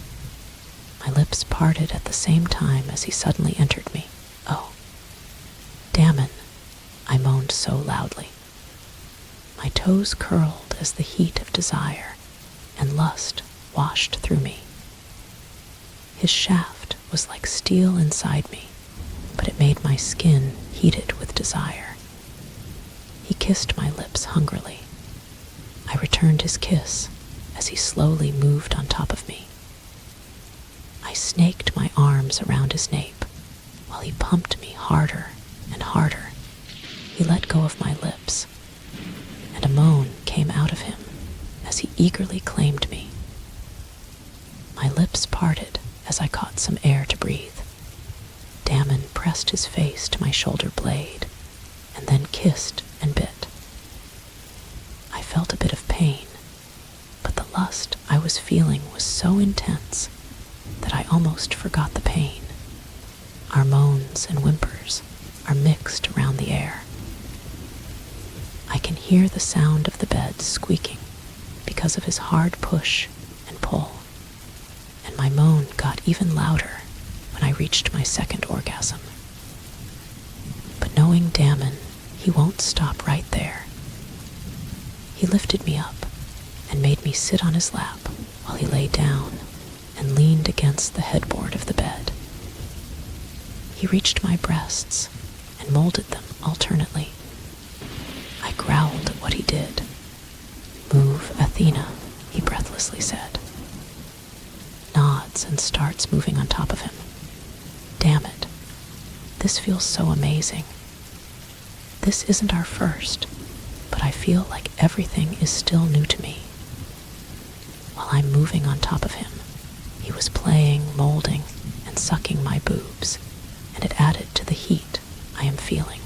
My lips parted at the same time as he suddenly entered me. "Oh, Damon," I moaned so loudly. My toes curled as the heat of desire and lust washed through me. His shaft was like steel inside me, but it made my skin heated with desire. He kissed my lips hungrily. I returned his kiss as he slowly moved on top of me. I snaked my arms around his nape while he pumped me harder and harder. He let go of my lips, and a moan came out of him as he eagerly claimed me. My lips parted as I caught some air to breathe. Damon pressed his face to my shoulder blade and then kissed and bit. I felt a bit of pain, but the lust I was feeling was so intense that I almost forgot the pain. Our moans and whimpers are mixed around the air. I can hear the sound of the bed squeaking because of his hard push and pull, and my moan got even louder when I reached my second orgasm. But knowing Damon, he won't stop right there. He lifted me up and made me sit on his lap while he lay down and leaned against the headboard of the bed. He reached my breasts and molded them alternately. I growled at what he did. "Move, Athena," he breathlessly said. Nods and starts moving on top of him. Damn it, this feels so amazing. This isn't our first, but I feel like everything is still new to me. While I'm moving on top of him, he was playing, molding, and sucking my boobs, and it added to the heat I am feeling.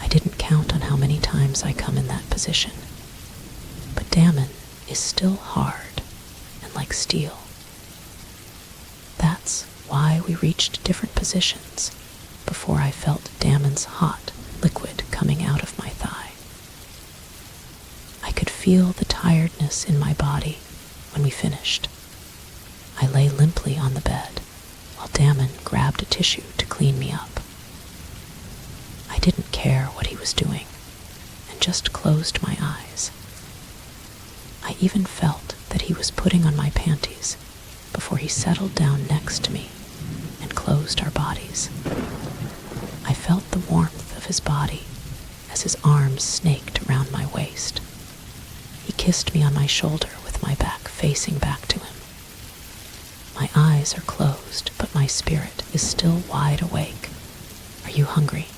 I didn't count on how many times I come in that position, but Damon is still hard and like steel. That's why we reached different positions before I felt Damon's hot liquid coming out of my thigh. I could feel the tiredness in my body when we finished. I lay limply on the bed while Damon grabbed a tissue to clean me up. I didn't care what he was doing and just closed my eyes. I even felt that he was putting on my panties before he settled down next to me and closed our bodies. I felt the warmth of his body as his arms snaked around my waist. He kissed me on my shoulder with my back facing back to him. My eyes are closed, but my spirit is still wide awake. "Are you hungry?"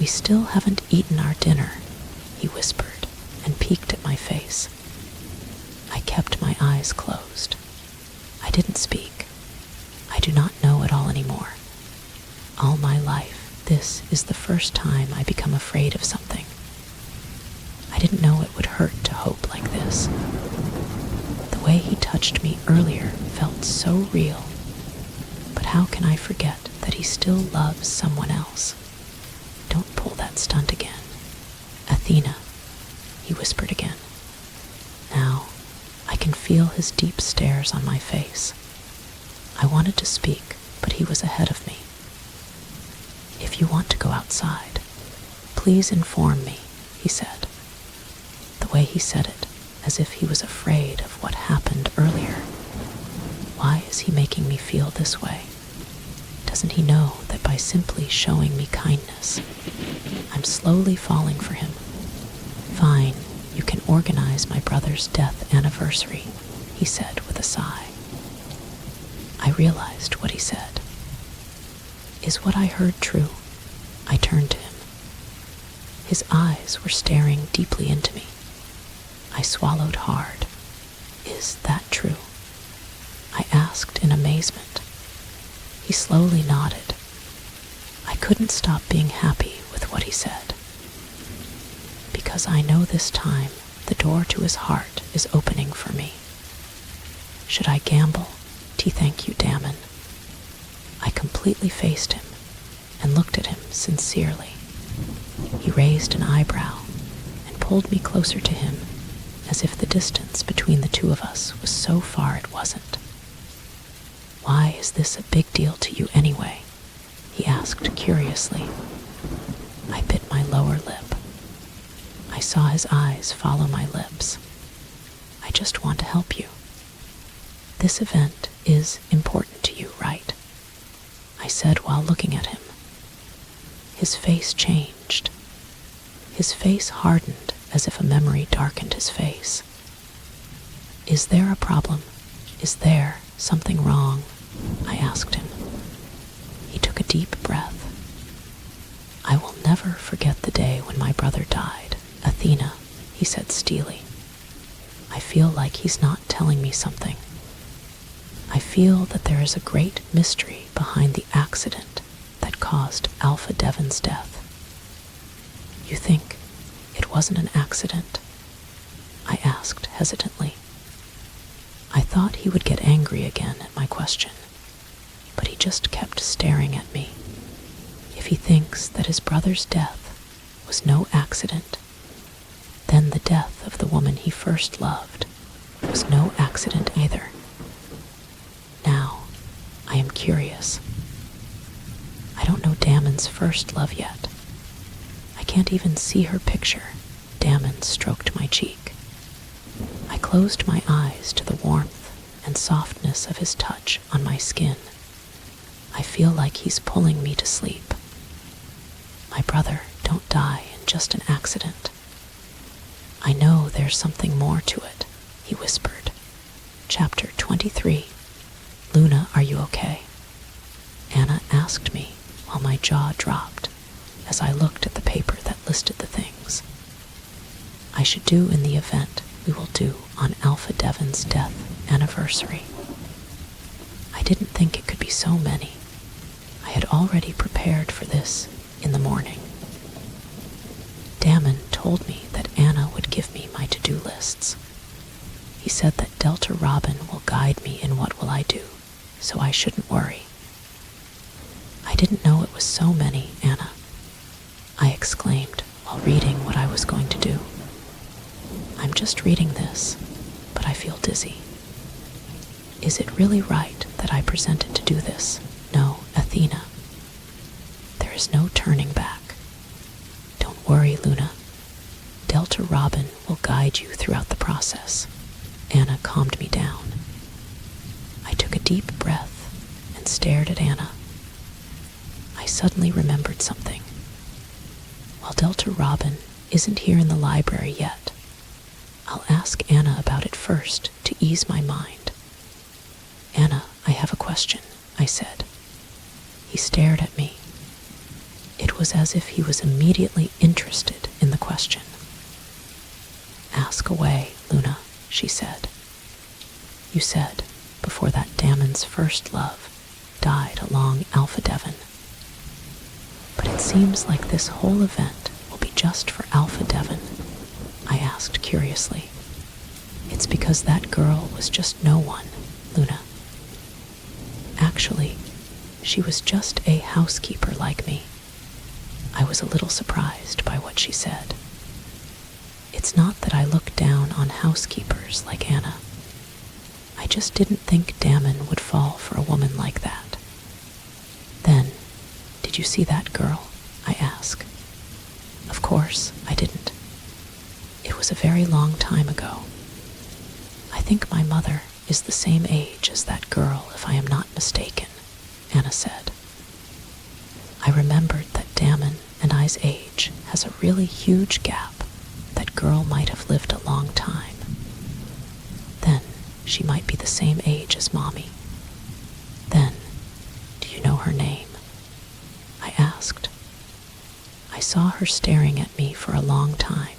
"We still haven't eaten our dinner," he whispered and peeked at my face. I kept my eyes closed. I didn't speak. I do not know it all anymore. All my life, this is the first time I become afraid of something. I didn't know it would hurt to hope like this. The way he touched me earlier felt so real, but how can I forget that he still loves someone else? "Don't pull that stunt again. Athena," he whispered again. Now, I can feel his deep stares on my face. I wanted to speak, but he was ahead of me. "If you want to go outside, please inform me," he said. The way he said it, as if he was afraid of what happened earlier. Why is he making me feel this way? Doesn't he know that by simply showing me kindness, I'm slowly falling for him? "Fine, you can can organize my brother's death anniversary," he said with a sigh. I realized what he said. Is what I heard true? I turned to him. His eyes were staring deeply into me. I swallowed hard. Is that true? I asked in amazement. He slowly nodded. I couldn't stop being happy with what he said. Because I know this time the door to his heart is opening for me. Should I gamble? Thank you, Damon. I completely faced him and looked at him sincerely. He raised an eyebrow and pulled me closer to him, as if the distance between the two of us was so far it wasn't. Why is this a big deal to you anyway? He asked curiously. I bit my lower lip. I saw his eyes follow my lips. I just want to help you. This event is important to you, right? I said while looking at him. His face changed. His face hardened as if a memory darkened his face. Is there a problem? Is there something wrong? I asked him. He took a deep breath. I will never forget the day when my brother died, Athena, he said steely. I feel like he's not telling me something. I feel that there is a great mystery behind the accident that caused Alpha Devon's death. You think it wasn't an accident? I asked hesitantly. I thought he would get angry again at my question, but he just kept staring at me. If he thinks that his brother's death was no accident, then the death of the woman he first loved was no accident either. Now, I am curious. I don't know Damon's first love yet. I can't even see her picture. Damon stroked my cheek. I closed my eyes to the warmth and softness of his touch on my skin. I feel like he's pulling me to sleep. My brother don't die in just an accident. I know there's something more to it, he whispered. Chapter 23. Luna, are you okay? Anna asked me while my jaw dropped as I looked at the paper that listed the things I should do in the event we will do on Alpha Devon's death anniversary. I didn't think it could be so many. I had already prepared for this in the morning. Damon told me that Anna would give me my to-do lists. He said that Delta Robin will guide me in what will I do, so I shouldn't worry. I didn't know it was so many, Anna, I exclaimed while reading what I was going to do. I'm just reading this, but I feel dizzy. Is it really right that I presented to do this? No, Athena. There is no turning back. Don't worry, Luna. Delta Robin will guide you throughout the process. Anna calmed me down. I took a deep breath and stared at Anna. I suddenly remembered something. While Delta Robin isn't here in the library yet, I'll ask Anna about it first to ease my mind. Anna, I have a question, I said. He stared at me. It was as if he was immediately interested in the question. Ask away, Luna, she said. You said, before that Damon's first love died along Alpha Devon. But it seems like this whole event will be just for Alpha Devon, I asked curiously. It's because that girl was just no one, Luna. Actually, she was just a housekeeper like me. I was a little surprised by what she said. It's not that I look down on housekeepers like Anna. I just didn't think Damon would fall for a woman like that. Then, did you see that girl? I asked. Of course, I didn't. It was a very long time ago. I think my mother is the same age as that girl, if I am not mistaken, Anna said. I remembered that Damon and I's age has a really huge gap that girl might have lived a long time. Then she might be the same age as Mommy. Then, do you know her name? I asked. I saw her staring at me for a long time.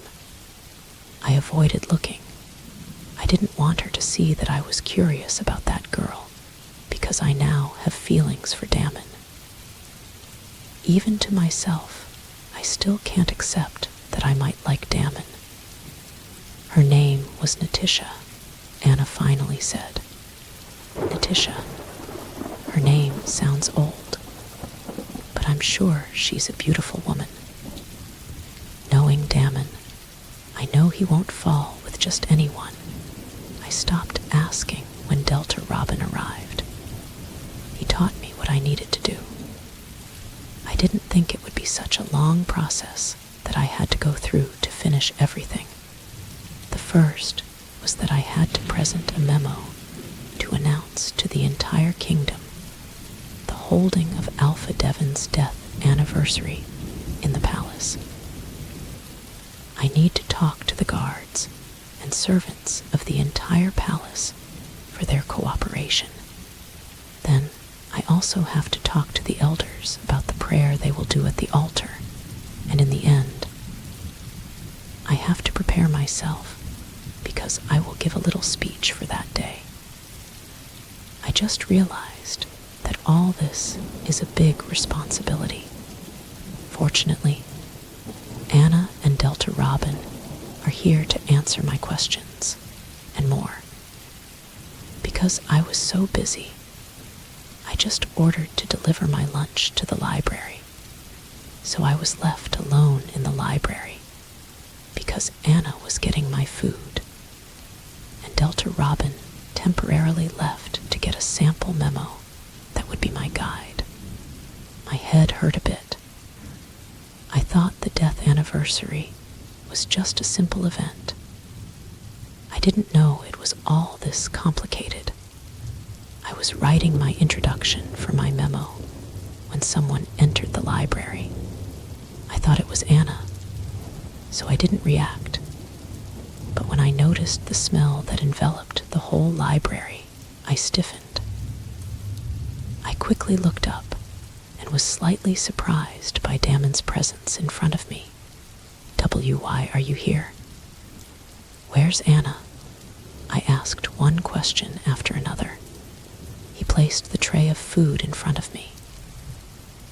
I avoided looking. I didn't want her to see that I was curious about that girl, because I now have feelings for Damon. Even to myself, I still can't accept that I might like Damon. Her name was Natisha, Anna finally said. Natisha. Her name sounds old, but I'm sure she's a beautiful woman. Knowing Damon, I know he won't fall with just anyone. I stopped asking when Delta Robin arrived. He taught me what I needed to do. I didn't think it would be such a long process that I had to go through to finish everything. The first was that I had to present a memo to announce to the entire kingdom the holding of Alpha Devon's death anniversary in the palace. I need to talk to the guards and servants of the entire palace for their cooperation. Then I also have to talk to the elders about the prayer they will do at the altar, and in the end, I have to prepare myself because I will give a little speech for that day. I just realized that all this is a big responsibility. Fortunately, Anna and Delta Robin are here to answer my questions and more. Because I was so busy, I just ordered to deliver my lunch to the library. So I was left alone in the library because Anna was getting my food, and Delta Robin temporarily left to get a sample memo that would be my guide. My head hurt a bit. I thought the death anniversary was just a simple event. I didn't know it was all this complicated. I was writing my introduction for my memo when someone entered the library. I thought it was Anna, so I didn't react. But when I noticed the smell that enveloped the whole library, I stiffened. I quickly looked up and was slightly surprised by Damon's presence in front of me. "Why are you here?" "Where's Anna?" I asked one question after another. He placed the tray of food in front of me.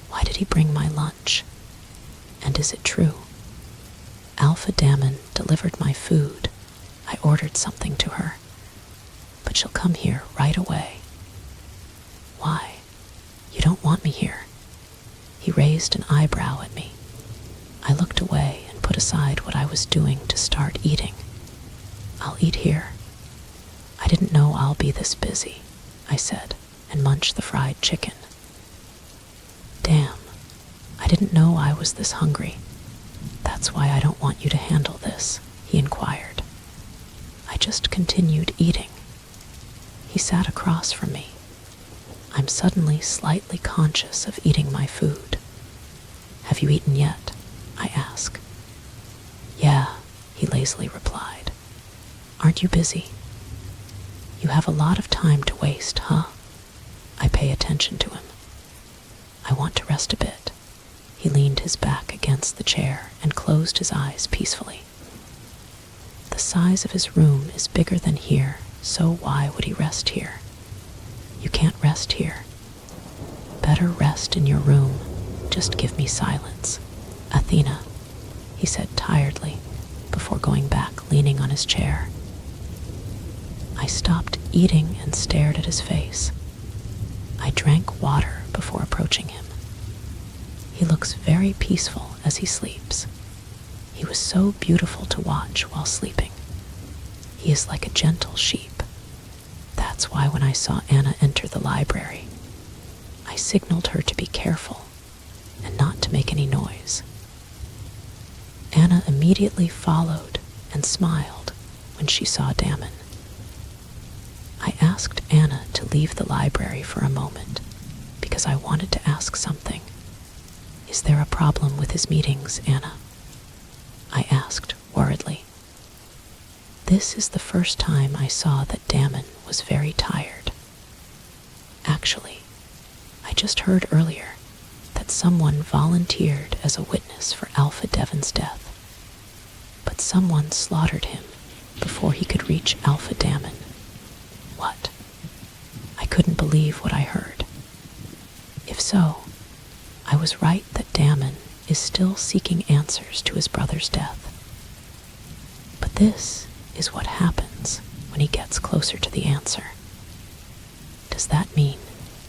Why did he bring my lunch? And is it true? Alpha Damon delivered my food. I ordered something to her, but she'll come here right away. Why? You don't want me here. He raised an eyebrow at me. I looked away and put aside what I was doing to start eating. I'll eat here. I didn't know I'll be this busy, I said, and munched the fried chicken. Damn, I didn't know I was this hungry. That's why I don't want you to handle this, he inquired. I just continued eating. He sat across from me. I'm suddenly slightly conscious of eating my food. Have you eaten yet? I asked. Yeah, he lazily replied. Aren't you busy? You have a lot of time to waste, huh? I pay attention to him. I want to rest a bit. He leaned his back against the chair and closed his eyes peacefully. The size of his room is bigger than here, so why would he rest here? You can't rest here. Better rest in your room. Just give me silence. Athena, he said tiredly, before going back, leaning on his chair. I stopped eating and stared at his face. I drank water before approaching him. He looks very peaceful as he sleeps. He was so beautiful to watch while sleeping. He is like a gentle sheep. That's why when I saw Anna enter the library, I signaled her to be careful and not to make any noise. Anna immediately followed and smiled when she saw Damon. I asked Anna to leave the library for a moment because I wanted to ask something. Is there a problem with his meetings, Anna? I asked worriedly. this is the first time I saw that Damon was very tired. Actually, I just heard earlier that someone volunteered as a witness for Alpha Devon's death, but someone slaughtered him before he could reach Alpha Damon. What? I couldn't believe what I heard. If so, I was right that Damon is still seeking answers to his brother's death. But this is what happens when he gets closer to the answer. Does that mean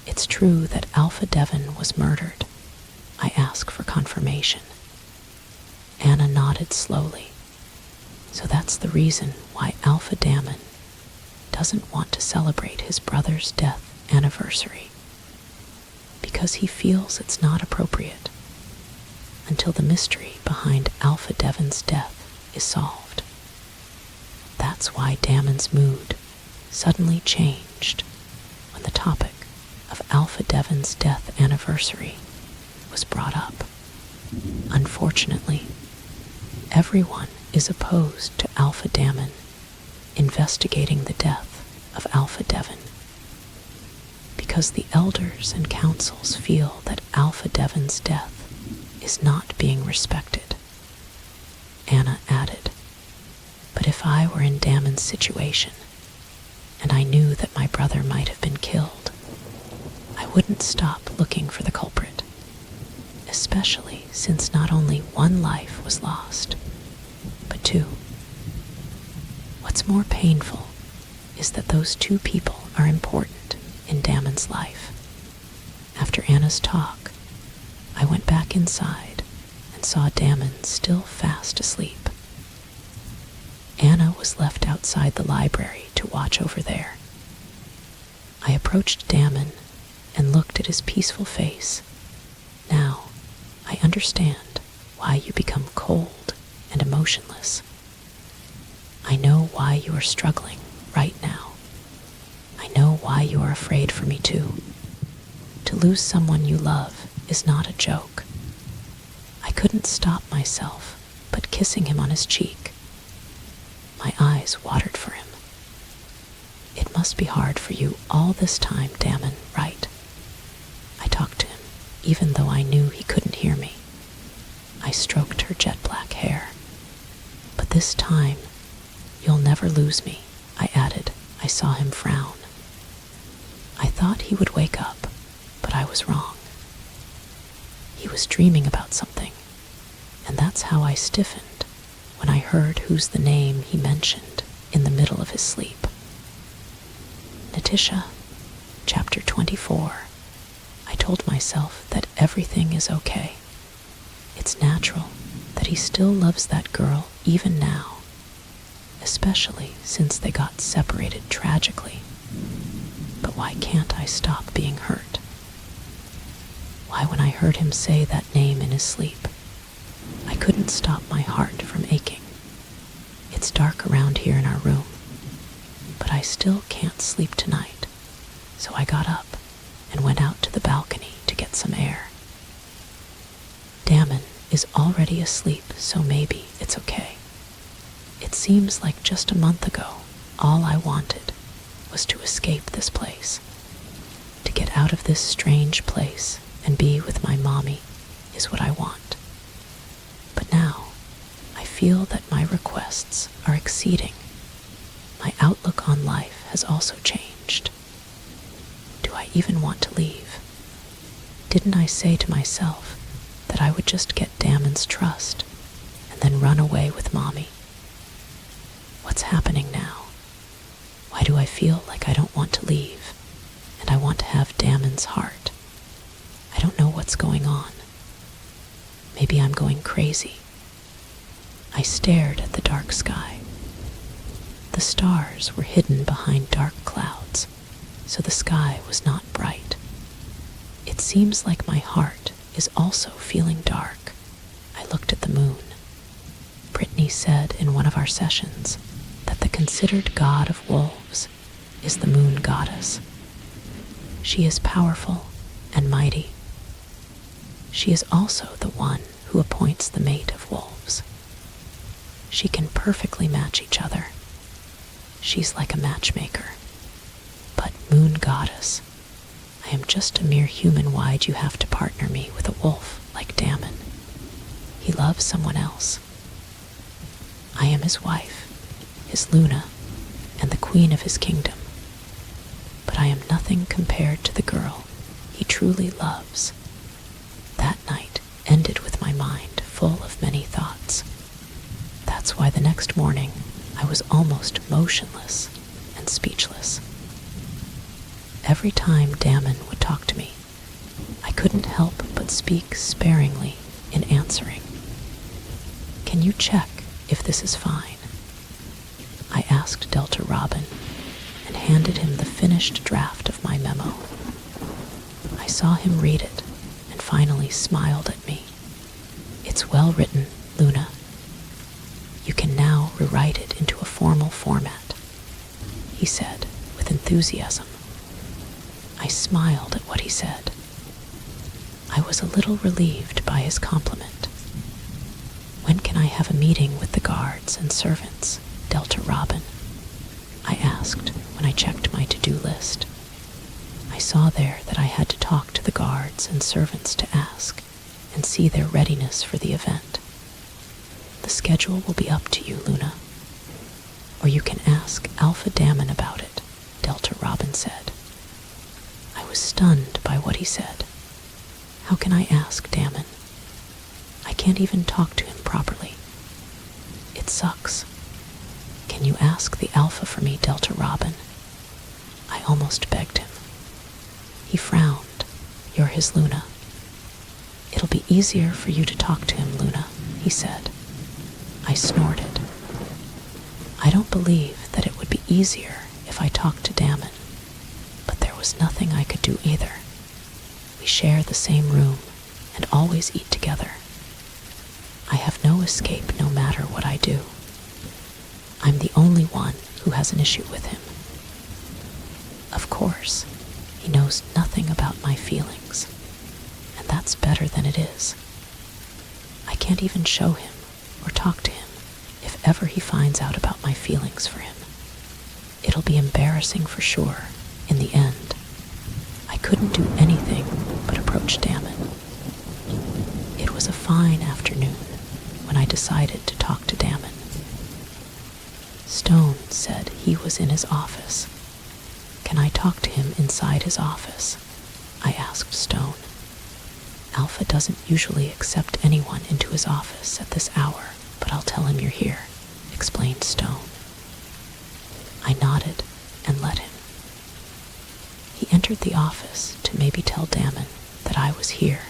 it's true that Alpha Devon was murdered? I ask for confirmation. Anna nodded slowly. So that's the reason why Alpha Damon doesn't want to celebrate his brother's death anniversary. Because he feels it's not appropriate until the mystery behind Alpha Devon's death is solved. That's why Damon's mood suddenly changed when the topic of Alpha Devon's death anniversary was brought up. Unfortunately, everyone is opposed to Alpha Damon investigating the death of Alpha Devon because the elders and councils feel that Alpha Devon's death is not being respected. Anna added, but if I were in Damon's situation and I knew that my brother might have been killed, I wouldn't stop looking for the culprit, especially since not only one life was lost, but two. What's more painful is that those two people are important in Damon's life. After Anna's talk, I went back inside and saw Damon still fast asleep. Anna was left outside the library to watch over there. I approached Damon and looked at his peaceful face. Now, I understand why you become cold and emotionless. I know why you are struggling right now. I know why you are afraid for me too. To lose someone you love is not a joke. I couldn't stop myself but kissing him on his cheek. My eyes watered for him. It must be hard for you all this time, Damon, right? I talked to him, even though I knew he couldn't hear me. I stroked her jet black hair. But this time, you'll never lose me, I added. I saw him frown. I thought he would wake up, but I was wrong. He was dreaming about something, and that's how I stiffened when I heard who's the name he mentioned in the middle of his sleep. Natisha, chapter 24. I told myself that everything is okay. It's natural that he still loves that girl even now, especially since they got separated tragically. But why can't I stop being hurt? Why, when I heard him say that name in his sleep, I couldn't stop my heart from aching. It's dark around here in our room, but I still can't sleep tonight, so I got up and went out to the balcony to get some air. Damon is already asleep, so maybe it's okay. It seems like just a month ago, all I wanted was to escape this place. To get out of this strange place and be with my mommy is what I want. But now, I feel that my requests are exceeding. My outlook on life has also changed. Do I even want to leave? Didn't I say to myself that I would just get Damon's trust and then run away with Mommy? What's happening now? Why do I feel like I don't want to leave and I want to have Damon's heart? I don't know what's going on. Maybe I'm going crazy. I stared at the dark sky. The stars were hidden behind dark clouds, so the sky was not bright. It seems like my heart is also feeling dark. I looked at the moon. Brittany said in one of our sessions that the considered god of wolves is the moon goddess. She is powerful and mighty. She is also the one who appoints the mate of wolves. She can perfectly match each other, she's like a matchmaker. But, moon goddess, I am just a mere human. Why'd you have to partner me with a wolf like Damon? He loves someone else. I am his wife, his Luna, and the queen of his kingdom. But I am nothing compared to the girl he truly loves. That night ended with my mind full of many thoughts. That's why the next morning I was almost motionless and speechless. Every time Damon would talk to me, I couldn't help but speak sparingly in answering. Can you check if this is fine? I asked Delta Robin and handed him the finished draft of my memo. I saw him read it and finally smiled at me. It's well written, Luna. You can now rewrite it into a formal format, he said with enthusiasm. I smiled at what he said. I was a little relieved by his compliment. When can I have a meeting with the guards and servants, Delta Robin? I asked when I checked my to-do list. I saw there that I had to talk to the guards and servants to ask and see their readiness for the event. The schedule will be up to you, Luna. Or you can ask Alpha Damon about it, Delta Robin said. I was stunned by what he said. How can I ask Damon? I can't even talk to him properly. It sucks. Can you ask the Alpha for me, Delta Robin? I almost begged him. He frowned. You're his Luna. It'll be easier for you to talk to him, Luna, he said. I snorted. I don't believe that it would be easier if I talked to Damon, but there was nothing I could do either. We share the same room and always eat together. I have no escape no matter what I do. I'm the only one who has an issue with him. Of course, he knows nothing about my feelings, and that's better than it is. I can't even show him or talk to him if ever he finds out about my feelings for him. It'll be embarrassing for sure in the end. I couldn't do anything but approach Damon. It was a fine afternoon when I decided to talk to Damon. Stone said he was in his office. Can I talk to him inside his office? I asked Stone. Alpha doesn't usually accept anyone into his office at this hour, but I'll tell him you're here, explained Stone. I nodded and let him. He entered the office to maybe tell Damon that I was here.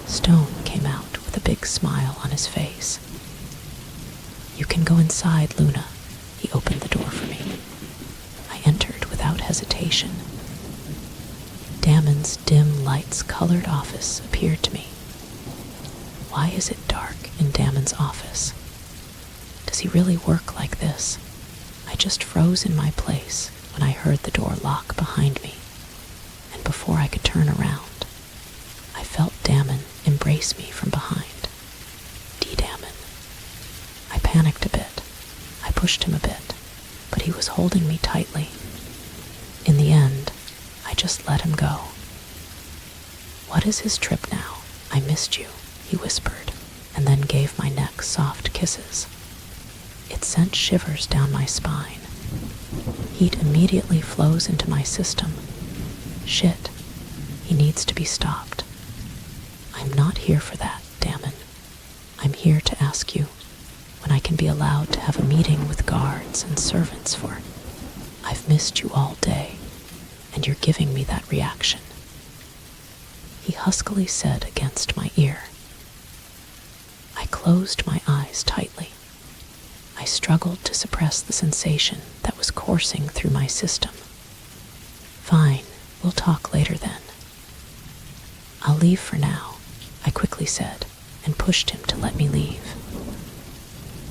Stone came out with a big smile on his face. You can go inside, Luna. He opened the door for me. I entered without hesitation. Damon's dim lights-colored office appeared to me. Why is it dark in Damon's office? Does he really work like this? I just froze in my place when I heard the door lock behind me, and before I could turn around, I felt Damon embrace me from behind. D-Damon. I panicked a bit. I pushed him a bit, but he was holding me tightly. In the end, I just let him go. What is his trip now? I missed you, he whispered, and then gave my neck soft kisses. It sent shivers down my spine. Heat immediately flows into my system. Shit, he needs to be stopped. I'm not here for that, Damon. I'm here to ask you when I can be allowed to have a meeting with guards and servants for. I've missed you all day, and you're giving me that reaction. He huskily said against my ear. I closed my eyes tightly. I struggled to suppress the sensation that was coursing through my system. Fine, we'll talk later then. I'll leave for now, I quickly said, and pushed him to let me leave.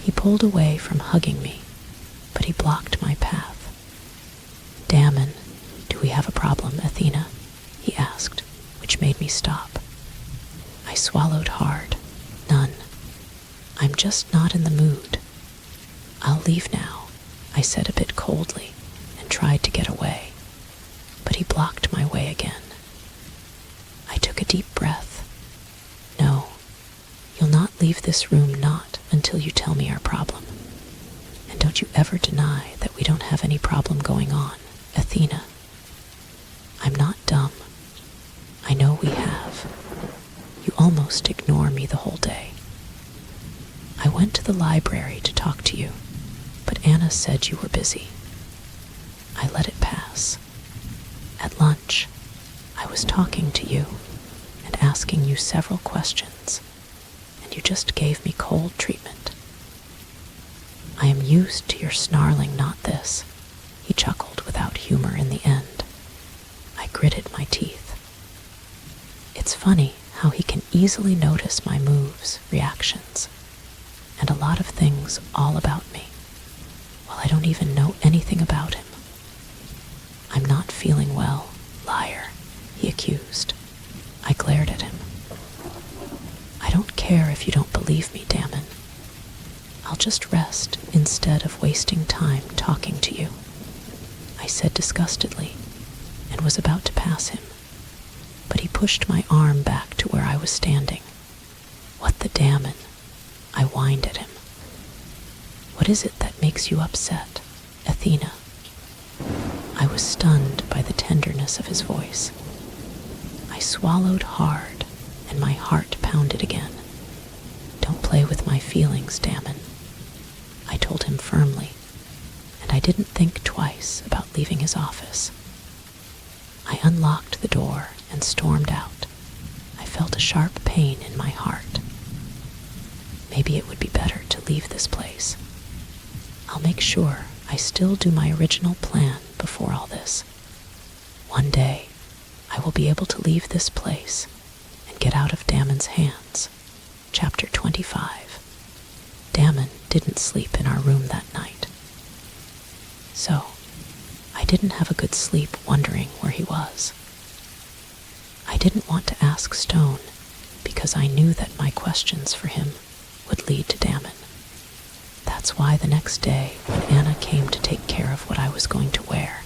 He pulled away from hugging me, but he blocked my path. Damon, do we have a problem, Athena? He asked, which made me stop. I swallowed hard. None. I'm just not in the mood. I'll leave now. I said a bit coldly and tried to get away, but he blocked my way again. I took a deep breath. No, you'll not leave this room, not until you tell me our problem. And don't you ever deny that we don't have any problem going on, Athena. I'm not dumb. I know we have. You almost ignore me the whole day. I went to the library to talk to you, but Anna said you were busy. I let it pass. At lunch, I was talking to you and asking you several questions, and you just gave me cold treatment. I am used to your snarling, not this, he chuckled without humor in the end. I gritted my teeth. It's funny how he can easily notice my moves, reactions, and a lot of things all about me, while I don't even know anything about him. I'm not feeling well, liar, he accused. I glared at him. I don't care if you don't believe me, Damon. I'll just rest instead of wasting time talking to you, I said disgustedly, and was about to pass him, but he pushed my arm back to where I was standing. What the Damon? I whined at him. What is it that makes you upset, Athena? I was stunned by the tenderness of his voice. I swallowed hard, and my heart pounded again. Don't play with my feelings, Damon, I told him firmly, and I didn't think twice about leaving his office. I unlocked the door and stormed out. I felt a sharp pain in my heart. Maybe it would be better to leave this place. I'll make sure I still do my original plan before all this. One day, I will be able to leave this place and get out of Damon's hands. Chapter 25. Damon didn't sleep in our room that night. So, I didn't have a good sleep wondering where he was. I didn't want to ask Stone because I knew that my questions for him would lead to Damon. That's why the next day, when Anna came to take care of what I was going to wear,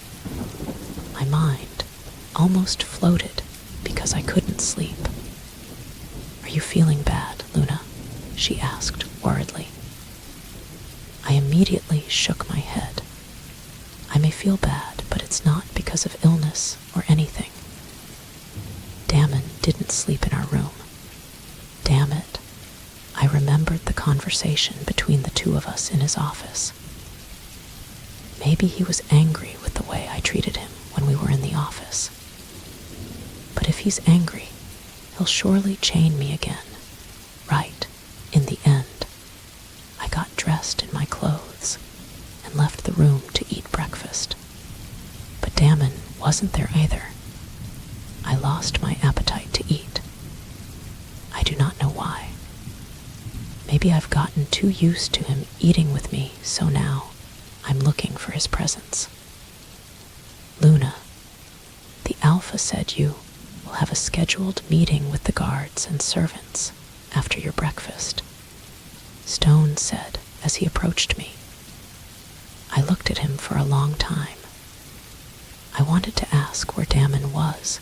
my mind almost floated because I couldn't sleep. Are you feeling bad, Luna? She asked worriedly. I immediately shook my head. I may feel bad, but it's not because of illness or anything. Damon didn't sleep in our room. Damn it. I remembered the conversation between the two of us in his office. Maybe he was angry with the way I treated him when we were in the office. But if he's angry, he'll surely chain me again. Right, in the end. I got dressed in my clothes and left the room to eat breakfast. But Damon wasn't there either. I lost my appetite to eat. I do not know why. Maybe I've gotten too used to him eating with me, so now I'm looking for his presence. Luna, the Alpha said you will have a scheduled meeting with the guards and servants after your breakfast, Stone said as he approached me. I looked at him for a long time. I wanted to ask where Damon was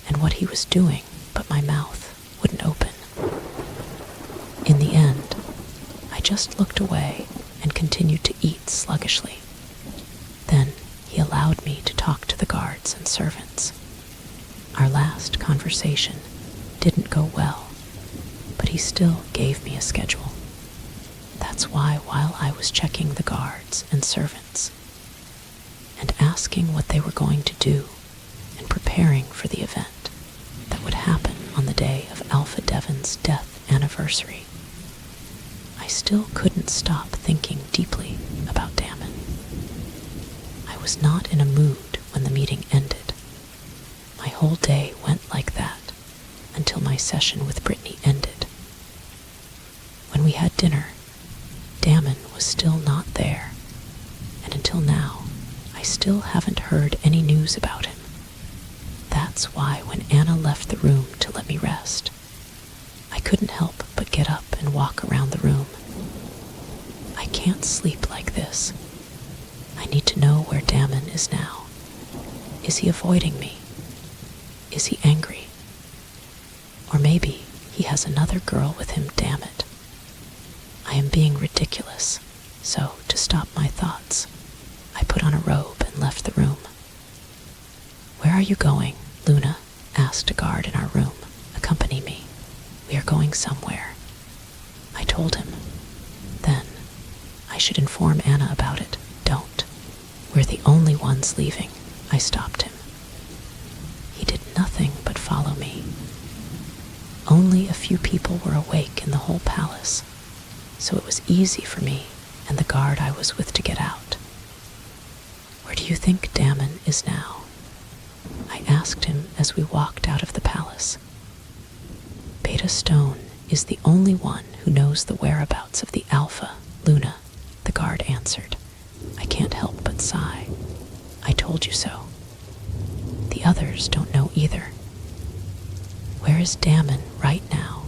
and what he was doing, but my mouth wouldn't open. In the end, I just looked away and continued to eat sluggishly. Then he allowed me to talk to the guards and servants. Our last conversation didn't go well, but he still gave me a schedule. That's why while I was checking the guards and servants and asking what they were going to do and preparing for the event that would happen on the day of Alpha Devon's death anniversary, I still couldn't stop thinking deeply about Damon. I was not in a mood when the meeting ended. My whole day went like that until my session with Brittany ended. When we had dinner, Damon was still not there, and until now, I still haven't heard any news about him. That's why when Anna left the room to let me rest, I couldn't help but get up and walk around the room. I can't sleep like this. I need to know where Damon is now. Is he avoiding me? Is he angry? Or maybe he has another girl with him, damn it. I am being ridiculous, so to stop my thoughts, I put on a robe and left the room. Where are you going, Luna? Asked a guard in our room. Accompany me. We are going somewhere. I told him. Then, I should inform Anna about it. Don't. We're the only ones leaving. I stopped him. He did nothing but follow me. Only a few people were awake in the whole palace, so it was easy for me and the guard I was with to get out. Where do you think Damon is now? I asked him as we walked out of the palace. Beta Stone is the only one who knows the whereabouts of the Alpha, Luna, the guard answered. I can't help but sigh. I told you so. The others don't know either. Where is Damon right now?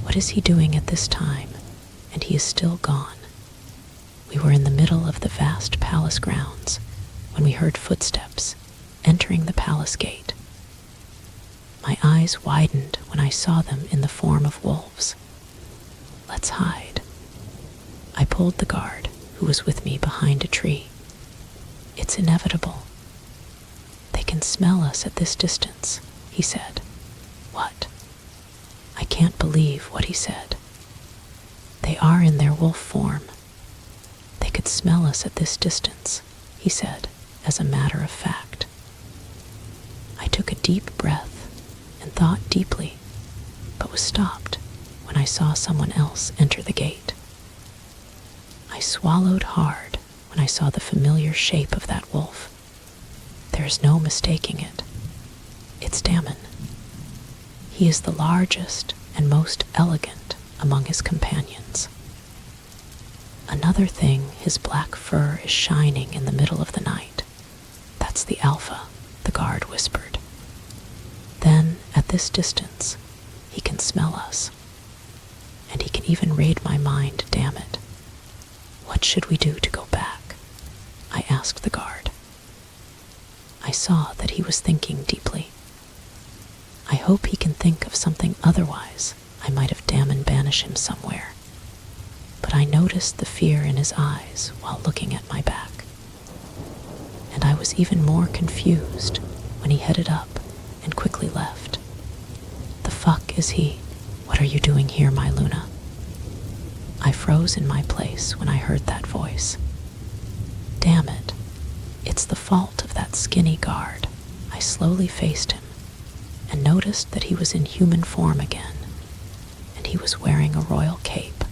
What is he doing at this time? And he is still gone. We were in the middle of the vast palace grounds when we heard footsteps entering the palace gate. My eyes widened when I saw them in the form of wolves. Let's hide. I pulled the guard, who was with me, behind a tree. It's inevitable. They can smell us at this distance, he said. What? I can't believe what he said. They are in their wolf form. They could smell us at this distance, he said, as a matter of fact. I took a deep breath and thought deeply, but was stopped when I saw someone else enter the gate. I swallowed hard when I saw the familiar shape of that wolf. There is no mistaking it. It's Damon. He is the largest and most elegant among his companions. Another thing, his black fur is shining in the middle of the night. That's the Alpha, the guard whispered. Then, at this distance, he can smell us. And he can even read my mind, damn it. What should we do to go back? I asked the guard. I saw that he was thinking deeply. I hope he can think of something, otherwise I might have Damon banish him somewhere. But I noticed the fear in his eyes while looking at my back. And I was even more confused when he headed up and quickly left. The fuck is he? What are you doing here, my Luna? I froze in my place when I heard that voice. Damn it. It's the fault of that skinny guard. I slowly faced him and noticed that he was in human form again, and he was wearing a royal cape.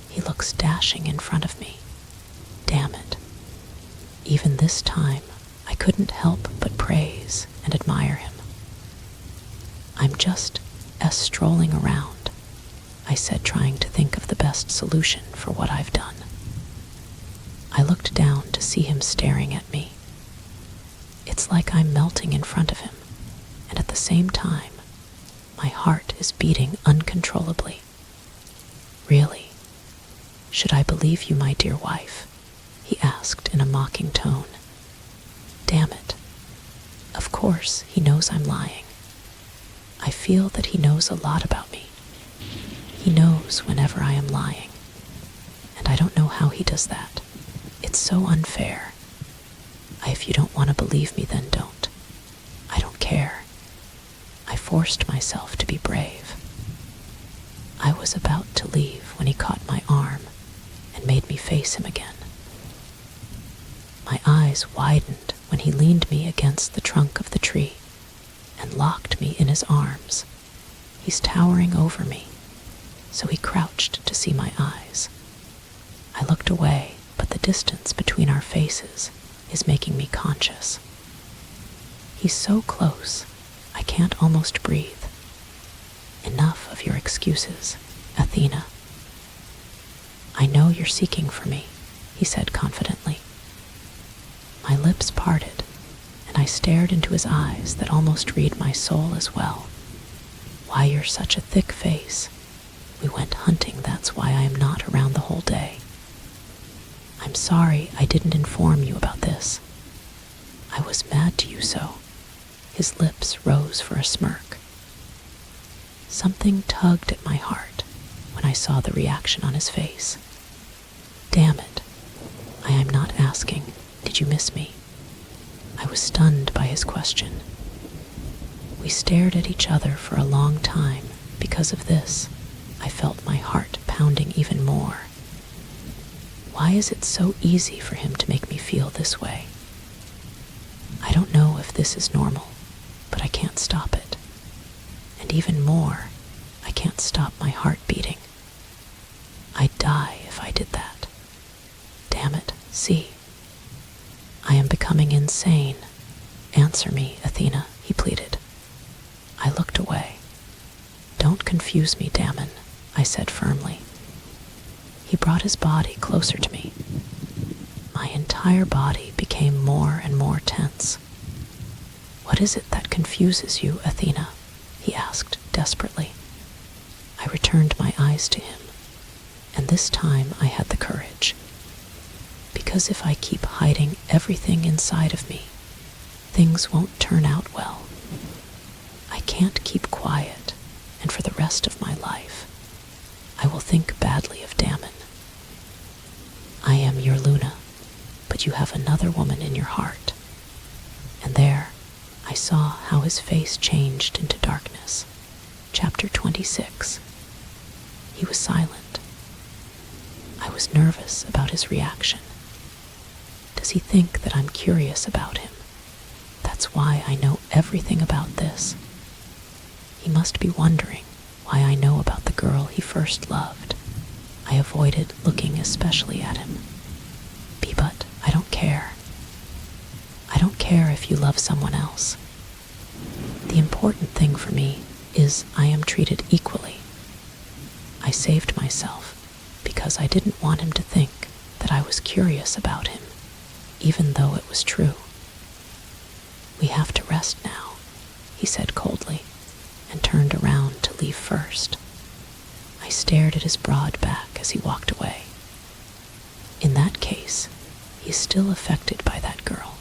He looks dashing in front of me. Damn it. Even this time, I couldn't help but praise and admire him. I'm just strolling around, I said, trying to think of the best solution for what I've done. I looked down to see him staring at me. It's like I'm melting in front of him, and at the same time, my heart is beating uncontrollably. Really? Should I believe you, my dear wife? He asked in a mocking tone. Damn it. Of course, he knows I'm lying. I feel that he knows a lot about me. He knows whenever I am lying, and I don't know how he does that. It's so unfair. If you don't want to believe me, then don't. I don't care. I forced myself to be brave. I was about to leave when he caught my arm and made me face him again. My eyes widened when he leaned me against the trunk of the tree and locked me in his arms. He's towering over me, so he crouched to see my eyes. I looked away, but the distance between our faces is making me conscious. He's so close, I can't almost breathe. Enough of your excuses, Athena. I know you're seeking for me, he said confidently. My lips parted, and I stared into his eyes that almost read my soul as well. Why, you're such a thick face. We went hunting, that's why I am not around the whole day. I'm sorry I didn't inform you about this. I was mad to you so." His lips rose for a smirk. Something tugged at my heart when I saw the reaction on his face. Damn it. I am not asking, "Did you miss me?" I was stunned by his question. We stared at each other for a long time. Because of this, I felt my heart pounding even more. Why is it so easy for him to make me feel this way? I don't know if this is normal, but I can't stop it. And even more, I can't stop my heart beating. I'd die if I did that. Damn it, see. I am becoming insane. Answer me, Athena, he pleaded. I looked away. Don't confuse me, Damon, I said firmly. He brought his body closer to me. My entire body became more and more tense. What is it that confuses you, Athena? He asked desperately. I returned my eyes to him, and this time I had the courage. Because if I keep hiding everything inside of me, things won't turn out well. I can't keep quiet, and for the rest of my life, I will think badly of Damon. I am your Luna, but you have another woman in your heart. And there, I saw how his face changed into darkness. Chapter 26. He was silent. I was nervous about his reaction. Does he think that I'm curious about him? That's why I know everything about this. He must be wondering why I know about the girl he first loved. I avoided looking especially at him. But I don't care. I don't care if you love someone else. The important thing for me is I am treated equally. I saved myself because I didn't want him to think that I was curious about him, even though it was true. We have to rest now, he said coldly, and turned around to leave first. I stared at his broad back as he walked away. In that case, he is still affected by that girl.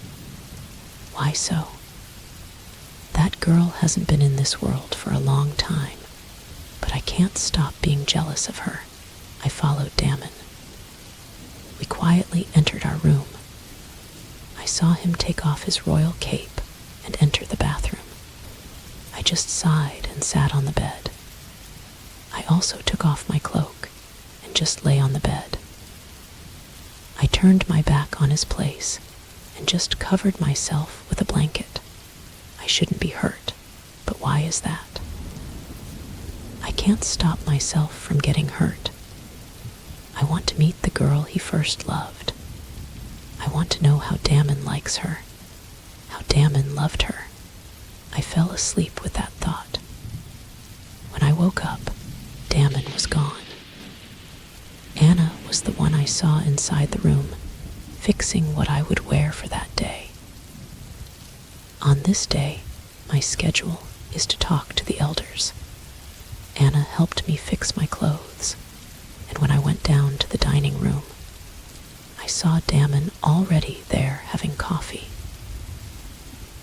Why so? That girl hasn't been in this world for a long time, but I can't stop being jealous of her. I followed Damon. We quietly entered our room. I saw him take off his royal cape and enter the bathroom. I just sighed and sat on the bed. I also took off my cloak and just lay on the bed. I turned my back on his place and just covered myself with a blanket. I shouldn't be hurt, but why is that? I can't stop myself from getting hurt. I want to meet the girl he first loved. I want to know how Damon likes her, how Damon loved her. I fell asleep with that thought. When I woke up, Damon was gone. Anna was the one I saw inside the room, fixing what I would wear for that day. On this day, my schedule is to talk to the elders. Anna helped me fix my clothes, and when I went down to the dining room, I saw Damon already there having coffee.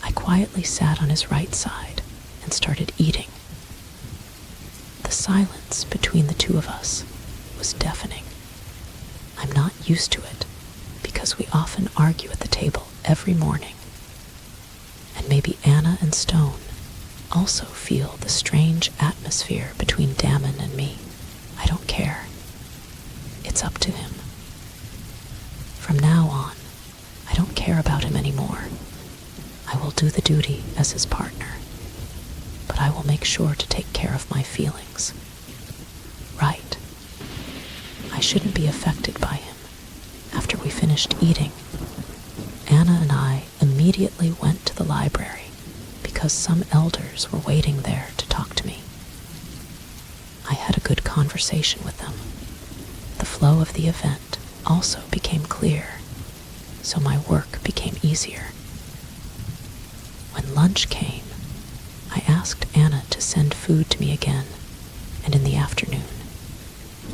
I quietly sat on his right side and started eating. The silence between the two of us was deafening. I'm not used to it because we often argue at the table every morning. And maybe Anna and Stone also feel the strange atmosphere between Damon and me. I don't care. It's up to him. From now on, I don't care about him anymore. I will do the duty as his partner, but I will make sure to take care of my feelings. Right. I shouldn't be affected by him. After we finished eating, Anna and I immediately went to the library because some elders were waiting there to talk to me. I had a good conversation with them. The flow of the event also became clear, so my work became easier. When lunch came, I asked Anna to send food to me again, and in the afternoon,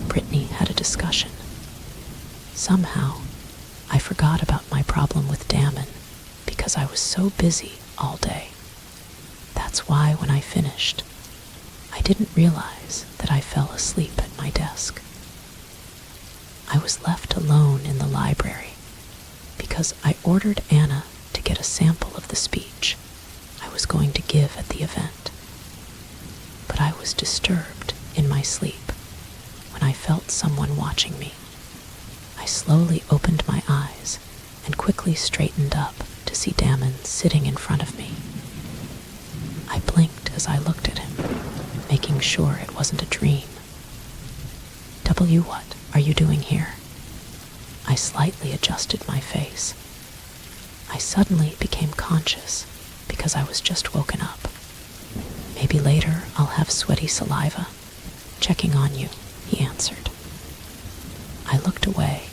Brittany had a discussion. Somehow, I forgot about my problem with Damon because I was so busy all day. That's why when I finished, I didn't realize that I fell asleep at my desk. I was left alone in the library because I ordered Anna to get a sample of the speech I was going to give at the event. But I was disturbed in my sleep when I felt someone watching me. I slowly opened my eyes and quickly straightened up to see Damon sitting in front of me. I blinked as I looked at him, making sure it wasn't a dream. What are you doing here? I slightly adjusted my face. I suddenly became conscious because I was just woken up. Maybe later I'll have sweaty saliva. Checking on you, he answered. I looked away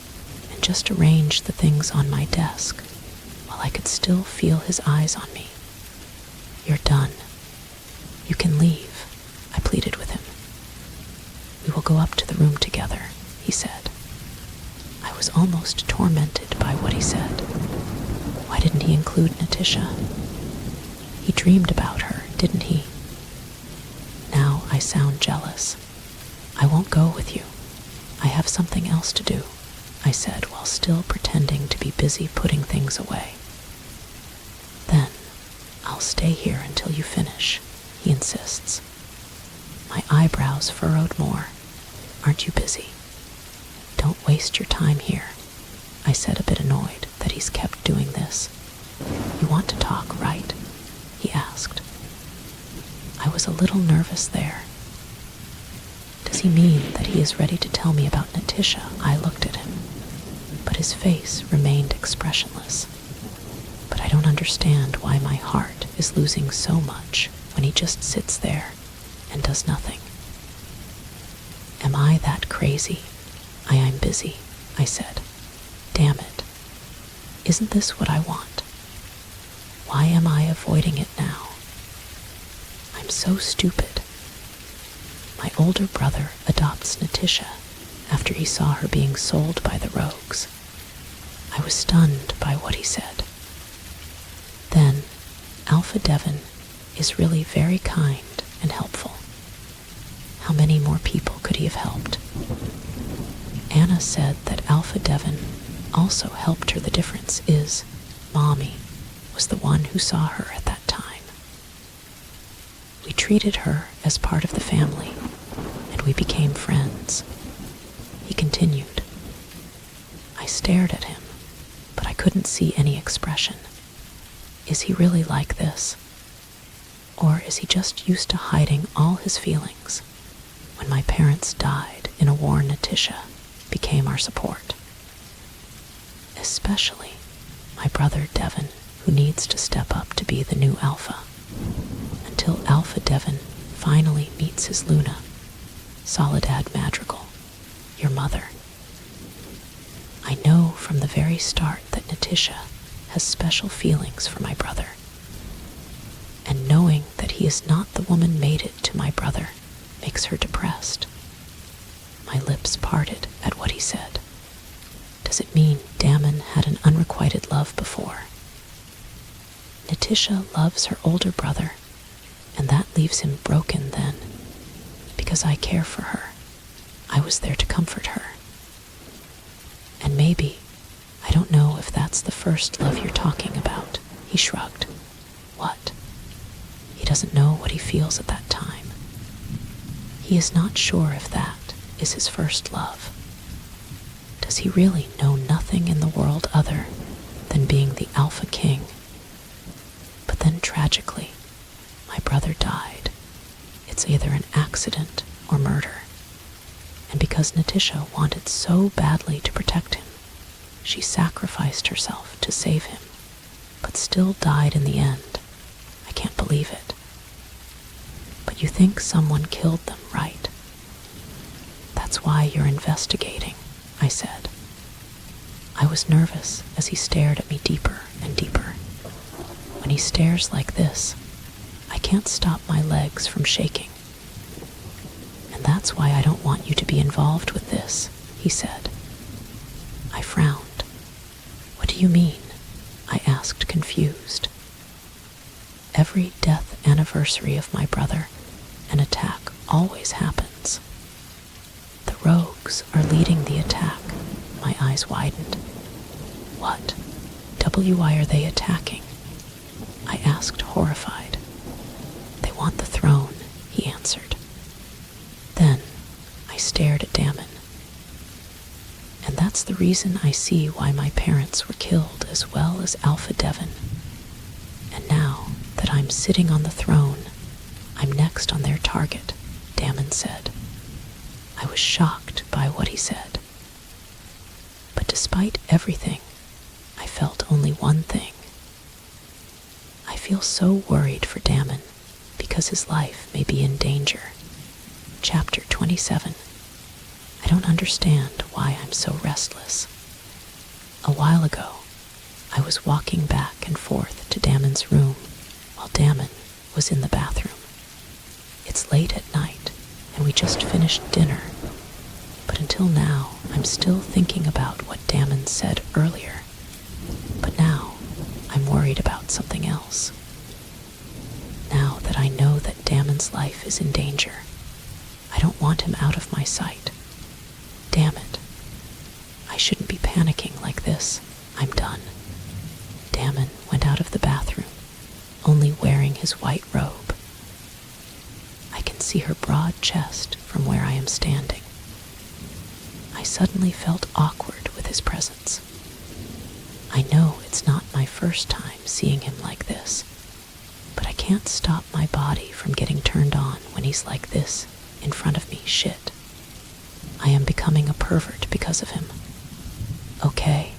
and just arranged the things on my desk while I could still feel his eyes on me. You're done. You can leave, I pleaded with him. We will go up to the room together, he said. I was almost tormented by what he said. Why didn't he include Natisha? He dreamed about her, didn't he? Now I sound jealous. I won't go with you. I have something else to do, I said while still pretending to be busy putting things away. Then I'll stay here until you finish, he insists. My eyebrows furrowed more. Aren't you busy? Don't waste your time here, I said, a bit annoyed that he's kept doing this. You want to talk, right? He asked. I was a little nervous there. Does he mean that he is ready to tell me about Natisha? I looked at him, but his face remained expressionless. But I don't understand why my heart is losing so much when he just sits there and does nothing. Am I that crazy? I'm busy, I said. Damn it. Isn't this what I want? Why am I avoiding it now? I'm so stupid. My older brother adopts Natisha after he saw her being sold by the rogues. I was stunned by what he said. Then, Alpha Devon is really very kind and helpful. How many more people could he have helped? Anna said that Alpha Devon also helped her. The difference is Mommy was the one who saw her at that time. We treated her as part of the family, and we became friends. He continued. I stared at him, but I couldn't see any expression. Is he really like this? Or is he just used to hiding all his feelings? When my parents died in a war, Natisha became our support. Especially my brother Devon, who needs to step up to be the new Alpha. Until Alpha Devon finally meets his Luna, Soledad Madrigal, your mother. I know from the very start that Natisha has special feelings for my brother. And knowing that he is not the woman mated to my brother makes her depressed. My lips parted at what he said. Does it mean Damon had an unrequited love before? Natisha loves her older brother, and that leaves him broken then, because I care for her. I was there to comfort her. And maybe, I don't know if that's the first love you're talking about, he shrugged. What? He doesn't know what he feels at that time. He is not sure if that is his first love. Does he really know nothing in the world other than being the Alpha King? But then tragically, my brother died. It's either an accident or murder. And because Natisha wanted so badly to protect him, she sacrificed herself to save him, but still died in the end. I can't believe it. But you think someone killed them, right? That's why you're investigating, I said. I was nervous as he stared at me deeper and deeper. When he stares like this, I can't stop my legs from shaking. And that's why I don't want you to be involved with this, he said. I frowned. do you mean? I asked, confused. Every death anniversary of my brother, an attack always happens. The rogues are leading the attack. My eyes widened. What? Why are they attacking? I asked, horrified. They want the throne, he answered. Then I stared at Damon. And that's the reason I see why my parents were killed, as well as Alpha Devon. And now that I'm sitting on the throne, I'm next on their target, Damon said. I was shocked by what he said. But despite everything, I felt only one thing. I feel so worried for Damon because his life may be in danger. Chapter 27. I don't understand why I'm so restless. A while ago, I was walking back and forth to Damon's room while Damon was in the bathroom. It's late at night, and we just finished dinner. But until now, I'm still thinking about what Damon said earlier. But now, I'm worried about something else. Now that I know that Damon's life is in danger, I don't want him out of my sight. Damn it. I shouldn't be panicking like this. I'm done. Damon went out of the bathroom, only wearing his white robe. I can see her broad chest from where I am standing. I suddenly felt awkward with his presence. I know it's not my first time seeing him like this, but I can't stop my body from getting turned on when he's like this in front of me. Shit. I am becoming a pervert because of him. Okay,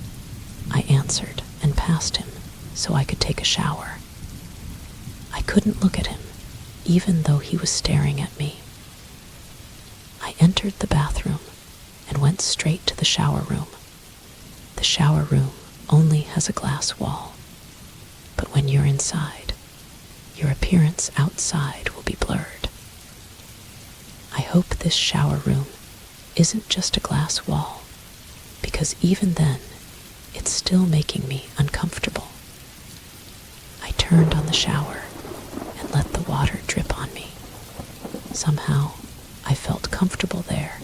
I answered and passed him so I could take a shower. I couldn't look at him, even though he was staring at me. I entered the bathroom and went straight to the shower room. The shower room only has a glass wall, but when you're inside, your appearance outside will be blurred. I hope this shower room isn't just a glass wall, because even then, it's still making me uncomfortable. I turned on the shower and let the water drip on me. Somehow, I felt comfortable there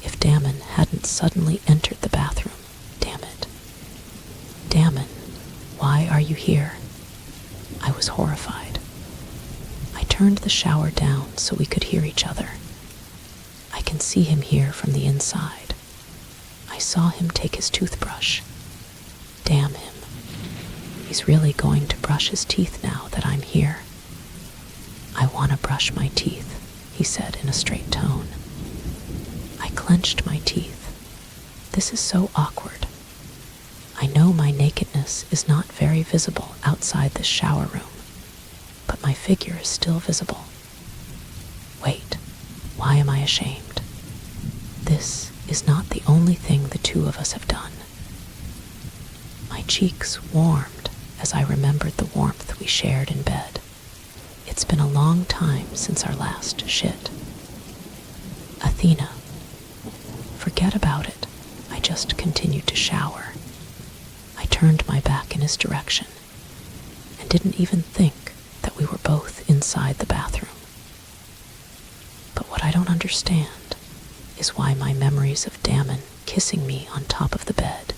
if Damon hadn't suddenly entered the bathroom. Damn it. Damon, why are you here? I was horrified. I turned the shower down so we could hear each other. I can see him here from the inside. I saw him take his toothbrush. Damn him. He's really going to brush his teeth now that I'm here. I want to brush my teeth, he said in a straight tone. I clenched my teeth. This is so awkward. I know my nakedness is not very visible outside this shower room, but my figure is still visible. Wait, why am I ashamed? This is not the only thing the two of us have done. My cheeks warmed as I remembered the warmth we shared in bed. It's been a long time since our last shit. Athena. Forget about it. I just continued to shower. I turned my back in his direction and didn't even think that we were both inside the bathroom. But what I don't understand is why my memories of Damon kissing me on top of the bed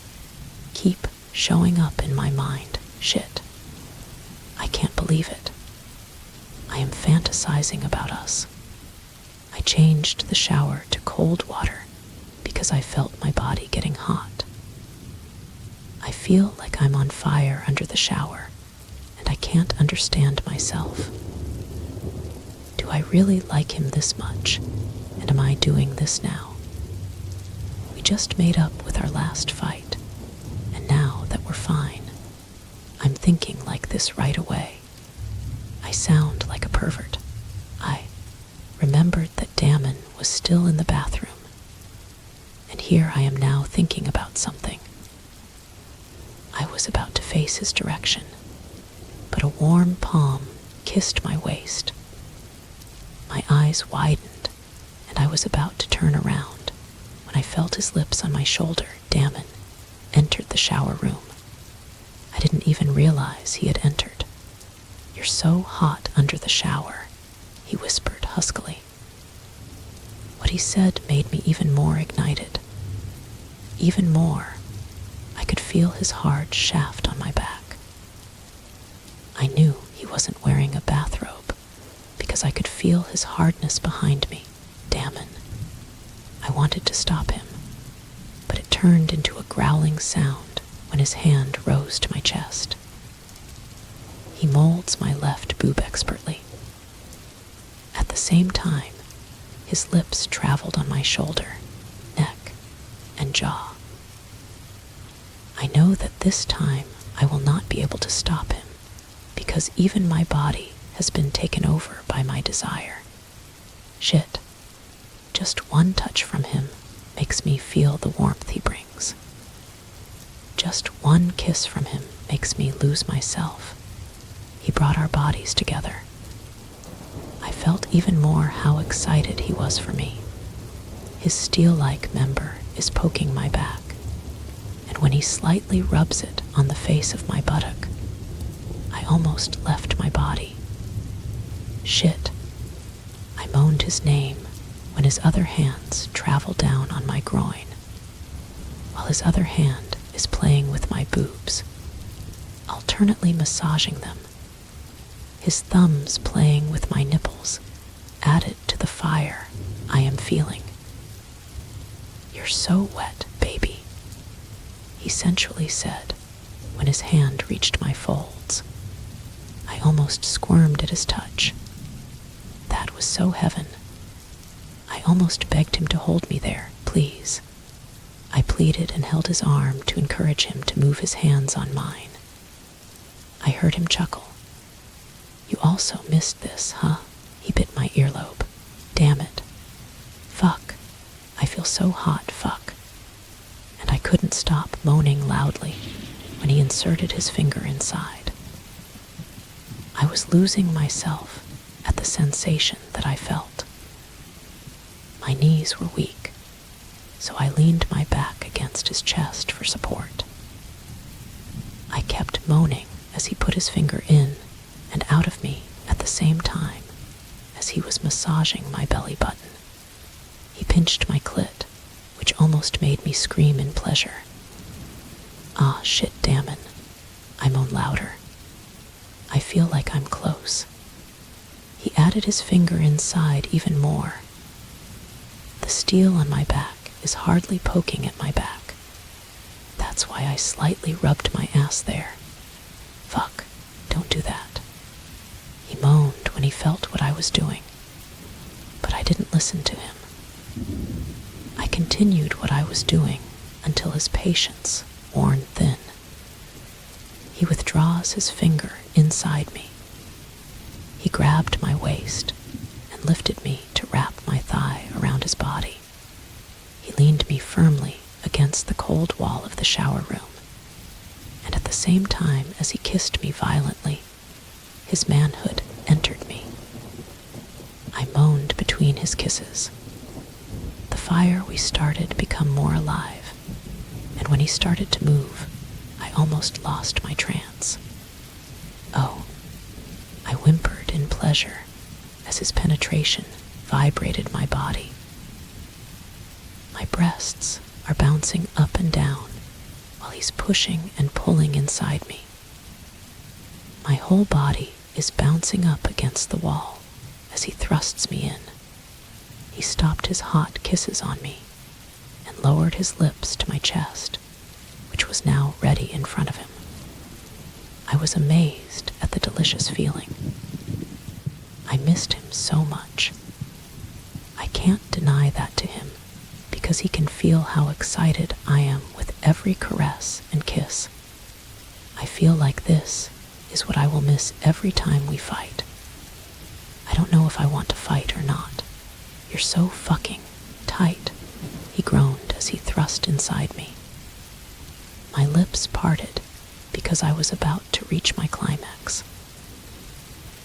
keep showing up in my mind. Shit. I can't believe it. I am fantasizing about us. I changed the shower to cold water because I felt my body getting hot. I feel like I'm on fire under the shower, and I can't understand myself. Do I really like him this much, and am I doing this now? We just made up with our last fight, and now that we're fine, I'm thinking like this right away. I sound like a pervert. I remembered that Damon was still in the bathroom, and here I am now thinking about something. I was about to face his direction, but a warm palm kissed my waist. My eyes widened, and I was about to turn around when I felt his lips on my shoulder. Damon entered the shower room. even realize he had entered. "You're so hot under the shower," he whispered huskily. What he said made me even more ignited. Even more, I could feel his hard shaft on my back. I knew he wasn't wearing a bathrobe because I could feel his hardness behind me. Damn it. I wanted to stop him, but it turned into a growling sound when his hand rose to my chest. He molds my left boob expertly. At the same time, his lips traveled on my shoulder, neck, and jaw. I know that this time I will not be able to stop him because even my body has been taken over by my desire. Shit. Just one touch from him makes me feel the warmth he brings. Just one kiss from him makes me lose myself. He brought our bodies together. I felt even more how excited he was for me. His steel-like member is poking my back, and when he slightly rubs it on the face of my buttock, I almost left my body. Shit. I moaned his name when his other hands travel down on my groin, while his other hand is playing with my boobs, alternately massaging them. His thumbs playing with my nipples added to the fire I am feeling. "You're so wet, baby," he sensually said when his hand reached my folds. I almost squirmed at his touch. That was so heaven. I almost begged him to hold me there, please. I pleaded and held his arm to encourage him to move his hands on mine. I heard him chuckle. "You also missed this, huh?" He bit my earlobe. "Damn it. Fuck. I feel so hot, fuck." And I couldn't stop moaning loudly when he inserted his finger inside. I was losing myself at the sensation that I felt. My knees were weak, so I leaned my back against his chest for support. I kept moaning as he put his finger in and out of me at the same time as he was massaging my belly button. He pinched my clit, which almost made me scream in pleasure. "Ah, shit, dammin'," I moaned louder. "I feel like I'm close." He added his finger inside even more. The steel on my back is hardly poking at my back. That's why I slightly rubbed my ass there. "Fuck, don't do that." He moaned when he felt what I was doing, but I didn't listen to him. I continued what I was doing until his patience worn thin. He withdraws his finger inside me. He grabbed my waist and lifted me to wrap my thigh around his body. He leaned me firmly against the cold wall of the shower room, and at the same time as he kissed me violently, his manhood entered me. I moaned between his kisses. The fire we started became more alive, and when he started to move, I almost lost my trance. "Oh," I whimpered in pleasure as his penetration vibrated my body. My breasts are bouncing up and down while he's pushing and pulling inside me. My whole body is bouncing up against the wall as he thrusts me in. He stopped his hot kisses on me and lowered his lips to my chest, which was now ready in front of him. I was amazed at the delicious feeling. I missed him so much. I can't deny that to him because he can feel how excited I am with every caress and kiss. I feel like this is what I will miss every time we fight. I don't know if I want to fight or not. "You're so fucking tight," he groaned as he thrust inside me. My lips parted because I was about to reach my climax.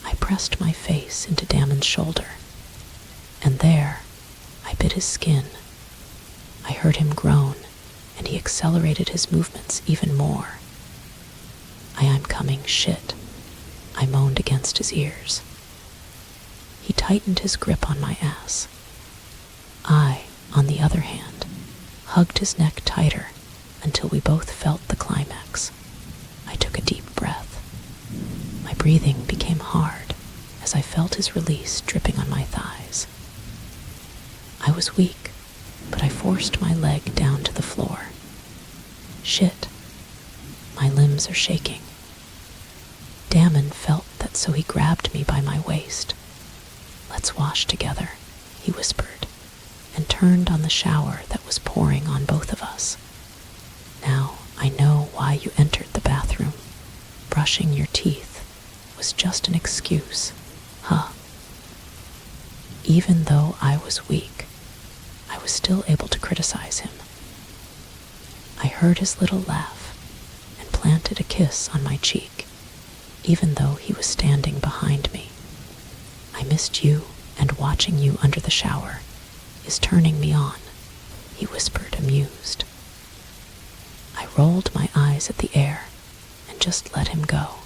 I pressed my face into Damon's shoulder, and there I bit his skin. I heard him groan, and he accelerated his movements even more. "I am incoming shit, I moaned against his ears. He tightened his grip on my ass. I, on the other hand, hugged his neck tighter until we both felt the climax. I took a deep breath. My breathing became hard as I felt his release dripping on my thighs. I was weak, but I forced my leg down to the floor. Shit. My limbs are shaking. Damon felt that, so he grabbed me by my waist. "Let's wash together," he whispered, and turned on the shower that was pouring on both of us. "Now I know why you entered the bathroom. Brushing your teeth was just an excuse, huh?" Even though I was weak, I was still able to criticize him. I heard his little laugh and planted a kiss on my cheek, even though he was standing behind me. "I missed you, and watching you under the shower is turning me on," he whispered, amused. I rolled my eyes at the air and just let him go.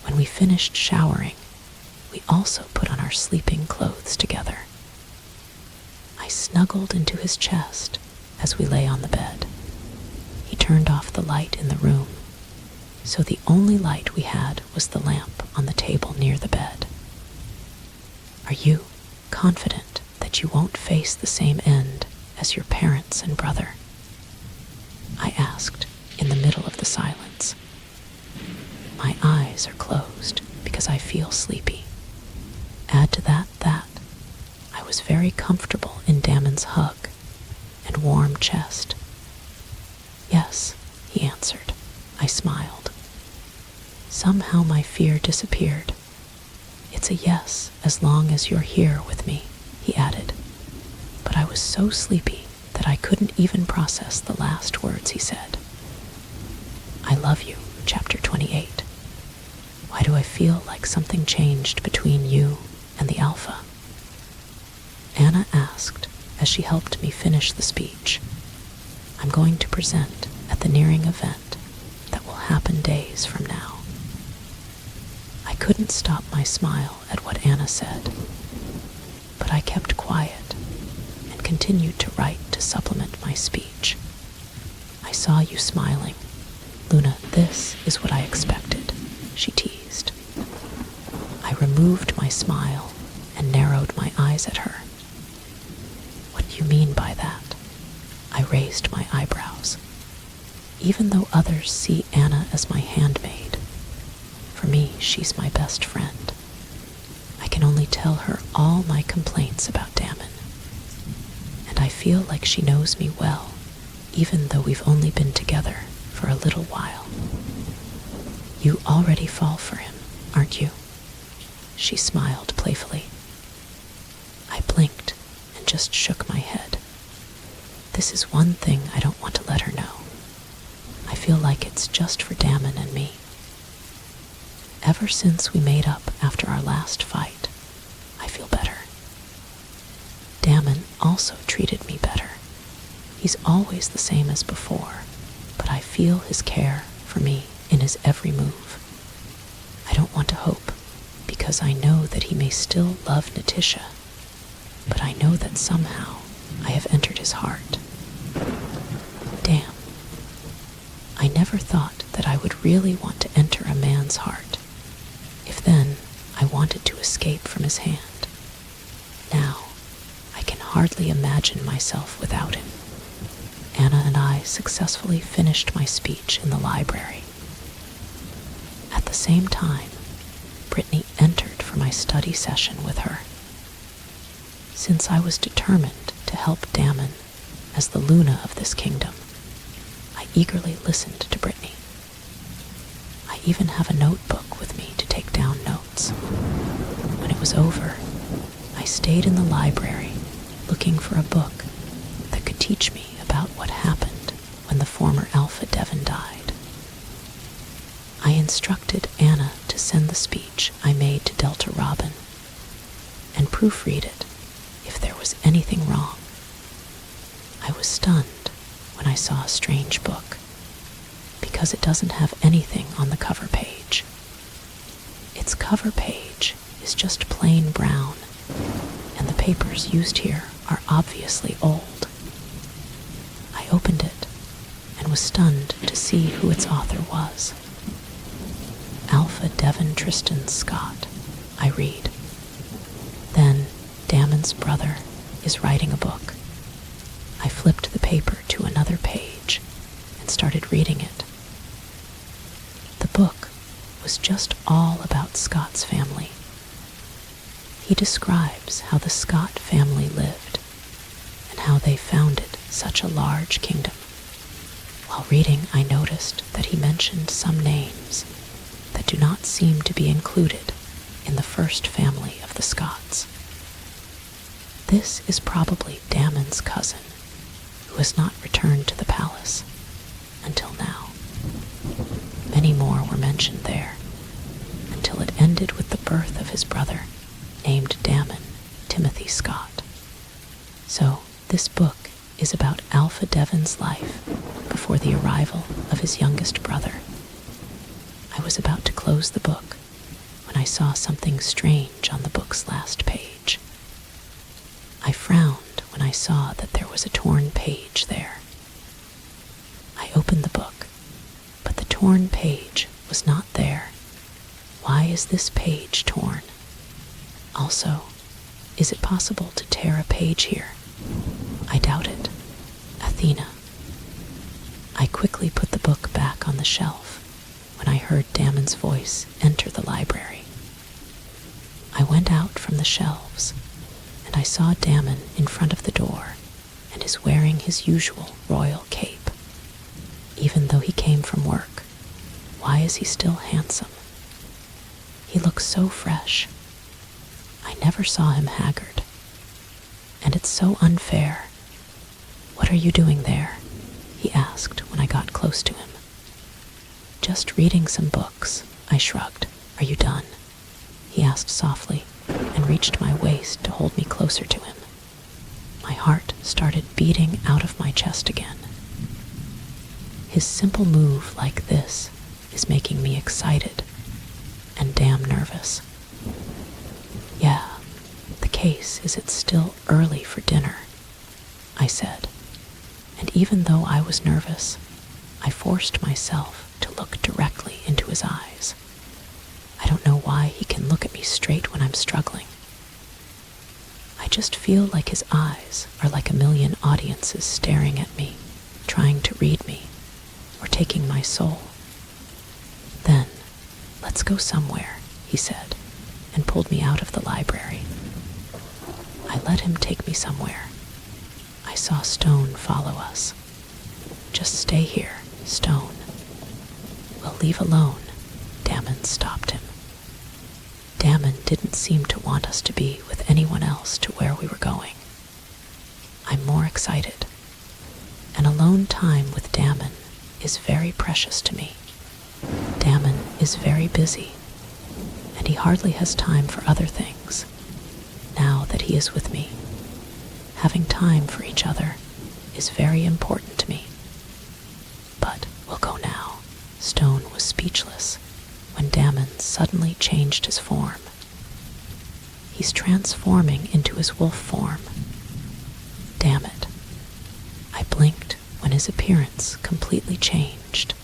When we finished showering, we also put on our sleeping clothes together. I snuggled into his chest as we lay on the bed. He turned off the light in the room, so the only light we had was the lamp on the table near the bed. "Are you confident that you won't face the same end as your parents and brother?" I asked in the middle of the silence. My eyes are closed because I feel sleepy. Add to that I was very comfortable in Damon's hug and warm chest. "Yes," he answered. I smiled. Somehow my fear disappeared. "It's a yes as long as you're here with me," he added. But I was so sleepy that I couldn't even process the last words he said. I Love You, Chapter 28. Why do I feel like something changed between you and the Alpha? Anna asked as she helped me finish the speech. I'm going to present at the nearing event that will happen days from now. I couldn't stop my smile at what Anna said, but I kept quiet and continued to write to supplement my speech. "I saw you smiling. Luna, this is what I expected," she teased. I removed my smile and narrowed my eyes at her. "What do you mean by that?" I raised my eyebrows. Even though others see Anna as my handmaid, for me, she's my best friend. I can only tell her all my complaints about Damon, and I feel like she knows me well, even though we've only been together for a little while. "You already fall for him, aren't you?" She smiled playfully. I blinked and just shook my head. This is one thing I don't want to let her know. I feel like it's just for Damon and me. Ever since we made up after our last fight, I feel better. Damon also treated me better. He's always the same as before, but I feel his care for me in his every move. I don't want to hope, because I know that he may still love Natisha, but I know that somehow I have entered his heart. Damn. I never thought that I would really want to enter a man's heart. If then I wanted to escape from his hand. Now, I can hardly imagine myself without him. Anna and I successfully finished my speech in the library. At the same time, Brittany entered for my study session with her. Since I was determined to help Damon as the Luna of this kingdom, I eagerly listened to Brittany. I even have a notebook with me to take down notes. When it was over, I stayed in the library looking for a book that could teach me about what happened when the former Alpha Devon died. I instructed Anna to send the speech I made to Delta Robin and proofread it if there was anything wrong. I was stunned when I saw a strange book, because it doesn't have anything on the cover page. Its cover page is just plain brown, and the papers used here are obviously old. I opened it and was stunned to see who its author was. Alpha Devon Tristan Scott, I read. Then Damon's brother is writing a book. I flipped the paper to another page and started reading it. The book was just all about Scott's family. He describes how the Scott family lived and how they founded such a large kingdom. While reading, I noticed that he mentioned some names that do not seem to be included in the first family of the Scotts. This is probably Damon's cousin, who has not returned to the palace until now. Many more were mentioned there, until it ended with the birth of his brother, named Damon Timothy Scott. So, this book is about Alpha Devon's life before the arrival of his youngest brother. I was about to close the book when I saw something strange on the book's last page. I frowned when I saw that there was a torn page there. I opened the book, but the torn page was not there. Why is this page torn? Also, is it possible to tear a page here? I doubt it. Athena. I quickly put the book back on the shelf when I heard Damon's voice enter the library. I went out from the shelves, and I saw Damon in front of the door and is wearing his usual royal cape. Even though he came from work, why is he still handsome? He looks so fresh. I never saw him haggard. And it's so unfair. "What are you doing there?" he asked when I got close to him. "Just reading some books," I shrugged. "Are you done?" He asked softly and reached my waist to hold me closer to him. My heart started beating out of my chest again. His simple move like this is making me excited and damn nervous. "Yeah, the case is it's still early for dinner," I said, and even though I was nervous, I forced myself to look directly into his eyes. I don't know why he can look at me straight when I'm struggling. I just feel like his eyes are like a million audiences staring at me, trying to read me, or taking my soul. Then, "Let's go somewhere," he said, and pulled me out of the library. I let him take me somewhere. I saw Stone follow us. "Just stay here, Stone." "We'll leave alone," Damon stopped him. Damon didn't seem to want us to be with anyone else to where we were going. I'm more excited. An alone time with Damon is very precious to me. Damon is very busy, and he hardly has time for other things, now that he is with me. Having time for each other is very important to me. "But we'll go now." Stone was speechless when Damon suddenly changed his form. He's transforming into his wolf form. Damn it. I blinked when his appearance completely changed.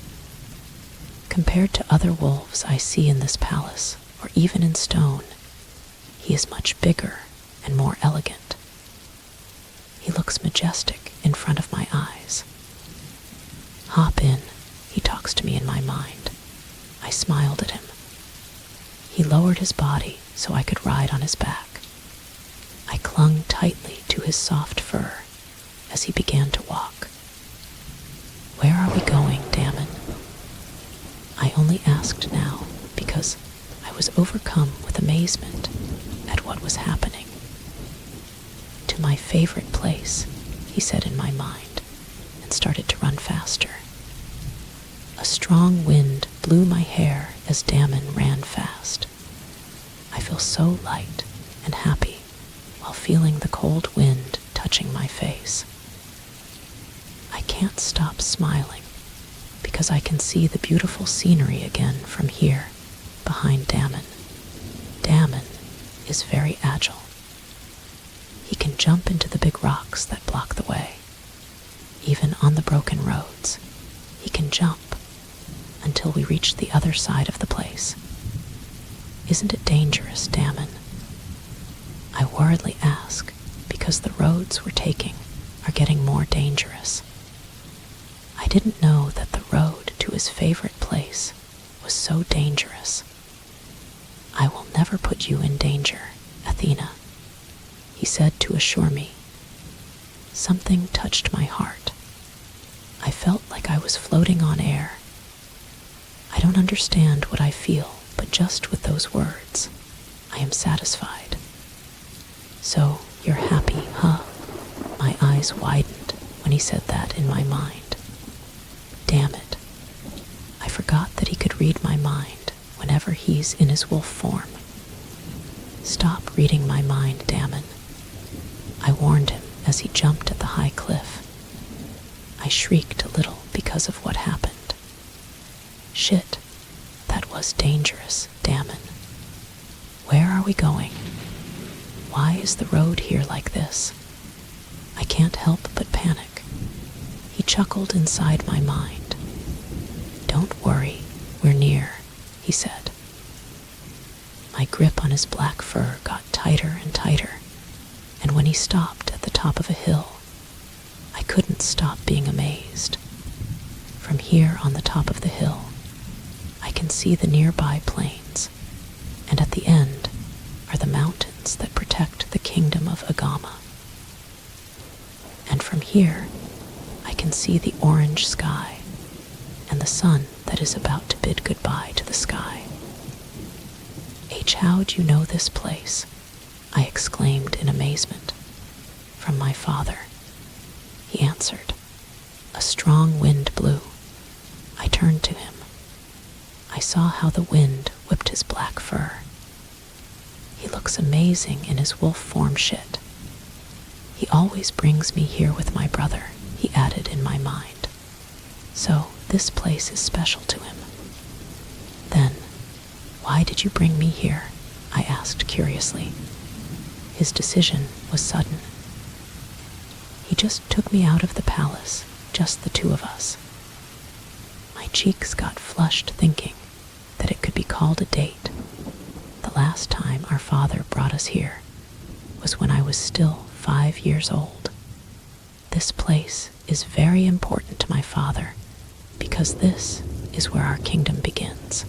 Compared to other wolves I see in this palace, or even in Stone, he is much bigger and more elegant. He looks majestic in front of my eyes. "Hop in," he talks to me in my mind. I smiled at him. He lowered his body so I could ride on his back. I clung tightly to his soft fur as he began to walk. "Where are we going, Damon?" I only asked now because I was overcome with amazement at what was happening. "To my favorite place," he said in my mind, and started to run faster. A strong wind blew my hair as Damon ran fast. I feel so light and happy while feeling the cold wind touching my face. I can't stop smiling because I can see the beautiful scenery again from here, behind Damon. Damon is very agile. He can jump into the big rocks that block the way. Even on the broken roads, he can jump until we reach the other side of the place. Isn't it dangerous, Damon? I worriedly ask because the roads we're taking are getting more dangerous. I didn't know that the road to his favorite place was so dangerous. I will never put you in danger, Athena, he said to assure me. Something touched my heart. I felt like I was floating on air. I don't understand what I feel, but just with those words, I am satisfied. So, you're happy, huh? My eyes widened when he said that in my mind. Damn it. I forgot that he could read my mind whenever he's in his wolf form. Stop reading my mind, Damon. I warned him as he jumped at the high cliff. I shrieked a little because of what happened. Shit, that was dangerous, Damon. Where are we going? Why is the road here like this? I can't help but panic. He chuckled inside my mind. Don't worry, we're near, he said. My grip on his black fur got tighter and tighter, and when he stopped at the top of a hill, I couldn't stop being amazed. From here on the top of the hill, I can see the nearby plains, and at the end are the mountains that protect the kingdom of Agama. And from here, I can see the orange sky and the sun that is about to bid goodbye to the sky. H, how'd you know this place? I exclaimed in amazement. From my father, he answered. A strong wind blew. I turned to him. I saw how the wind whipped his black fur. He looks amazing in his wolf form shit. He always brings me here with my brother, he added in my mind. So this place is special to him. Then, why did you bring me here? I asked curiously. His decision was sudden. He just took me out of the palace, just the two of us. My cheeks got flushed thinking that it could be called a date. The last time our father brought us here was when I was still 5 years old. This place is very important to my father because this is where our kingdom begins.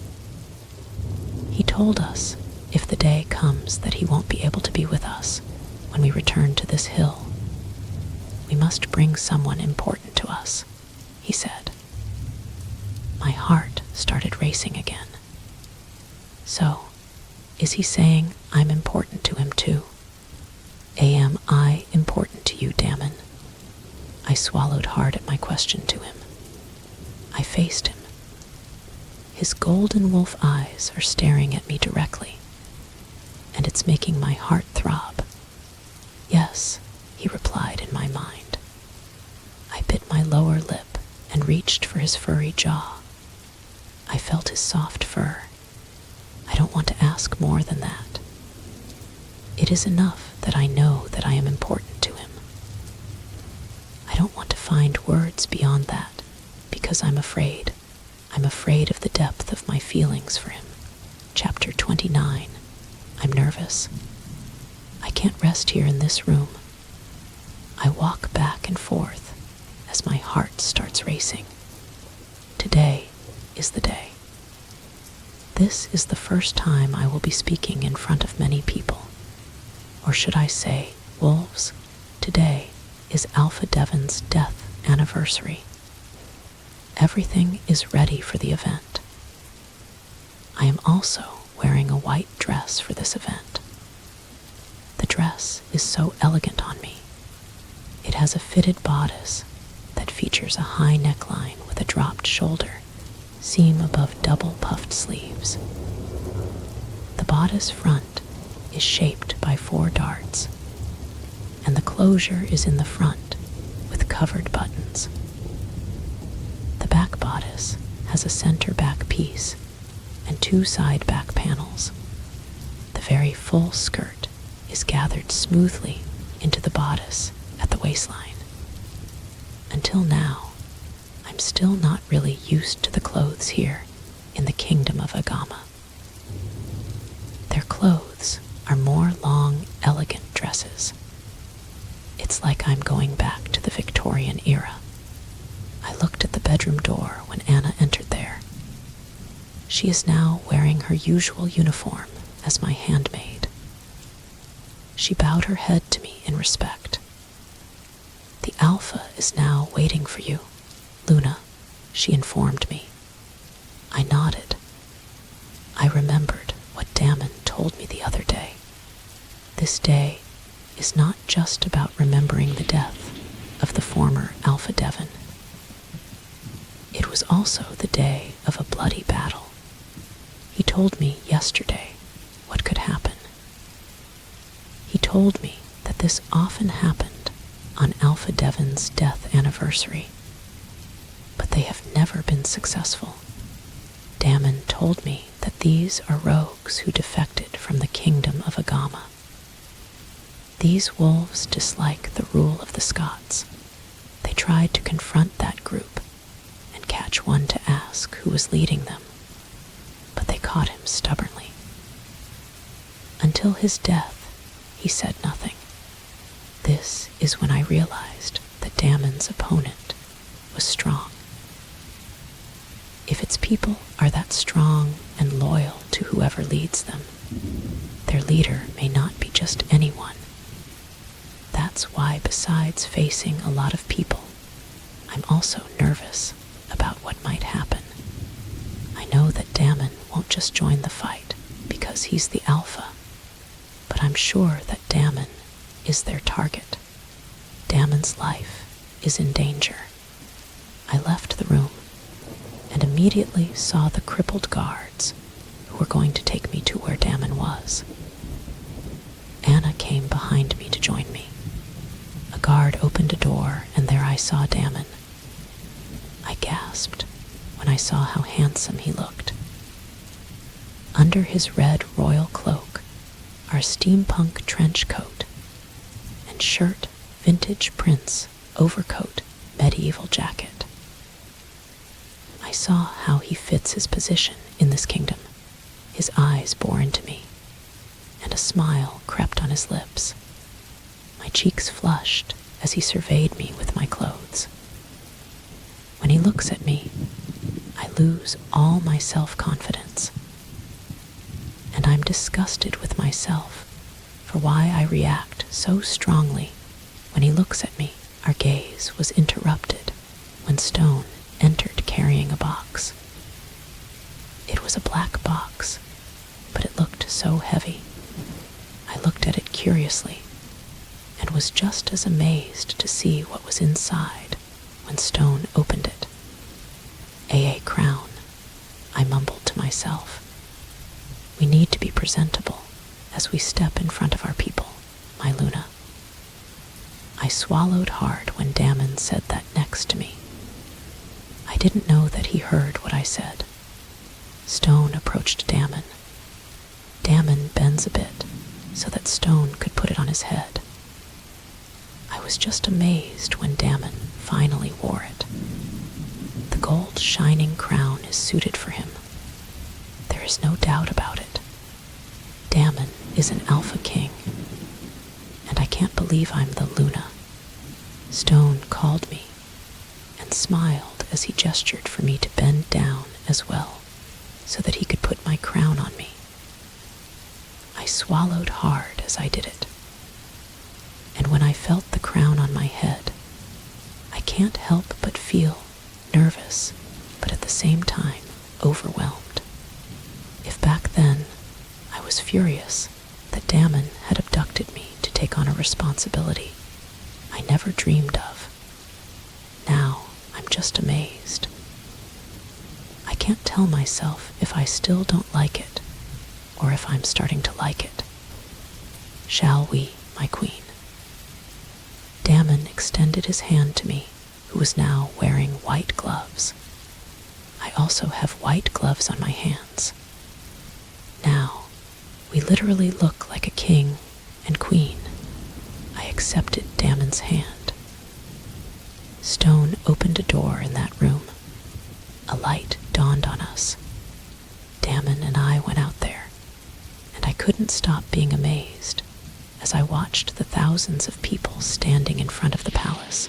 He told us if the day comes that he won't be able to be with us when we return to this hill, we must bring someone important to us, he said. My heart started racing again. So, is he saying I'm important to him too? Am I important to you, Damon? I swallowed hard at my question to him. I faced him. His golden wolf eyes are staring at me directly, and it's making my heart throb. Yes, he replied in my mind. I bit my lower lip and reached for his furry jaw. I felt his soft fur. I don't want to ask more than that. It is enough that I know that I am important to him. I don't want to find words beyond that because I'm afraid. I'm afraid of the depth of my feelings for him. Chapter 29. I'm nervous. I can't rest here in this room. I walk back and forth as my heart starts racing. Today is the day. This is the first time I will be speaking in front of many people. Or should I say, wolves? Today is Alpha Devon's death anniversary. Everything is ready for the event. I am also wearing a white dress for this event. The dress is so elegant on me. It has a fitted bodice that features a high neckline with a dropped shoulder, seam above double puffed sleeves. The bodice front is shaped by 4 darts, and the closure is in the front with covered buttons. The back body bodice has a center back piece and 2 side back panels. The very full skirt is gathered smoothly into the bodice at the waistline. Until now, I'm still not really used to the clothes here in the kingdom of Agama. Their clothes are more long, elegant dresses. It's like I'm going back to the Victorian era. I looked at the bedroom door when Anna entered there. She is now wearing her usual uniform as my handmaid. She bowed her head to me in respect. "The Alpha is now waiting for you, Luna," she informed me. I nodded. I remembered what Damon told me the other day. This day is not just about remembering the death of the former Alpha Devon. It was also the day of a bloody battle. He told me yesterday what could happen. He told me that this often happened on Alpha Devon's death anniversary, but they have never been successful. Damon told me that these are rogues who defected from the kingdom of Agama. These wolves dislike the rule of the Scots. They tried to confront that group and catch one to ask who was leading them, but they caught him stubbornly. Until his death, he said nothing. This is when I realized that Damon's opponent was strong. If its people are that strong and loyal to whoever leads them, their leader may not be just anyone. That's why, besides facing a lot of people, I'm also nervous about what might happen. I know that Damon won't just join the fight because he's the Alpha, but I'm sure that Damon is their target. Damon's life is in danger. I left the room and immediately saw the crippled guards who were going to take me to where Damon was. Anna came behind me to join me. A guard opened a door, and there I saw Damon. I gasped when I saw how handsome he looked. Under his red royal cloak are steampunk trench coat and shirt, vintage prince, overcoat, medieval jacket. I saw how he fits his position in this kingdom. His eyes bore into me, and a smile crept on his lips. My cheeks flushed as he surveyed me with my clothes. When he looks at me, I lose all my self-confidence, and I'm disgusted with myself for why I react so strongly when he looks at me. Our gaze was interrupted when Stone entered carrying a box. It was a black box, but it looked so heavy. I looked at it curiously and was just as amazed to see what was inside when Stone opened it. "A crown," I mumbled to myself. "We need to be presentable as we step in front of our people, my Luna." I swallowed hard when Damon said that next to me. I didn't know that he heard what I said. Stone approached Damon. Damon bends a bit so that Stone could put it on his head. I was just amazed when Damon finally wore it. The gold shining crown is suited for him. There is no doubt about it. Damon is an Alpha King, and I can't believe I'm the Luna. Stone called me and smiled as he gestured for me to bend down as well so that he could put my crown on me. I swallowed hard as I did it, and when I felt the crown on my head, I can't help but feel nervous, but at the same time overwhelmed. If back then I was furious that Damon had abducted me to take on a responsibility I never dreamed of, now I'm just amazed. I can't tell myself if I still don't like it or if I'm starting to like it. "Shall we, my queen?" Damon extended his hand to me, who was now wearing white gloves. also have white gloves on my hands. Now, we literally look like a king and queen. I accepted Damon's hand. Stone opened a door in that room. A light dawned on us. Damon and I went out there, and I couldn't stop being amazed as I watched the thousands of people standing in front of the palace,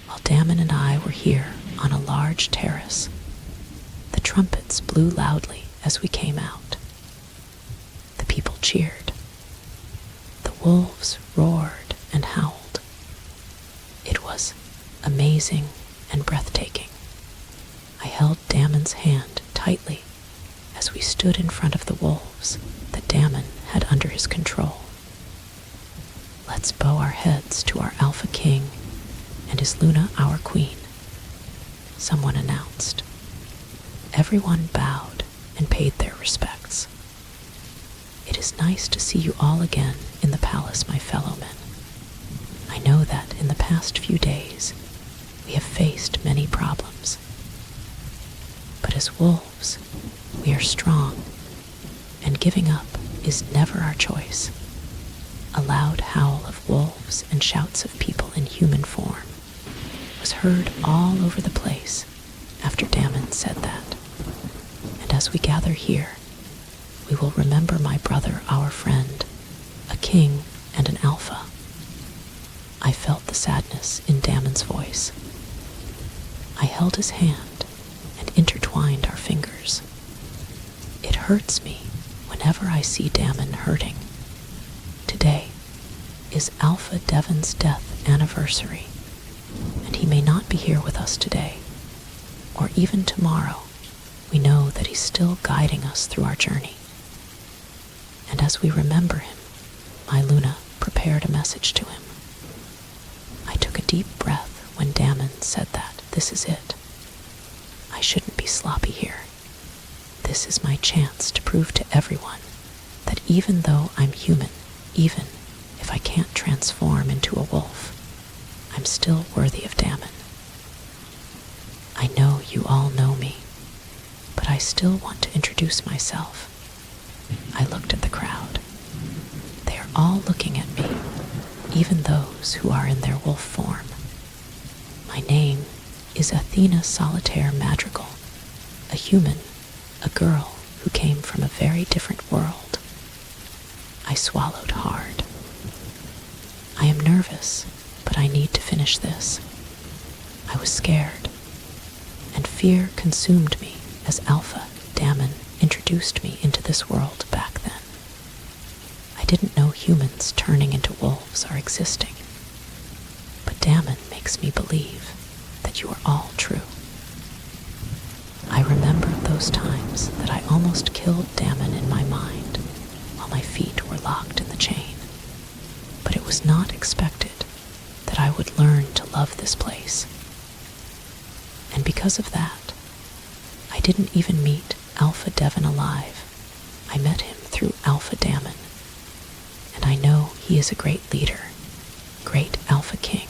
while Damon and I were here on a large terrace. The trumpets blew loudly as we came out. The people cheered. The wolves roared and howled. It was amazing and breathtaking. I held Damon's hand tightly as we stood in front of the wolves that Damon had under his control. Let's bow our heads to our Alpha King and his Luna our Queen, someone announced. Everyone bowed and paid their respects. It is nice to see you all again in the palace, my fellow men. I know that in the past few days we have faced many problems. But as wolves, we are strong, and giving up is never our choice. A loud howl of wolves and shouts of people in human form was heard all over the place after Damon said that. And as we gather here, we will remember my brother, our friend, a king and an alpha. I felt the sadness in Damon's voice. I held his hand and intertwined our fingers. It hurts me whenever I see Damon hurting. Today is Alpha Devon's death anniversary, and he may not be here with us today, or even tomorrow. We know that he's still guiding us through our journey. And as we remember him, my Luna prepared a message to him. I took a deep breath when Damon said that. This is it. I shouldn't be sloppy here. This is my chance to prove to everyone that even though I'm human, even if I can't transform into a wolf, I'm still worthy of Damon. I know you all know me, but I still want to introduce myself. I looked at the crowd. They are all looking at me, even those who are in their wolf form. My name is Athena Solitaire Madrigal, a human, a girl who came from a very different world. I swallowed hard. I am nervous, but I need to finish this. I was scared, and fear consumed me as Alpha Damon introduced me into this world back then. I didn't know humans turning into wolves are existing, but Damon makes me believe that you are all true. I remembered those times that I almost killed Damon in my mind while my feet were locked in the chain, but it was not expected that I would learn to love this place. And because of that, I didn't even meet Alpha Devon alive. I met him through Alpha Damon, and I know he is a great leader, great Alpha King,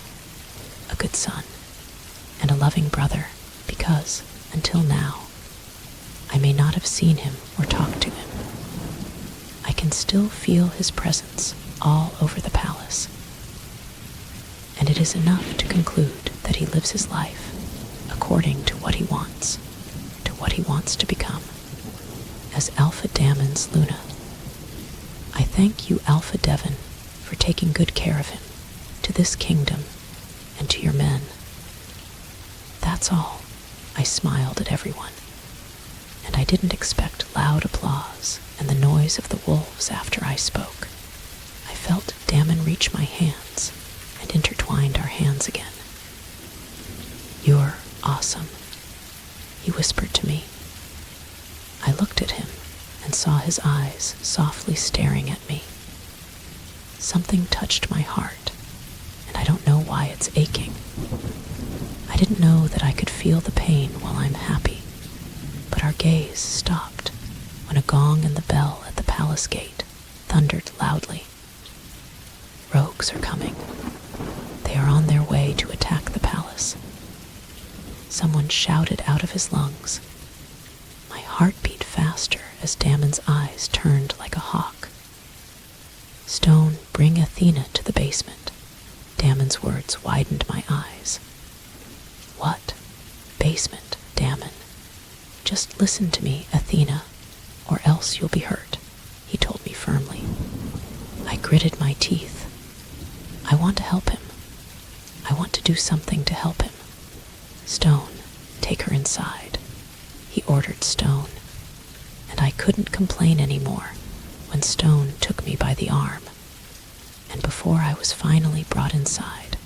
a good son, and a loving brother, because, until now, I may not have seen him or talked to him. I can still feel his presence all over the palace, and it is enough to conclude that he lives his life according to what he wants, to what he wants to become. As Alpha Damon's Luna, I thank you, Alpha Devon, for taking good care of him, to this kingdom, and to your men. That's all. I smiled at everyone, and I didn't expect loud applause and the noise of the wolves after I spoke. I felt Damon reach my hands and intertwined our hands again. You're awesome, he whispered to me. I looked at him and saw his eyes softly staring at me. Something touched my heart, and I don't know why it's aching. I didn't know that I could feel the pain while I'm happy, but our gaze stopped when a gong and the bell at the palace gate thundered loudly. Rogues are coming. They are on their way to attack the palace. Someone shouted out of his lungs, heart beat faster as Damon's eyes turned like a hawk. "Stone, bring Athena to the basement." Damon's words widened my eyes. "What? Basement, Damon? Just listen to me, Athena, or else you'll be hurt," he told me firmly. I gritted my teeth. I want to help him. I want to do something to help him. "Stone, take her inside," he ordered Stone, and I couldn't complain anymore when Stone took me by the arm. And before I was finally brought inside,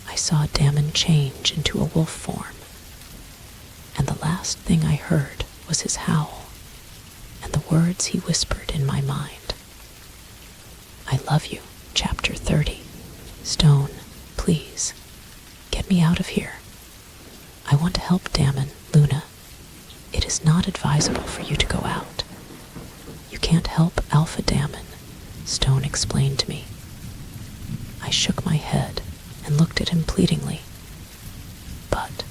I saw Damon change into a wolf form. And the last thing I heard was his howl and the words he whispered in my mind. "I love you," Chapter 30. "Stone, please, get me out of here. I want to help Damon, Luna. It is not advisable for you to go out. You can't help Alpha Damon," Stone explained to me. I shook my head and looked at him pleadingly. "But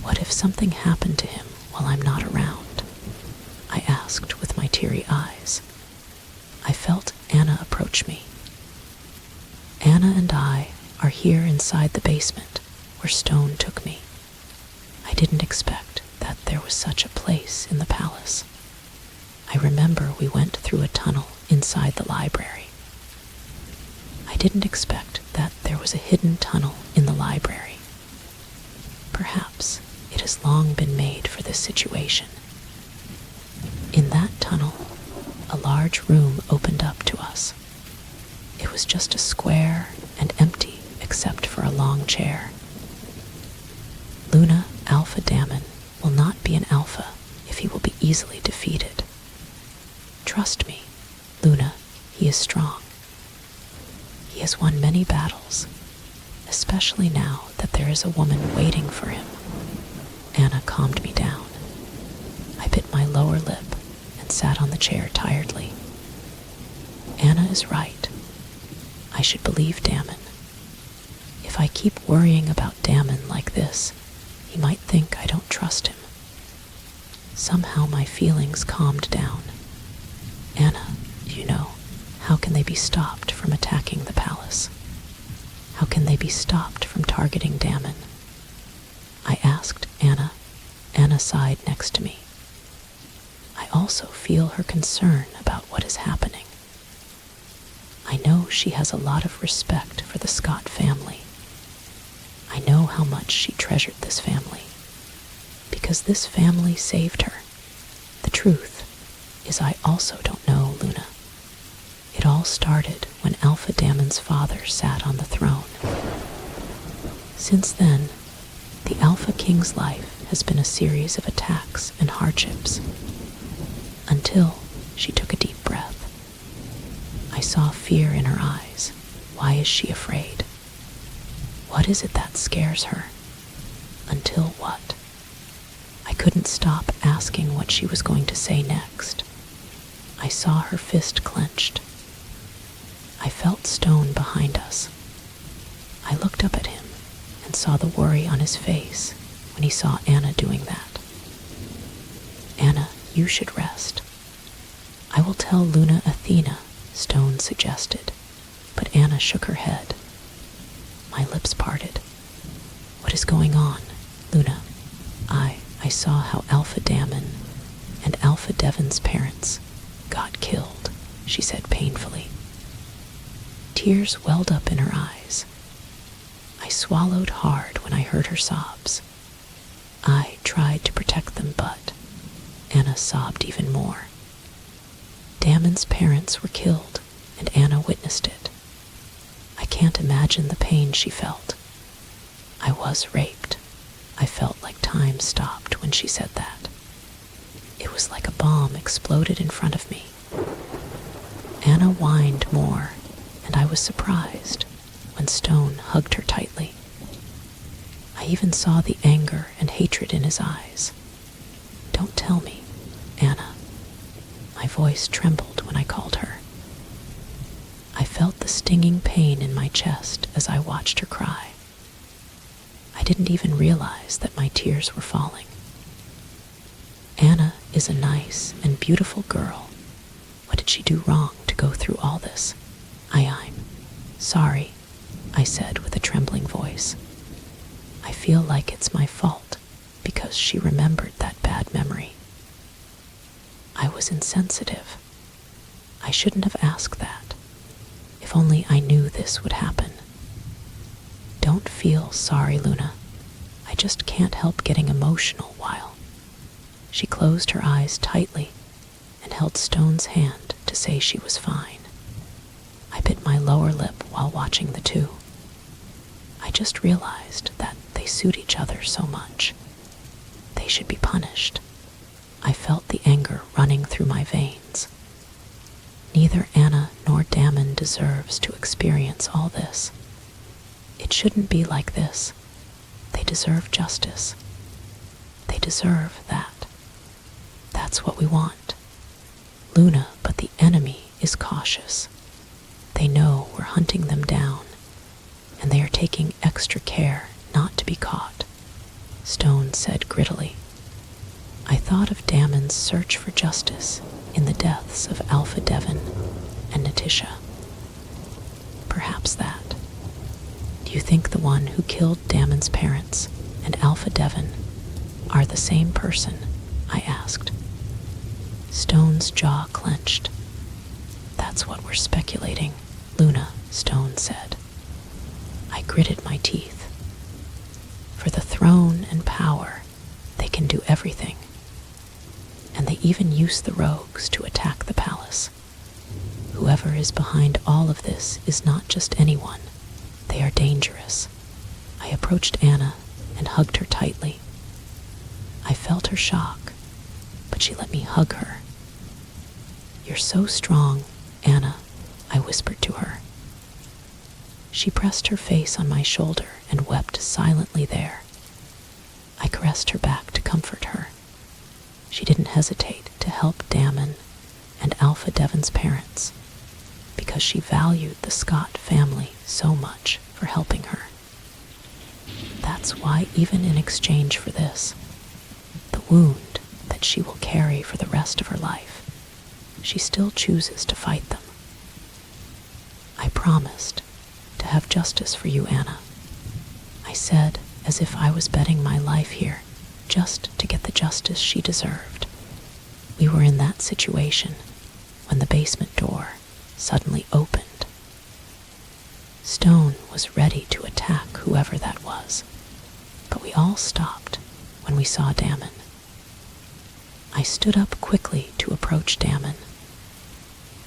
what if something happened to him while I'm not around?" I asked with my teary eyes. I felt Anna approach me. "Anna and I are here inside the basement where Stone took me. I didn't expect that there was such a place in the palace. I remember we went through a tunnel inside the library. I didn't expect that there was a hidden tunnel in the library. Perhaps it has long been made for this situation. In that tunnel, a large room opened up to us. It was just a square and empty except for a long chair. Luna, Alpha Damon will not be an alpha if he will be easily defeated. Trust me, Luna, he is strong. He has won many battles, especially now that there is a woman waiting for him." Anna calmed me down. I bit my lower lip and sat on the chair tiredly. Anna is right. I should believe Damon. If I keep worrying about Damon like this, he might think I don't trust him. Somehow my feelings calmed down. "Anna, you know, how can they be stopped from attacking the palace? How can they be stopped from targeting Damon?" I asked Anna. Anna sighed next to me. I also feel her concern about what is happening. I know she has a lot of respect for the Scott family. I know how much she treasured this family, because this family saved her. The truth is I also don't know, Luna. It all started when Alpha Damon's father sat on the throne. Since then, the Alpha King's life has been a series of attacks and hardships, until she took a deep breath. I saw fear in her eyes. Why is she afraid? What is it that scares her? Until what? I couldn't stop asking what she was going to say next. I saw her fist clenched. I felt Stone behind us. I looked up at him and saw the worry on his face when he saw Anna doing that. "Anna, you should rest." "I will tell Luna Athena," Stone suggested, but Anna shook her head. My lips parted. "What is going on, Luna?" I saw how Alpha Damon and Alpha Devon's parents got killed, she said painfully. Tears welled up in her eyes. I swallowed hard when I heard her sobs. I tried to protect them, but Anna sobbed even more. Damon's parents were killed, and Anna witnessed it. I can't imagine the pain she felt. I was raped. I felt like time stopped when she said that. It was like a bomb exploded in front of me. Anna whined more, and I was surprised when Stone hugged her tightly. I even saw the anger and hatred in his eyes. "Don't tell me, Anna." My voice trembled when I called her. I felt the stinging pain in my chest as I watched her cry. I didn't even realize that my tears were falling. "Anna is is a nice and beautiful girl. What did she do wrong to go through all this? I'm sorry, I said with a trembling voice. I feel like it's my fault because she remembered that bad memory. I was insensitive. I shouldn't have asked that. If only I knew this would happen. Don't feel sorry, Luna. I just can't help getting emotional while. She closed her eyes tightly and held Stone's hand to say she was fine. I bit my lower lip while watching the two. I just realized that they suit each other so much. They should be punished. I felt the anger running through my veins. Neither Anna nor Damon deserves to experience all this. It shouldn't be like this. They deserve justice. They deserve that. That's what we want. Luna, but the enemy is cautious. They know we're hunting them down, and they are taking extra care not to be caught, Stone said grittily. I thought of Damon's search for justice in the deaths of Alpha Devon and Natisha. Perhaps that. Do you think the one who killed Damon's parents and Alpha Devon are the same person? I asked. Stone's jaw clenched. That's what we're speculating, Luna, Stone said. I gritted my teeth. For the throne and power, they can do everything. And they even use the rogues to attack the palace. Whoever is behind all of this is not just anyone. They are dangerous. I approached Anna and hugged her tightly. I felt her shock, but she let me hug her. You're so strong, Anna, I whispered to her. She pressed her face on my shoulder and wept silently there. I caressed her back to comfort her. She didn't hesitate to help Damon and Alpha Devon's parents because she valued the Scott family so much for helping her. That's why, even in exchange for this, the wound that she will carry for the rest of her life, she still chooses to fight them. I promised to have justice for you, Anna. I said, as if I was betting my life here, just to get the justice she deserved. We were in that situation when the basement door suddenly opened. Stone was ready to attack whoever that was, but we all stopped when we saw Damon. I stood up quickly to approach Damon.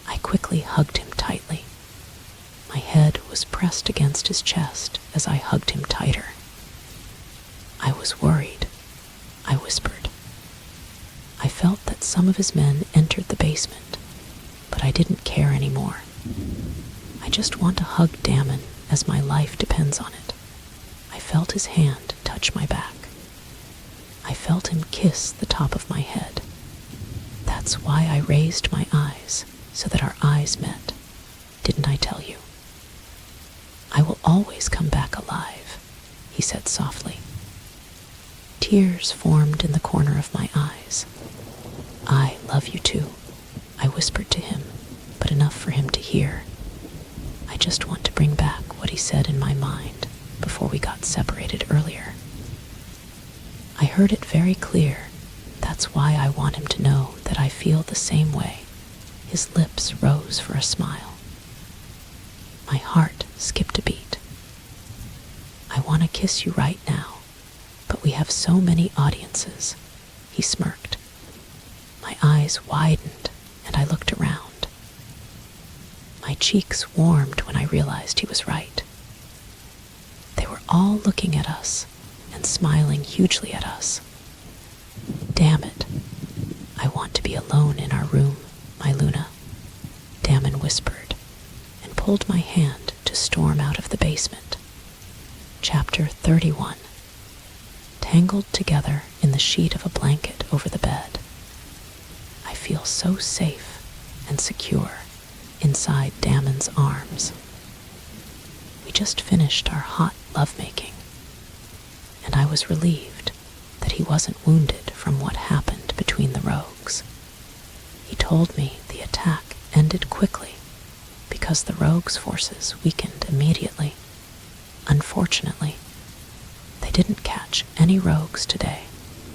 I quickly hugged him tightly. My head was pressed against his chest as I hugged him tighter. I was worried, I whispered. I felt that some of his men entered the basement, but I didn't care anymore. I just want to hug Damon as my life depends on it. I felt his hand touch my back. I felt him kiss the top of my head. That's why I raised my eyes, so that our eyes met. Didn't I tell you? I will always come back alive, he said softly. Tears formed in the corner of my eyes. I love you too, I whispered to him, but enough for him to hear. I just want to bring back what he said in my mind before we got separated earlier. I heard it very clear. That's why I want him to know that I feel the same way. His lips rose for a smile. My heart skipped a beat. I want to kiss you right now, but we have so many audiences, he smirked. My eyes widened and I looked around. My cheeks warmed when I realized he was right. They were all looking at us and smiling hugely at us. Damn it. I want to be alone in our room, my Luna, Damon whispered, and pulled my hand to storm out of the basement. Chapter 31. Tangled together in the sheet of a blanket over the bed. I feel so safe and secure inside Damon's arms. We just finished our hot lovemaking, and I was relieved that he wasn't wounded from what happened between the rogues. told me the attack ended quickly because the rogues' forces weakened immediately. Unfortunately, they didn't catch any rogues today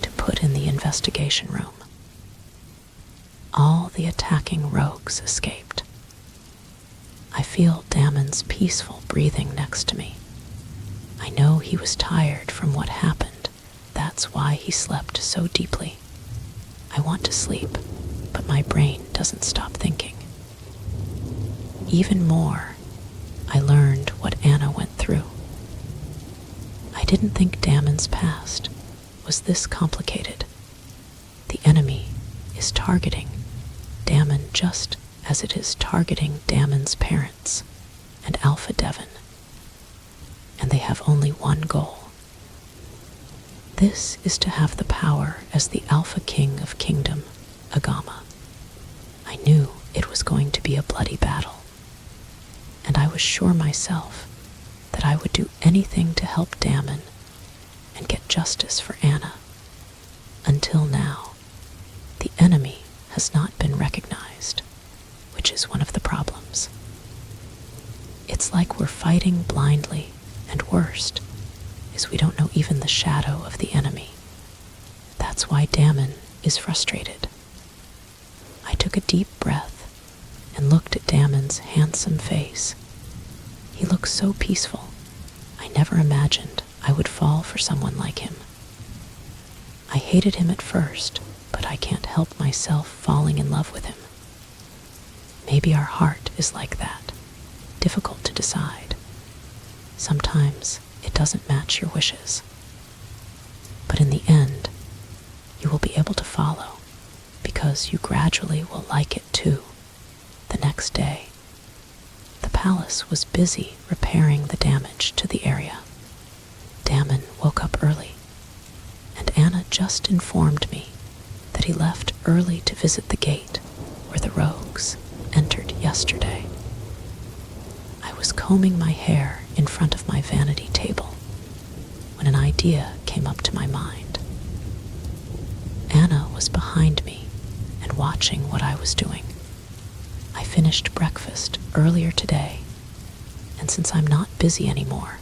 to put in the investigation room. All the attacking rogues escaped. I feel Damon's peaceful breathing next to me. I know he was tired from what happened. That's why he slept so deeply. I want to sleep, but my brain doesn't stop thinking. Even more, I learned what Anna went through. I didn't think Damon's past was this complicated. The enemy is targeting Damon just as it is targeting Damon's parents and Alpha Devon, and they have only one goal. This is to have the power as the Alpha King of Kingdom, Agama. I knew it was going to be a bloody battle, and I was sure myself that I would do anything to help Damon and get justice for Anna. Until now, the enemy has not been recognized, which is one of the problems. It's like we're fighting blindly, and worst is we don't know even the shadow of the enemy. That's why Damon is frustrated. I took a deep breath and looked at Damon's handsome face. He looks so peaceful. I never imagined I would fall for someone like him. I hated him at first, but I can't help myself falling in love with him. Maybe our heart is like that, difficult to decide. Sometimes it doesn't match your wishes. But in the end, you will be able to follow, because you gradually will like it too. The next day, the palace was busy repairing the damage to the area. Damon woke up early, and Anna just informed me that he left early to visit the gate where the rogues entered yesterday. I was combing my hair in front of my vanity table when an idea came up to my mind. Anna was behind me and watching what I was doing. I finished breakfast earlier today, and since I'm not busy anymore,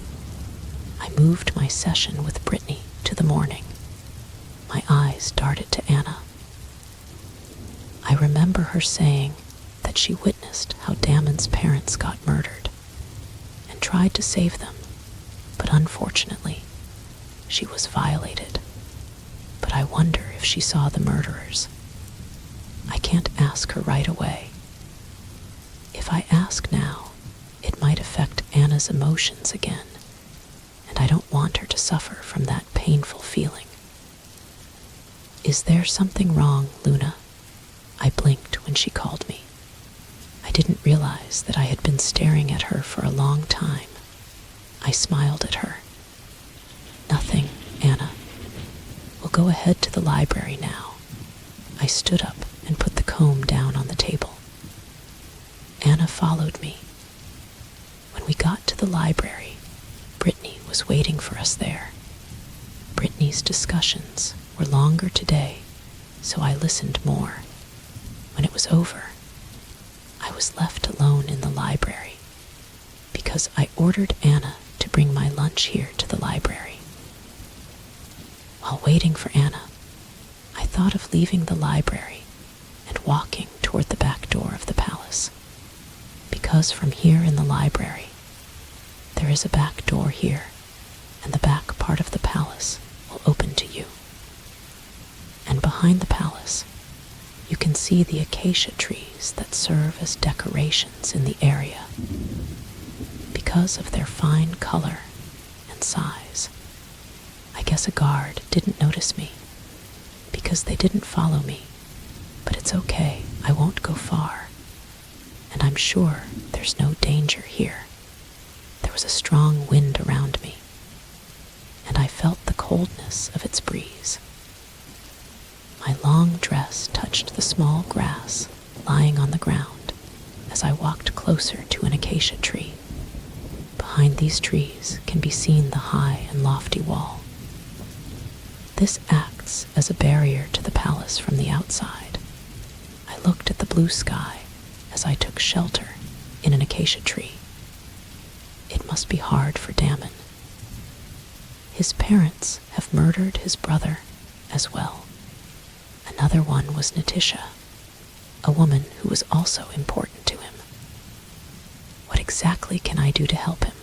I moved my session with Brittany to the morning. My eyes darted to Anna. I remember her saying that she witnessed how Damon's parents got murdered and tried to save them, but unfortunately, she was violated. But I wonder if she saw the murderers. I can't ask her right away. If I ask now, it might affect Anna's emotions again, and I don't want her to suffer from that painful feeling. Is there something wrong, Luna? I blinked when she called me. I didn't realize that I had been staring at her for a long time. I smiled at her. Nothing, Anna. We'll go ahead to the library now. I stood up and put the comb down on the table. Anna followed me. When we got to the library, Brittany was waiting for us there. Brittany's discussions were longer today, so I listened more. When it was over, I was left alone in the library because I ordered Anna to bring my lunch here to the library. While waiting for Anna, I thought of leaving the library and walking toward the back door of the palace. Because from here in the library, there is a back door here, and the back part of the palace will open to you. And behind the palace, you can see the acacia trees that serve as decorations in the area. Because of their fine color and size, I guess a guard didn't notice me, because they didn't follow me. But it's okay, I won't go far. And I'm sure there's no danger here. There was a strong wind around me, and I felt the coldness of its breeze. My long dress touched the small grass lying on the ground as I walked closer to an acacia tree. Behind these trees can be seen the high and lofty wall. This acts as a barrier to the palace from the outside. I looked at the blue sky as I took shelter in an acacia tree. It must be hard for Damon. His parents have murdered his brother as well. Another one was Natisha, a woman who was also important to him. What exactly can I do to help him?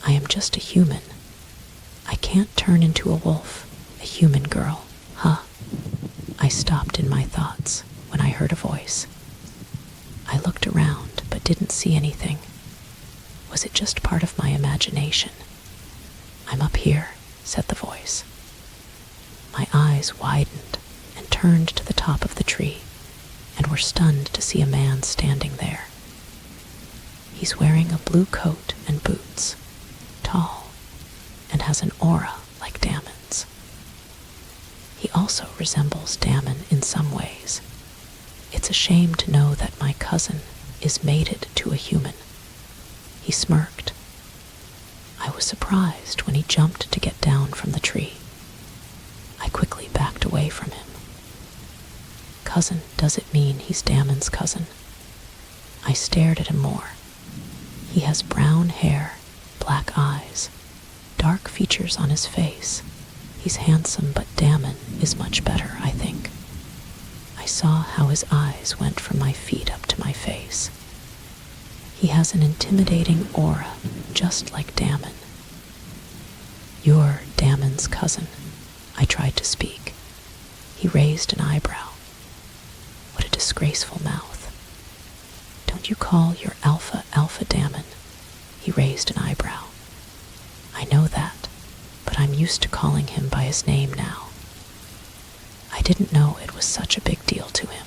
I am just a human. I can't turn into a wolf, a human girl, huh? I stopped in my thoughts when I heard a voice. I looked around but didn't see anything. Was it just part of my imagination? "I'm up here," said the voice. My eyes widened and turned to the top of the tree and were stunned to see a man standing there. He's wearing a blue coat and boots, tall, and has an aura like Damon's. He also resembles Damon in some ways. It's a shame to know that my cousin is mated to a human. He smirked. I was surprised when he jumped to get down from the tree. I quickly backed away from him. Cousin, does it mean he's Damon's cousin? I stared at him more. He has brown hair, black eyes, dark features on his face. He's handsome, but Damon is much better, I think. I saw how his eyes went from my feet up to my face. He has an intimidating aura, just like Damon. "You're Damon's cousin," I tried to speak. He raised an eyebrow. What a disgraceful mouth. "Don't you call your Alpha Damon?" He raised an eyebrow. "I know that, but I'm used to calling him by his name now." I didn't know it was such a big deal to him.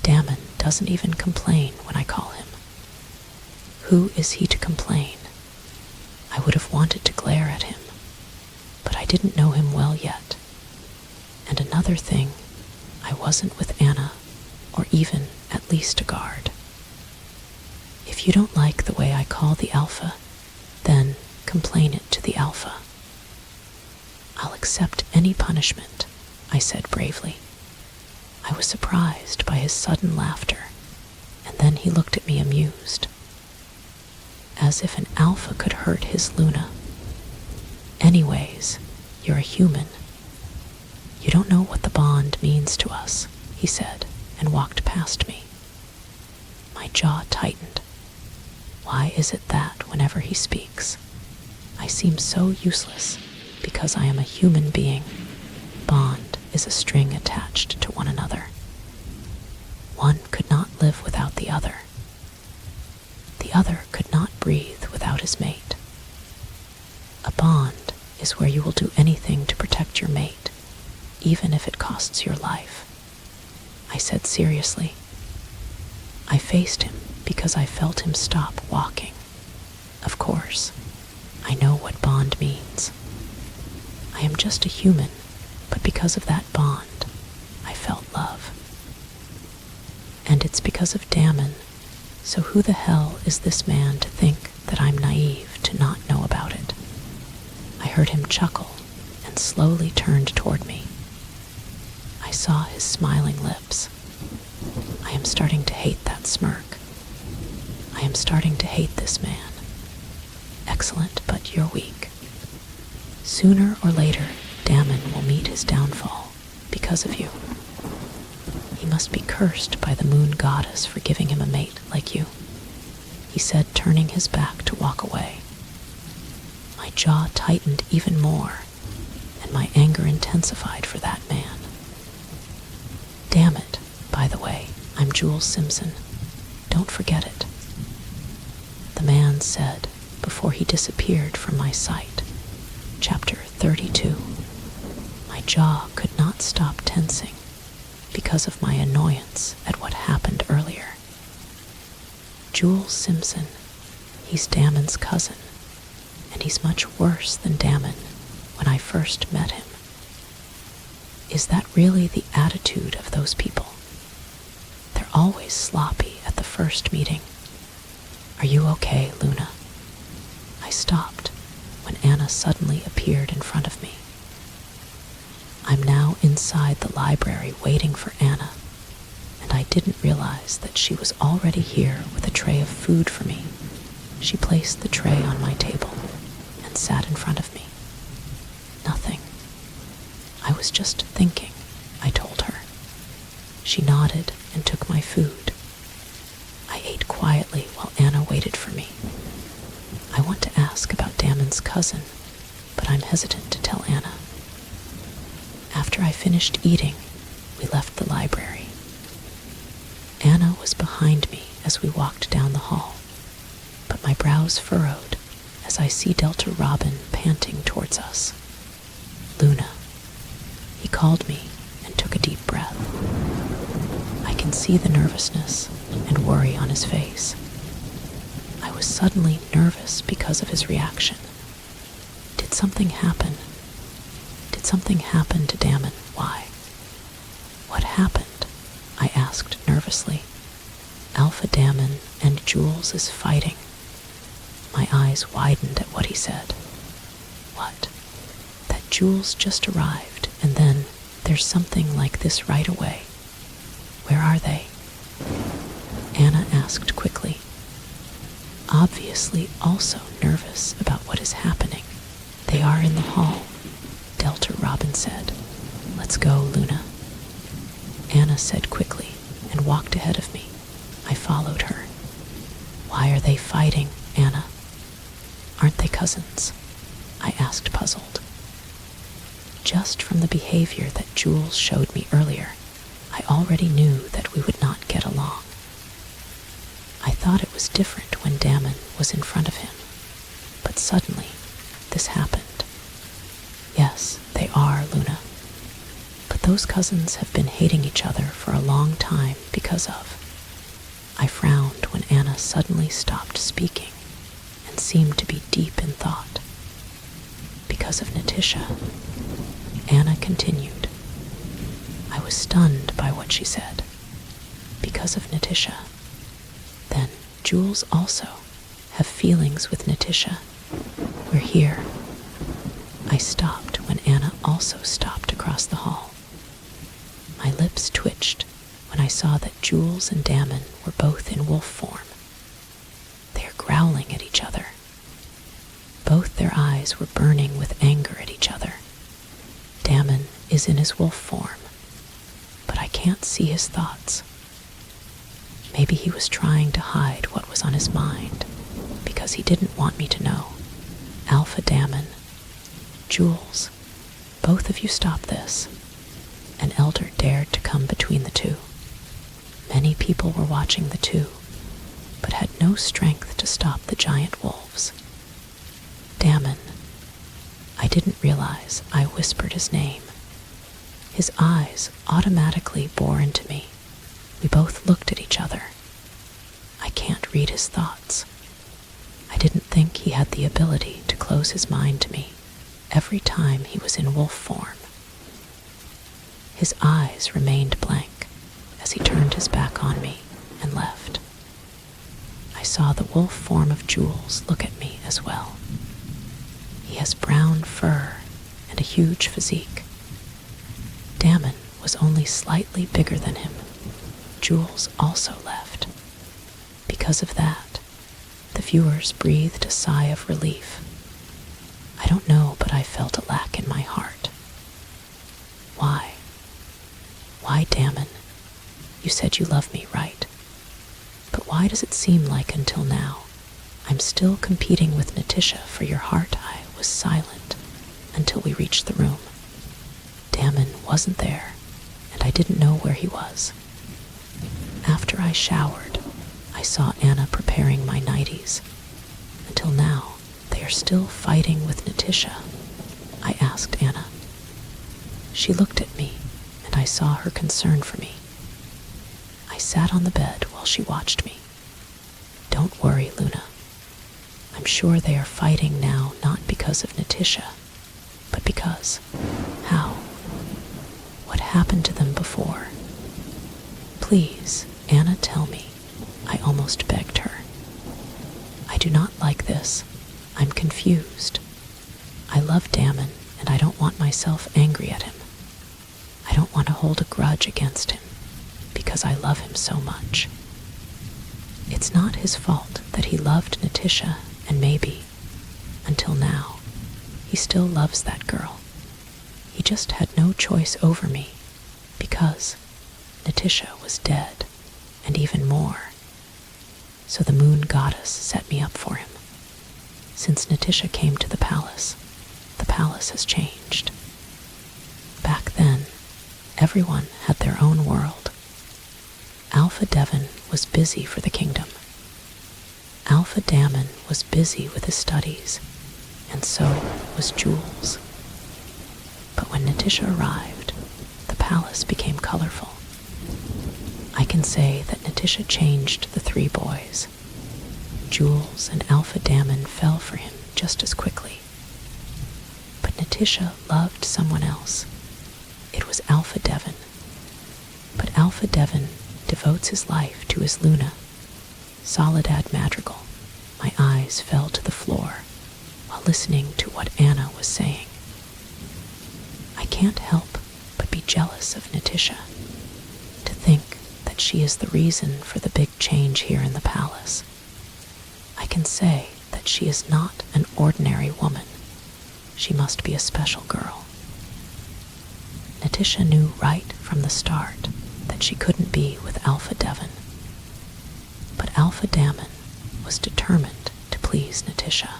Damon doesn't even complain when I call him. Who is he to complain? I would have wanted to glare at him, but I didn't know him well yet. And another thing, I wasn't with Anna, or even at least a guard. If you don't like the way I call the Alpha, then complain it to the Alpha. I'll accept any punishment, I said bravely. I was surprised by his sudden laughter, and then he looked at me amused. As if an Alpha could hurt his Luna. "Anyways, you're a human. You don't know what the bond means to us," he said, and walked past me. My jaw tightened. Why is it that whenever he speaks, I seem so useless because I am a human being? Bond is a string attached to one another. One could not live without the other. The other could not breathe without his mate. A bond is where you will do anything to protect your mate, even if it costs your life. I said seriously. I faced him because I felt him stop walking. Of course, I know what bond means. I am just a human, but because of that bond, I felt love. And it's because of Damon, so who the hell is this man to think that I'm naive to not know about it? I heard him chuckle and slowly turned toward me. I saw his smiling lips. I am starting to hate that smirk. I am starting to hate this man. Excellent, but you're weak. Sooner or later, Damon will meet his downfall because of you. He must be cursed by the moon goddess for giving him a mate like you, he said, turning his back to walk away. My jaw tightened even more, and my anger intensified for that man. Damn it, by the way, I'm Jules Simpson. Don't forget it. The man said before he disappeared from my sight. Chapter 32. My jaw could not stop tensing because of my annoyance at what happened earlier. Jules Simpson, he's Damon's cousin, and he's much worse than Damon when I first met him. Is that really the attitude of those people? They're always sloppy at the first meeting. Are you okay, Luna? I stopped when Anna suddenly appeared in front of me. I'm now inside the library waiting for Anna didn't realize that she was already here with a tray of food for me. She placed the tray on my table and sat in front of me. Nothing. I was just thinking, I told her. She nodded and took my food. I ate quietly while Anna waited for me. I want to ask about Damon's cousin, but I'm hesitant to tell Anna. After I finished eating, we left the library. Anna was behind me as we walked down the hall, but my brows furrowed as I see Delta Robin panting towards us. Luna. He called me and took a deep breath. I can see the nervousness and worry on his face. I was suddenly nervous because of his reaction. Did something happen? Did something happen to Damon? Why? What happened? I asked nervously. Alpha Damon and Jules is fighting. My eyes widened at what he said. What? That Jules just arrived, and then there's something like this right away. Where are they? Anna asked quickly, obviously also nervous about what is happening. They are in the hall, Delta Robin said. Let's go, Luna. Anna said quickly and walked ahead of me. I followed her. Why are they fighting, Anna? Aren't they cousins? I asked, puzzled. Just from the behavior that Jules showed me earlier, I already knew that we would not get along. I thought it was different when Damon was in front of him, but suddenly this happened. Yes, they are, Luna. But those cousins have been hating each other for a long time because of... I frowned when Anna suddenly stopped speaking and seemed to be deep in thought. Because of Natisha. Anna continued. I was stunned by what she said. Because of Natisha. Then Jules also have feelings with Natisha. We're here. I stopped when Anna also stopped across the hall. My lips twitched when I saw that Jules and Damon were both in wolf form. They are growling at each other. Both their eyes were burning with anger at each other. Damon is in his wolf form, but I can't see his thoughts. Maybe he was trying to hide what was on his mind because he didn't want me to know. Alpha Damon, Jules, both of you stop this. An elder dared to come between the two. Many people were watching the two, but had no strength to stop the giant wolves. Damon. I didn't realize I whispered his name. His eyes automatically bore into me. We both looked at each other. I can't read his thoughts. I didn't think he had the ability to close his mind to me every time he was in wolf form. His eyes remained blank as he turned his back on me and left. I saw the wolf form of Jules look at me as well. He has brown fur and a huge physique. Damon was only slightly bigger than him. Jules also left. Because of that, the viewers breathed a sigh of relief. I don't know, but I felt a lack in my heart. Why? Why, Damon? You said you love me, right? But why does it seem like until now I'm still competing with Natisha for your heart? I was silent until we reached the room. Damon wasn't there, and I didn't know where he was. After I showered, I saw Anna preparing my nighties. Until now, they are still fighting with Natisha. I asked Anna. She looked at me, and I saw her concern for me. I sat on the bed while she watched me. Don't worry, Luna. I'm sure they are fighting now not because of Natisha, but because... How? What happened to them before? Please, Anna, tell me. I almost begged her. I do not like this. I'm confused. I love Damon, and I don't want myself angry at him. I don't want to hold a grudge against him, because because I love him so much. It's not his fault that he loved Natisha, and maybe, until now, he still loves that girl. He just had no choice over me because Natisha was dead, and even more. So the moon goddess set me up for him. Since Natisha came to the palace has changed. Back then, everyone had their own world. Alpha Devon was busy for the kingdom. Alpha Damon was busy with his studies, and so was Jules. But when Natisha arrived, the palace became colorful. I can say that Natisha changed the three boys. Jules and Alpha Damon fell for him just as quickly. But Natisha loved someone else. It was Alpha Devon. But Alpha Devon devotes his life to his Luna, Soledad Madrigal. My eyes fell to the floor while listening to what Anna was saying. I can't help but be jealous of Natisha, to think that she is the reason for the big change here in the palace. I can say that she is not an ordinary woman. She must be a special girl. Natisha knew right from the start that she couldn't be with Alpha Devon. But Alpha Damon was determined to please Natisha.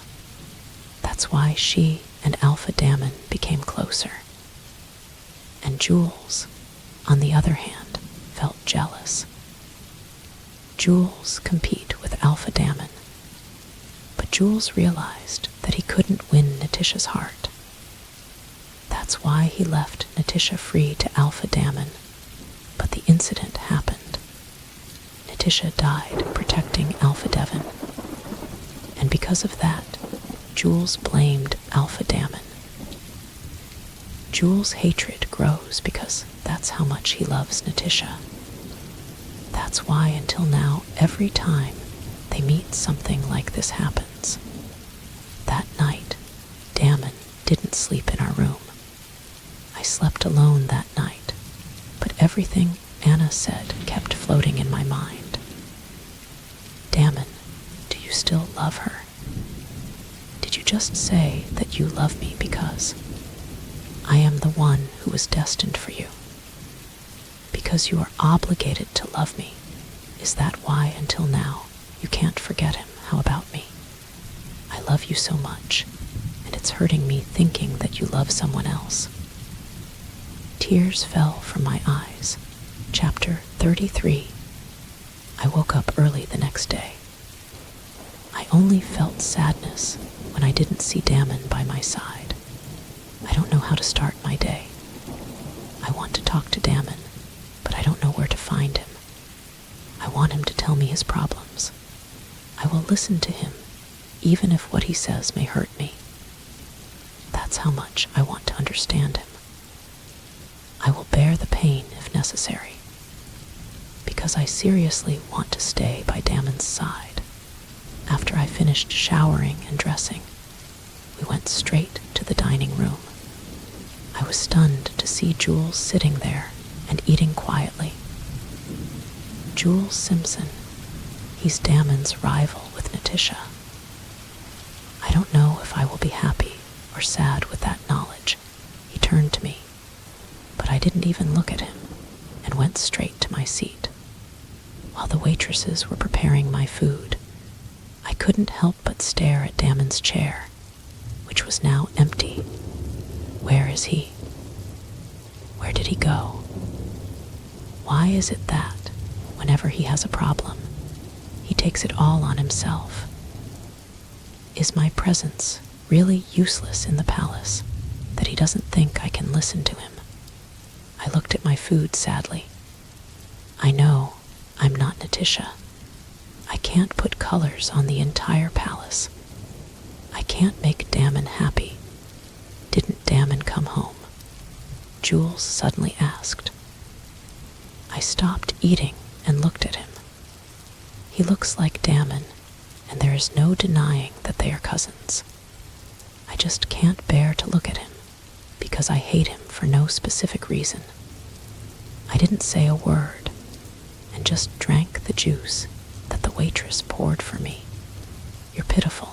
That's why she and Alpha Damon became closer. And Jules, on the other hand, felt jealous. Jules compete with Alpha Damon. But Jules realized that he couldn't win Natisha's heart. That's why he left Natisha free to Alpha Damon. But the incident happened. Natisha died protecting Alpha Devon. And because of that, Jules blamed Alpha Damon. Jules' hatred grows because that's how much he loves Natisha. That's why until now, every time they meet, something like this happens. That night, Damon didn't sleep in our room. I slept alone that night, but everything Anna said kept floating in my mind. Damon, do you still love her? Did you just say that you love me because I am the one who was destined for you? Because you are obligated to love me. Is that why until now you can't forget him? How about me? I love you so much, and it's hurting me thinking that you love someone else. Tears fell from my eyes. Chapter 33. I woke up early the next day. I only felt sadness when I didn't see Damon by my side. I don't know how to start my day. I want to talk to Damon, but I don't know where to find him. I want him to tell me his problems. I will listen to him, even if what he says may hurt me. That's how much I want to understand him. I will bear the pain if necessary, because I seriously want to stay by Damon's side. After I finished showering and dressing, we went straight to the dining room. I was stunned to see Jules sitting there and eating quietly. Jules Simpson, he's Damon's rival with Natisha. I don't know if I will be happy or sad with that knowledge. He turned to me, but I didn't even look at him and went straight to my seat. While the waitresses were preparing my food, I couldn't help but stare at Damon's chair, which was now empty. Where is he? Where did he go? Why is it that, whenever he has a problem, he takes it all on himself? Is my presence really useless in the palace, that he doesn't think I can listen to him? I looked at my food sadly. I know I'm not Natisha. I can't put colors on the entire palace. I can't make Damon happy. Didn't Damon come home? Jules suddenly asked. I stopped eating and looked at him. He looks like Damon, and there is no denying that they are cousins. I just can't bear to look at him, because I hate him for no specific reason. I didn't say a word. just drank the juice that the waitress poured for me. You're pitiful.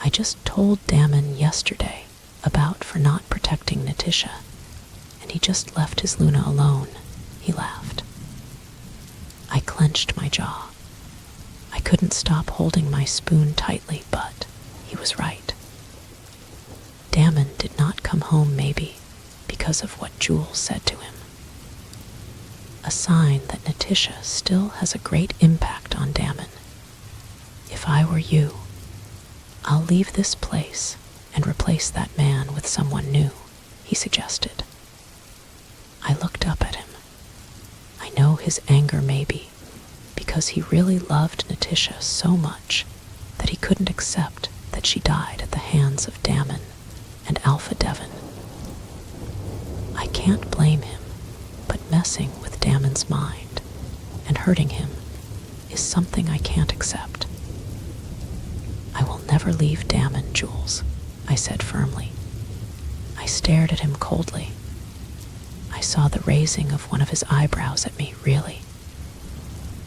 I just told Damon yesterday about for not protecting Natisha, and he just left his Luna alone," he laughed. I clenched my jaw. I couldn't stop holding my spoon tightly, but he was right. Damon did not come home, maybe because of what Jules said to him. A sign that Natisha still has a great impact on Damon. If I were you, I'll leave this place and replace that man with someone new, he suggested. I looked up at him. I know his anger may be because he really loved Natisha so much that he couldn't accept that she died at the hands of Damon and Alpha Devon. I can't blame him, but messing with Damon's mind and hurting him is something I can't accept. I will never leave Damon, Jules, I said firmly. I stared at him coldly. I saw the raising of one of his eyebrows at me, really.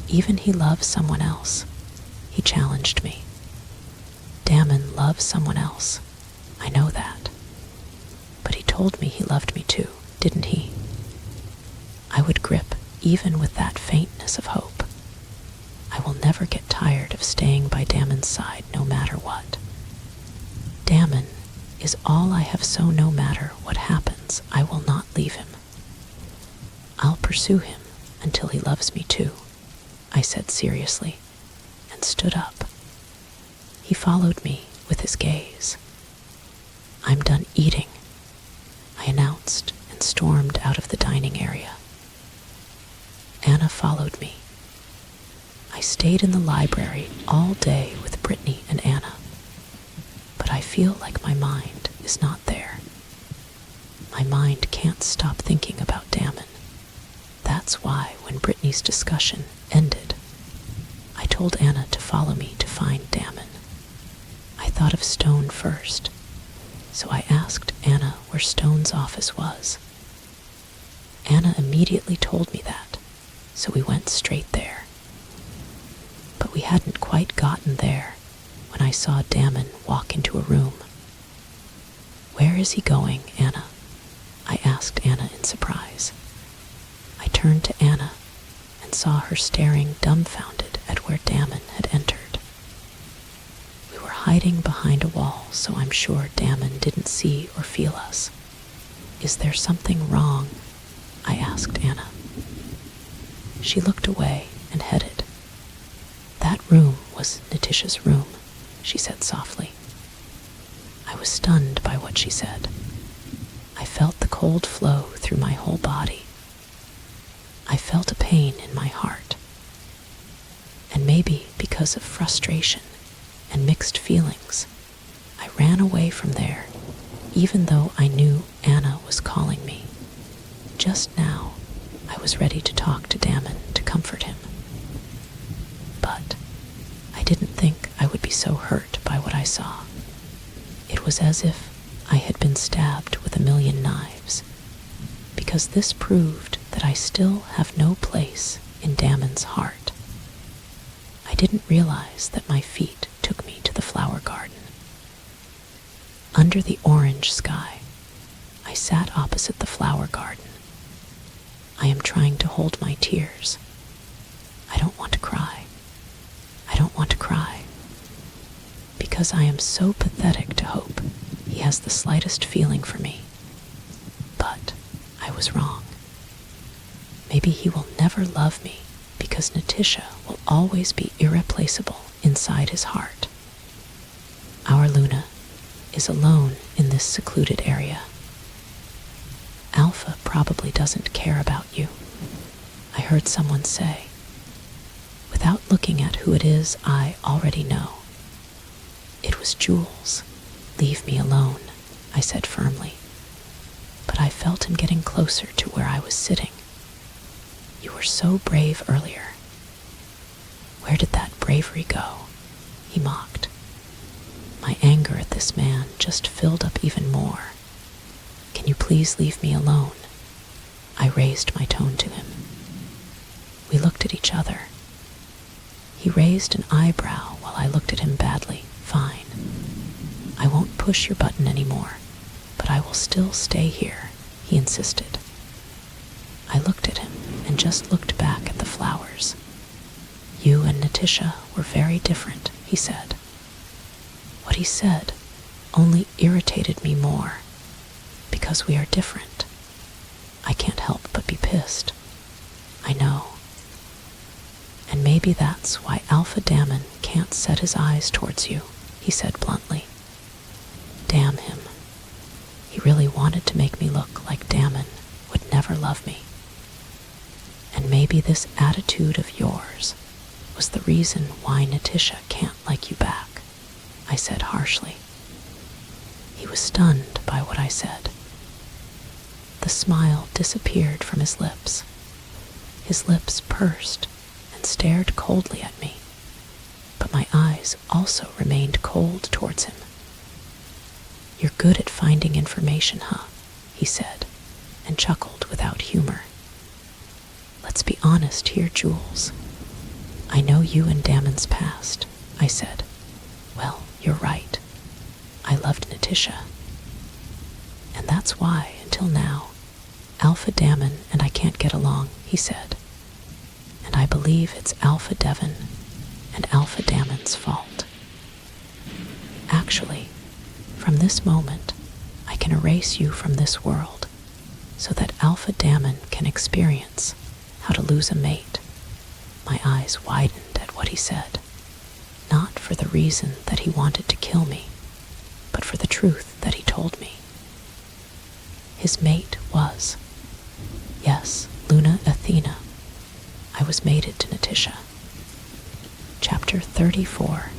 Even he loves someone else, he challenged me. Damon loves someone else. I know that. But he told me he loved me too, didn't he? I would grip even with that faintness of hope. I will never get tired of staying by Damon's side no matter what. Damon is all I have, so no matter what happens, I will not leave him. I'll pursue him until he loves me too, I said seriously, and stood up. He followed me with his gaze. I'm done eating, I announced and stormed out of the dining area. Anna followed me. I stayed in the library all day with Brittany and Anna, but I feel like my mind is not there. My mind can't stop thinking about Damon. That's why when Brittany's discussion ended, I told Anna to follow me to find Damon. I thought of Stone first, so I asked Anna where Stone's office was. Anna immediately told me that, so we went straight there. But we hadn't quite gotten there when I saw Damon walk into a room. Where is he going, Anna? I asked Anna in surprise. I turned to Anna and saw her staring dumbfounded at where Damon had entered. We were hiding behind a wall, so I'm sure Damon didn't see or feel us. Is there something wrong? I asked Anna. She looked away and headed. That room was Natisha's room, she said softly. I was stunned by what she said. I felt the cold flow through my whole body. I felt a pain in my heart. And maybe because of frustration and mixed feelings, I ran away from there, even though I knew Anna was calling me. Just now, I was ready to talk to Damon to comfort him. But I didn't think I would be so hurt by what I saw. It was as if I had been stabbed with a million knives, because this proved that I still have no place in Damon's heart. I didn't realize that my feet took me to the flower garden. Under the orange sky, I sat opposite the flower garden. I am trying to hold my tears. I don't want to cry. I don't want to cry. Because I am so pathetic to hope he has the slightest feeling for me. But I was wrong. Maybe he will never love me because Natisha will always be irreplaceable inside his heart. Our Luna is alone in this secluded area. Alpha probably doesn't care about you, I heard someone say. Without looking at who it is, I already know. It was Jules. Leave me alone, I said firmly. But I felt him getting closer to where I was sitting. You were so brave earlier. Where did that bravery go? He mocked. My anger at this man just filled up even more. Can you please leave me alone? I raised my tone to him. at each other. He raised an eyebrow while I looked at him badly. Fine. I won't push your button anymore, but I will still stay here, he insisted. I looked at him and just looked back at the flowers. You and Natisha were very different, he said. What he said only irritated me more, because we are different. I can't help but be pissed. I know. And maybe that's why Alpha Damon can't set his eyes towards you, he said bluntly. Damn him. He really wanted to make me look like Damon would never love me. And maybe this attitude of yours was the reason why Natisha can't like you back, I said harshly. He was stunned by what I said. The smile disappeared from his lips. His lips pursed and stared coldly at me, but my eyes also remained cold towards him. You're good at finding information, huh? He said, and chuckled without humor. Let's be honest here, Jules. I know you and Damon's past, I said. Well, you're right. I loved Natisha. And that's why, until now, Alpha Damon and I can't get along, he said. And I believe it's Alpha Devon and Alpha Damon's fault. Actually, from this moment, I can erase you from this world so that Alpha Damon can experience how to lose a mate. My eyes widened at what he said, not for the reason that he wanted to kill me, but for the truth that he told me. His mate was, yes, Luna Athena. I was mated to Natisha. Chapter 34.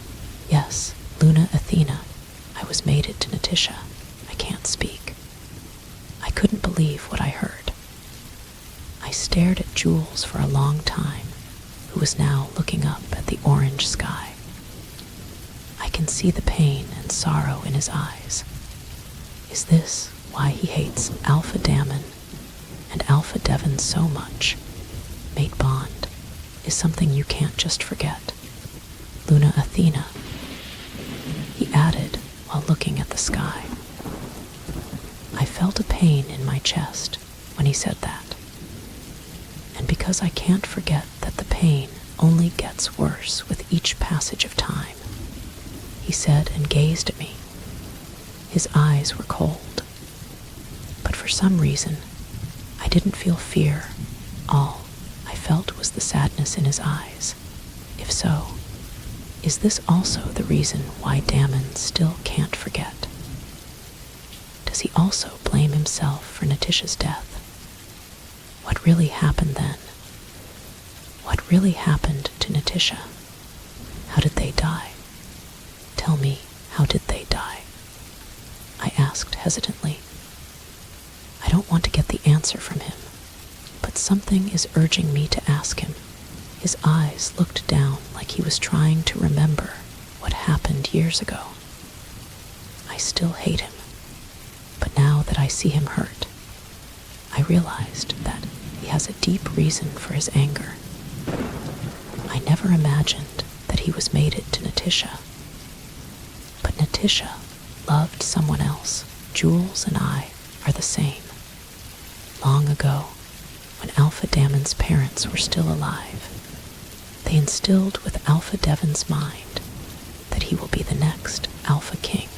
Yes, Luna Athena. I was mated to Natisha. I can't speak. I couldn't believe what I heard. I stared at Jules for a long time, who was now looking up at the orange sky. I can see the pain and sorrow in his eyes. Is this why he hates Alpha Damon and Alpha Devon so much? Mate bond is something you can't just forget. Luna Athena, he added while looking at the sky. I felt a pain in my chest when he said that. And because I can't forget that the pain only gets worse with each passage of time, he said and gazed at me. His eyes were cold. But for some reason, I didn't feel fear. All I felt was the sadness in his eyes. If so, is this also the reason why Damon still can't forget? Does he also blame himself for Natisha's death? What really happened then? What really happened to Natisha? How did they die? Tell me, how did they die? I asked hesitantly. I don't want to get the answer from him, but something is urging me to ask him. His eyes looked down like he was trying to remember what happened years ago. I still hate him, but now that I see him hurt, I realized that he has a deep reason for his anger. I never imagined that he was mated to Natisha. But Natisha loved someone else. Jules and I are the same. Long ago, when Alpha Damon's parents were still alive, they instilled with Alpha Devon's mind that he will be the next Alpha King.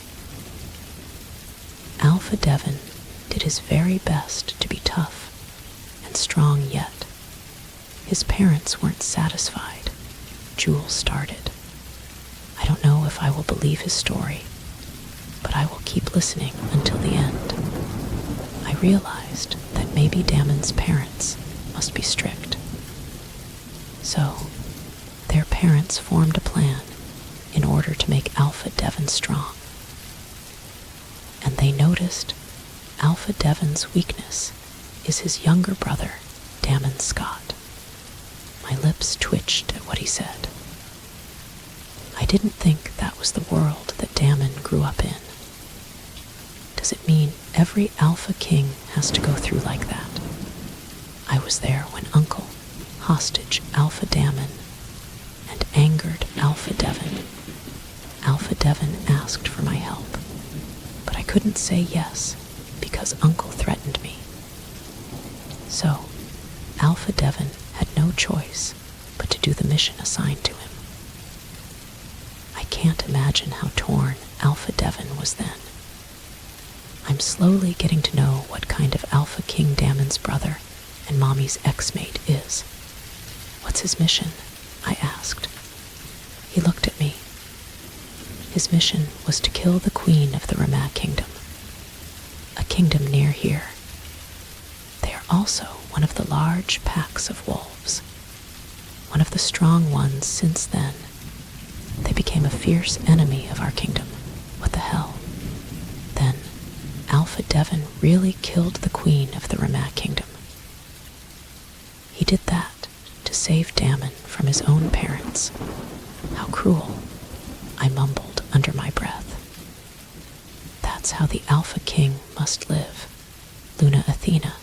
Alpha Devon did his very best to be tough and strong yet. His parents weren't satisfied. Jules started. I don't know if I will believe his story, but I will keep listening until the end. I realized that maybe Damon's parents must be strict. So, their parents formed a plan in order to make Alpha Devon strong. And they noticed Alpha Devon's weakness is his younger brother, Damon Scott. My lips twitched at what he said. I didn't think that was the world that Damon grew up in. Does it mean every Alpha King has to go through like that? I was there when Uncle, hostage Alpha Dammon and angered Alpha Devon. Alpha Devon asked for my help, but I couldn't say yes because Uncle threatened me. So, Alpha Devon had no choice but to do the mission assigned to him. I can't imagine how torn Alpha Devon was then. I'm slowly getting to know what kind of Alpha King Dammon's brother and Mommy's ex-mate is. "What's his mission?" I asked. He looked at me. His mission was to kill the queen of the Ramak kingdom, a kingdom near here. They are also one of the large packs of wolves, one of the strong ones since then. They became a fierce enemy of our kingdom. What the hell? Then, Alpha Devon really killed the queen of the Ramak kingdom. He did that to save Dammon from his own parents. How cruel, I mumbled under my breath. That's how the Alpha King must live, Luna Athena.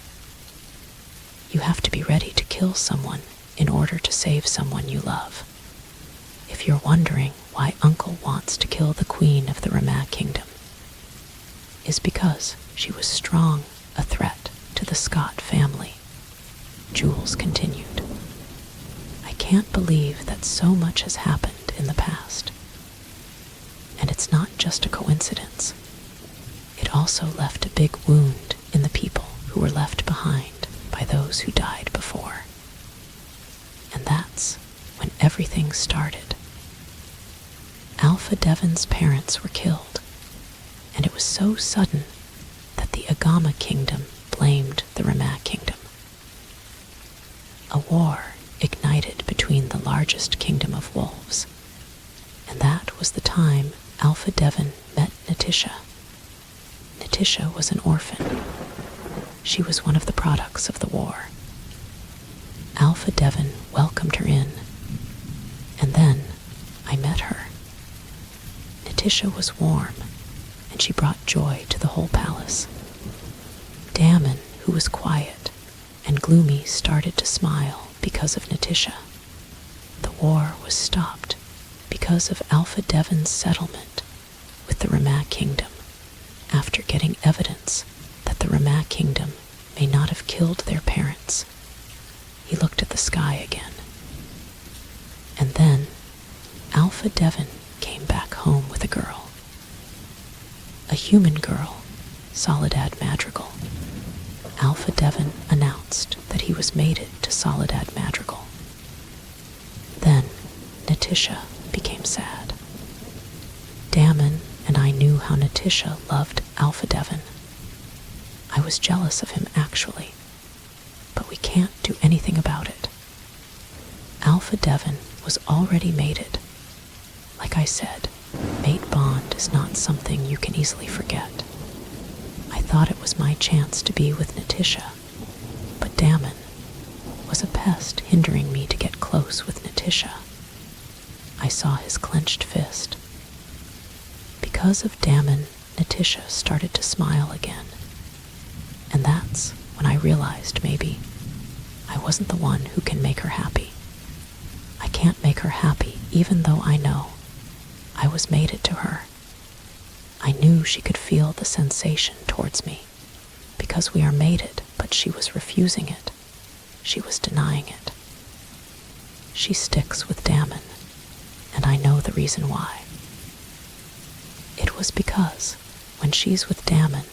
You have to be ready to kill someone in order to save someone you love. If you're wondering why Uncle wants to kill the queen of the Ramak kingdom, is because she was strong a threat to the Scott family, Jules continued. I can't believe that so much has happened in the past. And it's not just a coincidence. It also left a big wound in the people who were left behind by those who died before. And that's when everything started. Alpha Devon's parents were killed, and it was so sudden that the Agama kingdom blamed the Ramak kingdom. A war ignited between the largest kingdom of wolves, and that was the time Alpha Devon met Natisha. Natisha was an orphan. She was one of the products of the war. Alpha Devon welcomed her in, and then I met her. Natisha was warm, and she brought joy to the whole palace. Dammon, who was quiet and gloomy, started to smile because of Natisha. The war was stopped because of Alpha Devon's settlement with the Ramak kingdom, after getting evidence that the Ramak kingdom may not have killed their parents. He looked at the sky again. And then Alpha Devon came back home with a girl. A human girl, Soledad Madrigal. Alpha Devon announced that he was mated to Soledad Madrigal. Then Natisha became sad. Dammon and I knew how Natisha loved Alpha Devon. I was jealous of him, actually, but we can't do anything about it. Alpha Devon was already mated. Like I said, mate bond is not something you can easily forget. I thought it was my chance to be with Natisha, but Dammon was a pest hindering me to get close with Natisha. I saw his clenched fist. Because of Dammon, Natisha started to smile again. And that's when I realized maybe I wasn't the one who can make her happy. I can't make her happy even though I know I was mated to her. I knew she could feel the sensation towards me because we are mated, but she was refusing it. She was denying it. She sticks with Dammon, and I know the reason why. It was because when she's with Dammon,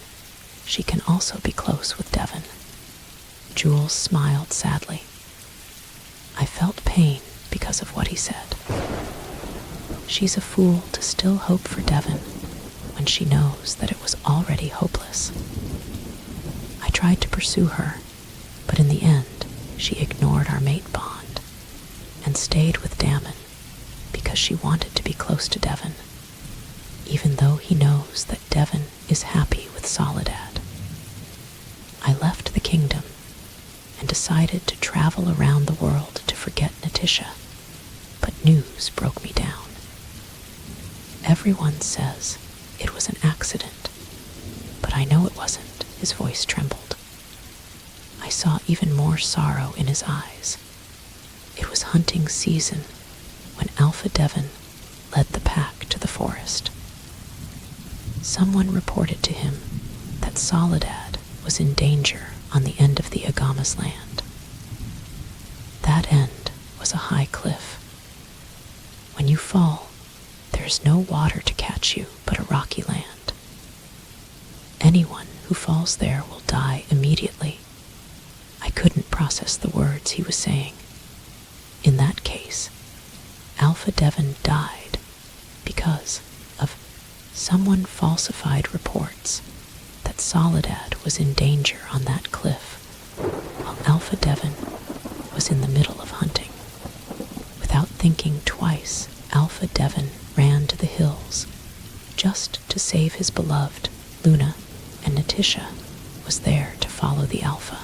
she can also be close with Devon. Jules smiled sadly. I felt pain because of what he said. She's a fool to still hope for Devon when she knows that it was already hopeless. I tried to pursue her, but in the end, she ignored our mate bond and stayed with Dammon because she wanted to be close to Devon, even though he knows that Devon is happy with Soledad. I left the kingdom and decided to travel around the world to forget Natisha, but news broke me down. Everyone says it was an accident, but I know it wasn't. His voice trembled. I saw even more sorrow in his eyes. was hunting season when Alpha Devon led the pack to the forest. Someone reported to him that Soledad was in danger on the end of the Agama's land. That end was a high cliff. When you fall, there is no water to catch you but a rocky land. Anyone who falls there will die immediately. I couldn't process the words he was saying. In that case, Alpha Devon died because of someone falsified reports that Soledad was in danger on that cliff while Alpha Devon was in the middle of hunting. Without thinking twice, Alpha Devon ran to the hills just to save his beloved. Luna and Natisha was there to follow the Alpha.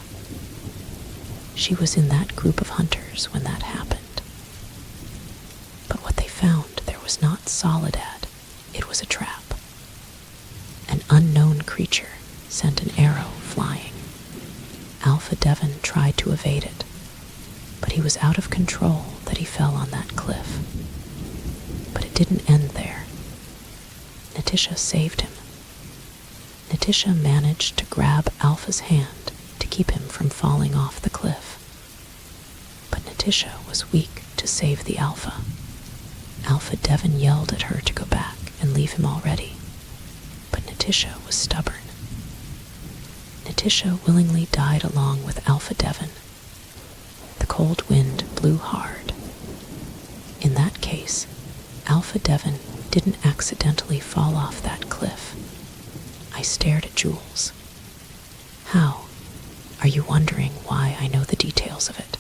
She was in that group of hunters when that happened. But what they found there was not Soledad, it was a trap. An unknown creature sent an arrow flying. Alpha Devon tried to evade it, but he was out of control that he fell on that cliff. But it didn't end there. Natisha saved him. Natisha managed to grab Alpha's hand to keep him from falling off the cliff. But Natisha was weak to save the Alpha. Alpha Devon yelled at her to go back and leave him already, but Natisha was stubborn. Natisha willingly died along with Alpha Devon. The cold wind blew hard. In that case, Alpha Devon didn't accidentally fall off that cliff. I stared at Jules. How? Are you wondering why I know the details of it?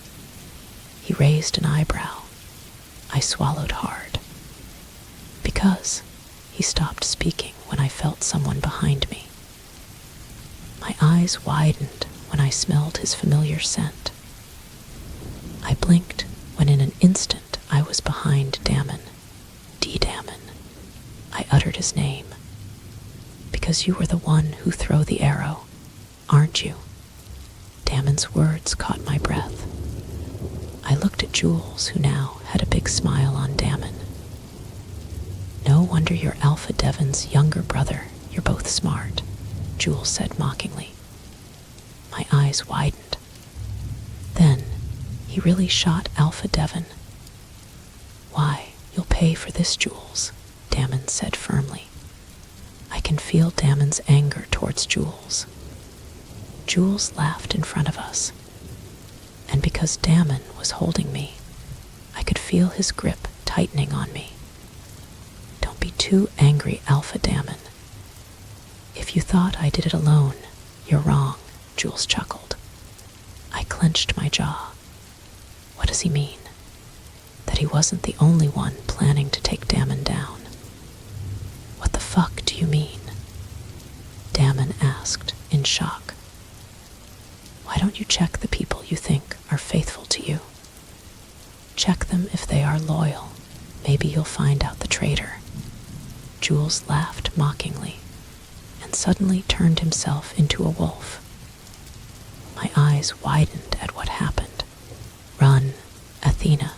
He raised an eyebrow. I swallowed hard. Because he stopped speaking when I felt someone behind me. My eyes widened when I smelled his familiar scent. I blinked when in an instant I was behind Damon. D. Damon. I uttered his name. Because you were the one who threw the arrow, aren't you? Damon's words caught my breath. I looked at Jules, who now had a big smile on Damon. No wonder you're Alpha Devon's younger brother. You're both smart, Jules said mockingly. My eyes widened. Then, he really shot Alpha Devon. Why, you'll pay for this, Jules, Damon said firmly. I can feel Damon's anger towards Jules. Jules laughed in front of us, and because Damon was holding me, I could feel his grip tightening on me. Don't be too angry, Alpha Damon. If you thought I did it alone, you're wrong, Jules chuckled. I clenched my jaw. What does he mean? That he wasn't the only one planning to take Damon down. What the fuck do you mean? Damon asked in shock. Why don't you check the people you think are faithful to you? Check them if they are loyal. Maybe you'll find out the traitor. Jules laughed mockingly and suddenly turned himself into a wolf. My eyes widened at what happened. Run, Athena.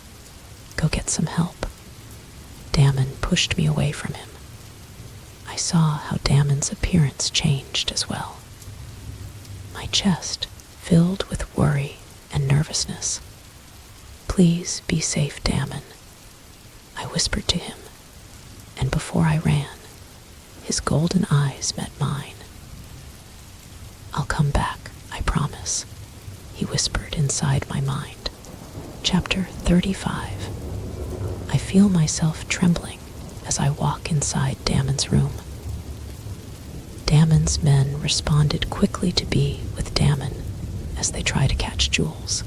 Go get some help. Damon pushed me away from him. I saw how Damon's appearance changed as well. My chest filled with worry and nervousness. Please be safe, Damon. I whispered to him, and before I ran, his golden eyes met mine. I'll come back, I promise, he whispered inside my mind. Chapter 35. I feel myself trembling as I walk inside Damon's room. Damon's men responded quickly to be with Damon as they try to catch Jules.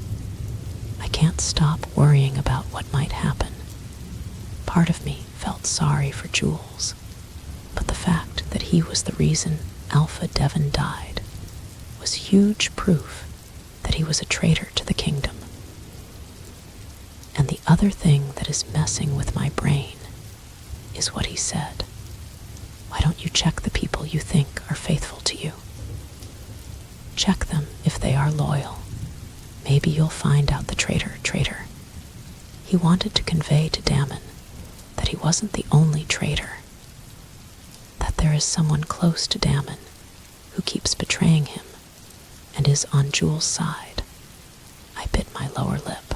I can't stop worrying about what might happen. Part of me felt sorry for Jules, but the fact that he was the reason Alpha Devon died was huge proof that he was a traitor to the kingdom. And the other thing that is messing with my brain is what he said. Why don't you check the people you think are faithful to you? Check them if they are loyal. Maybe you'll find out the traitor. He wanted to convey to Damon that he wasn't the only traitor, that there is someone close to Damon who keeps betraying him and is on Jules' side. I bit my lower lip.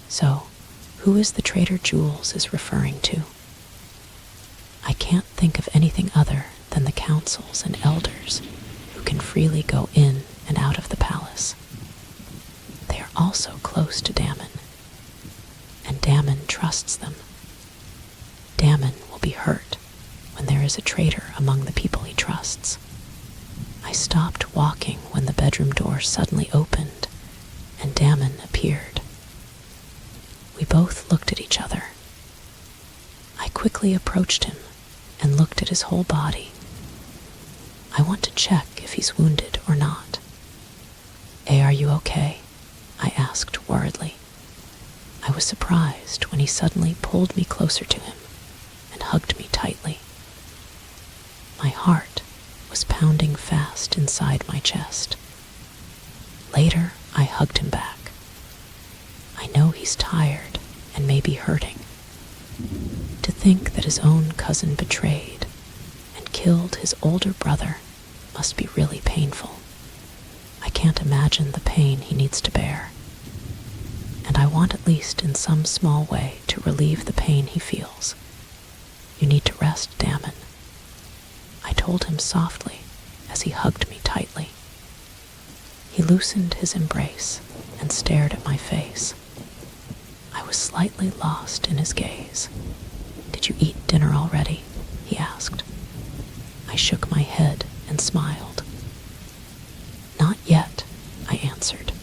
So, who is the traitor Jules is referring to? I can't think of anything other than the councils and elders who can freely go in and out of the palace. They are also close to Damon, and Damon trusts them. Damon will be hurt when there is a traitor among the people he trusts. I stopped walking when the bedroom door suddenly opened and Damon appeared. We both looked at each other. I quickly approached him and looked at his whole body. I want to check if he's wounded or not. Are you okay?" I asked worriedly. I was surprised when he suddenly pulled me closer to him and hugged me tightly. My heart was pounding fast inside my chest. Later, I hugged him back. I know he's tired and may be hurting. To think that his own cousin betrayed and killed his older brother must be really painful. I can't imagine the pain he needs to bear. And I want at least in some small way to relieve the pain he feels. "You need to rest, Damon," I told him softly as he hugged me tightly. He loosened his embrace and stared at my face. I was slightly lost in his gaze. "Did you eat dinner already?" he asked. I shook my head and smiled. "Not yet," I answered.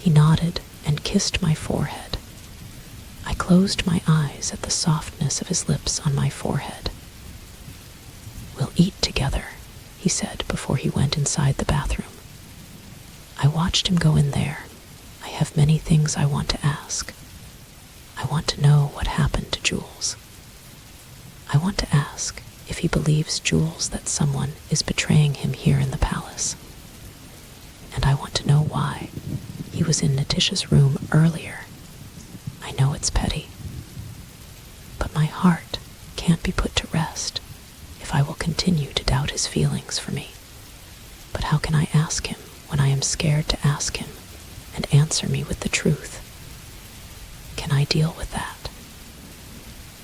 He nodded and kissed my forehead. I closed my eyes at the softness of his lips on my forehead. "We'll eat together," he said before he went inside the bathroom. I watched him go in there. I have many things I want to ask. I want to know what happened to Jules. I want to ask if he believes Jules that someone is betraying him here in the palace. And I want to know why he was in Natisha's room earlier. I know it's petty, but my heart can't be put to rest if I will continue to doubt his feelings for me. But how can I ask him when I am scared to ask him and answer me with the truth? Can I deal with that?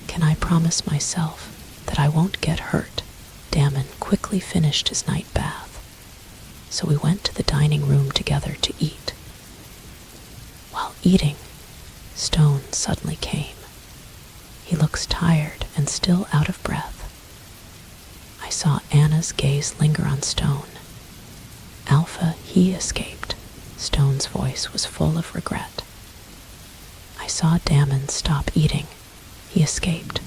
Can I promise myself that I won't get hurt? Damon quickly finished his night bath, so we went to the dining room together to eat. While eating, Stone suddenly came. He looks tired and still out of breath. I saw Anna's gaze linger on Stone. "Alpha, he escaped." Stone's voice was full of regret. I saw Damon stop eating. He escaped.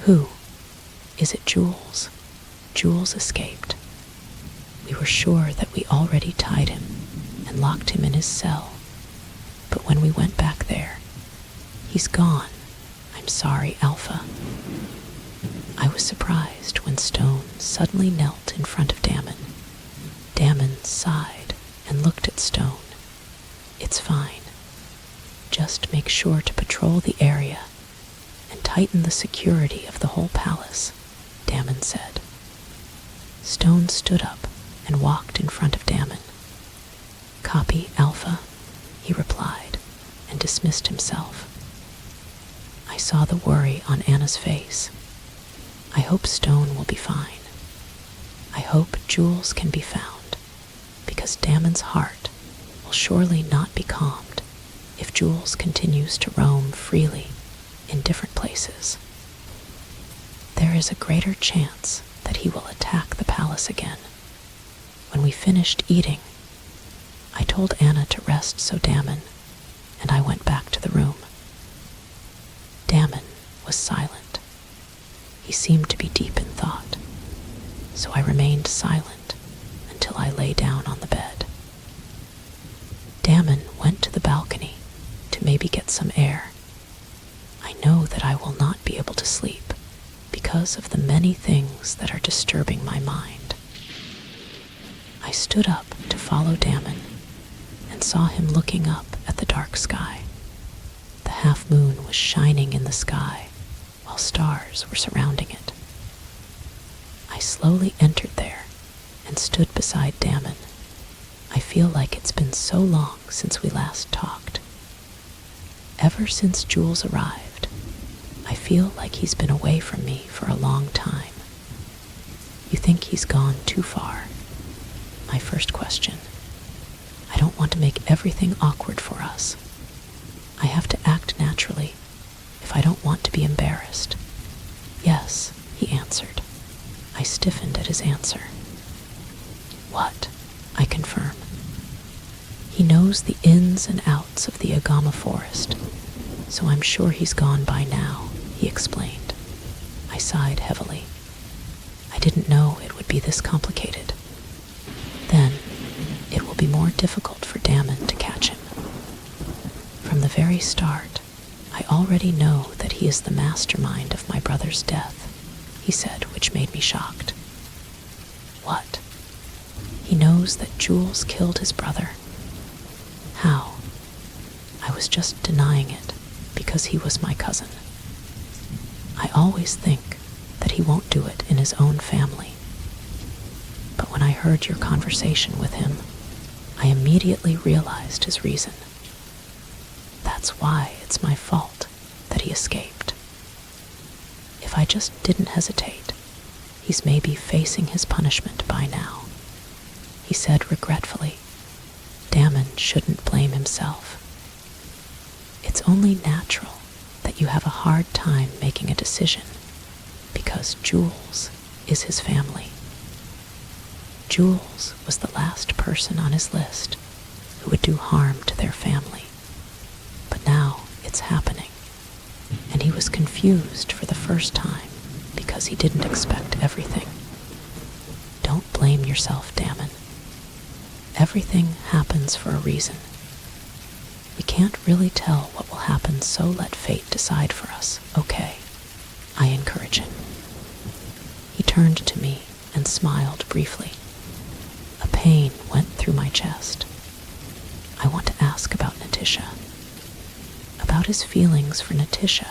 Who? Is it Jules? Jules escaped. We were sure that we already tied him and locked him in his cell. But when we went back there, he's gone. I'm sorry, Alpha. I was surprised when Stone suddenly knelt in front of Damon. Damon sighed and looked at Stone. "It's fine. Just make sure to patrol the area and tighten the security of the whole palace," Damon said. Stone stood up and walked in front of Damon. "Copy, Alpha," he replied, and dismissed himself. I saw the worry on Anna's face. I hope Stone will be fine. I hope Jules can be found, because Damon's heart will surely not be calmed if Jules continues to roam freely in different places. There is a greater chance that he will attack the palace again. When we finished eating, I told Anna to rest so Damon and I went back to the room. Damon was silent. He seemed to be deep in thought, so I remained silent until I lay down on the bed. Damon went to the balcony to maybe get some air. I know that I will not be able to sleep because of the many things that are disturbing my mind. I stood up to follow Damon and saw him looking up at the dark sky. The half moon was shining in the sky while stars were surrounding it. I slowly entered there and stood beside Damon. I feel like it's been so long since we last talked. Ever since Jules arrived, I feel like he's been away from me for a long time. You think he's gone too far? My first question. I don't want to make everything awkward for us. I have to act naturally if I don't want to be embarrassed. Yes, he answered. I stiffened at his answer. What? I confirm. He knows the ins and outs of the Agama forest, so I'm sure he's gone by now, he explained. I sighed heavily. I didn't know it would be this complicated. Then, it will be more difficult for Damon to catch him. From the very start, I already know that he is the mastermind of my brother's death, he said, which made me shocked. What? He knows that Jules killed his brother. How? I was just denying it because he was my cousin. I always think that he won't do it in his own family. But when I heard your conversation with him, I immediately realized his reason. That's why it's my fault that he escaped. If I just didn't hesitate, he's maybe facing his punishment by now. He said regretfully, Damon shouldn't blame himself. It's only natural that you have a hard time making a decision because Jules is his family. Jules was the last person on his list who would do harm to their family. But now it's happening, and he was confused for the first time because he didn't expect everything. Don't blame yourself, Damon. Everything happens for a reason. We can't really tell what will happen, so let fate decide for us, okay? I encourage him. He turned to me and smiled briefly. A pain went through my chest. I want to ask about Natisha. About his feelings for Natisha,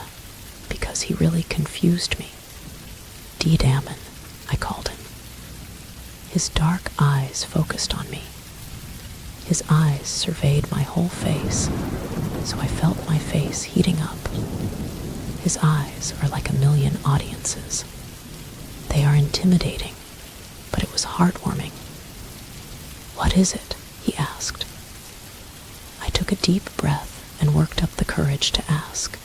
because he really confused me. D. Damon, I called him. His dark eyes focused on me. His eyes surveyed my whole face, so I felt my face heating up. His eyes are like a million audiences. They are intimidating, but it was heartwarming. What is it? He asked. I took a deep breath and worked up the courage to ask.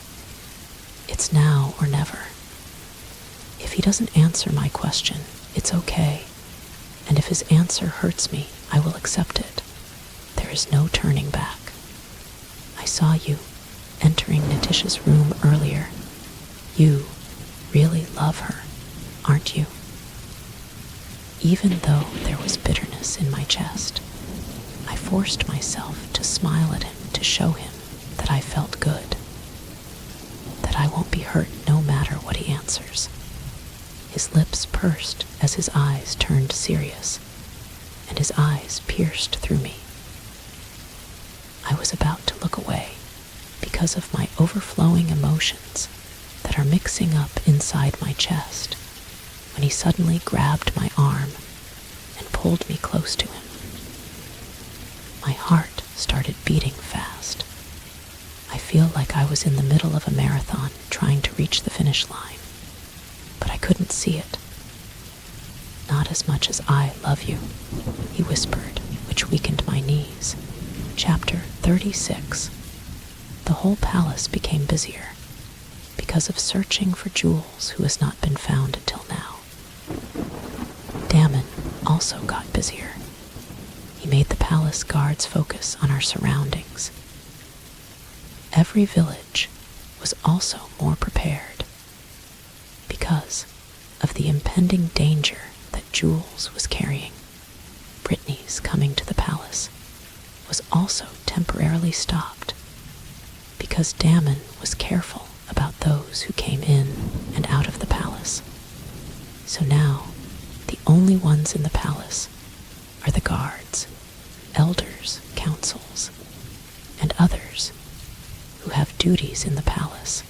It's now or never. If he doesn't answer my question, it's okay, and if his answer hurts me, I will accept it. There is no turning back. I saw you entering Natisha's room earlier. You really love her, aren't you? Even though there was bitterness in my chest, I forced myself to smile at him to show him that I felt good, that I won't be hurt no matter what he answers. His lips pursed as his eyes turned serious, and his eyes pierced through me. I was about to look away because of my overflowing emotions that are mixing up inside my chest when he suddenly grabbed my arm and pulled me close to him. My heart started beating fast. I feel like I was in the middle of a marathon trying to reach the finish line, but I couldn't see it. Not as much as I love you, he whispered, which weakened my knees. Chapter 36. The whole palace became busier because of searching for Jules, who has not been found until now. Damon also got busier. He made the palace guards focus on our surroundings. Every village was also more prepared because of the impending danger that Jules was carrying. Brittany's coming to the palace was also temporarily stopped because Damon was careful about those who came in and out of the palace. So now, the only ones in the palace are the guards, elders, councils, and others who have duties in the palace.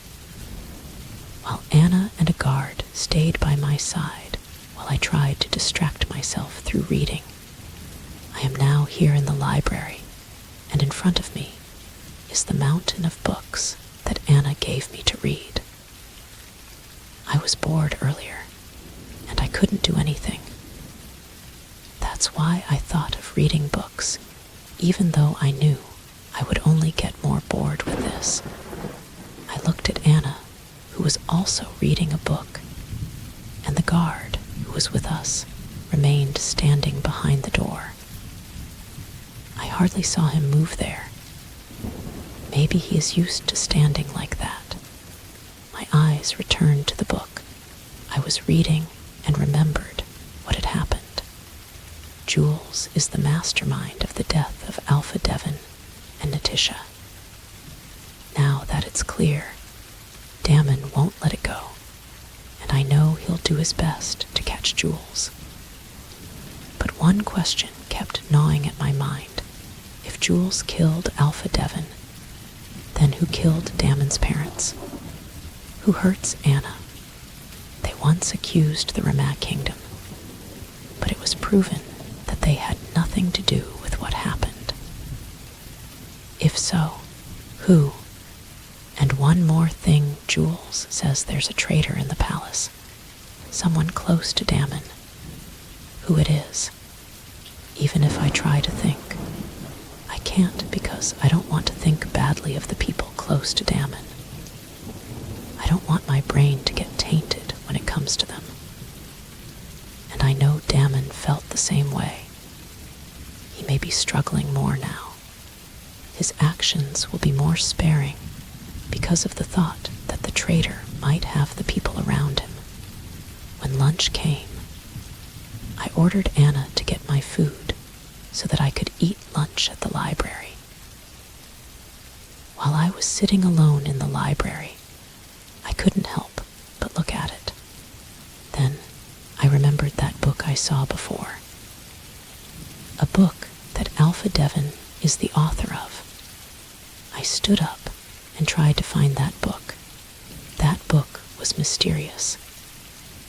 While Anna and a guard stayed by my side while I tried to distract myself through reading, I am now here in the library, and in front of me is the mountain of books that Anna gave me to read. I was bored earlier, and I couldn't do anything. That's why I thought of reading books, even though I knew I would only get more bored with this. I looked at Anna, who was also reading a book, and the guard who was with us remained standing behind the door. I hardly saw him move there. Maybe he is used to standing like that. My eyes returned to the book. I was reading and remembered what had happened. Jules is the mastermind of the death of Alpha Devon and Natisha. Now that it's clear, Damon won't let it go, and I know he'll do his best to catch Jules. But one question kept gnawing at my mind. If Jules killed Alpha Devon, then who killed Damon's parents? Who hurts Anna? They once accused the Ramat Kingdom, but it was proven that they had nothing to do with what happened. If so, who? And one more thing, Jules says there's a traitor in the palace, someone close to Damon. Who it is? Even if I try to think, I can't, because I don't want to think badly of the people close to Damon. I don't want my brain to get tainted when it comes to them. And I know Damon felt the same way. He may be struggling more now. His actions will be more sparing because of the thought that the traitor might have the people around him. When lunch came, I ordered Anna to get my food so that I could eat lunch at the library. While I was sitting alone in the library, I couldn't help but look at it. Then I remembered that book I saw before. A book that Alpha Devon is the author of. I stood up and tried to find that book. That book was mysterious.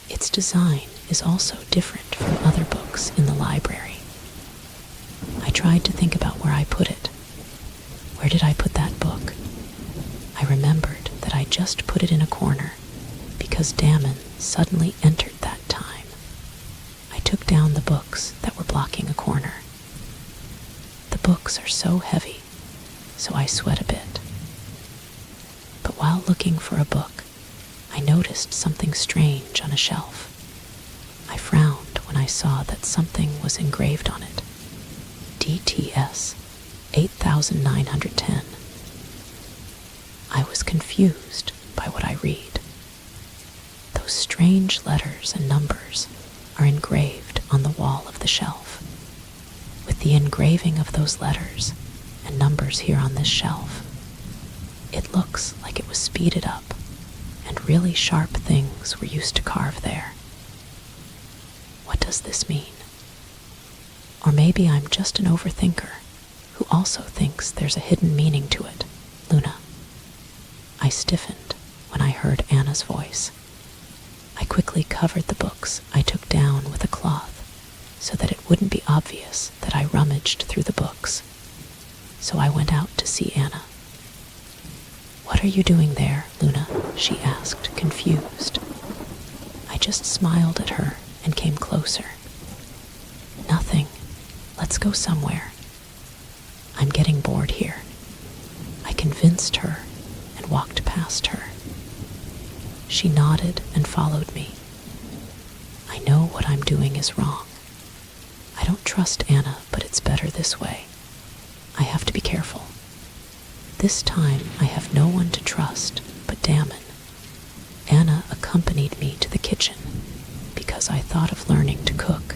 Its design is also different from other books in the library. I tried to think about where I put it. Where did I put that book? I remembered that I just put it in a corner because Damon suddenly entered that time. I took down the books that were blocking a corner. The books are so heavy, so I sweat a bit. But while looking for a book, I noticed something strange on a shelf. I frowned when I saw that something was engraved on it. DTS 8910. I was confused by what I read. Those strange letters and numbers are engraved on the wall of the shelf. With the engraving of those letters and numbers here on this shelf, it looks like it was speeded up, and really sharp things were used to carve there. What does this mean? Or maybe I'm just an overthinker who also thinks there's a hidden meaning to it. Luna. I stiffened when I heard Anna's voice. I quickly covered the books I took down with a cloth so that it wouldn't be obvious that I rummaged through the books. So I went out to see Anna. "What are you doing there, Luna?" she asked, confused. I just smiled at her and came closer. "Nothing. Let's go somewhere. I'm getting bored here." I convinced her and walked past her. She nodded and followed me. I know what I'm doing is wrong. I don't trust Anna, but it's better this way. I have to be careful. This time I have no one to trust but Damon. Anna accompanied me to the kitchen because I thought of learning to cook.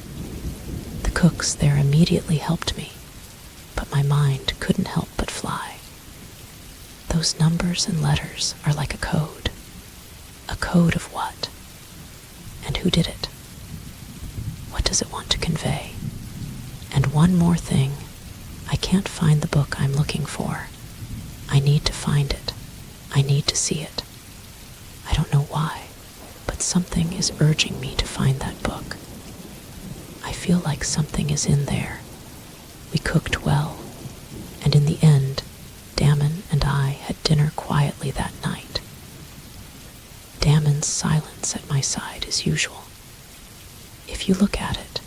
The cooks there immediately helped me, but my mind couldn't help but fly. Those numbers and letters are like a code. A code of what? And who did it? What does it want to convey? And one more thing, I can't find the book I'm looking for. I need to find it. I need to see it. I don't know why, but something is urging me to find that book. I feel like something is in there. We cooked well, and in the end, Damon and I had dinner quietly that night. Damon's silence at my side is usual. If you look at it,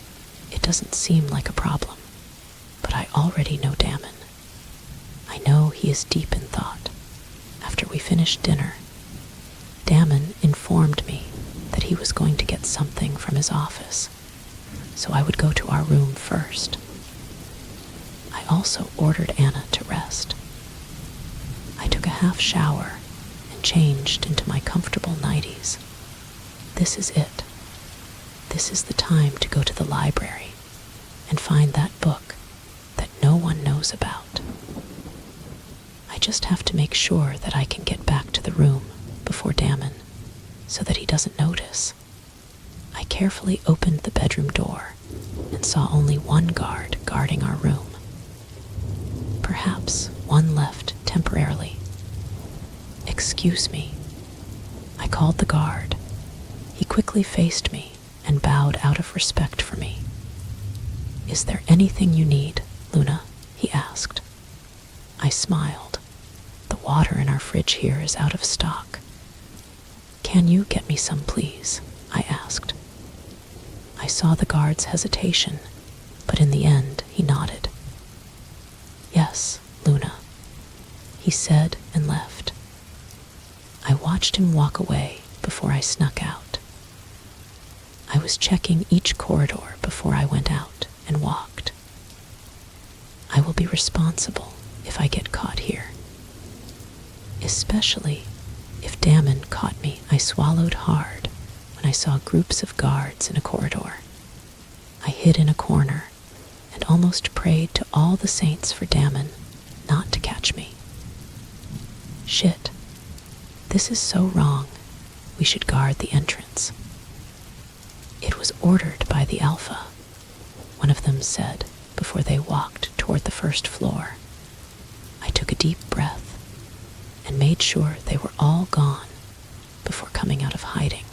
it doesn't seem like a problem, but I already know Damon. I know he is deep in thought. After we finished dinner, Damon informed me that he was going to get something from his office, so I would go to our room first. I also ordered Anna to rest. I took a half shower and changed into my comfortable nighties. This is it. This is the time to go to the library and find that book that no one knows about. I just have to make sure that I can get back to the room before Damon so that he doesn't notice. I carefully opened the bedroom door and saw only one guard guarding our room. Perhaps one left temporarily. "Excuse me." I called the guard. He quickly faced me and bowed out of respect for me. "Is there anything you need, Luna?" he asked. I smiled. "The water in our fridge here is out of stock." "Can you get me some, please?" I asked. I saw the guard's hesitation, but in the end he nodded. "Yes, Luna," he said and left. I watched him walk away before I snuck out. I was checking each corridor before I went out and walked. I will be responsible if I get caught here. Especially if Damon caught me. I swallowed hard when I saw groups of guards in a corridor. I hid in a corner and almost prayed to all the saints for Damon not to catch me. Shit. This is so wrong. We should guard the entrance. "It was ordered by the Alpha," one of them said before they walked toward the first floor. I took a deep breath and made sure they were all gone before coming out of hiding.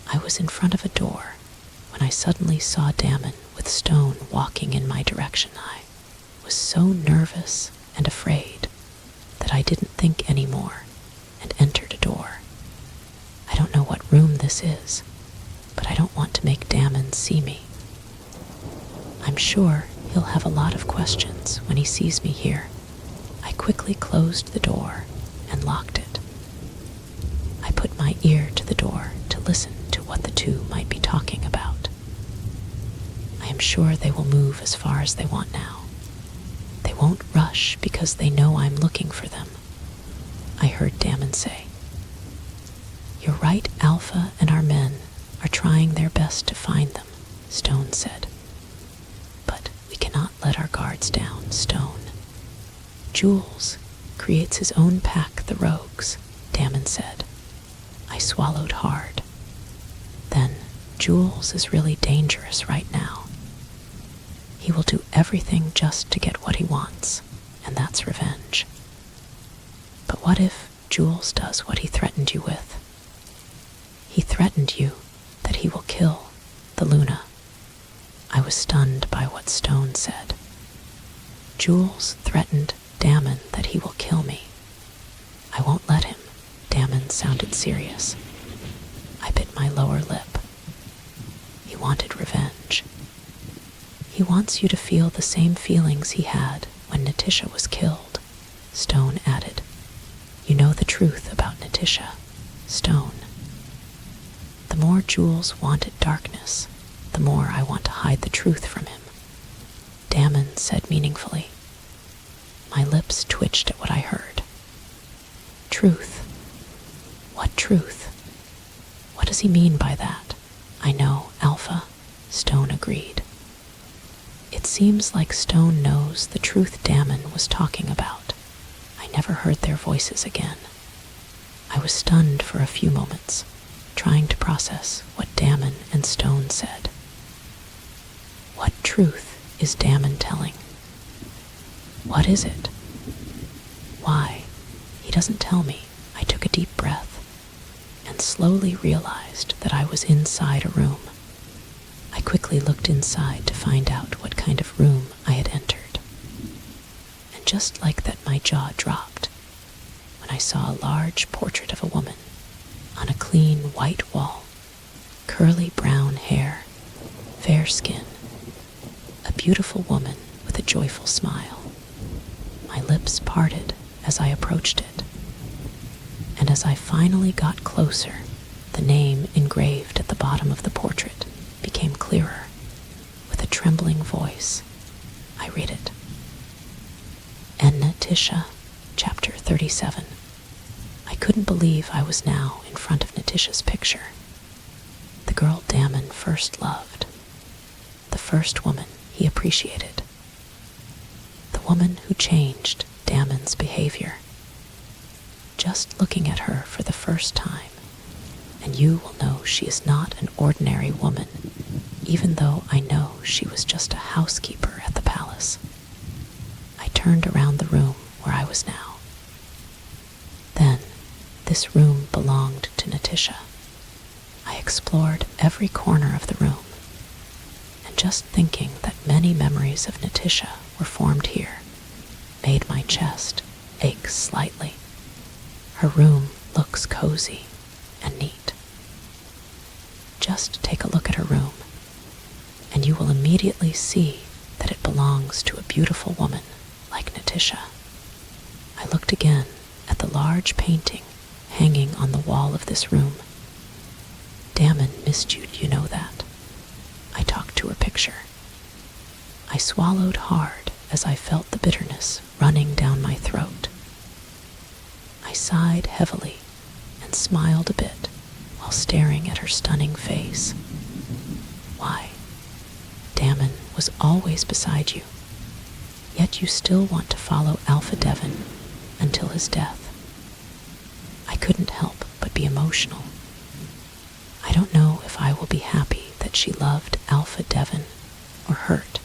I was in front of a door when I suddenly saw Damon with Stone walking in my direction. I was so nervous and afraid that I didn't think anymore and entered a door. I don't know what room this is, but I don't want to make Damon see me. I'm sure he'll have a lot of questions when he sees me here. I quickly closed the door and locked it. I put my ear to the door to listen to what the two might be talking about. I am sure they will move as far as they want now. They won't rush because they know I'm looking for them, I heard Damon say. "You're right, Alpha and our men are trying their best to find them," Stone said. "But we cannot let our guards down, Stone. Jules creates his own pack, the Rogues," Damon said. I swallowed hard. Then Jules is really dangerous right now. He will do everything just to get what he wants, and that's revenge. But what if Jules does what he threatened you with? He threatened you that he will kill the Luna. I was stunned by what Stone said. Jules threatened Damon that he will kill me. I won't let him. Damon sounded serious. I bit my lower lip. He wanted revenge. He wants you to feel the same feelings he had when Natisha was killed, Stone added. You know the truth about Natisha, Stone. The more Jules wanted darkness, the more I want to hide the truth from him, Damon said meaningfully. My lips twitched at what I heard. Truth? What truth? What does he mean by that? I know, Alpha, Stone agreed. It seems like Stone knows the truth Damon was talking about. I never heard their voices again. I was stunned for a few moments, trying to process what Damon and Stone said. What truth is Damon telling? What is it? Why? doesn't tell me, I took a deep breath and slowly realized that I was inside a room. I quickly looked inside to find out what kind of room I had entered. And just like that, my jaw dropped when I saw a large portrait of a woman on a clean white wall, curly brown hair, fair skin, a beautiful woman with a joyful smile. My lips parted as I approached it, and as I finally got closer, the name engraved at the bottom of the portrait became clearer. With a trembling voice, I read it. Natisha, Chapter 37. I couldn't believe I was now in front of Natisha's picture. The girl Damon first loved. The first woman he appreciated. The woman who changed Damon's behavior. Just looking at her for the first time, and you will know she is not an ordinary woman, even though I know she was just a housekeeper at the palace. I turned around the room where I was now. Then, this room belonged to Natisha. I explored every corner of the room, and just thinking that many memories of Natisha were formed here made my chest ache slightly. Her room looks cozy and neat. Just take a look at her room, and you will immediately see that it belongs to a beautiful woman like Natisha. I looked again at the large painting hanging on the wall of this room. Damon missed you, you know that. I talked to her picture. I swallowed hard as I felt the bitterness running down my throat. I sighed heavily and smiled a bit while staring at her stunning face. Why, Damon was always beside you, yet you still want to follow Alpha Devon until his death. I couldn't help but be emotional. I don't know if I will be happy that she loved Alpha Devon or hurt,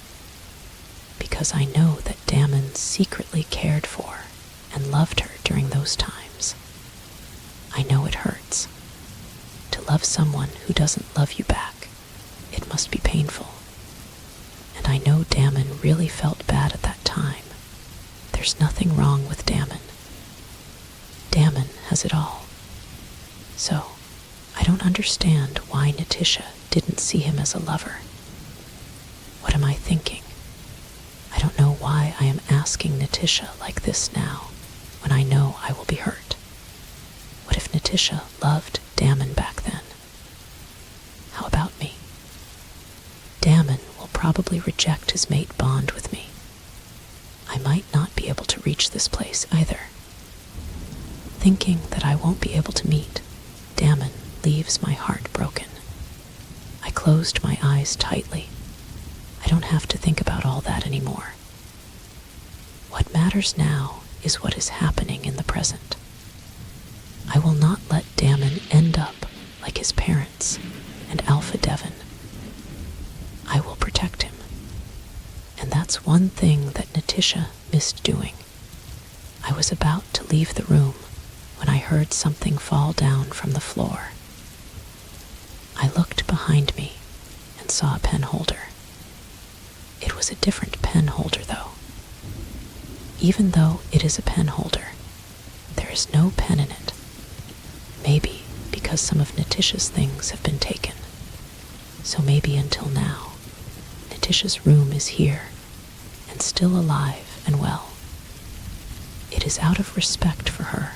because I know that Damon secretly cared for and loved her during those times. I know it hurts. To love someone who doesn't love you back, it must be painful. And I know Damon really felt bad at that time. There's nothing wrong with Damon. Damon has it all. So, I don't understand why Natisha didn't see him as a lover. What am I thinking? I don't know why I am asking Natisha like this now, when I know I will be hurt. What if Natisha loved Damon back then? How about me? Damon will probably reject his mate bond with me. I might not be able to reach this place either. Thinking that I won't be able to meet Damon leaves my heart broken. I closed my eyes tightly. I don't have to think about all that anymore. What matters now is what is happening in the present. I will not let Damon end up like his parents and Alpha Devon. I will protect him. And that's one thing that Natisha missed doing. I was about to leave the room when I heard something fall down from the floor. I looked behind me and saw a pen holder. It was a different pen holder, though. Even though it is a pen holder, there is no pen in it. Maybe because some of Natisha's things have been taken. So maybe until now, Natisha's room is here and still alive and well. It is out of respect for her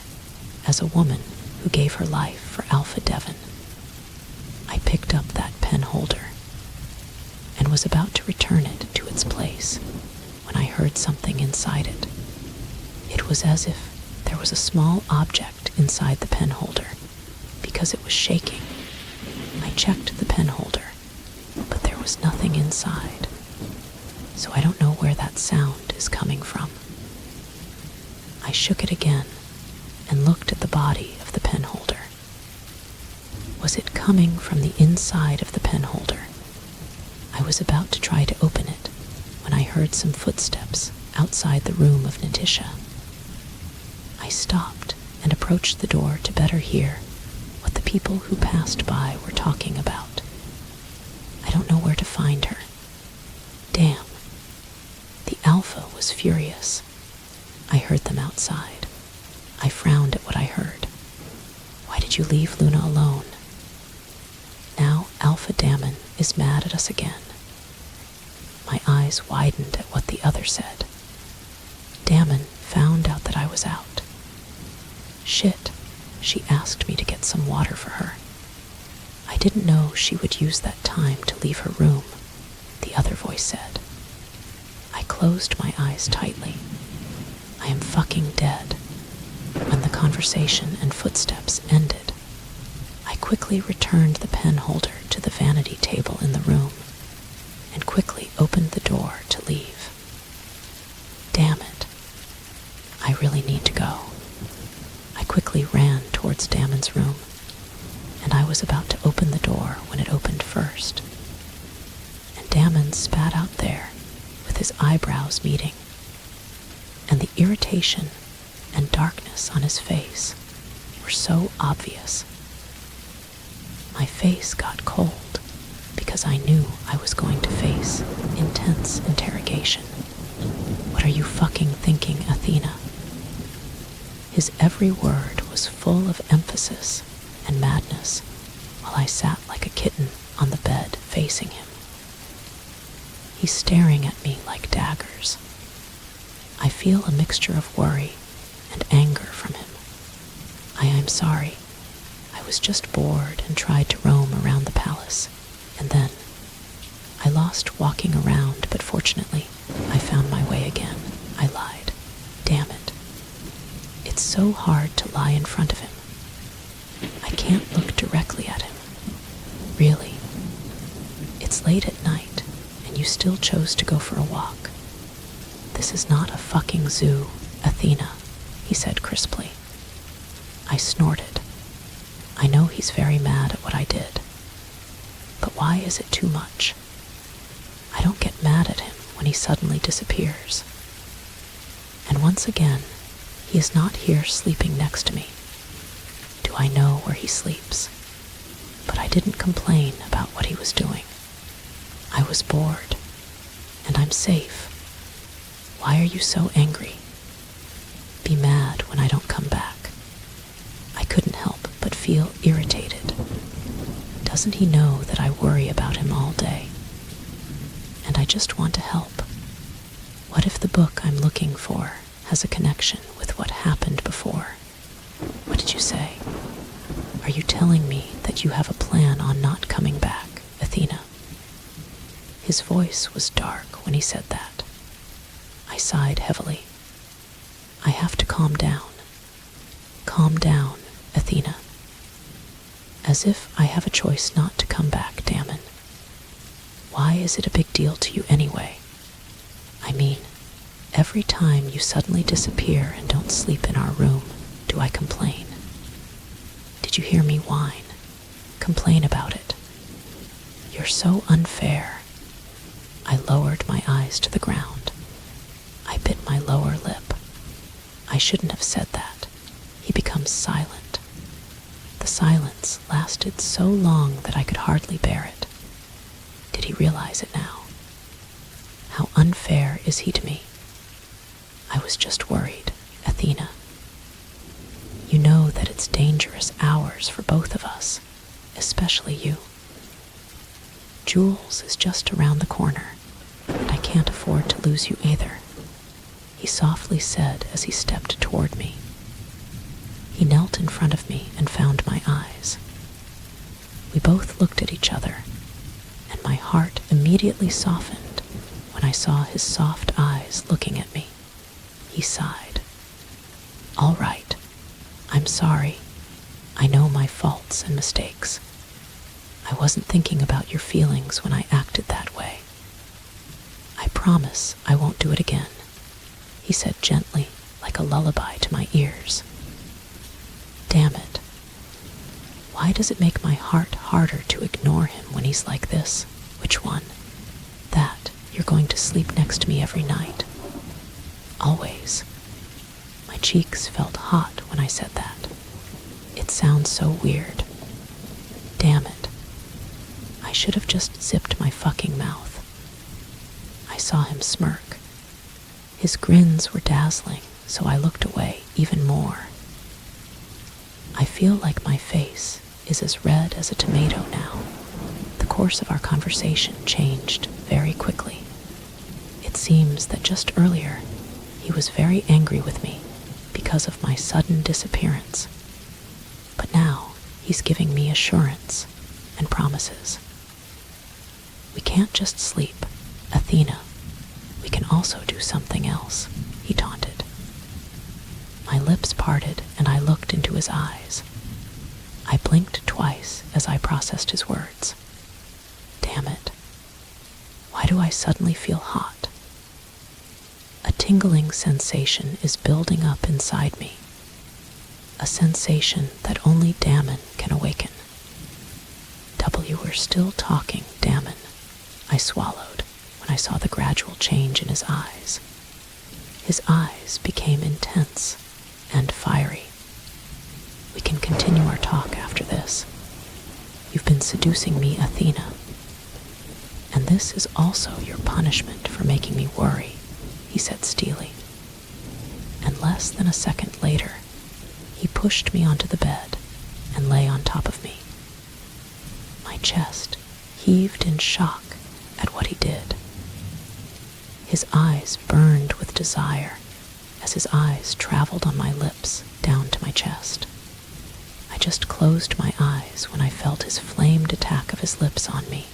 as a woman who gave her life for Alpha Devon. I picked up that pen holder and was about to return it to its place when I heard something inside it. It was as if there was a small object inside the pen holder because it was shaking. I checked the pen holder, but there was nothing inside. So I don't know where that sound is coming from. I shook it again and looked at the body of the pen holder. Was it coming from the inside of the pen holder? I was about to try to open it when I heard some footsteps outside the room of Natisha. I stopped approached the door to better hear what the people who passed by were talking about. I don't know where to find her. Damn. The Alpha was furious. I heard them outside. I frowned at what I heard. Why did you leave Luna alone? Now Alpha Damon is mad at us again. My eyes widened at what the other said. Damon found out that I was out. Shit, she asked me to get some water for her. I didn't know she would use that time to leave her room, the other voice said. I closed my eyes tightly. I am fucking dead. When the conversation and footsteps ended, I quickly returned the pen holder to the vanity table in the room and quickly opened the door to leave. Damn it. I really need to go. I quickly ran towards Damon's room, and I was about to open the door when it opened first. And Damon spat out there with his eyebrows meeting, and the irritation and darkness on his face were so obvious. My face got cold because I knew I was going to face intense interrogation. What are you fucking thinking, Athena? His every word was full of emphasis and madness while I sat like a kitten on the bed facing him. He's staring at me like daggers. I feel a mixture of worry and anger from him. I am sorry. I was just bored and tried to roam around the palace, and then I lost walking around, but fortunately I found my way again. I lied. Damn it. It's so hard to lie in front of him. I can't look directly at him. Really. It's late at night, and you still chose to go for a walk. This is not a fucking zoo, Athena, he said crisply. I snorted. I know he's very mad at what I did. But why is it too much? I don't get mad at him when he suddenly disappears. And once again, he is not here sleeping next to me. Do I know where he sleeps? But I didn't complain about what he was doing. I was bored, and I'm safe. Why are you so angry? Be mad when I don't come back. I couldn't help but feel irritated. Doesn't he know that I worry about him all day? And I just want to help. What if the book I'm looking for has a connection with what happened before? What did you say? Are you telling me that you have a plan on not coming back, Athena? His voice was dark when he said that. I sighed heavily. I have to calm down. Calm down, Athena. As if I have a choice not to come back, Damon. Why is it a big deal to you anyway? I mean, every time you suddenly disappear and don't sleep in our room, do I complain? Did you hear me whine? Complain about it. You're so unfair. I lowered my eyes to the ground. I bit my lower lip. I shouldn't have said that. He becomes silent. The silence lasted so long that I could hardly bear it. Did he realize it now? How unfair is he to me? I was just worried, Athena. You know that it's dangerous hours for both of us, especially you. Jules is just around the corner, and I can't afford to lose you either, he softly said as he stepped toward me. He knelt in front of me and found my eyes. We both looked at each other, and my heart immediately softened when I saw his soft eyes looking at me. He sighed. All right. I'm sorry. I know my faults and mistakes. I wasn't thinking about your feelings when I acted that way. I promise I won't do it again, he said gently, like a lullaby to my ears. Damn it. Why does it make my heart harder to ignore him when he's like this? Which one? That you're going to sleep next to me every night. Always. My cheeks felt hot when I said that. It sounds so weird. Damn it. I should have just zipped my fucking mouth. I saw him smirk. His grins were dazzling, so I looked away even more. I feel like my face is as red as a tomato now. The course of our conversation changed very quickly. It seems that just earlier, he was very angry with me because of my sudden disappearance. But now, he's giving me assurance and promises. We can't just sleep, Athena. We can also do something else, he taunted. My lips parted and I looked into his eyes. I blinked twice as I processed his words. Damn it. Why do I suddenly feel hot? A tingling sensation is building up inside me. A sensation that only Damon can awaken. We're still talking, Damon, I swallowed when I saw the gradual change in his eyes. His eyes became intense and fiery. We can continue our talk after this. You've been seducing me, Athena. And this is also your punishment for making me worry, he said steely. And less than a second later, he pushed me onto the bed and lay on top of me. My chest heaved in shock at what he did. His eyes burned with desire as his eyes traveled on my lips down to my chest. I just closed my eyes when I felt his flamed attack of his lips on me.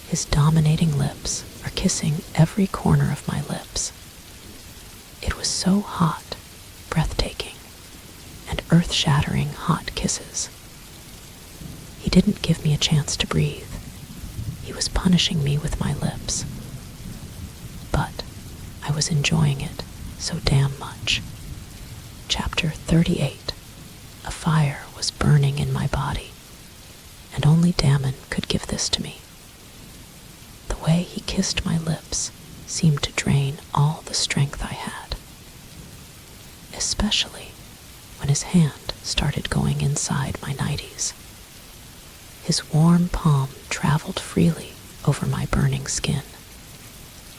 His dominating lips are kissing every corner of my lips. It was so hot, breathtaking, and earth-shattering hot kisses. He didn't give me a chance to breathe. He was punishing me with my lips. But I was enjoying it so damn much. Chapter 38. A fire was burning in my body, and only Damon could give this to me. The way he kissed my lips seemed to drain all the strength I had, especially when his hand started going inside my nighties. His warm palm traveled freely over my burning skin.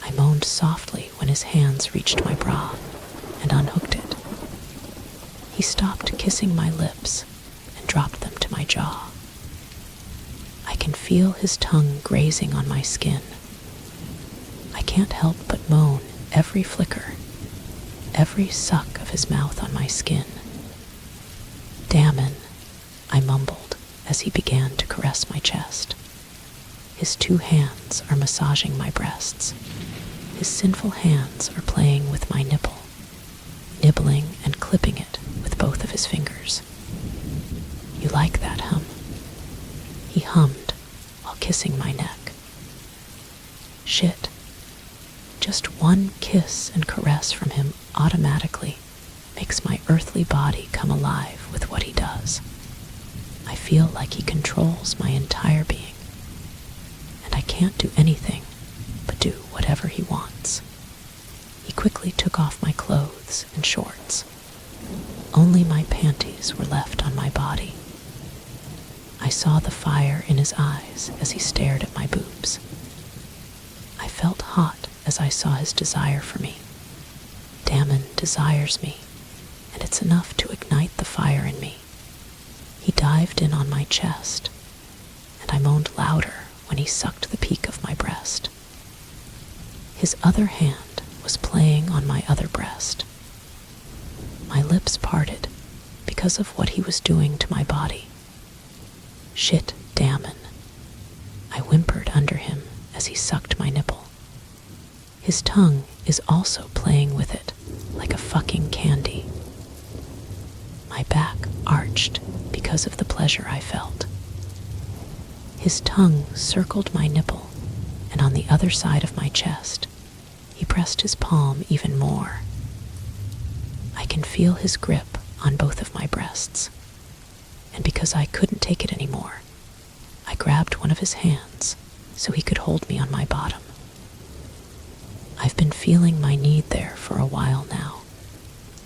I moaned softly when his hands reached my bra and unhooked it. He stopped kissing my lips and dropped them to my jaw. I can feel his tongue grazing on my skin. I can't help but moan every flicker, every suck of his mouth on my skin. Damon, I mumbled as he began to caress my chest. His two hands are massaging my breasts. His sinful hands are playing with my nipple, nibbling and clipping it with both of his fingers. You like that, hum? He hummed while kissing my neck. Shit. Just one kiss and caress from him automatically makes my earthly body come alive with what he does. I feel like he controls my entire being, and I can't do anything but do whatever he wants. He quickly took off my clothes and shorts. Only my panties were left on my body. I saw the fire in his eyes as he stared at my boobs. I felt hot as I saw his desire for me. Damon desires me, and it's enough to ignite the fire in me. He dived in on my chest, and I moaned louder when he sucked the peak of my breast. His other hand was playing on my other breast. My lips parted because of what he was doing to my body. Shit, Damon. I whimpered under him as he sucked my nipple. His tongue is also playing with it like a fucking candy. My back arched because of the pleasure I felt. His tongue circled my nipple, and on the other side of my chest, he pressed his palm even more. I can feel his grip on both of my breasts, and because I couldn't take it anymore, I grabbed one of his hands so he could hold me on my bottom. I've been feeling my need there for a while now,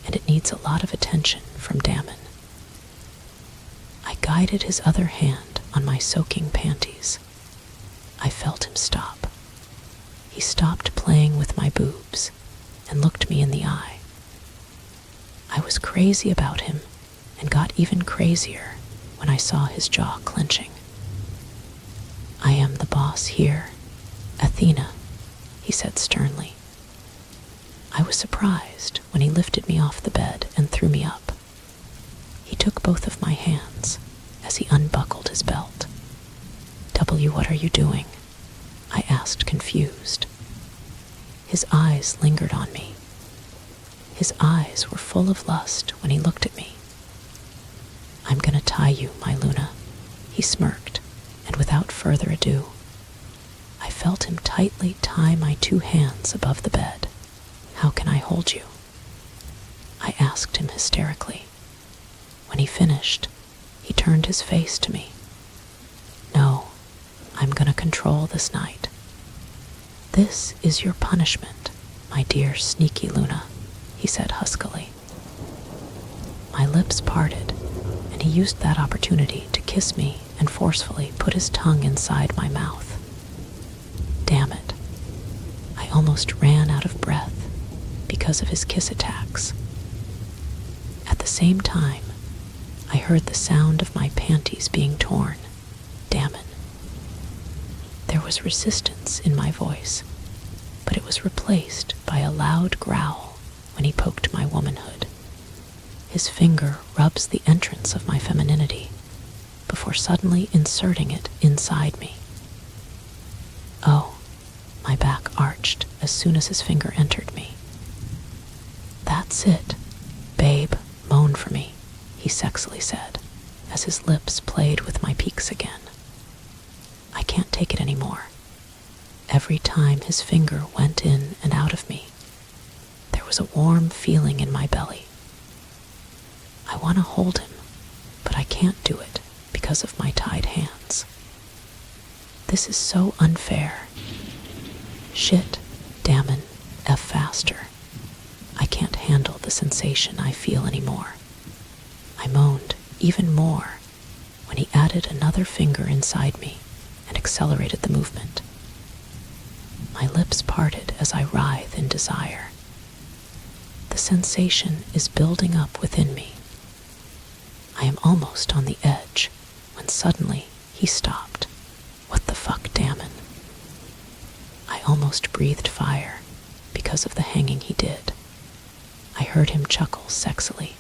and it needs a lot of attention from Damon. guided his other hand on my soaking panties. I felt him stop. He stopped playing with my boobs and looked me in the eye. I was crazy about him and got even crazier when I saw his jaw clenching. "I am the boss here, Athena," he said sternly. I was surprised when he lifted me off the bed and threw me up. He took both of my hands as he unbuckled his belt. What are you doing?" I asked, confused. His eyes lingered on me. His eyes were full of lust when he looked at me. "I'm gonna tie you, my Luna," he smirked, and without further ado, I felt him tightly tie my 2 hands above the bed. "How can I hold you?" I asked him hysterically. When he finished, he turned his face to me. "No, I'm gonna control this night. This is your punishment, my dear sneaky Luna," he said huskily. My lips parted, and he used that opportunity to kiss me and forcefully put his tongue inside my mouth. Damn it. I almost ran out of breath because of his kiss attacks. At the same time, I heard the sound of my panties being torn. Damn it. There was resistance in my voice, but it was replaced by a loud growl when he poked my womanhood. His finger rubs the entrance of my femininity before suddenly inserting it inside me. Oh, my back arched as soon as his finger entered me. "That's it, babe, moan for me," he sexily said as his lips played with my peaks again. I can't take it anymore. Every time his finger went in and out of me, there was a warm feeling in my belly. I want to hold him, but I can't do it because of my tied hands. This is so unfair. Shit, damn, F faster. I can't handle the sensation I feel anymore. I moaned even more when he added another finger inside me and accelerated the movement. My lips parted as I writhe in desire. The sensation is building up within me. I am almost on the edge when suddenly he stopped. What the fuck, damn. I almost breathed fire because of the hanging he did. I heard him chuckle sexily.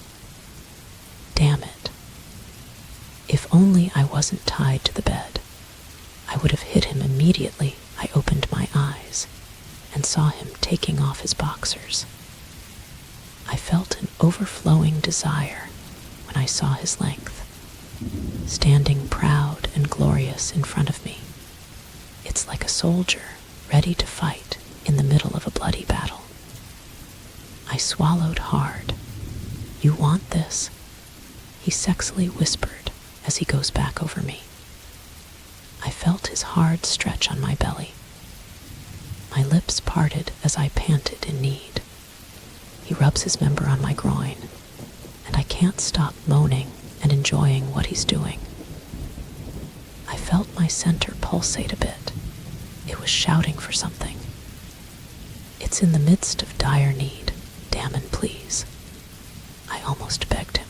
Damn it. If only I wasn't tied to the bed, I would have hit him immediately. I opened my eyes and saw him taking off his boxers. I felt an overflowing desire when I saw his length, standing proud and glorious in front of me. It's like a soldier ready to fight in the middle of a bloody battle. I swallowed hard. "You want this?" he sexily whispered as he goes back over me. I felt his hard stretch on my belly. My lips parted as I panted in need. He rubs his member on my groin, and I can't stop moaning and enjoying what he's doing. I felt my center pulsate a bit. It was shouting for something. It's in the midst of dire need. Damn it, please. I almost begged him.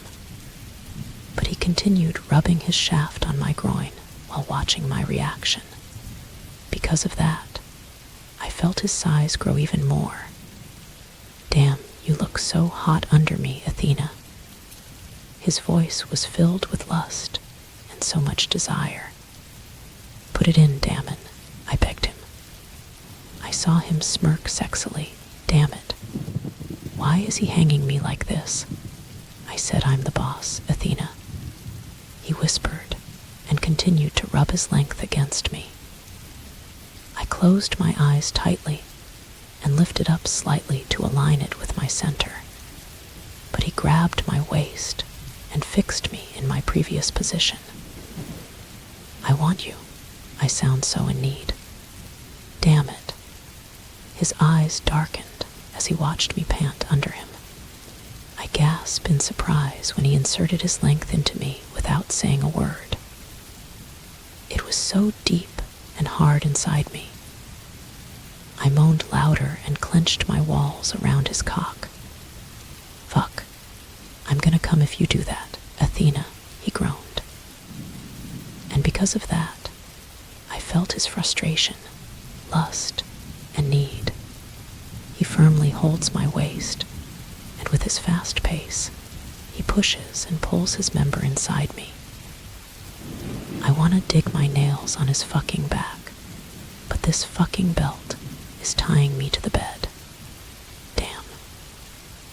But he continued rubbing his shaft on my groin while watching my reaction. Because of that, I felt his size grow even more. "Damn, you look so hot under me, Athena." His voice was filled with lust and so much desire. "Put it in, damn it," I begged him. I saw him smirk sexily. Damn it. Why is he hanging me like this? I said, "I'm the boss, Athena." He whispered and continued to rub his length against me. I closed my eyes tightly and lifted up slightly to align it with my center. But he grabbed my waist and fixed me in my previous position. "I want you. I sound so in need." Damn it. His eyes darkened as he watched me pant under him. "I gasp in surprise when he inserted his length into me without saying a word. It was so deep and hard inside me. I moaned louder and clenched my walls around his cock. "Fuck, I'm gonna come if you do that, Athena," he groaned. And because of that, I felt his frustration, lust, and need. He firmly holds my waist, and with his fast pace, he pushes and pulls his member inside me. I want to dig my nails on his fucking back, but this fucking belt is tying me to the bed. Damn.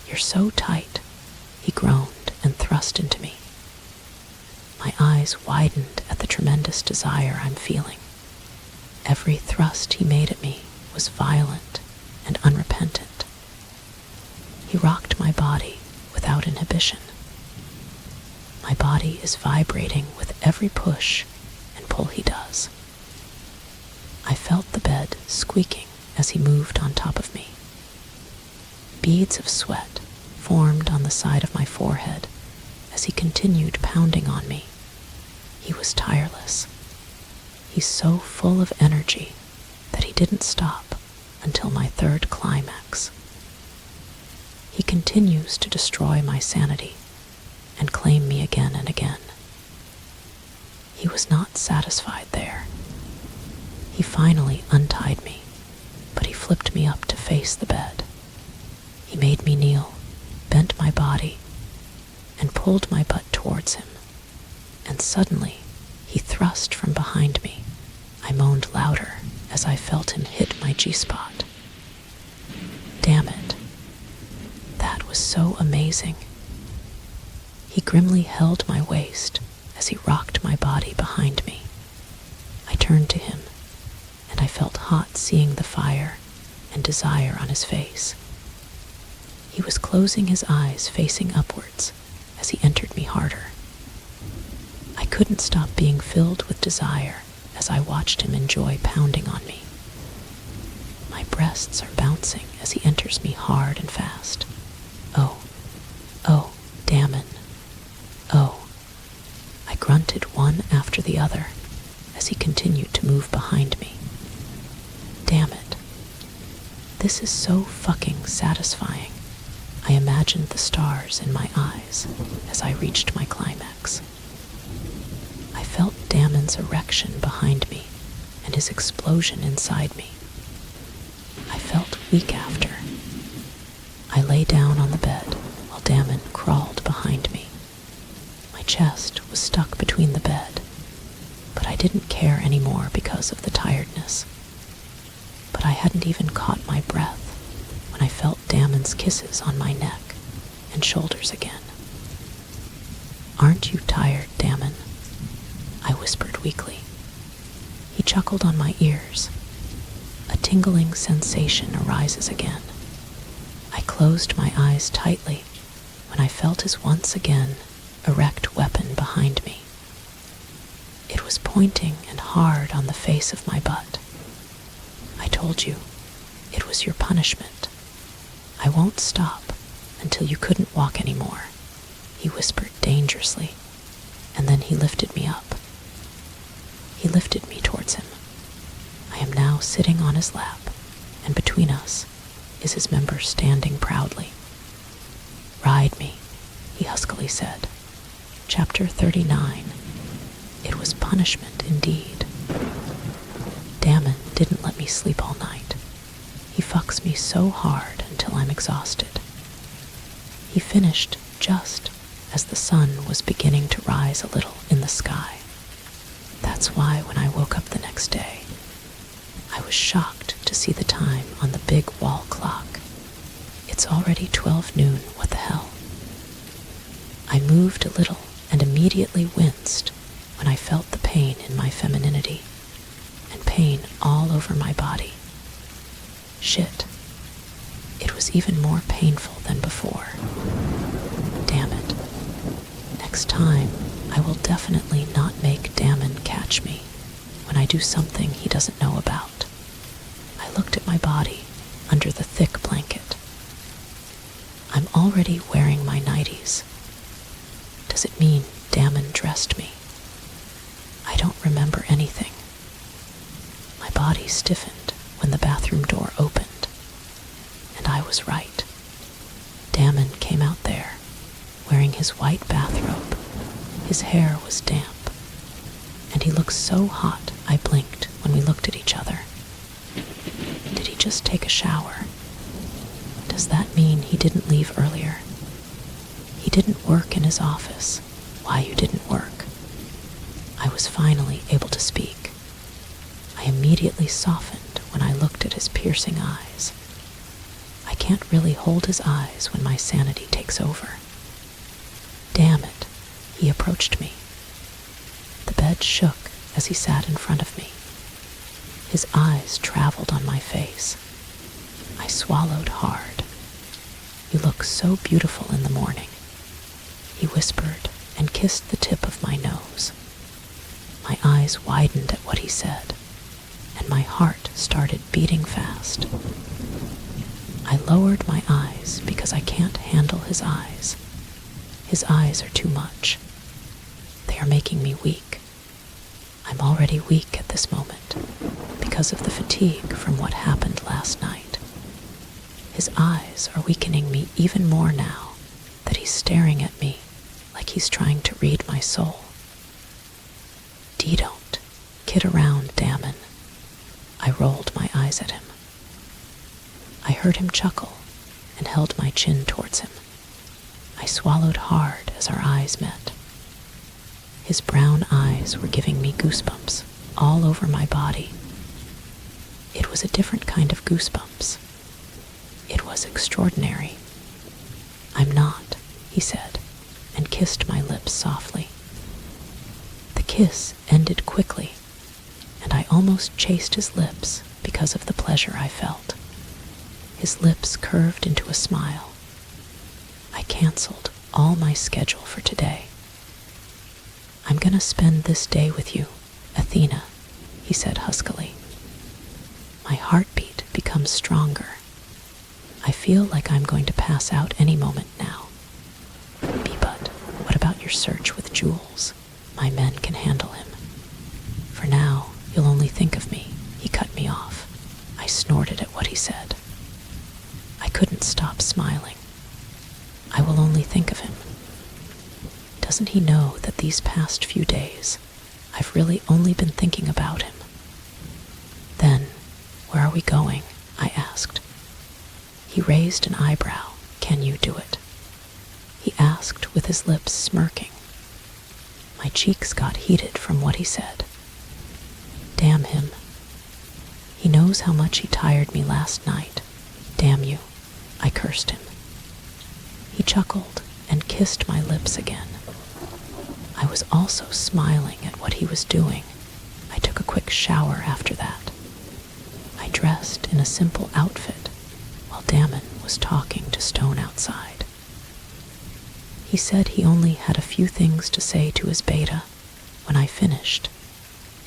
"You're so tight," he groaned and thrust into me. My eyes widened at the tremendous desire I'm feeling. Every thrust he made at me was violent and unrepentant. He rocked my body without inhibition. My body is vibrating with every push and pull he does. I felt the bed squeaking as he moved on top of me. Beads of sweat formed on the side of my forehead as he continued pounding on me. He was tireless. He's so full of energy that he didn't stop until my third climax. He continues to destroy my sanity and claim me again and again. He was not satisfied there. He finally untied me, but he flipped me up to face the bed. He made me kneel, bent my body, and pulled my butt towards him. And suddenly, he thrust from behind me. I moaned louder as I felt him hit my G-spot. Damn it. That was so amazing. He grimly held my waist as he rocked my body behind me. I turned to him, and I felt hot seeing the fire and desire on his face. He was closing his eyes facing upwards as he entered me harder. I couldn't stop being filled with desire as I watched him enjoy pounding on me. My breasts are bouncing as he enters me hard and fast. Oh, damn. Oh. I grunted one after the other as he continued to move behind me. Damn it. This is so fucking satisfying. I imagined the stars in my eyes as I reached my climax. I felt Damon's erection behind me and his explosion inside me. I felt weak after. I lay down on the bed while Damon crawled behind me. My chest was stuck between the bed, but I didn't care anymore because of the tiredness. But I hadn't even caught my breath when I felt Damon's kisses on my neck and shoulders again. "Aren't you tired, Damon?" I whispered weakly. He chuckled on my ears. A tingling sensation arises again. I closed my eyes tightly when I felt his once again erect weapon behind me. It was pointing and hard on the face of my butt. "I told you, it was your punishment. I won't stop until you couldn't walk anymore," he whispered dangerously, and then he lifted me up. He lifted me towards him. I am now sitting on his lap, and between us is his member standing proudly. "Ride me," he huskily said. Chapter 39. It was punishment indeed. Damon didn't let me sleep all night. He fucks me so hard until I'm exhausted. He finished just as the sun was beginning to rise a little in the sky. That's why when I woke up the next day, I was shocked to see the time on the big wall clock. It's already 12 noon, what the hell? I moved a little and immediately winced when I felt the pain in my femininity and pain all over my body. Shit. It was even more painful than before. Damn it. Next time, I will definitely not make Damon catch me when I do something he doesn't know about. I looked at my body under the thick blanket. I'm already wearing my night does it mean Damon dressed me? I don't remember anything. My body stiffened when the bathroom door opened, and I was right. Damon came out there, wearing his white bathrobe. His hair was damp, and he looked so hot I blinked when we looked at each other. Did he just take a shower? Does that mean he didn't leave earlier? He didn't work in his office. Why you didn't work? I was finally able to speak. I immediately softened when I looked at his piercing eyes. I can't really hold his eyes when my sanity takes over. Damn it, he approached me. The bed shook as he sat in front of me. His eyes traveled on my face. I swallowed hard. You look so beautiful in the morning, he whispered and kissed the tip of my nose. My eyes widened at what he said, and my heart started beating fast. I lowered my eyes because I can't handle his eyes. His eyes are too much. They are making me weak. I'm already weak at this moment because of the fatigue from what happened last night. His eyes are weakening me even more now that he's staring at me like he's trying to read my soul. Don't kid around, Damon. I rolled my eyes at him. I heard him chuckle and held my chin towards him. I swallowed hard as our eyes met. His brown eyes were giving me goosebumps all over my body. It was a different kind of goosebumps. It was extraordinary. I'm not, he said, and kissed my lips softly. The kiss ended quickly, and I almost chased his lips because of the pleasure I felt. His lips curved into a smile. I canceled all my schedule for today. I'm gonna spend this day with you, Athena, he said huskily. My heartbeat becomes stronger. I feel like I'm going to pass out any moment now. But what about your search with Jules? My men can handle him. For now, you'll only think of me, he cut me off. I snorted at what he said. I couldn't stop smiling. I will only think of him. Doesn't he know that these past few days, I've really only been thinking about him? Then, where are we going? I asked. He raised an eyebrow. Can you do it? He asked with his lips smirking. My cheeks got heated from what he said. Damn him. He knows how much he tired me last night. Damn you, I cursed him. He chuckled and kissed my lips again. I was also smiling at what he was doing. I took a quick shower after that. I dressed in a simple outfit while Damon was talking to Stone outside. He said he only had a few things to say to his beta. When I finished,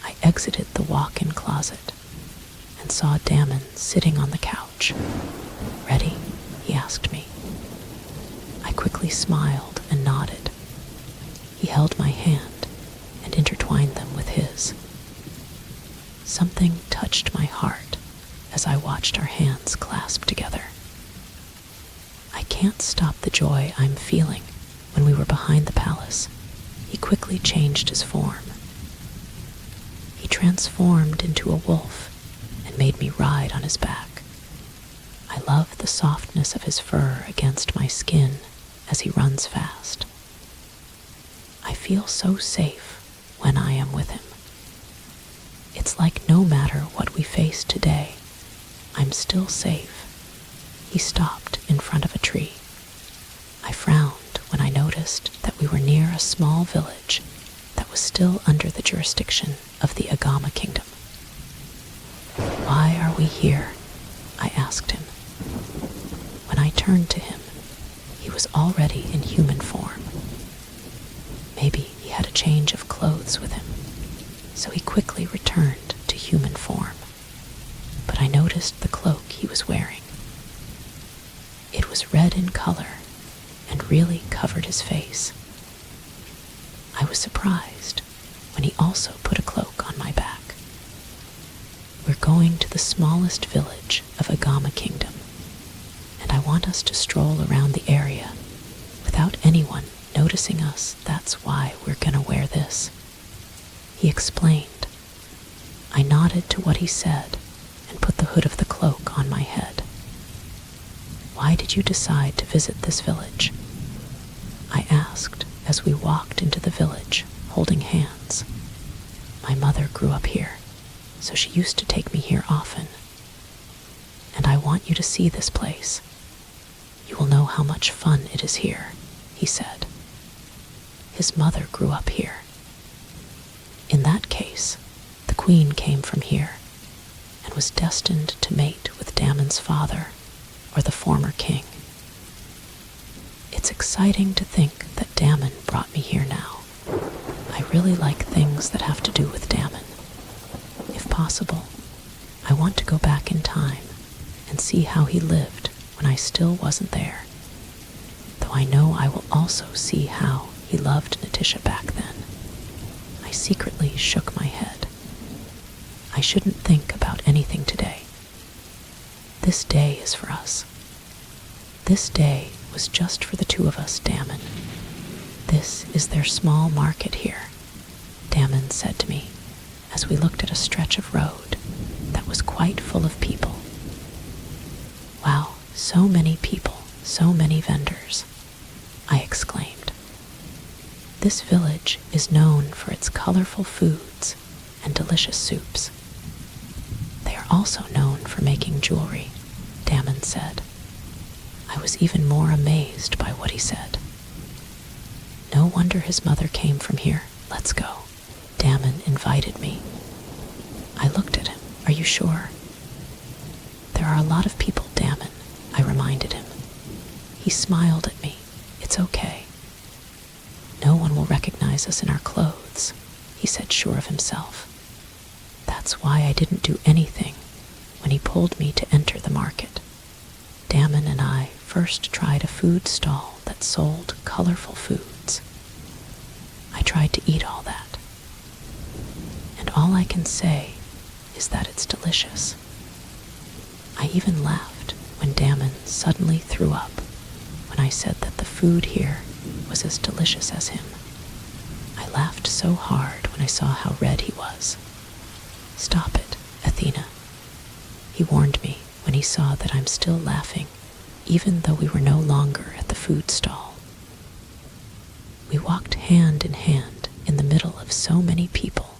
I exited the walk-in closet and saw Damon sitting on the couch. Ready? He asked me. I quickly smiled and nodded. He held my hand and intertwined them with his. Something touched my heart as I watched our hands clasp together. I can't stop the joy I'm feeling. When we were behind the palace, he quickly changed his form. He transformed into a wolf and made me ride on his back. I love the softness of his fur against my skin as he runs fast. I feel so safe when I am with him. It's like no matter what we face today, I'm still safe. He stopped in front of a tree. I frowned when I noticed that we were near a small village that was still under the jurisdiction of the Agama kingdom. Why are we here? I asked him. When I turned to him, he was already in human form. Maybe he had a change of clothes with him, so he quickly returned to human form. But I noticed the cloak he was wearing. It was red in color and really covered his face. was surprised when he also put a cloak on my back. We're going to the smallest village of Agama Kingdom, and I want us to stroll around the area without anyone noticing us. That's why we're gonna wear this," he explained. I nodded to what he said and put the hood of the cloak on my head. "Why did you decide to visit this village?" I asked as we walked into the village holding hands. "My mother grew up here, so she used to take me here often. And I want you to see this place. You will know how much fun it is here," he said. His mother grew up here. In that case, the queen came from here and was destined to mate with Damon's father, or the former king. It's exciting to think that Damon brought me here now. I really like things that have to do with Damon. If possible, I want to go back in time and see how he lived when I still wasn't there. Though I know I will also see how he loved Natisha back then. I secretly shook my head. I shouldn't think about anything today. This day is for us. This day was just for the two of us, Damon. This is their small market here, Damon said to me as we looked at a stretch of road that was quite full of people. Wow, so many people, so many vendors, I exclaimed. This village is known for its colorful foods and delicious soups. They are also known for making jewelry, Damon said. I was even more amazed by what he said. No wonder his mother came from here. Let's go. Damon invited me. I looked at him. Are you sure? There are a lot of people, Damon, I reminded him. He smiled at me. It's okay. No one will recognize us in our clothes, he said, sure of himself. That's why I didn't do anything when he pulled me to enter the market. Damon and I first tried a food stall that sold colorful foods. I tried to eat all that, and all I can say is that it's delicious. I even laughed when Damon suddenly threw up when I said that the food here was as delicious as him. I laughed so hard when I saw how red he was. Stop it, Athena, he warned me when he saw that I'm still laughing, even though we were no longer at the food stall. We walked hand in hand in the middle of so many people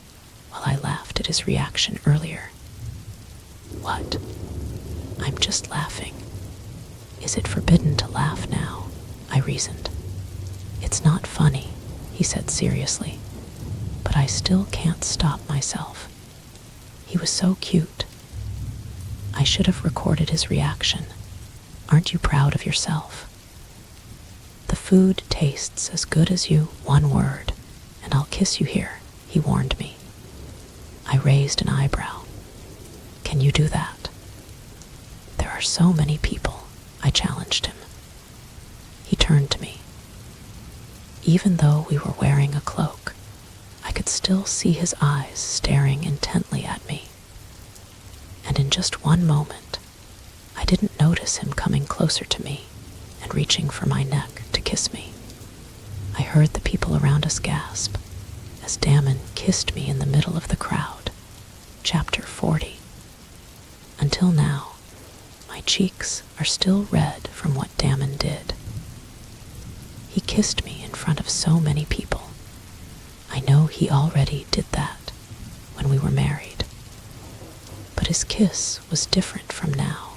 while I laughed at his reaction earlier. What? I'm just laughing. Is it forbidden to laugh now? I reasoned. It's not funny, he said seriously, but I still can't stop myself. He was so cute. I should have recorded his reaction. Aren't you proud of yourself? The food tastes as good as you, one word, and I'll kiss you here, he warned me. I raised an eyebrow. Can you do that? There are so many people, I challenged him. He turned to me. Even though we were wearing a cloak, I could still see his eyes staring intently at me. And in just one moment, I didn't notice him coming closer to me and reaching for my neck to kiss me. I heard the people around us gasp as Damon kissed me in the middle of the crowd. Chapter 40. Until now, my cheeks are still red from what Damon did. He kissed me in front of so many people. I know he already did that when we were married. But his kiss was different from now,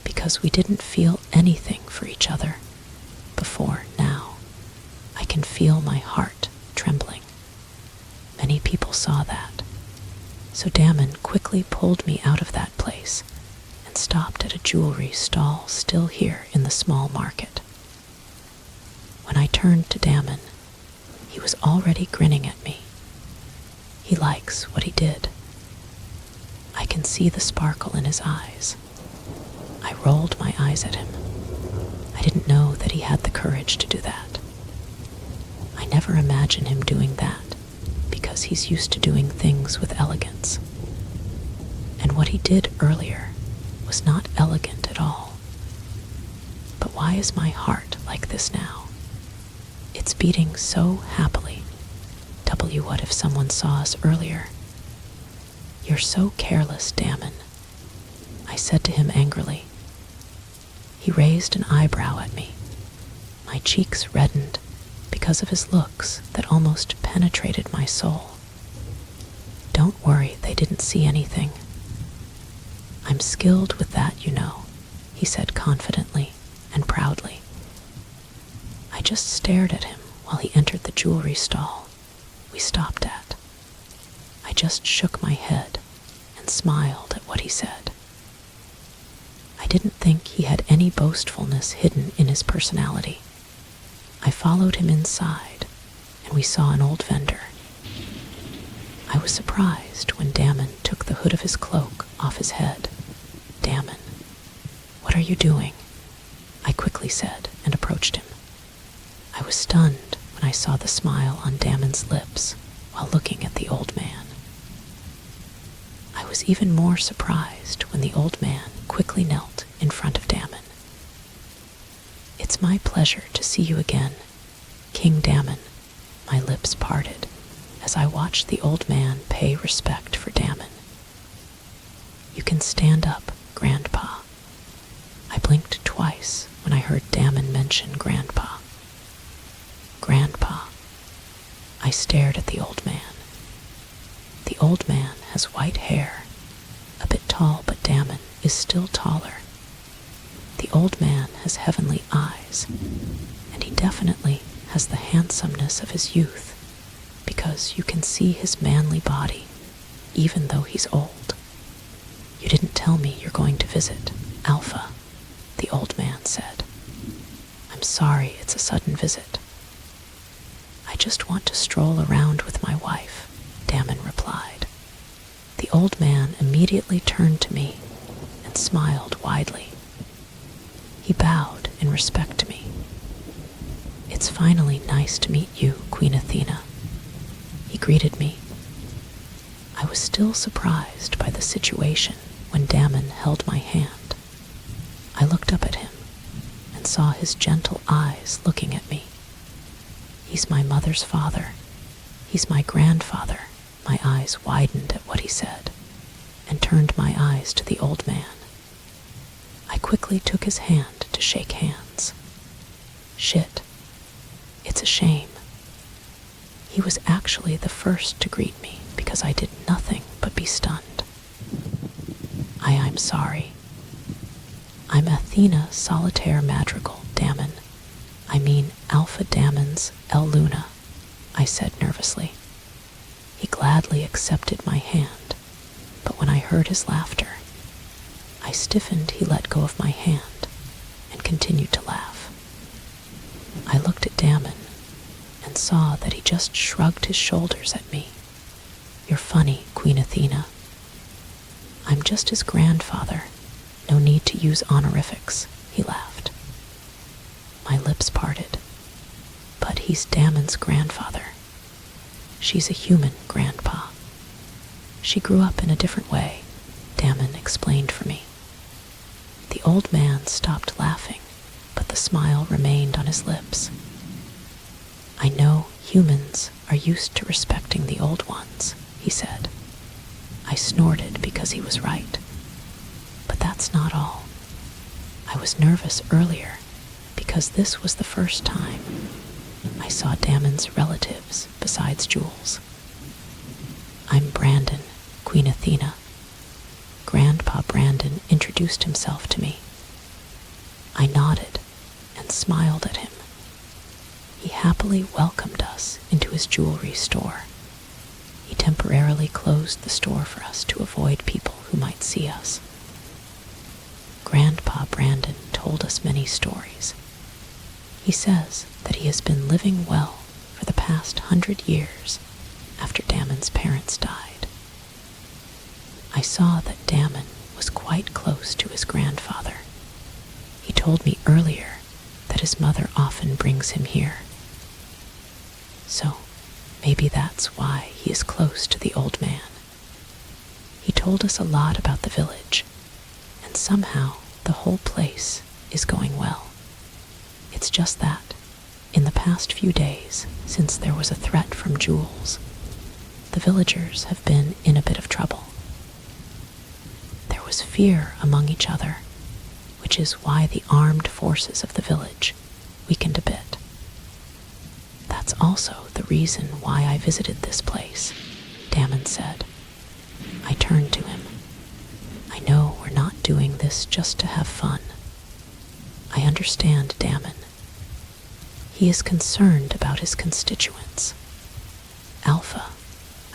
because we didn't feel anything for each other before now. I can feel my heart trembling. Many people saw that. So Damon quickly pulled me out of that place and stopped at a jewelry stall still here in the small market. When I turned to Damon, he was already grinning at me. He likes what he did. I can see the sparkle in his eyes. I rolled my eyes at him. I didn't know that he had the courage to do that. I never never imagine him doing that, because he's used to doing things with elegance. And what he did earlier was not elegant at all. But why is my heart like this now? It's beating so happily. What if someone saw us earlier? You're so careless, Damon, I said to him angrily. He raised an eyebrow at me. My cheeks reddened because of his looks that almost penetrated my soul. Don't worry, they didn't see anything. I'm skilled with that, you know, he said confidently and proudly. I just stared at him while he entered the jewelry stall we stopped at. I just shook my head and smiled at what he said. I didn't think he had any boastfulness hidden in his personality. I followed him inside, and we saw an old vendor. I was surprised when Damon took the hood of his cloak off his head. Damon, what are you doing? I quickly said and approached him. I was stunned when I saw the smile on Damon's lips while looking at the old man. I was even more surprised when the old man quickly knelt in front of Damon. It's my pleasure to see you again, King Damon, my lips parted as I watched the old man pay respect for Damon. You can stand up, Grandpa. I blinked twice when I heard Damon mention Grandpa. Grandpa. I stared at the old man. The old man has white hair, a bit tall, but Damon is still taller. The old man has heavenly eyes, and he definitely has the handsomeness of his youth, because you can see his manly body, even though he's old. You didn't tell me you're going to visit Alpha, the old man said. I'm sorry it's a sudden visit. I just want to stroll around with my wife, Damon replied. The old man immediately turned to me and smiled widely. He bowed in respect to me. It's finally nice to meet you, Queen Athena. He greeted me. I was still surprised by the situation when Damon held my hand. I looked up at him and saw his gentle eyes looking at me. He's my mother's father. He's my grandfather. My eyes widened at what he said and turned my eyes to the old man. I quickly took his hand to shake hands. Shit. It's a shame. He was actually the first to greet me because I did nothing but be stunned. I'm sorry. I'm Athena Solitaire Madrigal, Damon. I mean Alpha Damon's El Luna, I said nervously. He gladly accepted my hand, but when I heard his laughter, I stiffened. He let go of my hand and continued to laugh. I looked at Damon and saw that he just shrugged his shoulders at me. You're funny, Queen Athena. I'm just his grandfather. No need to use honorifics, he laughed. My lips parted. But he's Damon's grandfather. She's a human, Grandpa. She grew up in a different way, Damon explained for me. The old man stopped laughing, but the smile remained on his lips. I know humans are used to respecting the old ones, he said. I snorted because he was right. But that's not all. I was nervous earlier because this was the first time I saw Damon's relatives besides Jules. I'm Brandon, Queen Athena. Grandpa Brandon introduced himself to me. I nodded and smiled at him. He happily welcomed us into his jewelry store. He temporarily closed the store for us to avoid people who might see us. Grandpa Brandon told us many stories. He says that he has been living well for the past 100 years after Damon's parents died. I saw that Damon was quite close to his grandfather. He told me earlier that his mother often brings him here. So maybe that's why he is close to the old man. He told us a lot about the village, and somehow the whole place is going well. It's just that, in the past few days, since there was a threat from Jules, the villagers have been in a bit of trouble. There was fear among each other, which is why the armed forces of the village weakened a bit. That's also the reason why I visited this place, Damon said. I turned to him. I know we're not doing this just to have fun. I understand Damon. He is concerned about his constituents. Alpha,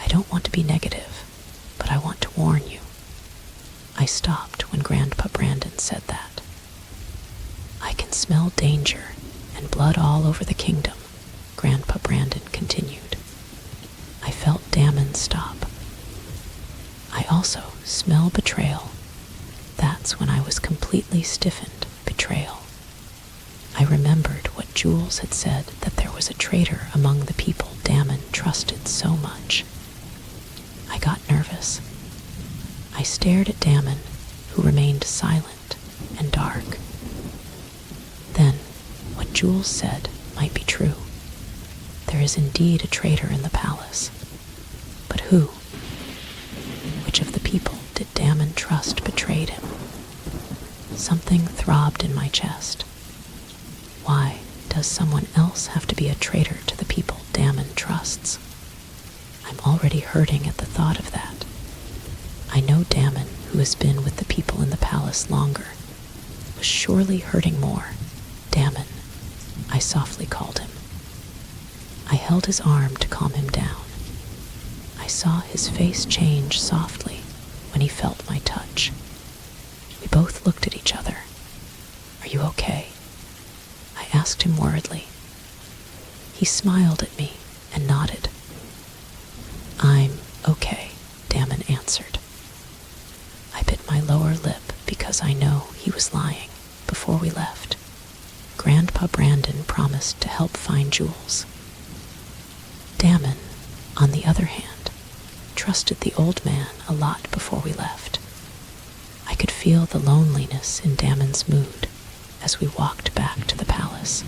I don't want to be negative, but I want to warn you. I stopped when Grandpa Brandon said that. I can smell danger and blood all over the kingdom, Grandpa Brandon continued. I felt Damon stop. I also smell betrayal. That's when I was completely stiffened. Betrayal. I remembered what Jules had said, that there was a traitor among the people Damon trusted so much. I got nervous. I stared at Damon, who remained silent and dark. Then, what Jules said might be true. There is indeed a traitor in the palace. But who? Which of the people did Damon trust betrayed him? Something throbbed in my chest. Why does someone else have to be a traitor to the people Damon trusts? I'm already hurting at the thought of that. I know Damon, who has been with the people in the palace longer, was surely hurting more. Damon, I softly called him. I held his arm to calm him down. I saw his face change softly when he felt my touch. We both looked at each other. Are you okay? I asked him worriedly. He smiled at me and nodded. I'm okay, Damon answered. I bit my lower lip because I know he was lying before we left. Grandpa Brandon promised to help find Jules. Damon, on the other hand, trusted the old man a lot before we left. I could feel the loneliness in Damon's mood as we walked back to the palace.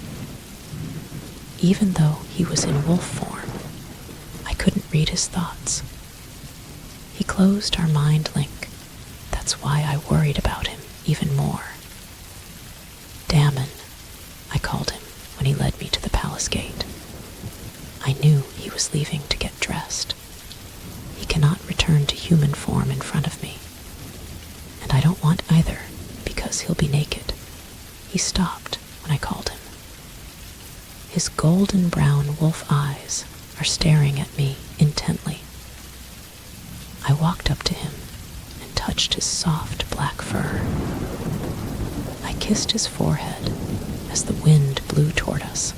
Even though he was in wolf form, I couldn't read his thoughts. He closed our mind link. That's why I worried about him even more. Damon, I called him when he led me to the palace gate. I knew he was leaving to get dressed. He cannot return to human form in front of me. And I don't want either, because he'll be naked. He stopped when I called him. His golden brown wolf eyes are staring at me intently. I walked up to him and touched his soft black fur. I kissed his forehead as the wind blew toward us.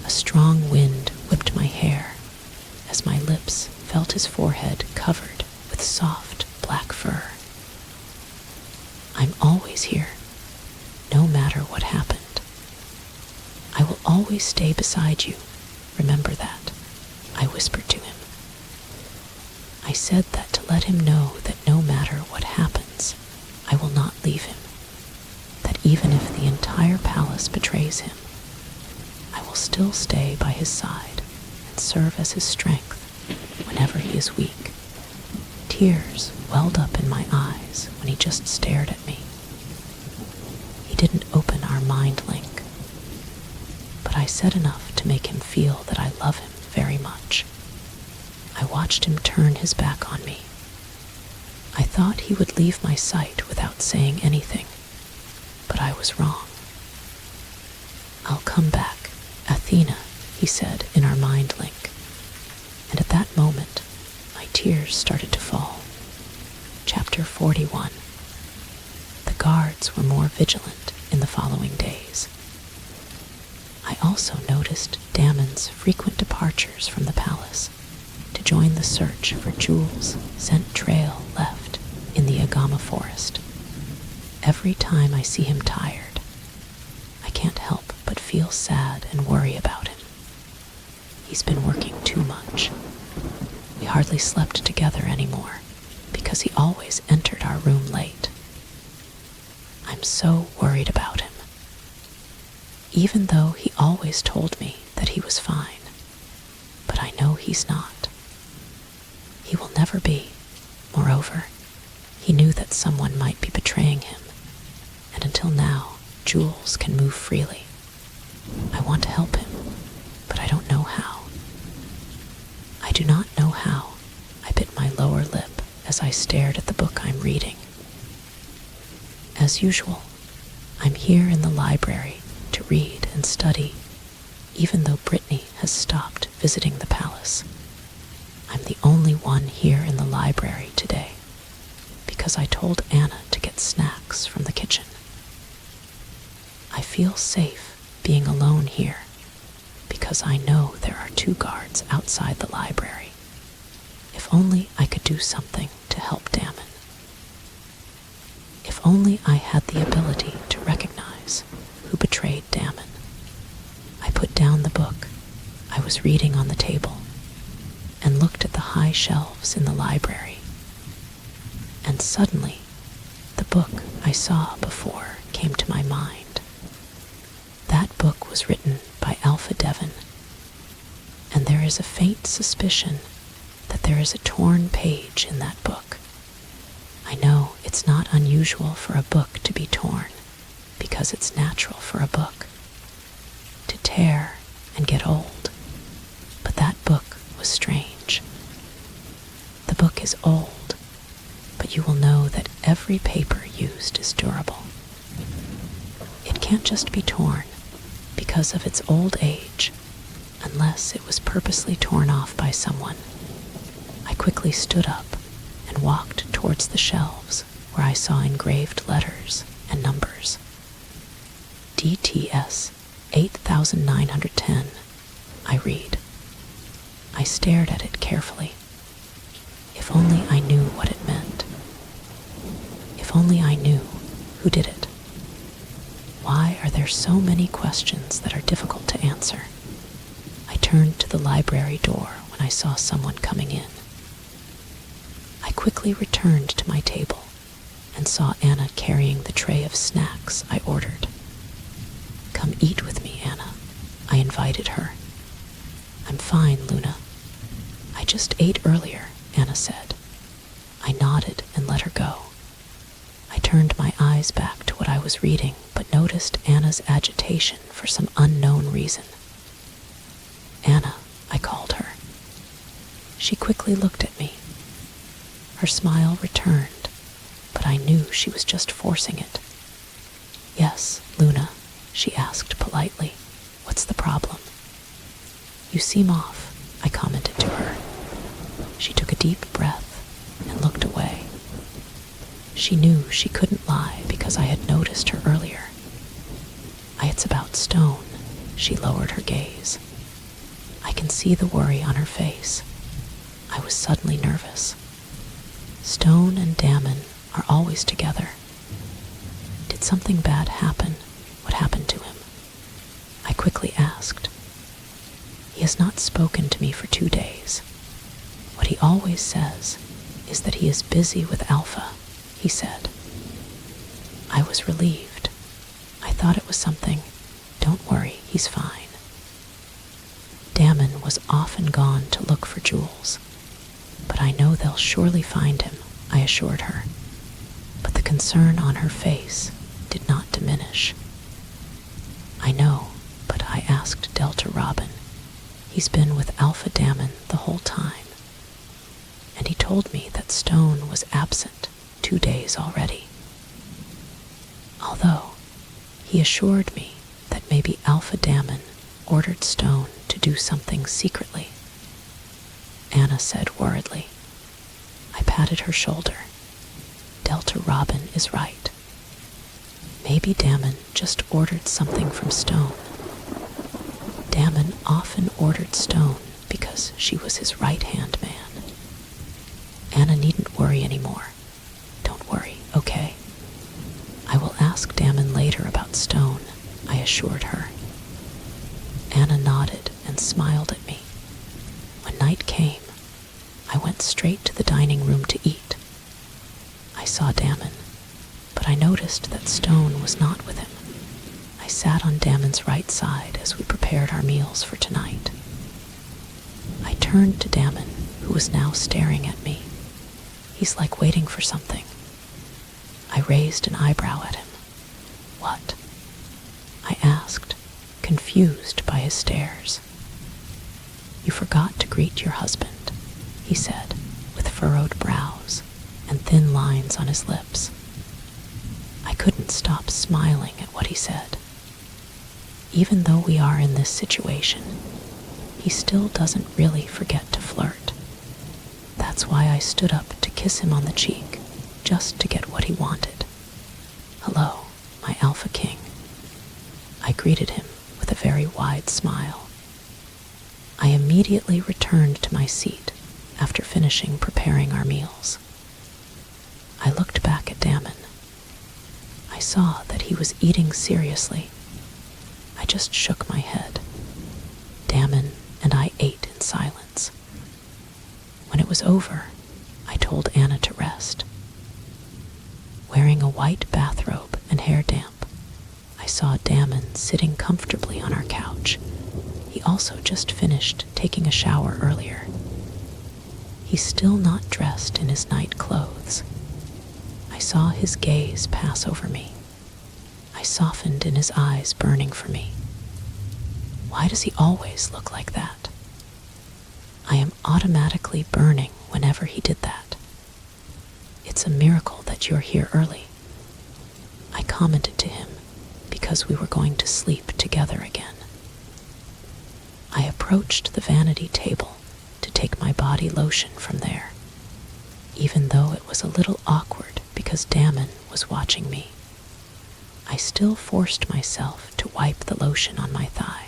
A strong wind whipped my hair as my lips felt his forehead covered with soft black fur. I'm always here, no matter what happened. I will always stay beside you. Remember that, I whispered to him. I said that to let him know that no matter what happens, I will not leave him. That even if the entire palace betrays him, I will still stay by his side and serve as his strength whenever he is weak. Tears welled up in my eyes when he just stared at me. He didn't open our mind link, but I said enough to make him feel that I love him very much. I watched him turn his back on me. I thought he would leave my sight without saying anything, but I was wrong. I'll come back, Athena, he said in our mind link. And at that moment, my tears started to fall. Chapter 41. The guards were more vigilant in the following days. I also noticed Damon's frequent departures from the palace to join the search for Jules' scent trail left in the Agama forest. Every time I see him tired, I can't help but feel sad and worry about him. He he's been working too much. We hardly slept together anymore because he always entered our room late. I'm so worried about him, even though he always told me that he was fine. But I know he's not. He will never be. Moreover, he knew that someone might be betraying him, and until now, Jules can move freely. I want to help him, but I don't know how. I do not know how. I bit my lower lip as I stared at the book I'm reading. As usual, I'm here in the library to read and study, even though Brittany has stopped visiting the palace. I'm the only one here in the library today, because I told Anna to get snacks from the kitchen. I feel safe being alone here, because I know there are 2 guards outside the library. If only I could do something to help Damon. If only I had the ability to recognize who betrayed Damon. I put down the book I was reading on the table and looked at the high shelves in the library. And suddenly, the book I saw before came to my mind. That book was written by Alpha Devon, and there is a faint suspicion that there is a torn page in that book. I know it's not unusual for a book to be torn, because it's natural for a book to tear and get old. But that book was strange. The book is old, but you will know that every paper used is durable. It can't just be torn because of its old age, unless it was purposely torn off by someone. I quickly stood up and walked towards the shelves where I saw engraved letters and numbers. DTS 8910, I read. I stared at it carefully. If only I knew what it meant. If only I knew who did it. Why are there so many questions that are difficult to answer? I turned to the library door when I saw someone coming in. I quickly returned to my table and saw Anna carrying the tray of snacks I ordered. Come eat with me, Anna, I invited her. I'm fine, Luna. I just ate earlier, Anna said. I nodded and let her go. I turned my eyes back to what I was reading, but noticed Anna's agitation for some unknown reason. Anna, I called her. She quickly looked at me. Her smile returned, but I knew she was just forcing it. Yes, Luna, she asked politely. What's the problem? You seem off, I commented to her. She took a deep breath and looked away. She knew she couldn't lie because I had noticed her earlier. It's about Stone. She lowered her gaze. I can see the worry on her face. I was suddenly nervous. Stone and Damon are always together. Did something bad happen? What happened to him? I quickly asked. He has not spoken to me for 2 days. What he always says is that he is busy with Alpha, he said. I was relieved. I thought it was something. Don't worry, he's fine. Damon was often gone to look for Jules, but I know they'll surely find him, I assured her. But the concern on her face did not diminish. I know, but I asked Delta Robin. He's been with Alpha Damon the whole time, and he told me that Stone was absent 2 days already. Although he assured me that maybe Alpha Damon ordered Stone to do something secretly. Anna said worriedly. I patted her shoulder. Delta Robin is right. Maybe Damon just ordered something from Stone. Damon often ordered Stone because she was his right-hand man. Anna needn't worry anymore. Don't worry, okay? I will ask Damon later about Stone, I assured her. Anna nodded and smiled at me. went straight to the dining room to eat. I saw Damon, but I noticed that Stone was not with him. I sat on Damon's right side as we prepared our meals for tonight. I turned to Damon, who was now staring at me. He's like waiting for something. I raised an eyebrow at him. "What?" I asked, confused by his stares. "You forgot to greet your husband," he said, with furrowed brows and thin lines on his lips. I couldn't stop smiling at what he said. Even though we are in this situation, he still doesn't really forget to flirt. That's why I stood up to kiss him on the cheek, just to get what he wanted. "Hello, my alpha king." I greeted him with a very wide smile. I immediately returned to my seat after finishing preparing our meals. I looked back at Damon. I saw that he was eating seriously. I just shook my head. Damon and I ate in silence. When it was over, I told Anna to rest. Wearing a white bathrobe and hair damp, I saw Damon sitting comfortably on our couch. He also just finished taking a shower earlier. He's still not dressed in his night clothes. I saw his gaze pass over me. I softened in his eyes burning for me. Why does he always look like that? I am automatically burning whenever he did that. "It's a miracle that you're here early," I commented to him because we were going to sleep together again. I approached the vanity table to take my body lotion from there, even though it was a little awkward because Damon was watching me. I still forced myself to wipe the lotion on my thigh.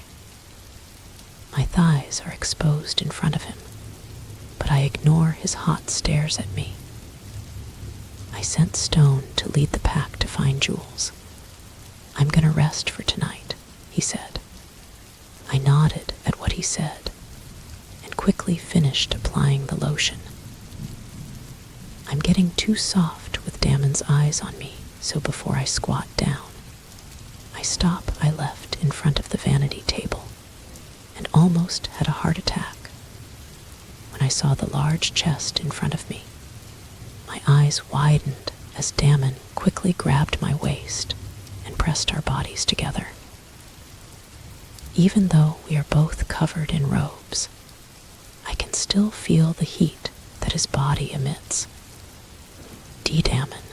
My thighs are exposed in front of him, but I ignore his hot stares at me. I sent Stone to lead the pack to find Jules. "I'm gonna rest for tonight," he said. I nodded at what he said and quickly finished applying the lotion. I'm getting too soft with Damon's eyes on me, so before I squat down, I left in front of the vanity table and almost had a heart attack when I saw the large chest in front of me. My eyes widened as Damon quickly grabbed my waist and pressed our bodies together. Even though we are both covered in robes, I can still feel the heat that his body emits. "D-Damon,"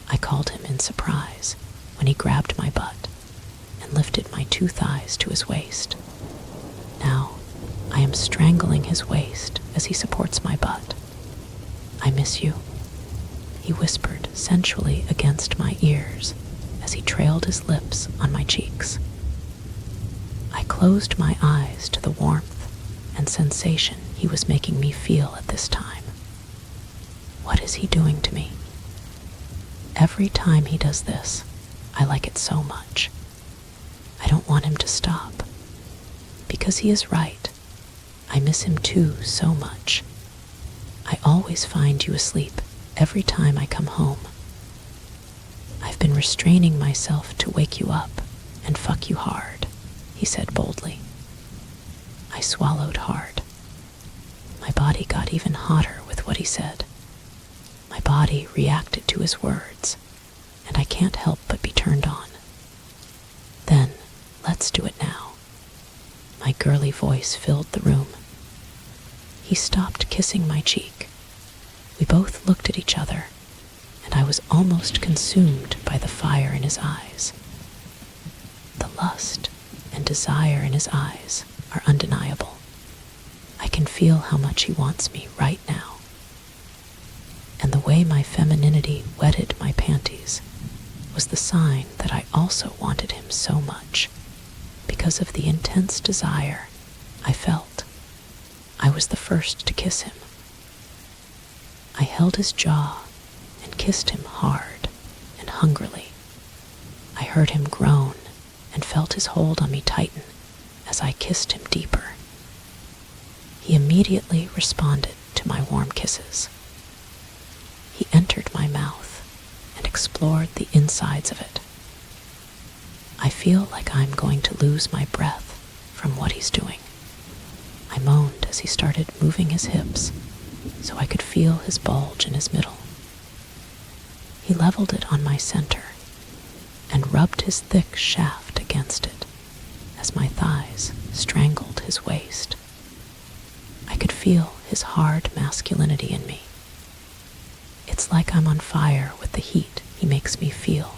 I called him in surprise when he grabbed my butt and lifted my two thighs to his waist. Now, I am strangling his waist as he supports my butt. "I miss you," he whispered sensually against my ears as he trailed his lips on my cheeks. I closed my eyes to the warmth and sensation he was making me feel at this time. What is he doing to me? Every time he does this, I like it so much. I don't want him to stop. Because he is right. I miss him too so much. I always find you asleep every time I come home. I've been restraining myself to wake you up and fuck you hard, he said boldly. I swallowed hard. My body got even hotter with what he said. My body reacted to his words, and I can't help but be turned on. "Then, let's do it now." My girly voice filled the room. He stopped kissing my cheek. We both looked at each other, and I was almost consumed by the fire in his eyes. The lust and desire in his eyes are undeniable. I can feel how much he wants me right now. And the way my femininity wetted my panties was the sign that I also wanted him so much, because of the intense desire I felt. I was the first to kiss him. I held his jaw and kissed him hard and hungrily. I heard him groan and felt his hold on me tighten as I kissed him deeper. He immediately responded to to my warm kisses. He entered my mouth and explored the insides of it. I feel like I'm going to lose my breath from what he's doing. I moaned as he started moving his hips so I could feel his bulge in his middle. He leveled it on my center and rubbed his thick shaft against it as my thighs strangled his waist. I could feel his hard masculinity in me. It's like I'm on fire with the heat he makes me feel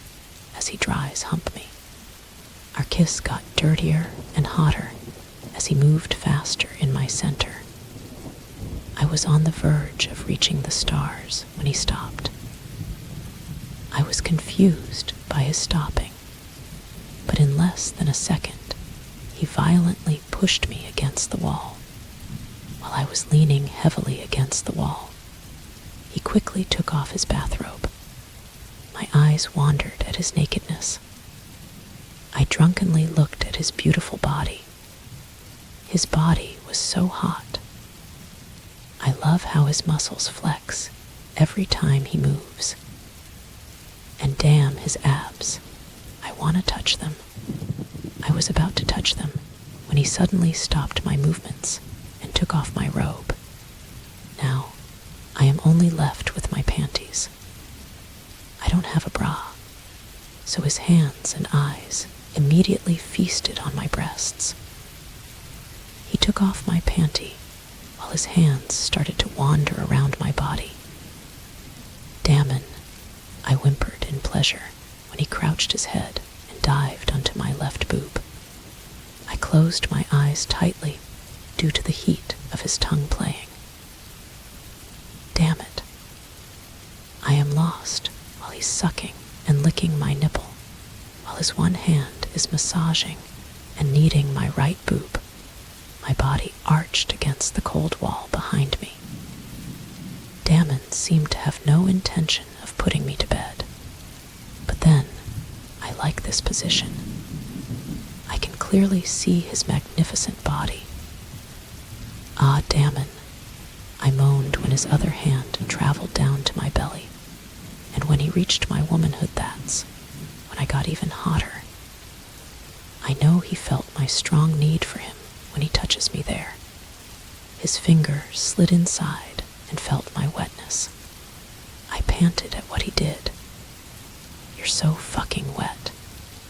as he dries hump me. Our kiss got dirtier and hotter as he moved faster in my center. I was on the verge of reaching the stars when he stopped. I was confused by his stopping, but in less than a second, he violently pushed me against the wall. While I was leaning heavily against the wall, he quickly took off his bathrobe. My eyes wandered at his nakedness. I drunkenly looked at his beautiful body. His body was so hot. I love how his muscles flex every time he moves. And damn his abs. I want to touch them. I was about to touch them when he suddenly stopped my movements and took off my robe. Now, I am only left with my panties. I don't have a bra, so his hands and eyes immediately feasted on my breasts. He took off my panty while his hands started to wander around my body. Damon, I whimpered in pleasure when he crouched his head and dived onto my left boob. I closed my eyes tightly due to the heat of his tongue playing. Damn it. I am lost while he's sucking and licking my nipple, while his one hand is massaging and kneading my right boob. My body arched against the cold wall behind me. Damon seemed to have no intention of putting me to bed. But then, I like this position. I can clearly see his magnificent body. Ah, Damon, I moaned when his other hand traveled down to my belly, and when he reached my womanhood, that's when I got even hotter. I know he felt my strong need for him when he touches me there. His finger slid inside and felt my wetness. I panted at what he did. You're so fucking wet,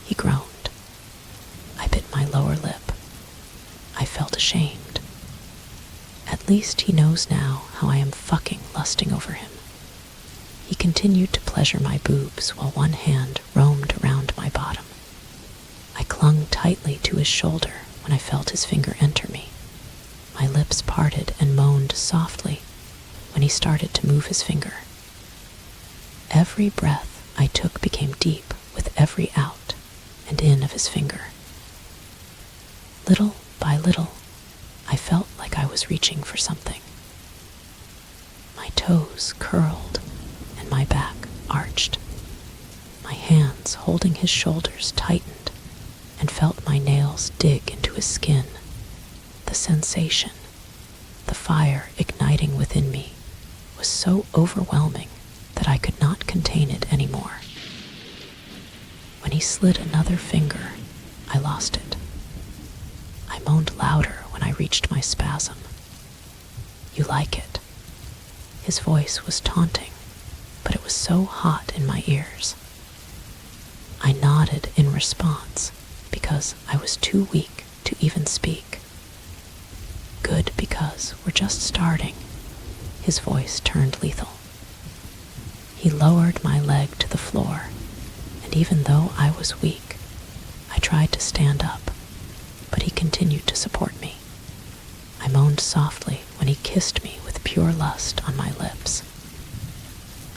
he groaned. I bit my lower lip. I felt ashamed. At least he knows now how I am fucking lusting over him. He continued to pleasure my boobs while one hand roamed around my bottom. I clung tightly to his shoulder when I felt his finger enter me. My lips parted and moaned softly when he started to move his finger. Every breath I took became deep with every out and in of his finger. Little by little, I felt like I was reaching for something. My toes curled and my back arched. My hands holding his shoulders tightened and felt my nails dig into his skin. The sensation, the fire igniting within me, was so overwhelming that I could not contain it anymore. When he slid another finger, I lost it. I moaned louder when I reached my spasm. You like it? His voice was taunting, but it was so hot in my ears. I nodded in response because I was too weak to even speak. Good, because we're just starting. His voice turned lethal. He lowered my leg to the floor, and even though I was weak, I tried to stand up, but he continued to support me. I moaned softly when he kissed me with pure lust on my lips.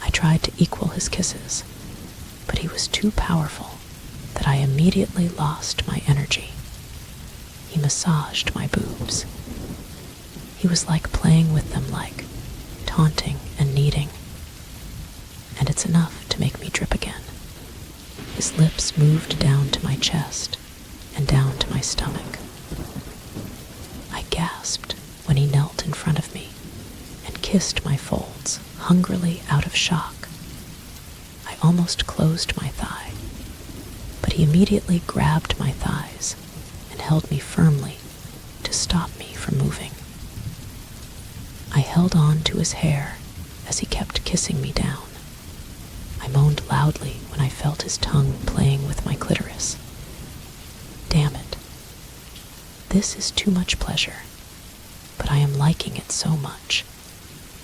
I tried to equal his kisses, but he was too powerful that I immediately lost my energy. He massaged my boobs. He was like playing with them, like taunting and kneading. And it's enough to make me drip again. His lips moved down to my chest and down to my stomach. I gasped when he knelt in front of me and kissed my folds, hungrily out of shock. I almost closed my thigh, but he immediately grabbed my thighs and held me firmly to stop me from moving. I held on to his hair as he kept kissing me down. I moaned loudly when I felt his tongue playing with my clitoris. Damn it. This is too much pleasure, but I am liking it so much.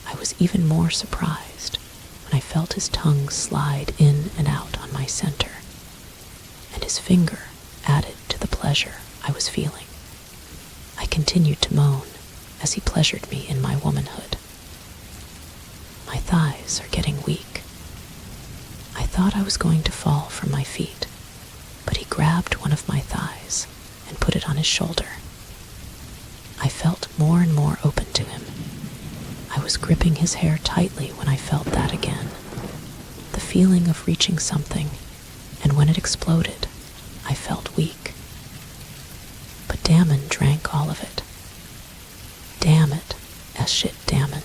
I was even more surprised when I felt his tongue slide in and out on my center, and his finger added to the pleasure I was feeling. I continued to moan as he pleasured me in my womanhood. My thighs are getting weak. I thought I was going to fall from my feet, but he grabbed one of my thighs and put it on his shoulder. I felt more and more open to him. I was gripping his hair tightly when I felt that again. The feeling of reaching something, and when it exploded, I felt weak. But Damon drank all of it. Damn it, shit Damon,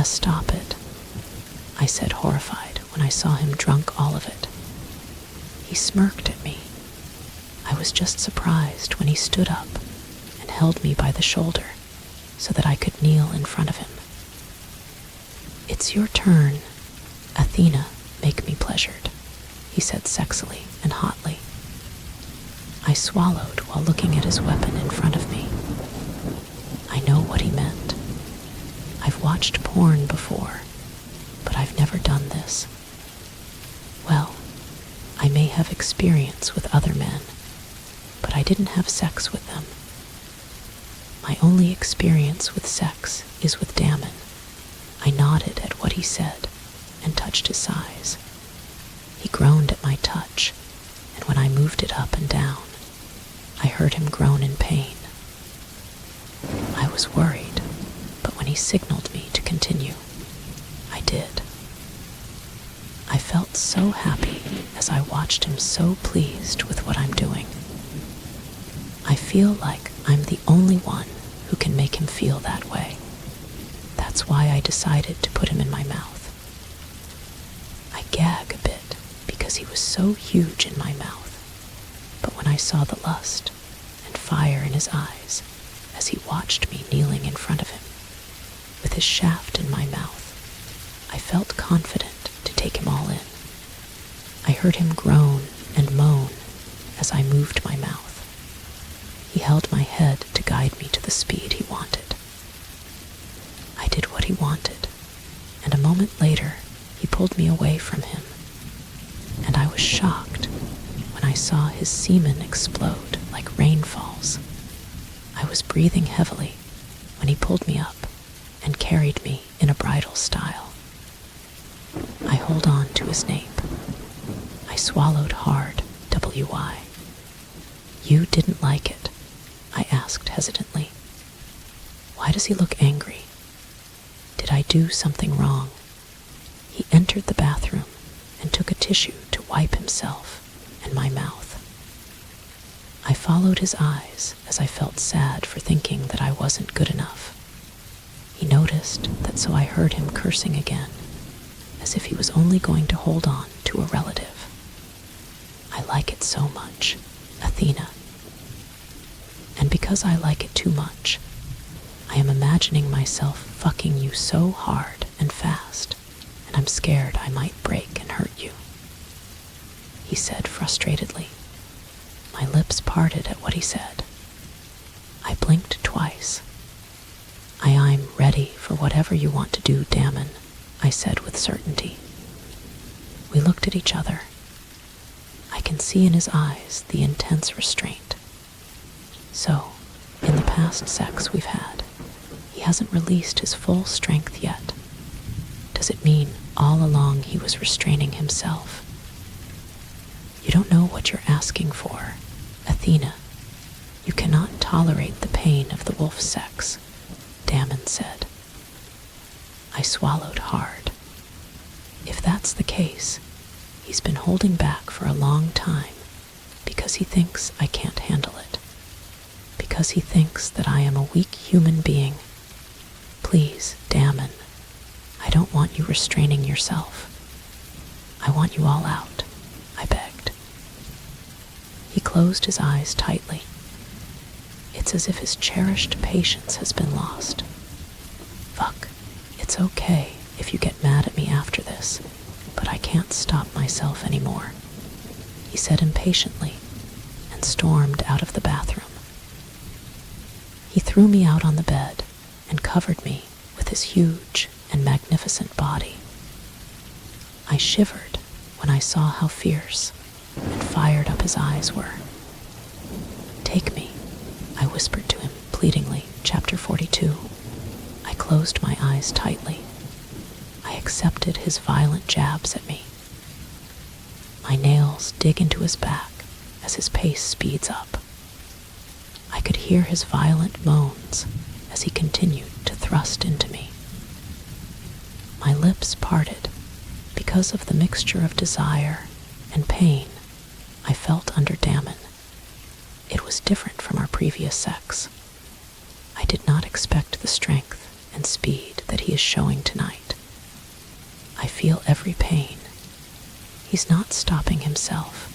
stop it, I said, horrified when I saw him drunk all of it. He smirked at me. I was just surprised when he stood up and held me by the shoulder so that I could kneel in front of him. It's your turn, Athena, make me pleasured, he said sexily and hotly. I swallowed while looking at his weapon in front of me. I know what he meant. I've watched porn before, but I've never done this. Well, I may have experience with other men, but I didn't have sex with them. My only experience with sex is with Damon. I nodded at what he said and touched his size. He groaned at my touch, and when I moved it up and down, I heard him groan in pain. I was worried, but when he signaled me to continue, I did. I felt so happy as I watched him so pleased with what I'm doing. I feel like I'm the only one who can make him feel that way. That's why I decided to put him in my mouth. I gag a bit because he was so huge in my mouth, but when I saw the lust and fire in his eyes as he watched me kneeling in front of him, with his shaft in my mouth, I felt confident to take him all in. I heard him groan and moan as I moved my mouth. He held my head to guide me to the speed he wanted. I did what he wanted, and a moment later he pulled me away from him, and I was shocked when I saw his semen explode like rainfalls. I was breathing heavily when he pulled me up and carried me in a bridal style. I hold on to his nape. I swallowed hard, W-Y. You didn't like it? I asked hesitantly. Why does he look angry? Did I do something wrong? He entered the bathroom and took a tissue to wipe himself and my mouth. I followed his eyes as I felt sad for thinking that I wasn't good enough. He noticed that, so I heard him cursing again, as if he was only going to hold on to a relative. I like it so much, Athena. And because I like it too much, I am imagining myself fucking you so hard and fast, and I'm scared I might break and hurt you, he said frustratedly. My lips parted at what he said. I blinked twice. I'm ready for whatever you want to do, Damon, I said with certainty. We looked at each other. I can see in his eyes the intense restraint. So, in the past sex we've had, he hasn't released his full strength yet. Does it mean all along he was restraining himself? You don't know what you're asking for, Athena. You cannot tolerate the pain of the wolf sex, Damon said. I swallowed hard. If that's the case, he's been holding back for a long time because he thinks I can't handle it. Because he thinks that I am a weak human being. Please, Damon, I don't want you restraining yourself. I want you all out, I begged. He closed his eyes tightly. It's as if his cherished patience has been lost. Fuck, it's okay if you get mad at me after this, but I can't stop myself anymore, he said impatiently, and stormed out of the bathroom. He threw me out on the bed and covered me with his huge and magnificent body. I shivered when I saw how fierce and fired up his eyes were. Take me, I whispered to him pleadingly. Chapter 42. I closed my eyes tightly. I accepted his violent jabs at me. My nails dig into his back as his pace speeds up. I could hear his violent moans as he continued to thrust into me. My lips parted because of the mixture of desire and pain I felt under Damon. It was different from our previous sex. I did not expect the strength and speed that he is showing tonight. I feel every pain. He's not stopping himself.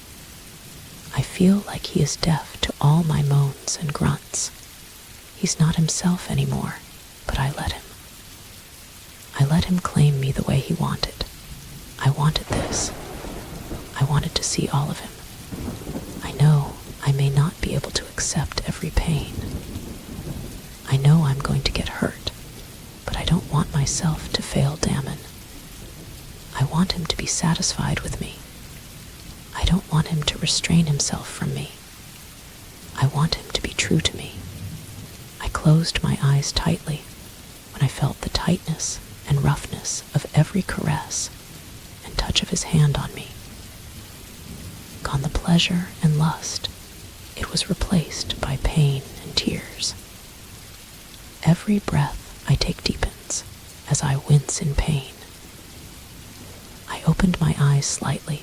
I feel like he is deaf to all my moans and grunts. He's not himself anymore, but I let him. I let him claim me the way he wanted. I wanted this. I wanted to see all of him. I know I may not be able to accept every pain. I know I'm going to get hurt, but I don't want myself to fail Damon. I want him to be satisfied with me. I don't want him to restrain himself from me. I want him to be true to me. I closed my eyes tightly when I felt the tightness and roughness of every caress and touch of his hand on me. Gone the pleasure and lust. It was replaced by pain and tears. Every breath I take deepens as I wince in pain. I opened my eyes slightly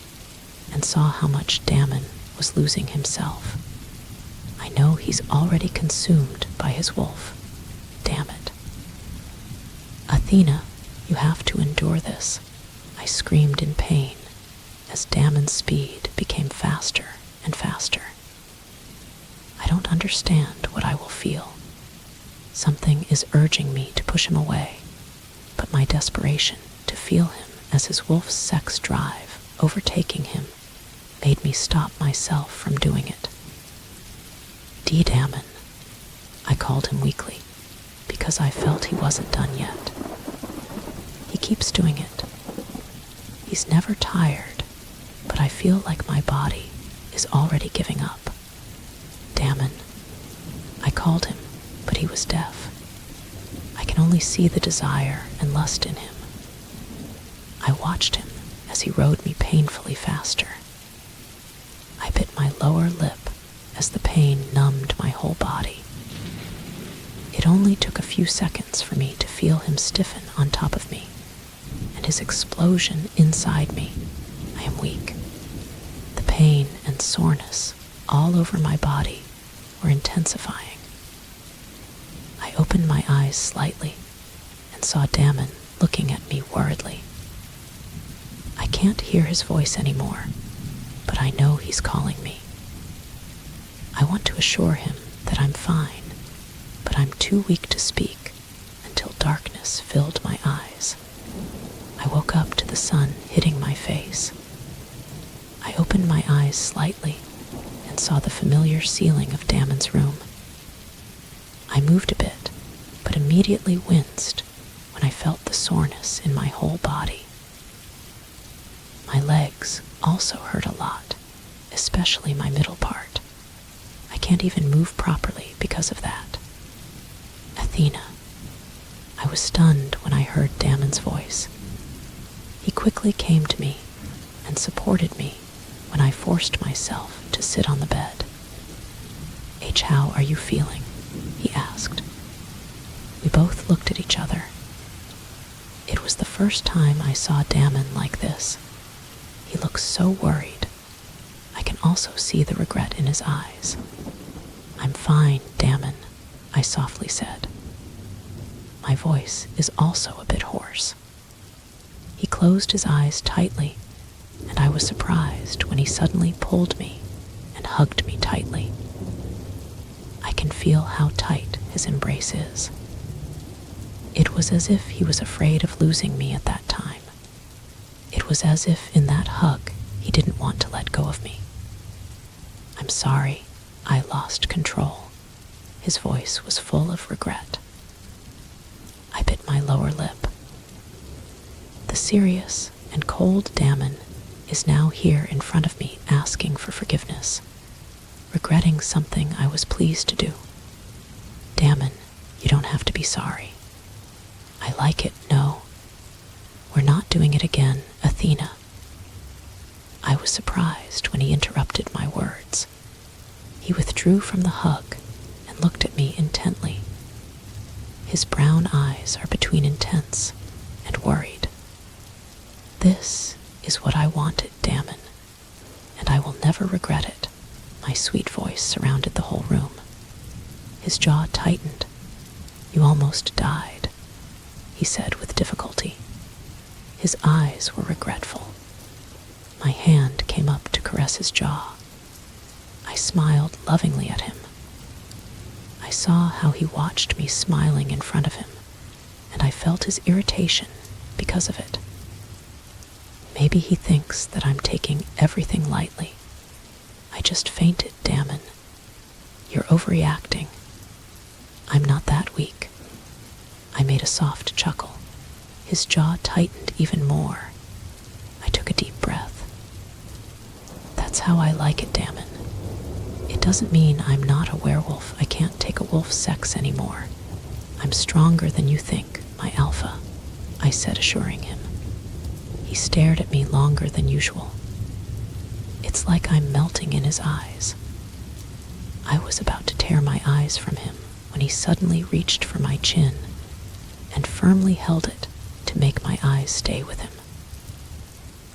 and saw how much Damon was losing himself. I know he's already consumed by his wolf. Damn it. Athena, you have to endure this, I screamed in pain as Damon's speed became faster and faster. I don't understand what I will feel. Something is urging me to push him away, but my desperation to feel him as his wolf's sex drive overtaking him made me stop myself from doing it. D. Damon, I called him weakly, because I felt he wasn't done yet. He keeps doing it. He's never tired, but I feel like my body is already giving up. Damon, I called him, but he was deaf. I can only see the desire and lust in him. I watched him as he rode me painfully faster. I bit my lower lip as the pain numbed my whole body. It only took a few seconds for me to feel him stiffen on top of me, and his explosion inside me. I am weak. The pain and soreness all over my body were intensifying. I opened my eyes slightly and saw Damon looking at me worriedly. I can't hear his voice anymore, but I know he's calling me. I want to assure him that I'm fine, but I'm too weak to speak until darkness filled my eyes. I woke up to the sun hitting my face. I opened my eyes slightly and saw the familiar ceiling of Damon's room. I moved a bit, but immediately winced when I felt the soreness in my whole body. My legs also hurt a lot, especially my middle part. I can't even move properly because of that. Athena. I was stunned when I heard Damon's voice. He quickly came to me and supported me when I forced myself to sit on the bed. H, how are you feeling? He asked. We both looked at each other. It was the first time I saw Damon like this. He looked so worried. I can also see the regret in his eyes. I'm fine, Damon, I softly said. My voice is also a bit hoarse. He closed his eyes tightly, and I was surprised when he suddenly pulled me and hugged me tightly. I can feel how tight his embrace is. It was as if he was afraid of losing me at that time. It was as if in that hug he didn't want to let go of me. I'm sorry, I lost control. His voice was full of regret. I bit my lower lip. The serious and cold Damon is now here in front of me asking for forgiveness, regretting something I was pleased to do. Damon, you don't have to be sorry. I like it, no. We're not doing it again, Athena. I was surprised when he interrupted my words. He withdrew from the hug and looked at me intently. His brown eyes are between intense and worried. This is what I wanted, Damon, and I will never regret it. My sweet voice surrounded the whole room. His jaw tightened. You almost died, he said with difficulty. His eyes were regretful. My hand came up to caress his jaw. I smiled lovingly at him. I saw how he watched me smiling in front of him, and I felt his irritation because of it. Maybe he thinks that I'm taking everything lightly. I just fainted, Damon. You're overreacting. I'm not that weak. I made a soft chuckle. His jaw tightened even more. I took a deep breath. That's how I like it, Damon. It doesn't mean I'm not a werewolf. I can't take a wolf's sex anymore. I'm stronger than you think, my alpha, I said, assuring him. He stared at me longer than usual. It's like I'm melting in his eyes. I was about to tear my eyes from him when he suddenly reached for my chin and firmly held it to make my eyes stay with him.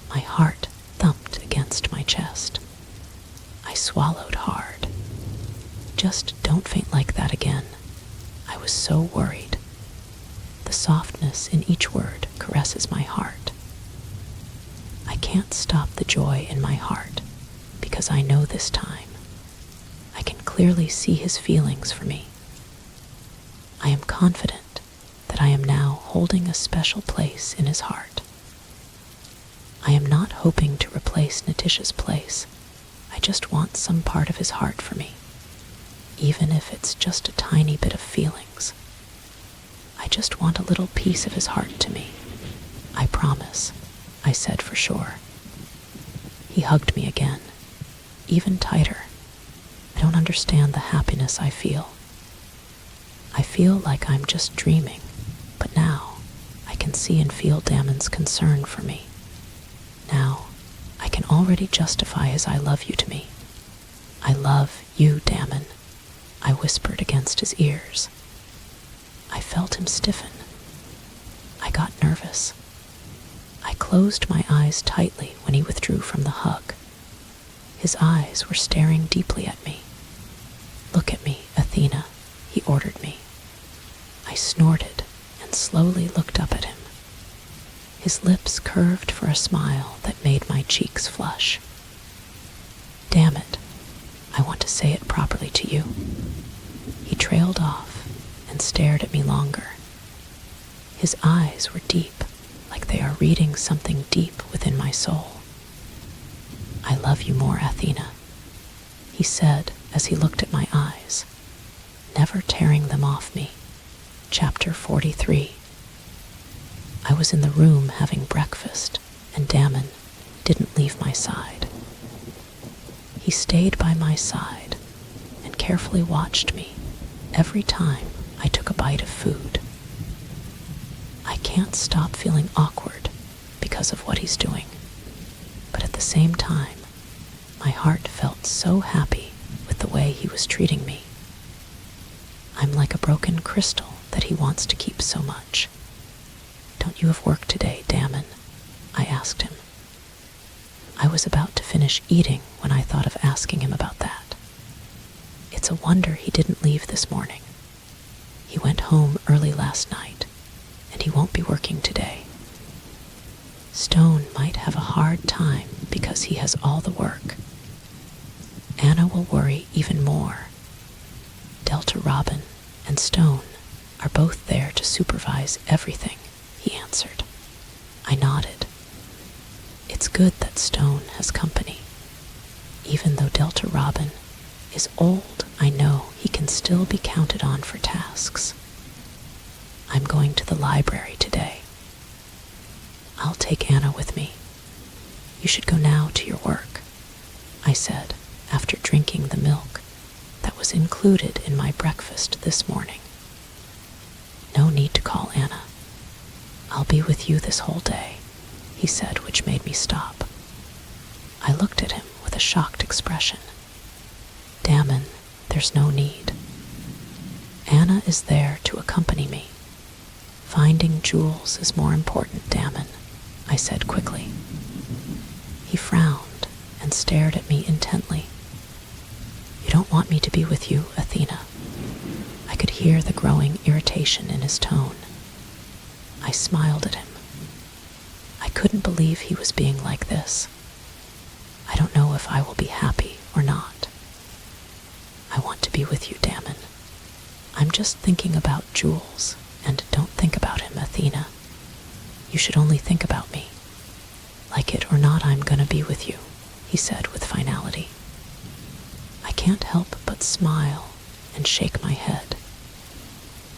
My heart thumped against my chest. I swallowed hard. Just don't faint like that again. I was so worried. The softness in each word caresses my heart. I can't stop the joy in my heart because I know this time. I can clearly see his feelings for me. I am confident that I am now holding a special place in his heart. I am not hoping to replace Natisha's place. I just want some part of his heart for me, even if it's just a tiny bit of feelings. I just want a little piece of his heart to me. I promise, I said for sure. He hugged me again, even tighter. I don't understand the happiness I feel. I feel like I'm just dreaming, but now I can see and feel Damon's concern for me. Now I can already justify his I love you to me. I love you, Damon, I whispered against his ears. I felt him stiffen. I got nervous. I closed my eyes tightly when he withdrew from the hug. His eyes were staring deeply at me. Look at me, Athena, he ordered me. I snorted and slowly looked up at him. His lips curved for a smile that made my cheeks flush. Damn it, I want to say it properly to you. He trailed off and stared at me longer. His eyes were deep, like they are reading something deep within my soul. I love you more, Athena, he said as he looked at my eyes, never tearing them off me. Chapter 43. I was in the room having breakfast, and Damon didn't leave my side. He stayed by my side and carefully watched me every time I took a bite of food. I can't stop feeling awkward because of what he's doing, but at the same time, my heart felt so happy with the way he was treating me. I'm like a broken crystal that he wants to keep so much. Don't you have work today, Damon? I asked him. I was about to finish eating when I thought of asking him about that. It's a wonder he didn't leave this morning. He went home early last night, won't be working today. Stone might have a hard time because he has all the work. Anna will worry even more. Delta Robin and Stone are both there to supervise everything, he answered. I nodded. It's good that Stone has company. Even though Delta Robin is old, I know he can still be counted on for tasks. I'm going to the library today. I'll take Anna with me. You should go now to your work, I said after drinking the milk that was included in my breakfast this morning. No need to call Anna. I'll be with you this whole day, he said, which made me stop. I looked at him with a shocked expression. Damon, there's no need. Anna is there to accompany me. Finding Jules is more important, Damon, I said quickly. He frowned and stared at me intently. You don't want me to be with you, Athena. I could hear the growing irritation in his tone. I smiled at him. I couldn't believe he was being like this. I don't know if I will be happy or not. I want to be with you, Damon. I'm just thinking about Jules, and don't think about him, Athena. You should only think about me. Like it or not, I'm gonna be with you, he said with finality. I can't help but smile and shake my head.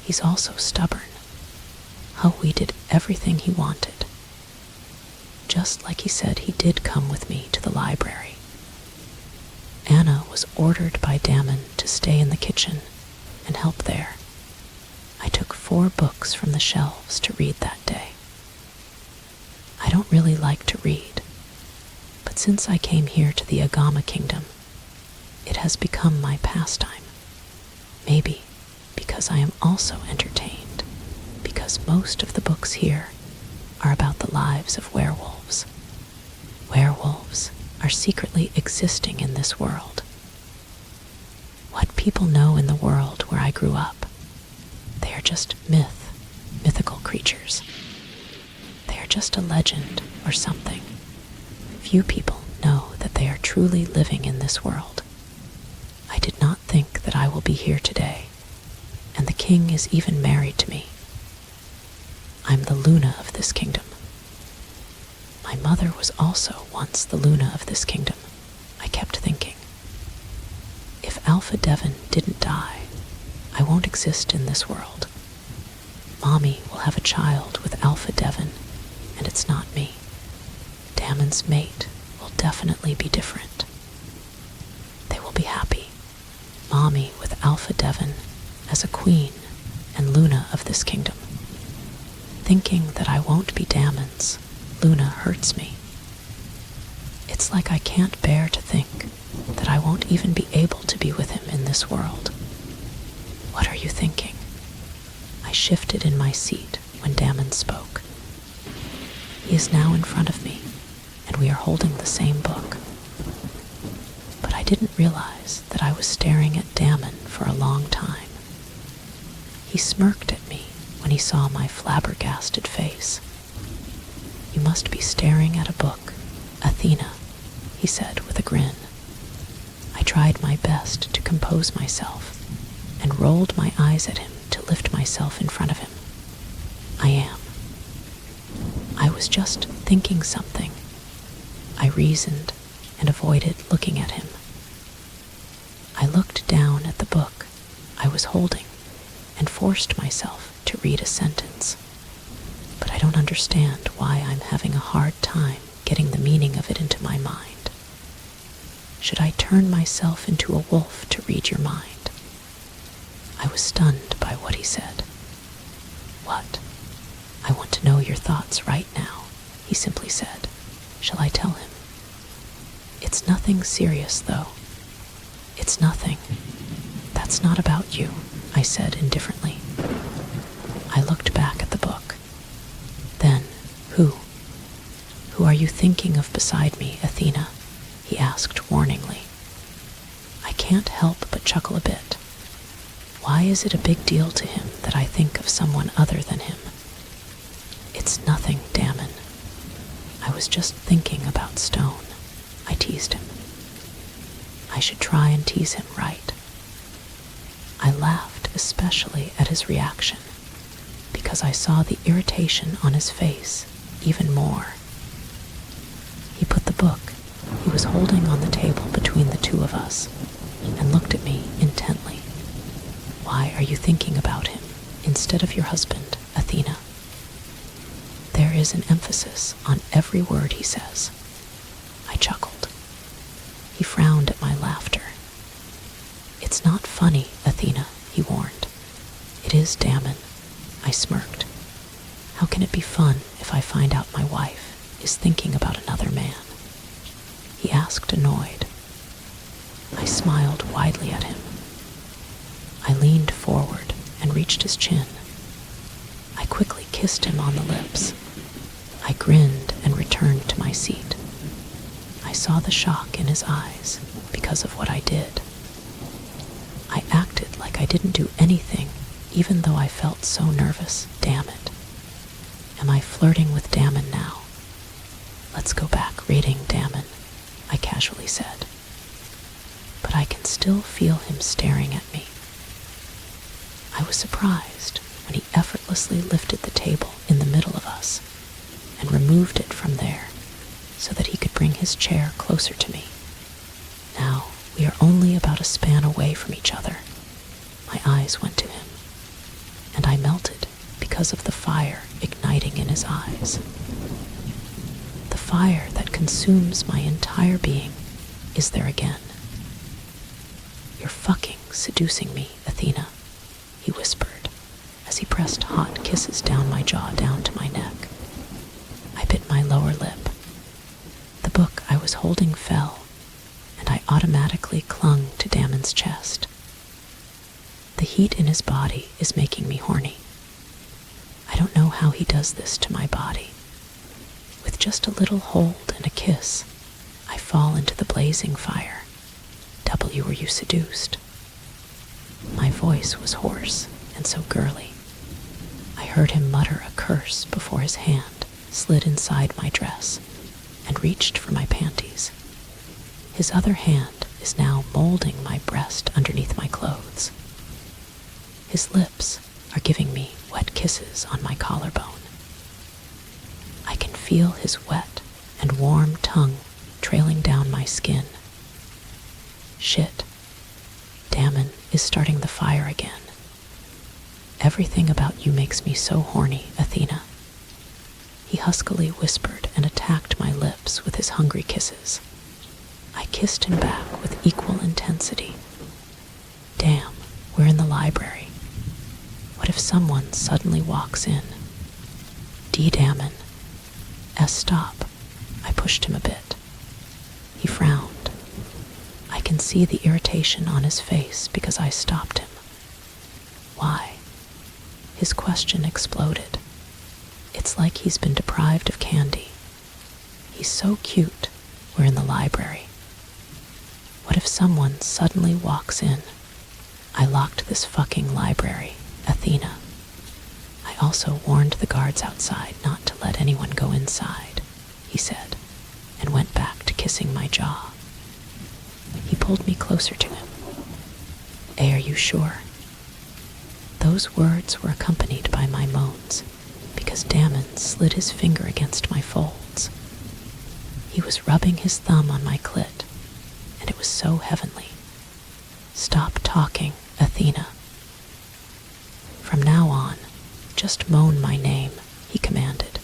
He's also stubborn. How we did everything he wanted. Just like he said he did come with me to the library. Anna was ordered by Damon to stay in the kitchen and help there. I took 4 books from the shelves to read that day. I don't really like to read, but since I came here to the Agama Kingdom, it has become my pastime. Maybe because I am also entertained, because most of the books here are about the lives of werewolves. Werewolves are secretly existing in this world. What people know in the world where I grew up, they are just mythical creatures. They are just a legend or something. Few people know that they are truly living in this world. I did not think that I will be here today, and the king is even married to me. I'm the Luna of this kingdom. My mother was also once the Luna of this kingdom, I kept thinking. If Alpha Devon didn't die, I won't exist in this world. Mommy will have a child with Alpha Devon, and it's not me. Damon's mate will definitely be different. They will be happy. Mommy with Alpha Devon as a queen and Luna of this kingdom. Thinking that I won't be Damon's Luna hurts me. It's like I can't bear to think that I won't even be able to be with him in this world. What are you thinking? I shifted in my seat when Damon spoke. He is now in front of me, and we are holding the same book. But I didn't realize that I was staring at Damon for a long time. He smirked at me when he saw my flabbergasted face. You must be staring at a book, Athena, he said with a grin. I tried my best to compose myself and rolled my eyes at him to lift myself in front of him. I am. I was just thinking something, I reasoned and avoided looking at him. I looked down at the book I was holding and forced myself to read a sentence. But I don't understand why I'm having a hard time getting the meaning of it into my mind. Should I turn myself into a wolf to read your mind? I was stunned by what he said. What? I want to know your thoughts right now, he simply said. Shall I tell him? It's nothing serious, though. It's nothing. That's not about you, I said indifferently. I looked back at the book. Then, who? Who are you thinking of beside me, Athena? He asked warningly. I can't help but chuckle a bit. Why is it a big deal to him that I think of someone other than him? It's nothing, Damon. I was just thinking about Stone, I teased him. I should try and tease him right. I laughed especially at his reaction, because I saw the irritation on his face even more. He put the book he was holding on the table between the two of us and looked at me intently. Why are you thinking about him instead of your husband, Athena? There is an emphasis on every word he says. I chuckled. He frowned at my laughter. It's not funny, Athena, he warned. It is, Damon, I smirked. How can it be fun if I find out my wife is thinking about another man? He asked, annoyed. I smiled widely at him. I leaned forward and reached his chin. I quickly kissed him on the lips. I grinned and returned to my seat. I saw the shock in his eyes because of what I did. I acted like I didn't do anything, even though I felt so nervous. Damn it. Am I flirting with Damon now? Let's go back reading, Damon, I casually said. But I can still feel him staring at me. I was surprised when he effortlessly lifted the table in the middle of us and removed it from there so that he could bring his chair closer to me. Now we are only about a span away from each other. My eyes went to him, and I melted because of the fire igniting in his eyes. The fire that consumes my entire being is there again. You're fucking seducing me, Athena, he whispered as he pressed hot kisses down my jaw down to my neck. I bit my lower lip. The book I was holding fell, and I automatically clung to Damon's chest. The heat in his body is making me horny. I don't know how he does this to my body. With just a little hold and a kiss, I fall into the blazing fire. W, were you seduced? My voice was hoarse and so girly. I heard him mutter a curse before his hand slid inside my dress and reached for my panties. His other hand is now molding my breast underneath my clothes. His lips are giving me wet kisses on my collarbone. I can feel his wet and warm tongue trailing down my skin. Shit. Damon is starting the fire again. Everything about you makes me so horny, Athena. He huskily whispered and attacked my lips with his hungry kisses. I kissed him back with equal intensity. Damn, we're in the library. What if someone suddenly walks in? D. Damon. S. Stop. I pushed him a bit. He frowned. I can see the irritation on his face because I stopped him. Why? His question exploded. It's like he's been deprived of candy. He's so cute. We're in the library. What if someone suddenly walks in? I locked this fucking library, Athena. I also warned the guards outside not to let anyone go inside, he said, and went back to kissing my jaw. He pulled me closer to him. A, are you sure? Those words were accompanied by my moans, because Damon slid his finger against my folds. He was rubbing his thumb on my clit, and it was so heavenly. Stop talking, Athena. From now on, just moan my name, he commanded,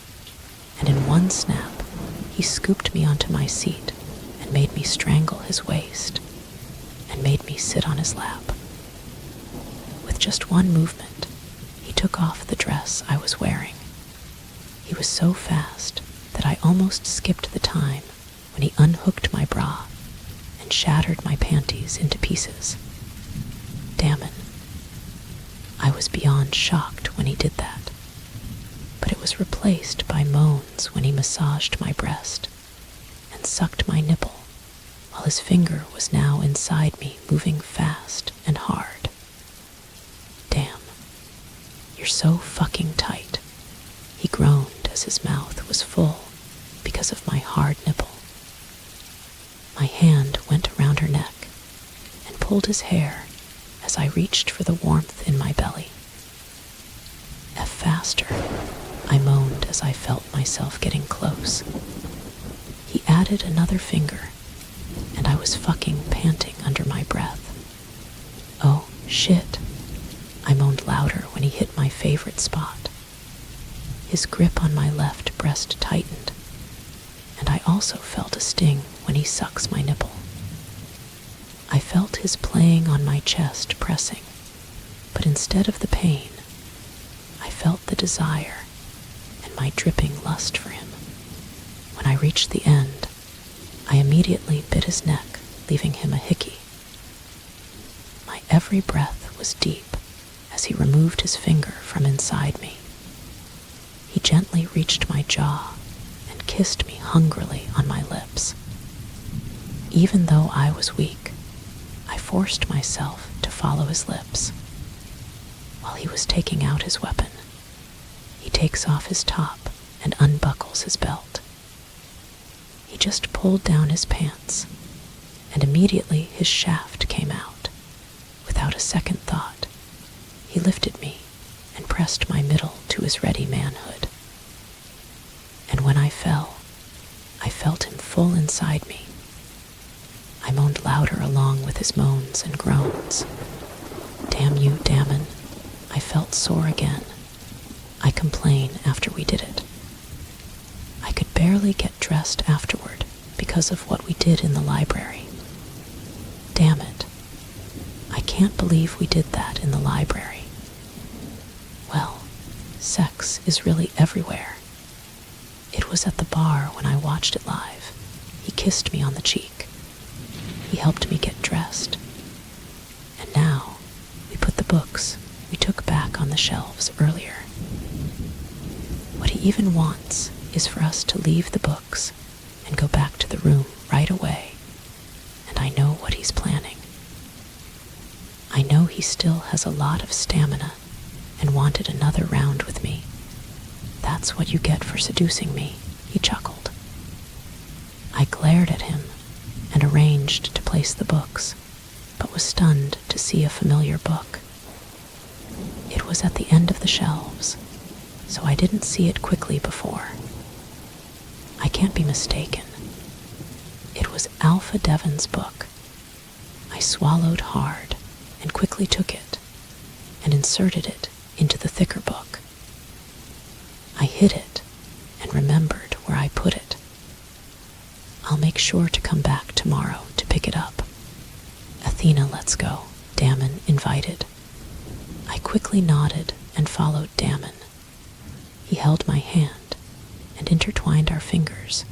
and in one snap, he scooped me onto my seat and made me strangle his waist, and made me sit on his lap. With just one movement, he took off the dress I was wearing. He was so fast that I almost skipped the time when he unhooked my bra and shattered my panties into pieces. Damon. I was beyond shocked when he did that, but it was replaced by moans when he massaged my breast and sucked my nipple while his finger was now inside me, moving fast and hard. Damn, you're so fucking tight, he groaned as his mouth was full because of my hard nipple. My hand went around her neck and pulled his hair as I reached for the warmth in my belly. F faster, I moaned as I felt myself getting close. He added another finger, and I was fucking panting under my breath. Oh, shit, I moaned louder when he hit my favorite spot. His grip on my left breast tightened, and I also felt a sting when he sucks my nipple. I felt his playing on my chest pressing, but instead of the pain, I felt the desire and my dripping lust for him. When I reached the end, I immediately bit his neck, leaving him a hickey. My every breath was deep as he removed his finger from inside me. He gently reached my jaw and kissed me hungrily on my lips. Even though I was weak, I forced myself to follow his lips. While he was taking out his weapon, he takes off his top and unbuckles his belt. He just pulled down his pants, and immediately his shaft came out. Without a second thought, he lifted me and pressed my middle to his ready manhood. And when I fell, I felt him full inside me. I moaned louder along with his moans and groans. Damn you, Damon. I felt sore again. I complain after we did it. I could barely get dressed afterward because of what we did in the library. Damn it. I can't believe we did that in the library. Well, sex is really everywhere. It was at the bar when I watched it live. He kissed me on the cheek. He helped me get dressed. And now, we put the books we took back on the shelves earlier. What he even wants is for us to leave the books and go back to the room right away. And I know what he's planning. I know he still has a lot of stamina and wanted another round with me. That's what you get for seducing me, he chuckled. I glared at him and arranged to place the books, but was stunned to see a familiar book. It was at the end of the shelves, so I didn't see it quickly before. I can't be mistaken. It was Alpha Devon's book. I swallowed hard and quickly took it and inserted it into the thicker book. I hid it and remembered where I put it. I'll make sure to come back tomorrow to pick it up. Athena, let's go, Damon invited. I quickly nodded and followed Damon. He held my hand and intertwined our fingers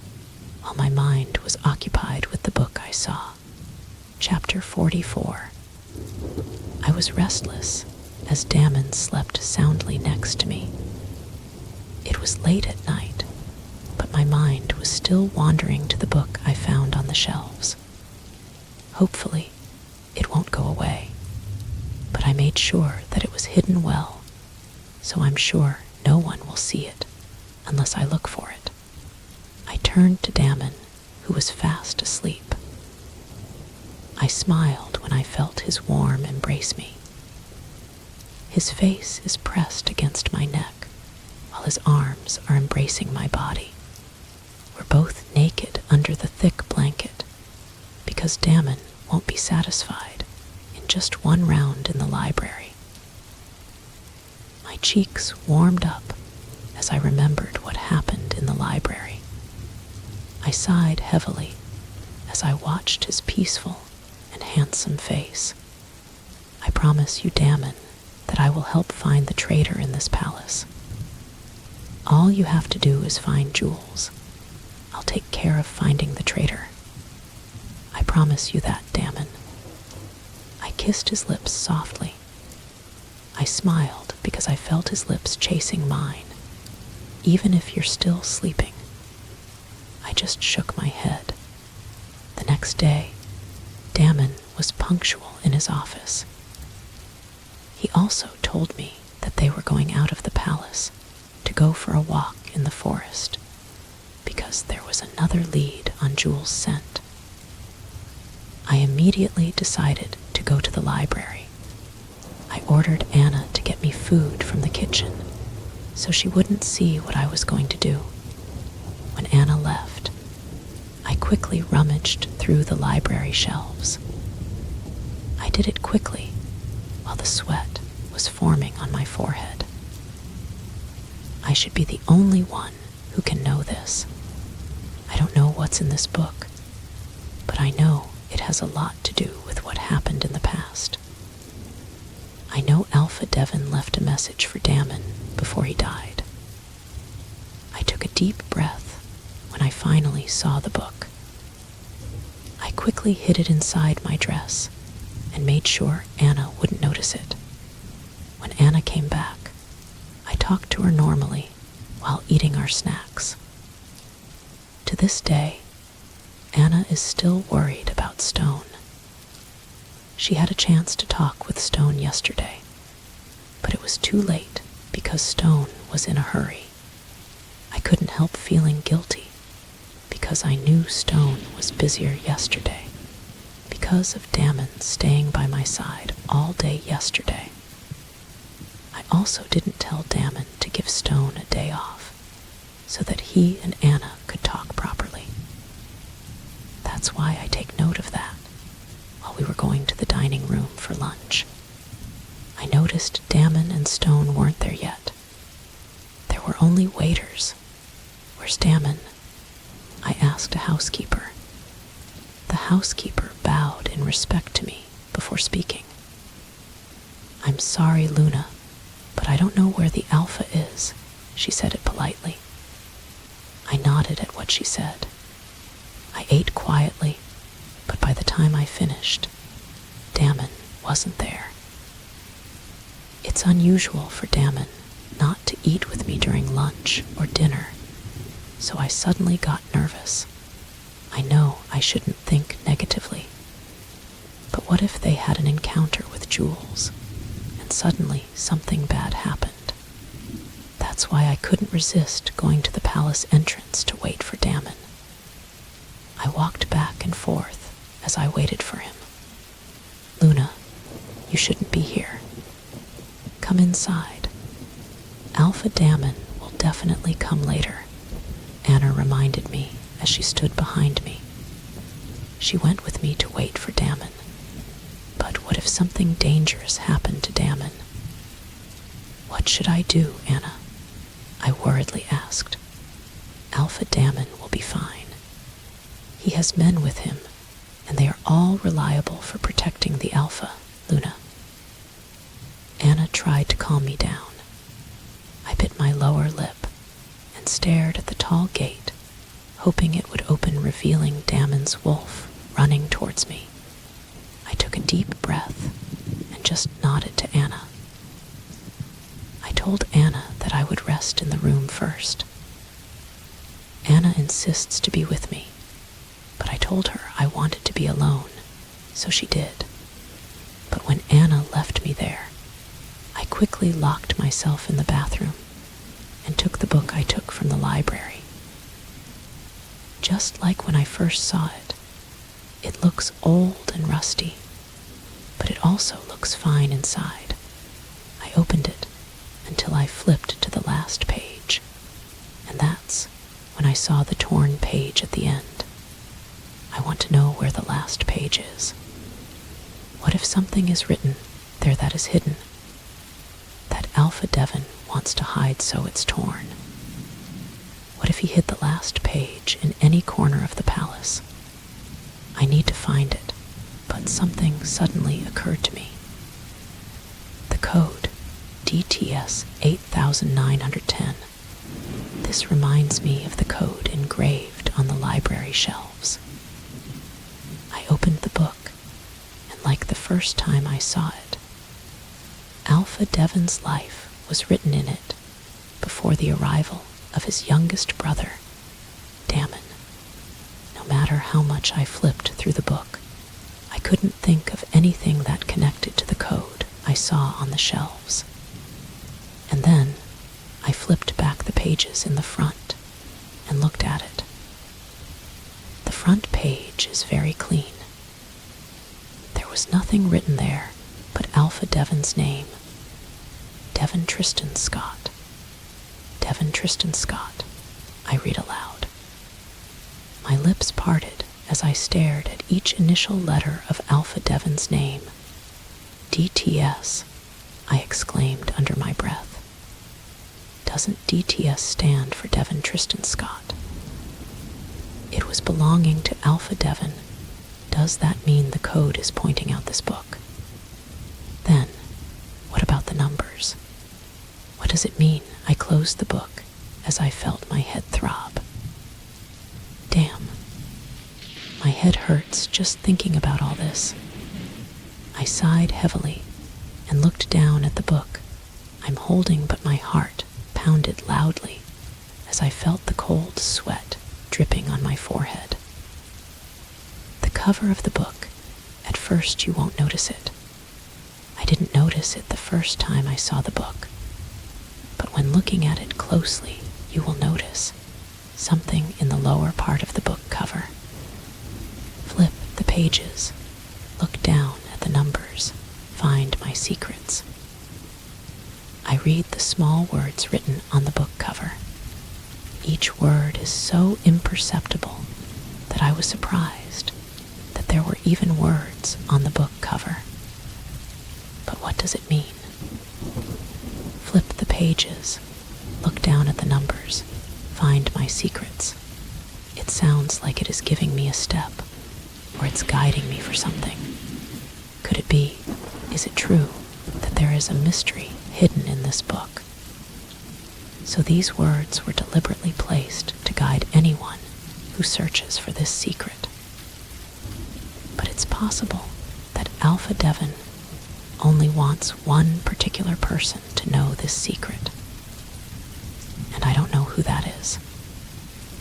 while my mind was occupied with the book I saw. Chapter 44. I was restless as Damon slept soundly next to me. It was late at night, but my mind was still wandering to the book I found on the shelves. Hopefully, it won't go away, but I made sure that it was hidden well, so I'm sure no one will see it unless I look for it. I turned to Damon, who was fast asleep. I smiled when I felt his warm embrace me. His face is pressed against my neck, while his arms are embracing my body. We're both naked under the thick blanket, because Damon won't be satisfied in just one round in the library. My cheeks warmed up as I remembered what happened in the library. I sighed heavily as I watched his peaceful and handsome face. I promise you, Damon, that I will help find the traitor in this palace. All you have to do is find Jules. I'll take care of finding the traitor. I promise you that, Damon. I kissed his lips softly. I smiled because I felt his lips chasing mine, even if you're still sleeping. I just shook my head. The next day, Damon was punctual in his office. He also told me that they were going out of the palace to go for a walk back in the forest because there was another lead on Jules' scent. I immediately decided to go to the library. I ordered Anna to get me food from the kitchen so she wouldn't see what I was going to do. When Anna left, I quickly rummaged through the library shelves. I did it quickly while the sweat was forming on my forehead. I should be the only one who can know this. I don't know what's in this book, but I know it has a lot to do with what happened in the past. I know Alpha Devon left a message for Damon before he died. I took a deep breath when I finally saw the book. I quickly hid it inside my dress and made sure Anna wouldn't notice it. When Anna came back, I talked to her normally while eating our snacks. To this day, Anna is still worried about Stone. She had a chance to talk with Stone yesterday, but it was too late because Stone was in a hurry. I couldn't help feeling guilty because I knew Stone was busier yesterday because of Damon staying by my side all day yesterday. I also didn't tell Damon to give Stone a day off so that he and Anna could talk properly. That's why I take note of that while we were going to the dining room for lunch. I noticed Damon and Stone weren't there yet. There were only waiters. Where's Damon? I asked a housekeeper. The housekeeper bowed in respect to me before speaking. I'm sorry, Luna, but I don't know where the Alpha is, she said it politely. I nodded at what she said. I ate quietly, but by the time I finished, Damon wasn't there. It's unusual for Damon not to eat with me during lunch or dinner, so I suddenly got nervous. I know I shouldn't think negatively, but what if they had an encounter with Jules, and suddenly something bad happened? That's why I couldn't resist going to the palace entrance to wait for Damon. I walked back and forth as I waited for him. Luna, you shouldn't be here. Come inside. Alpha Damon will definitely come later, Anna reminded me as she stood behind me. She went with me to wait for Damon. But what if something dangerous happened to Damon? What should I do, Anna? I worriedly asked. Alpha Damon will be fine. He has men with him, and they are all reliable for protecting the Alpha, Luna. Anna tried to calm me down. I bit my lower lip and stared at the tall gate, hoping it would open, revealing Damon's wolf running towards me. I took a deep breath and just nodded to Anna. I told Anna that I would rest in the room first. Anna insists to be with me, but I told her I wanted to be alone, so she did. But when Anna left me there, I quickly locked myself in the bathroom and took the book I took from the library. Just like when I first saw it, it looks old and rusty, but it also looks fine inside. I opened it until I flipped to the last page, and that's when I saw the torn page at the end. I want to know where the last page is. What if something is written there that is hidden? That Alpha Devon wants to hide so it's torn. What if he hid the last page in any corner of the palace? I need to find it, but something suddenly occurred to me. The code, DTS 8910. This reminds me of the code engraved on the library shelves. I opened the book, and like the first time I saw it, Alpha Devon's life was written in it before the arrival of his youngest brother, Damon. No matter how much I flipped through the book, I couldn't think of anything that connected to the code I saw on the shelves. And then I flipped back the page pages in the front and looked at it. The front page is very clean. There was nothing written there but Alpha Devon's name. Devon Tristan Scott. Devon Tristan Scott, I read aloud. My lips parted as I stared at each initial letter of Alpha Devon's name. DTS, I exclaimed under my breath. Doesn't DTS stand for Devon Tristan Scott? It was belonging to Alpha Devon. Does that mean the code is pointing out this book? Then, what about the numbers? What does it mean? I closed the book as I felt my head throb. Damn. My head hurts just thinking about all this. I sighed heavily and looked down at the book I'm holding, but my heart pounded loudly as I felt the cold sweat dripping on my forehead. The cover of the book, at first you won't notice it. I didn't notice it the first time I saw the book, but when looking at it closely, you will notice something in the lower part of the book cover. Flip the pages, look down at the numbers, find my secrets. I read the small words written on the book cover. Each word is so imperceptible that I was surprised that there were even words on the book cover. But what does it mean? Flip the pages, look down at the numbers, find my secrets. It sounds like it is giving me a step, or it's guiding me for something. Could it be, is it true, that there is a mystery hidden in this book? So these words were deliberately placed to guide anyone who searches for this secret. But it's possible that Alpha Devon only wants one particular person to know this secret. And I don't know who that is.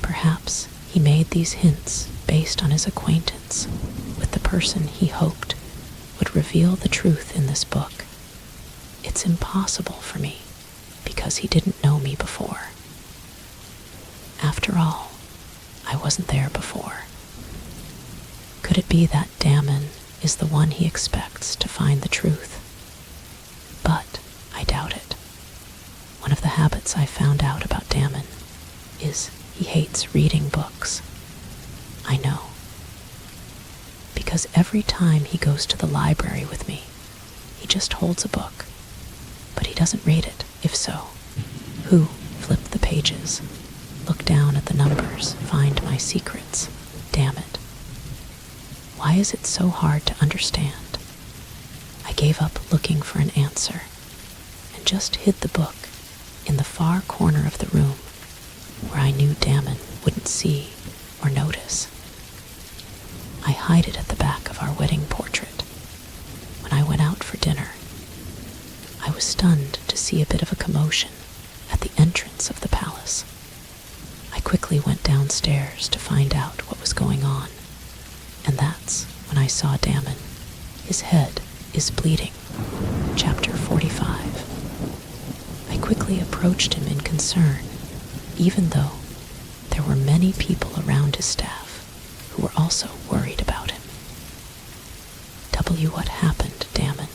Perhaps he made these hints based on his acquaintance with the person he hoped would reveal the truth in this book. It's impossible for me because he didn't know me before. After all, I wasn't there before. Could it be that Damon is the one he expects to find the truth? But I doubt it. One of the habits I found out about Damon is he hates reading books. I know. Because every time he goes to the library with me, he just holds a book, but he doesn't read it. If so, who? Flip the pages, look down at the numbers, find my secrets. Damn it. Why is it so hard to understand? I gave up looking for an answer and just hid the book in the far corner of the room where I knew Damon wouldn't see or notice. I hid it at the back of our wedding portrait. When I went out for dinner, I was stunned to see a bit of a commotion at the entrance of the palace. I quickly went downstairs to find out what was going on, and that's when I saw Damon. His head is bleeding. Chapter 45. I quickly approached him in concern, even though there were many people around his staff who were also worried about him. What happened, Damon?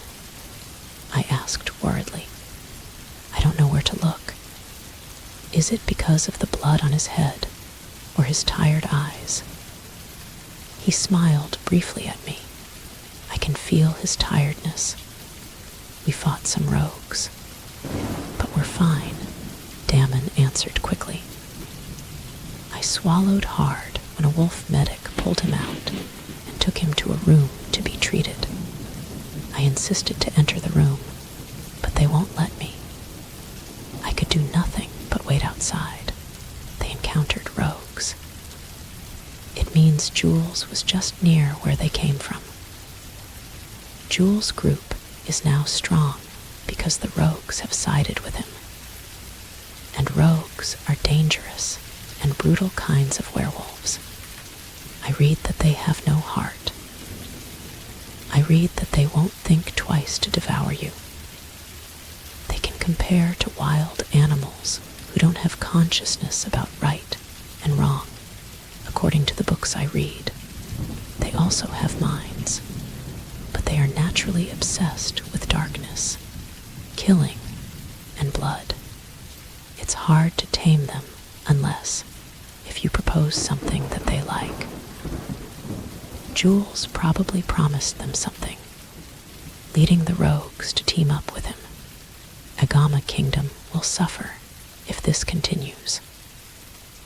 I asked worriedly. I don't know where to look. Is it because of the blood on his head or his tired eyes? He smiled briefly at me. I can feel his tiredness. We fought some rogues, but we're fine, Damon answered quickly. I swallowed hard when a wolf medic pulled him out and took him to a room to be treated. I insisted to enter the room, but they won't let me. I could do nothing but wait outside. They encountered rogues. It means Jules was just near where they came from. Jules' group is now strong because the rogues have sided with him. And rogues are dangerous and brutal kinds of werewolves. I read that they have no heart. I read that they won't think twice to devour you. They can compare to wild animals who don't have consciousness about right and wrong, according to the books I read. They also have minds, but they are naturally obsessed with darkness, killing, and blood. It's hard to tame them unless if you propose something that they like. Jules probably promised them something, leading the rogues to team up with him. Agama Kingdom will suffer if this continues.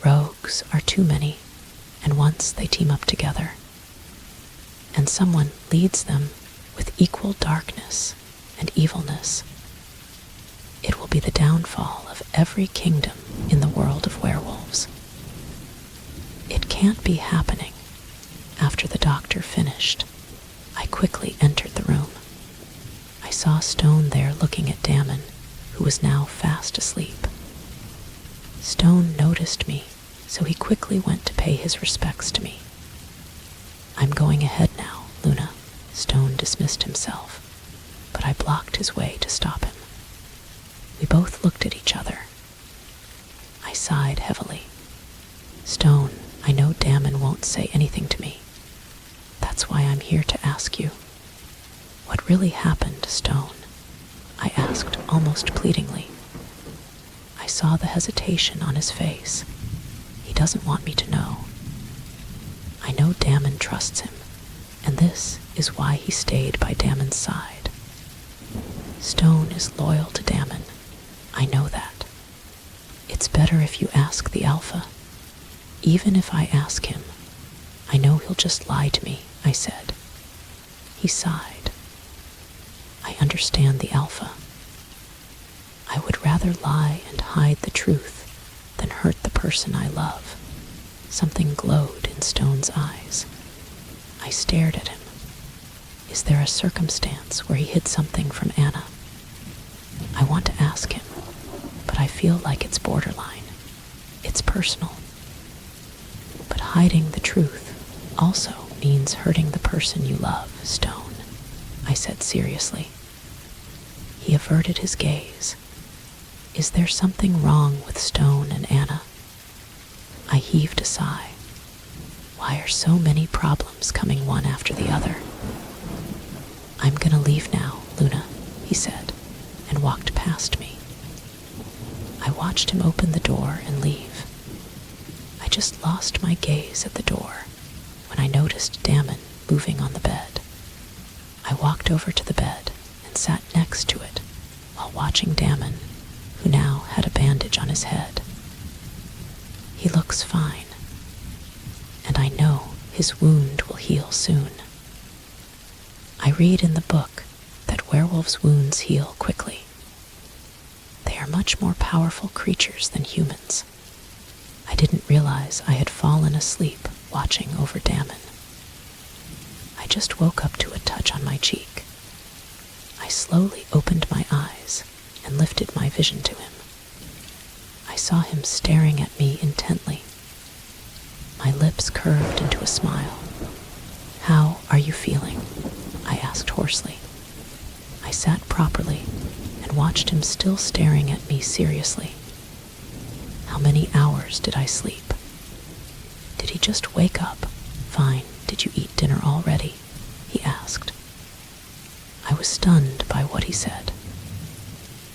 Rogues are too many, and once they team up together, and someone leads them with equal darkness and evilness, it will be the downfall of every kingdom in the world of werewolves. It can't be happening. After the doctor finished, I quickly entered the room. I saw Stone there looking at Damon, who was now fast asleep. Stone noticed me, so he quickly went to pay his respects to me. "I'm going ahead now, Luna," Stone dismissed himself, but I blocked his way to stop him. We both looked at each other. I sighed heavily. "Stone, I know Damon won't say anything to me. That's why I'm here to ask you. What really happened, Stone?" I asked almost pleadingly. I saw the hesitation on his face. He doesn't want me to know. I know Damon trusts him, and this is why he stayed by Damon's side. Stone is loyal to Damon. I know that. It's better if you ask the Alpha. Even if I ask him, I know he'll just lie to me, I said. He sighed. I understand the Alpha. I would rather lie and hide the truth than hurt the person I love. Something glowed in Stone's eyes. I stared at him. Is there a circumstance where he hid something from Anna? I want to ask him, but I feel like it's borderline. It's personal. But hiding the truth also means hurting the person you love, Stone, I said seriously. He averted his gaze. Is there something wrong with Stone and Anna? I heaved a sigh. Why are so many problems coming one after the other? I'm gonna leave now, Luna, he said, and walked past me. I watched him open the door and leave. I just lost my gaze at the door when I noticed Damon moving on the bed. I walked over to the bed and sat next to it while watching Damon, who now had a bandage on his head. He looks fine, and I know his wound will heal soon. I read in the book that werewolves' wounds heal quickly. They are much more powerful creatures than humans. I didn't realize I had fallen asleep watching over Damon. I just woke up to a touch on my cheek. I slowly opened my eyes and lifted my vision to him. I saw him staring at me intently. My lips curved into a smile. "How are you feeling?" I asked hoarsely. I sat properly and watched him still staring at me seriously. How many hours did I sleep? Did he just wake up? Fine, did you eat dinner already? He asked. I was stunned by what he said.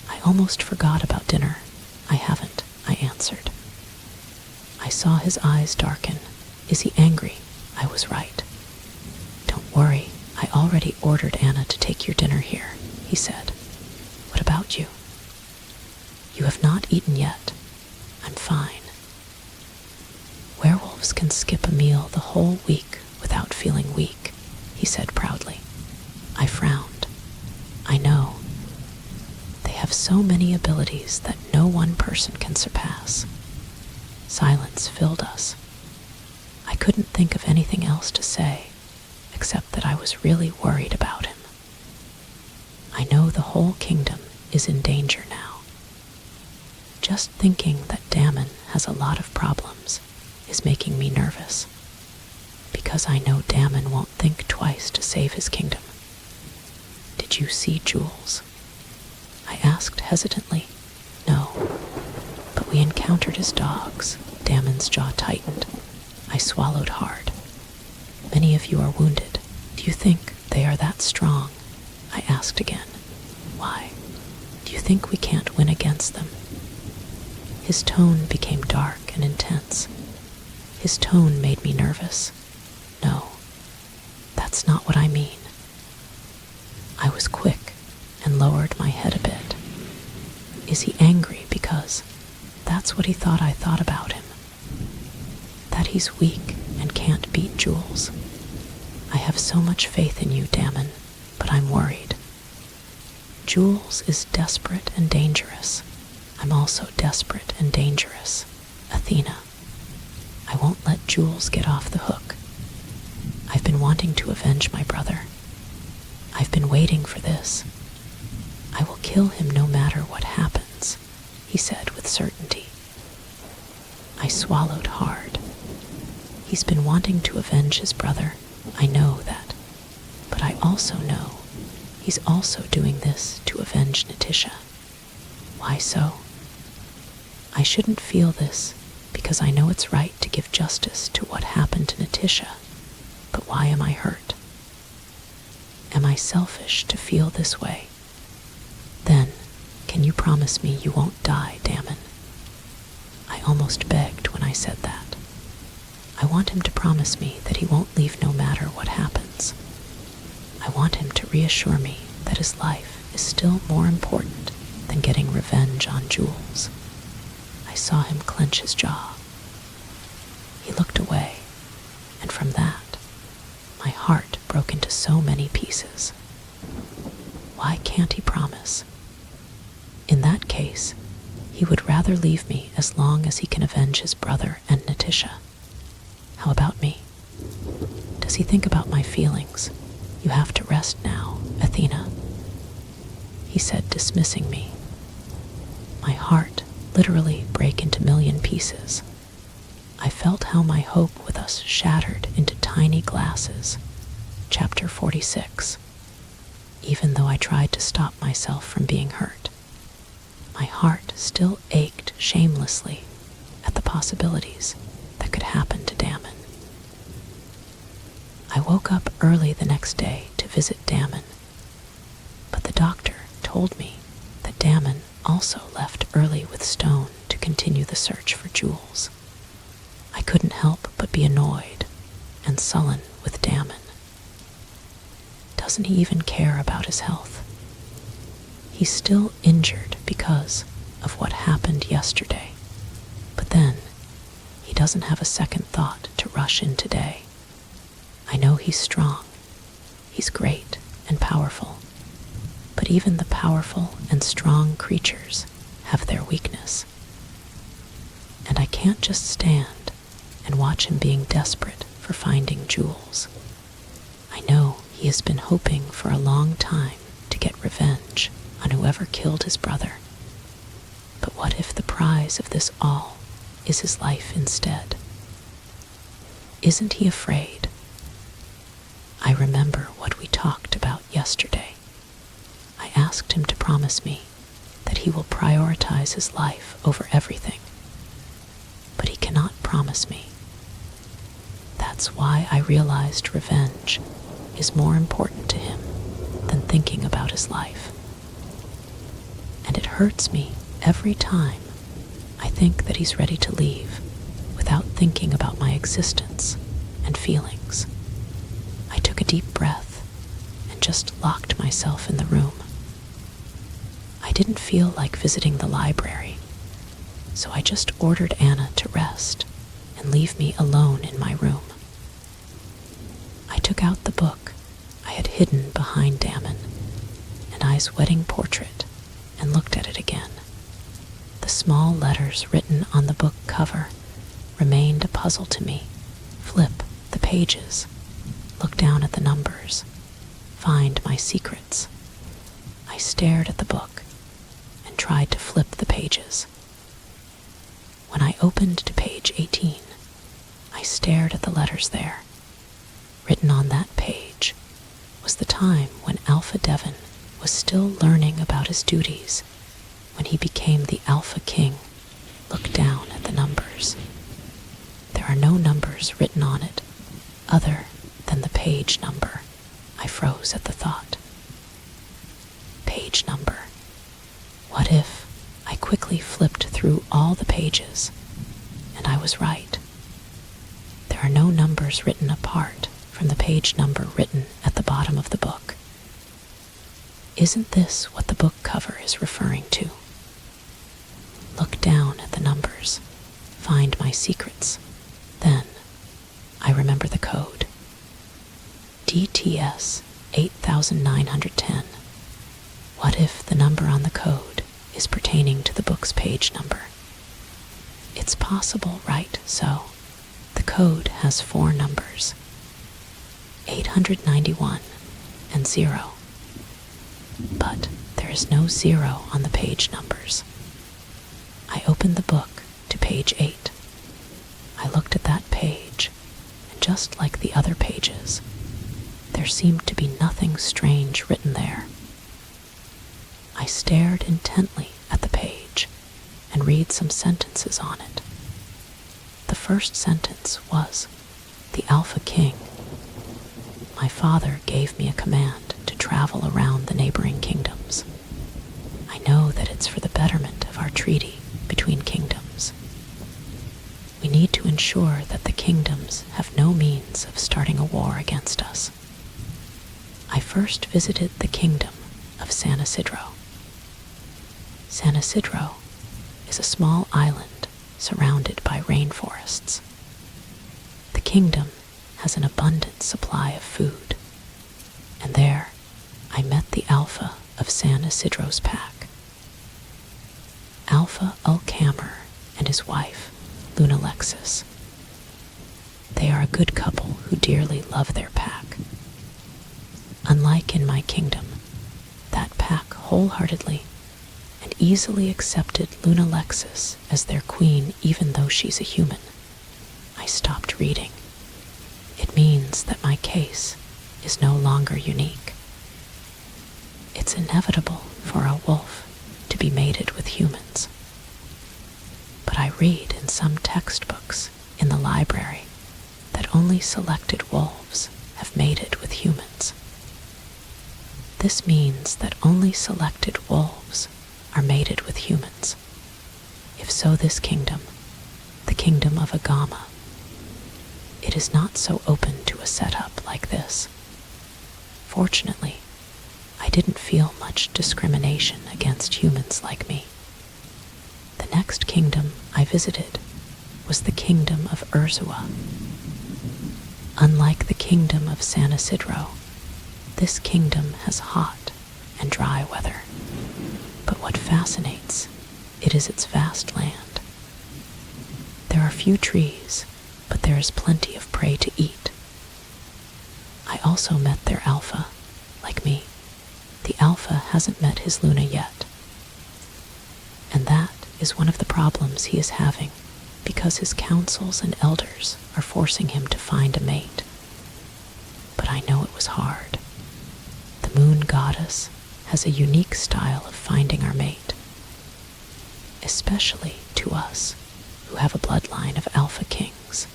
I almost forgot about dinner. I haven't, I answered. I saw his eyes darken. Is he angry? I was right. Don't worry, I already ordered Anna to take your dinner here, he said. What about you? You have not eaten yet. I'm fine. Werewolves can skip a meal the whole week without feeling weak, he said proudly. I frowned. I know. They have so many abilities that no one person can surpass. Silence filled us. I couldn't think of anything else to say, except that I was really worried about him. I know the whole kingdom is in danger now. Just thinking that Damon has a lot of problems is making me nervous, because I know Damon won't think twice to save his kingdom. Did you see Jules? I asked hesitantly. No, but We encountered his dogs. Damon's jaw tightened. I swallowed hard. Many of you are wounded. Do you think they are that strong? I asked again. Why? Do you think we can't win against them? His tone became dark and intense. His tone made me nervous. No, that's not what I mean. I was quick and lowered my head a bit. Is he angry because that's what he thought I thought about him? That he's weak and can't beat Jules. I have so much faith in you, Damon, but I'm worried. Jules is desperate and dangerous. I'm also desperate and dangerous. Athena. I won't let Jules get off the hook. I've been wanting to avenge my brother. I've been waiting for this. I will kill him no matter what happens, he said with certainty. I swallowed hard. He's been wanting to avenge his brother. I know that. But I also know he's also doing this to avenge Natisha. Why so? I shouldn't feel this because I know it's right to give justice to what happened to Natisha. But why am I hurt? Am I selfish to feel this way? Then, can you promise me you won't die, Damon? I almost begged when I said that. I want him to promise me that he won't leave no matter what happens. I want him to reassure me that his life is still more important than getting revenge on Jules. I saw him clench his jaw. He looked away, and from that, my heart broke into so many pieces. Why can't he promise? In that case, he would rather leave me as long as he can avenge his brother and Natisha. How about me? Does he think about my feelings? You have to rest now, Athena, he said, dismissing me. My heart literally break into a million pieces. I felt how my hope with us shattered into tiny glasses. Chapter 46. Even though I tried to stop myself from being hurt, my heart still ached shamelessly at the possibilities that could happen to Damon. I woke up early the next day to visit Damon, but the doctor told me that Damon also left early with Stone to continue the search for Jules. I couldn't help but be annoyed and sullen with Damon. Doesn't he even care about his health? He's still injured because of what happened yesterday, but then he doesn't have a second thought to rush in today. I know he's strong, he's great and powerful, but even the powerful and strong creatures have their weakness. And I can't just stand and watch him being desperate for finding Jules. I know he has been hoping for a long time to get revenge on whoever killed his brother. But what if the prize of this all is his life instead? Isn't he afraid? I remember what we talked about yesterday. I asked him to promise me that he will prioritize his life over everything. But he cannot promise me. That's why I realized revenge is more important to him than thinking about his life. And it hurts me every time I think that he's ready to leave without thinking about my existence and feelings. I took a deep breath and just locked myself in the room. I didn't feel like visiting the library, so I just ordered Anna to rest and leave me alone in my room. I took out the book I had hidden behind Damon and I's wedding portrait and looked at it again. The small letters written on the book cover remained a puzzle to me. Flip the pages, look down at the numbers, find my secrets. I stared at the book and tried to flip the pages. When I opened to page 18, I stared at the letters there. Written on that page was the time when Alpha Devon was still learning about his duties when he became the Alpha King. Look numbers written on it, other than the page number. I froze at the thought. Page number. What if I quickly flipped through all the pages, and I was right? There are no numbers written apart from the page number written at the bottom of the book. Isn't this what the book cover is referring to? Look down at the numbers, find my secrets. Then I remember the code. DTS 8910. What if the number on the code is pertaining to the book's page number? It's possible, right? So, the code has 4 numbers, 891 and 0. But there is no 0 on the page numbers. I opened the book to page 8. I looked at that page, and just like the other pages, there seemed to be nothing strange written there. I stared intently at the page and read some sentences on it. The first sentence was, "The Alpha King. My father gave me a command to travel around the neighboring kingdoms. I know that it's for the betterment of our treaty between kingdoms. We need to ensure that the kingdoms have no means of starting a war against us. I first visited the kingdom of San Isidro. San Isidro is a small island surrounded by rainforests. The kingdom has an abundant supply of food, and there I met the Alpha of San Isidro's pack. Alpha Ulcamer and his wife, Luna Lexus. They are a good couple who dearly love their pack. Unlike in my kingdom, that pack wholeheartedly and easily accepted Luna Lexus as their queen even though she's a human. I stopped reading. It means that my case is no longer unique. It's inevitable for a wolf to be mated with humans. But I read in some textbooks in the library that only selected wolves have mated with humans. This means that only selected wolves are mated with humans. If so, this kingdom, the kingdom of Agama, it is not so open to a setup like this. Fortunately, I didn't feel much discrimination against humans like me. The next kingdom I visited was the kingdom of Urzua. Unlike the kingdom of San Isidro, this kingdom has hot and dry weather. But what fascinates it is its vast land. There are few trees, but there is plenty of prey to eat. I also met their alpha, like me. The alpha hasn't met his Luna yet. And that is one of the problems he is having, because his councils and elders are forcing him to find a mate. But I know it was hard. The moon goddess has a unique style of finding our mate, especially to us who have a bloodline of alpha kings.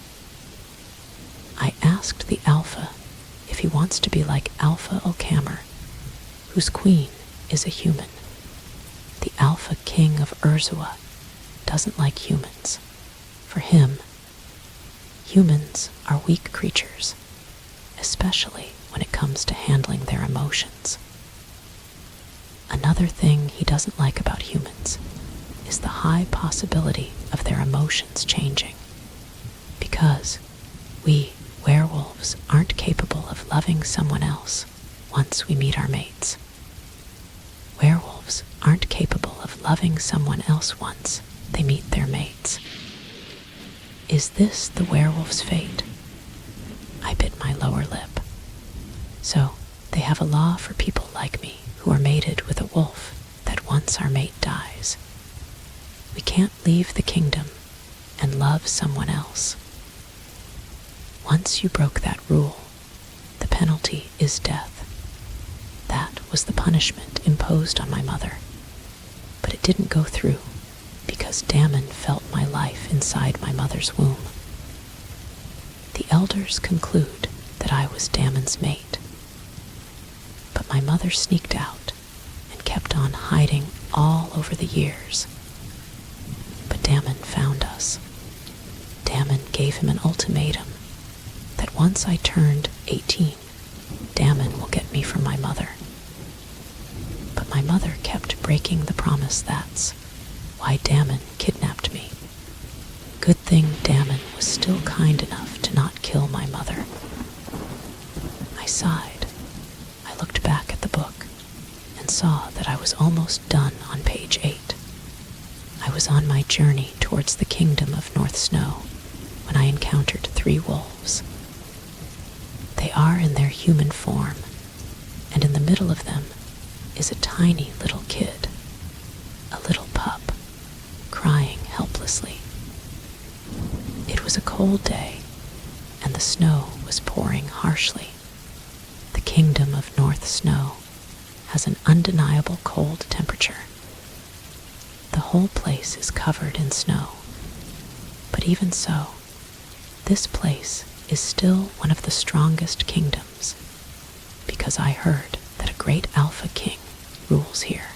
I asked the alpha if he wants to be like Alpha Ulcamer, whose queen is a human. The alpha king of Urzua doesn't like humans. For him, humans are weak creatures, especially when it comes to handling their emotions. Another thing he doesn't like about humans is the high possibility of their emotions changing, because we werewolves aren't capable of loving someone else once we meet our mates. Werewolves aren't capable of loving someone else once they meet their mates. Is this the werewolf's fate? I bit my lower lip. So, they have a law for people like me who are mated with a wolf that once our mate dies, we can't leave the kingdom and love someone else. Once you broke that rule, the penalty is death. That was the punishment imposed on my mother. But it didn't go through, because Damon felt my life inside my mother's womb. elders conclude that I was Damon's mate. But my mother sneaked out and kept on hiding all over the years. But Damon found us. Damon gave him an ultimatum that once I turned 18, Damon will get me from my mother. But my mother kept breaking the promise. That's why Damon kidnapped me. Good thing Damon was still kind enough to not kill my mother. I sighed. I looked back at the book and saw that I was almost done on page 8. I was on my journey towards the kingdom of North Snow when I encountered 3 wolves. They are in their human form, and in the middle of them is a tiny little kid, a little pup, crying helplessly. It was a cold day, and the snow was pouring harshly. The kingdom of North Snow has an undeniable cold temperature. The whole place is covered in snow, but even so, this place is still one of the strongest kingdoms, because I heard that a great Alpha King rules here.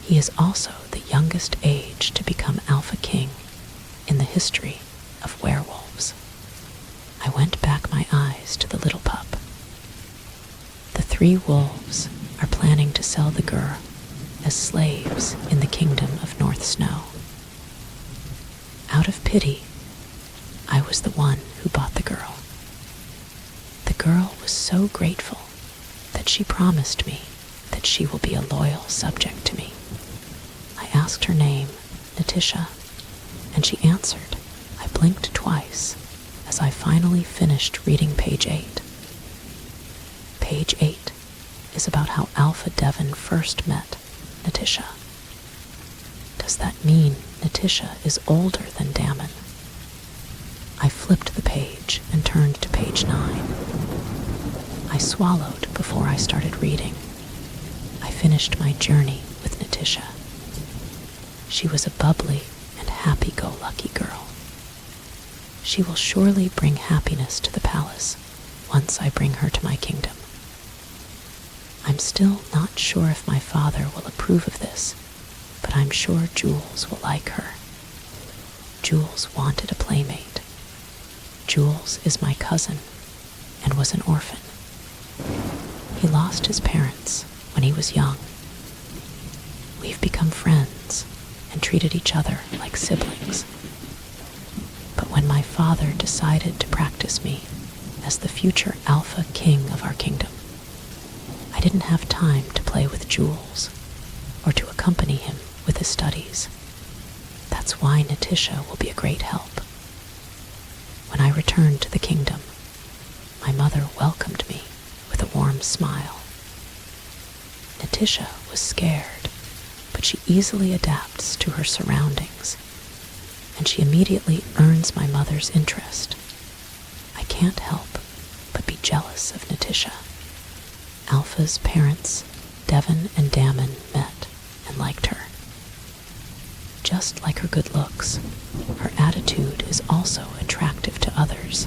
He is also the youngest age to become Alpha King in the history of werewolves. I went back my eyes to the little pup. The 3 wolves are planning to sell the girl as slaves in the kingdom of North Snow. Out of pity, I was the one who bought the girl. The girl was so grateful that she promised me that she will be a loyal subject to me. I asked her name, Natisha, and she answered. I blinked twice as I finally finished reading page 8. Page 8 is about how Alpha Devon first met Natisha. Does that mean Natisha is older than Damon? I flipped the page and turned to page 9. I swallowed before I started reading. I finished my journey with Natisha. She was a bubbly and happy-go-lucky girl. She will surely bring happiness to the palace once I bring her to my kingdom. I'm still not sure if my father will approve of this, but I'm sure Jules will like her. Jules wanted a playmate. Jules is my cousin and was an orphan. He lost his parents when he was young. We've become friends and treated each other like siblings. But when my father decided to practice me as the future Alpha King of our kingdom, I didn't have time to play with Jules or to accompany him with his studies. That's why Natisha will be a great help. When I returned to the kingdom, my mother welcomed me with a warm smile. Natisha was scared, but she easily adapts to her surroundings, and she immediately earns my mother's interest. I can't help but be jealous of Natisha. Alpha's parents, Devon and Damon, met and liked her. Just like her good looks, her attitude is also attractive to others.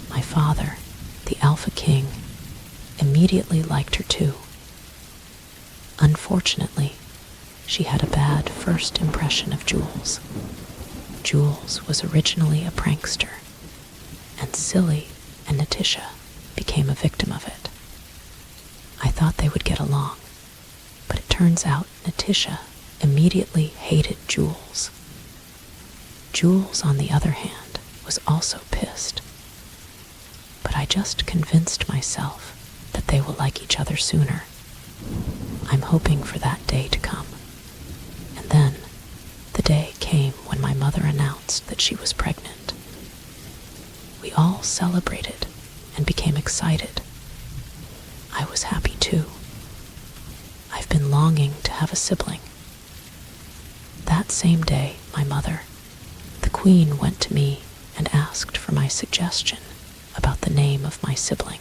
My father, the Alpha King, immediately liked her too. Unfortunately, she had a bad first impression of Jules. Jules was originally a prankster, and Silly and Natisha became a victim of it. I thought they would get along, but it turns out Natisha immediately hated Jules. Jules, on the other hand, was also pissed. But I just convinced myself that they will like each other sooner. I'm hoping for that day to come. And then, the day came when my mother announced that she was pregnant. We all celebrated and became excited. I was happy too. I've been longing to have a sibling. That same day, my mother, the queen, went to me and asked for my suggestion about the name of my sibling.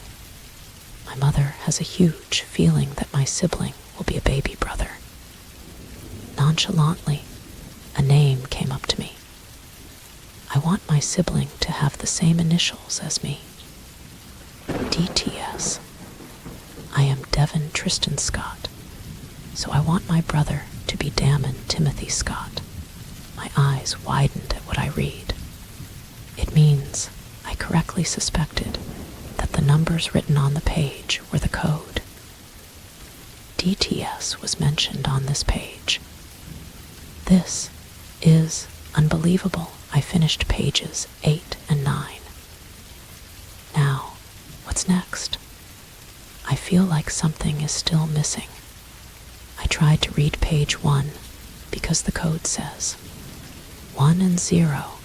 My mother has a huge feeling that my sibling will be a baby brother. Nonchalantly, a name came up to me. I want my sibling to have the same initials as me. DTS. I am Devon Tristan Scott, so I want my brother to be Damon Timothy Scott. My eyes widened at what I read. It means I correctly suspected that the numbers written on the page were the code. DTS was mentioned on this page. This is unbelievable. I finished pages 8 and 9. Now, what's next? I feel like something is still missing. I tried to read page 1 because the code says 1 and 0,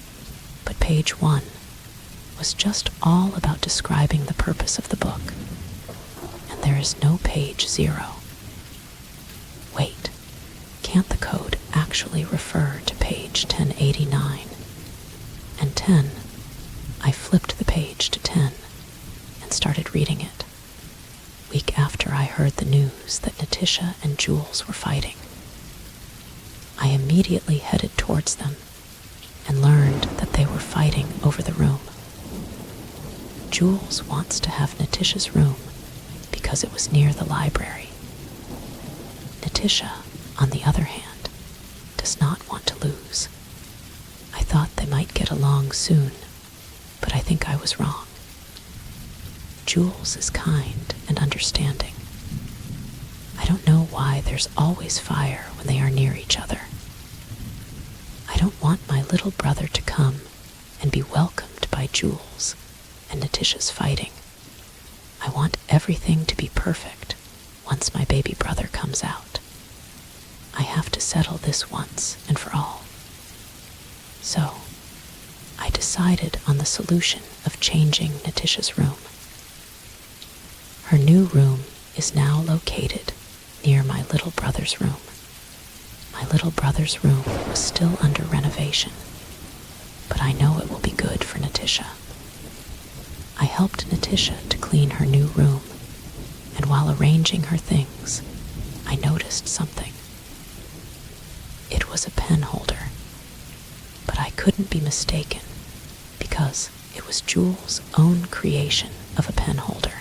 but page 1 was just all about describing the purpose of the book, and there is no page 0. Wait, can't the code actually refer to page 1089? And 10, I flipped the page to 10 and started reading it. Week after I heard the news that Natisha and Jules were fighting, I immediately headed towards them and learned that they were fighting over the room. Jules wants to have Natisha's room because it was near the library. Natisha, on the other hand, does not want to lose. I thought they might get along soon, but I think I was wrong. Jules is kind and understanding. I don't know why there's always fire when they are near each other. I don't want my little brother to come and be welcomed by Jules and Natisha's fighting. I want everything to be perfect once my baby brother comes out. I have to settle this once and for all. So, I decided on the solution of changing Natisha's room. Her new room is now located near my little brother's room. My little brother's room was still under renovation, but I know it will be good for Natisha. I helped Natisha to clean her new room, and while arranging her things, I noticed something. It was a pen holder, but I couldn't be mistaken because it was Jules' own creation of a pen holder.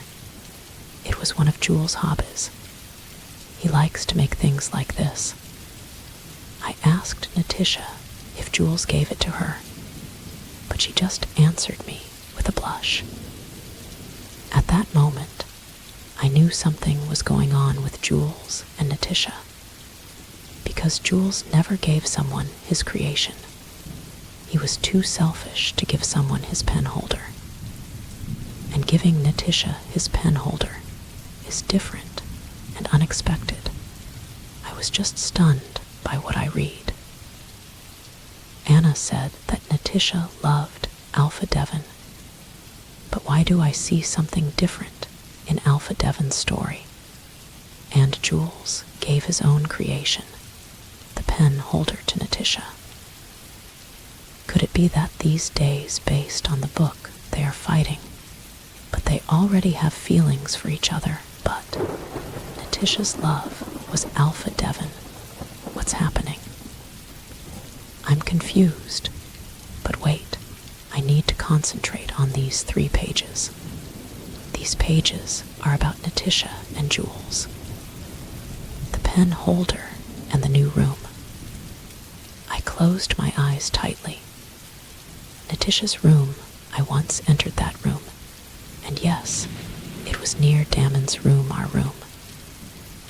It was one of Jules' hobbies. He likes to make things like this. I asked Natisha if Jules gave it to her, but she just answered me with a blush. At that moment, I knew something was going on with Jules and Natisha, because Jules never gave someone his creation. He was too selfish to give someone his pen holder. And giving Natisha his pen holder is different and unexpected. I was just stunned by what I read. Anna said that Natisha loved Alpha Devon, but why do I see something different in Alpha Devon's story? And Jules gave his own creation, the pen holder, to Natisha. Could it be that these days, based on the book, they are fighting, but they already have feelings for each other? But Natisha's love was Alpha Devon. What's happening? I'm confused, but wait, I need to concentrate on these 3 pages. These pages are about Natisha and Jules, the pen holder, and the new room. I closed my eyes tightly. Natisha's room, I once entered that room, and yes, it was near Damon's room, our room.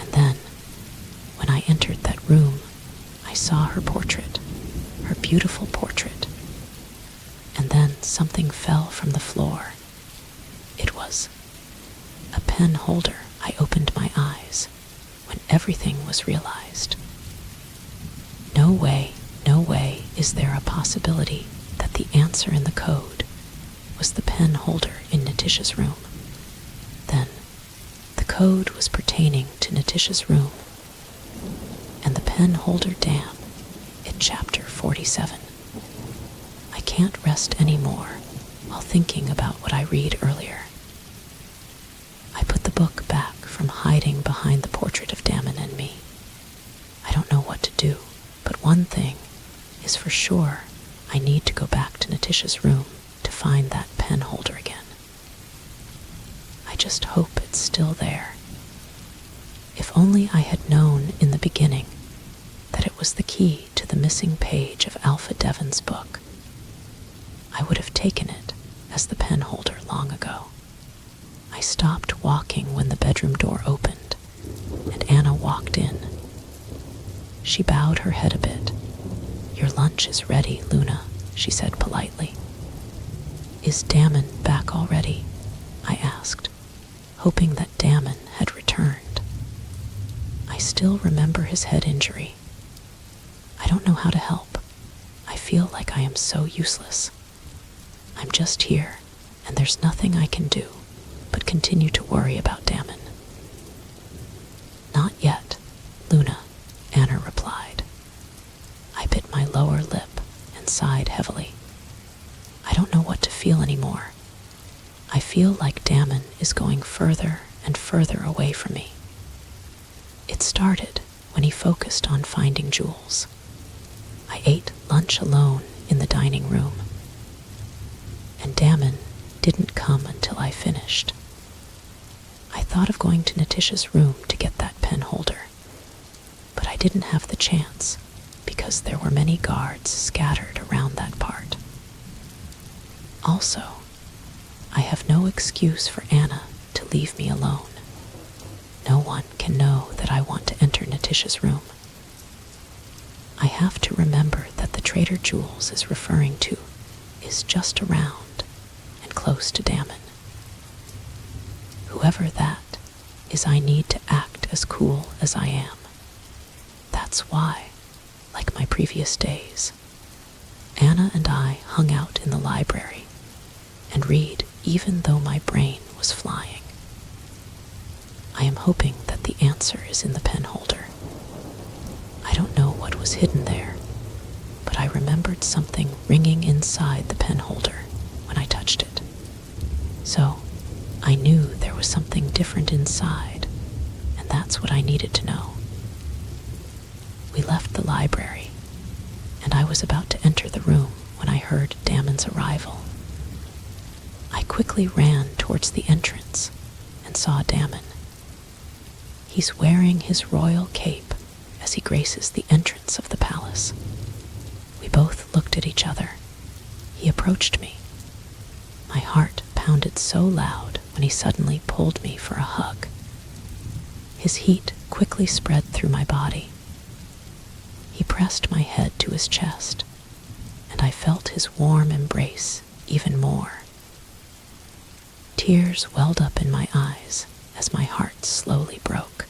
And then, when I entered that room, I saw her portrait, her beautiful portrait. And then something fell from the floor. It was a pen holder. I opened my eyes when everything was realized. No way is there a possibility that the answer in the code was the pen holder in Natisha's room. Then, the code was pertaining to Natisha's room, and the pen holder dam in chapter 47. I can't rest anymore while thinking about what I read earlier. I put the book back from hiding behind the portrait of Damon and me. I don't know what to do, but one thing is for sure, I need to go back to Naticia's room to find that pen holder again. I just hope it's still there. If only I had known in the beginning that it was the key to the missing page of Alpha Devon's book, I would have taken it as the pen holder long ago. I stopped walking when the bedroom door opened, and Anna walked in. She bowed her head a bit. "Your lunch is ready, Luna," she said politely. "Is Damon back already?" I asked, hoping that Damon had returned. I still remember his head injury. I don't know how to help. I feel like I am so useless. I'm just here, and there's nothing I can do but continue to worry about Damon. "Not yet, Luna," Anna replied. I bit my lower lip and sighed heavily. I don't know what to feel anymore. I feel like Damon is going further and further away from me. It started when he focused on finding Jules. I ate lunch alone in the dining room, and Damon didn't come until I finished. I thought of going to Naticia's room to get that pen holder, but I didn't have the chance because there were many guards scattered around that part. Also, I have no excuse for Anna to leave me alone. No one can know that I want to enter Naticia's room. I have to remember that the traitor Jules is referring to is just around and close to Damon. Whoever that is, I need to act as cool as I am. That's why, like my previous days, Anna and I hung out in the library and read even though my brain was flying. I am hoping that the answer is in the pen holder. I don't know what was hidden there, but I remembered something ringing inside the pen holder when I touched it. So I knew there was something different inside, and that's what I needed to know. We left the library, and I was about to enter the room when I heard Damon's arrival. I quickly ran towards the entrance and saw Damon. He's wearing his royal cape as he graces the entrance of the palace. We both looked at each other. He approached me. My heart pounded so loud when he suddenly pulled me for a hug. His heat quickly spread through my body. He pressed my head to his chest, and I felt his warm embrace even more. Tears welled up in my eyes as my heart slowly broke.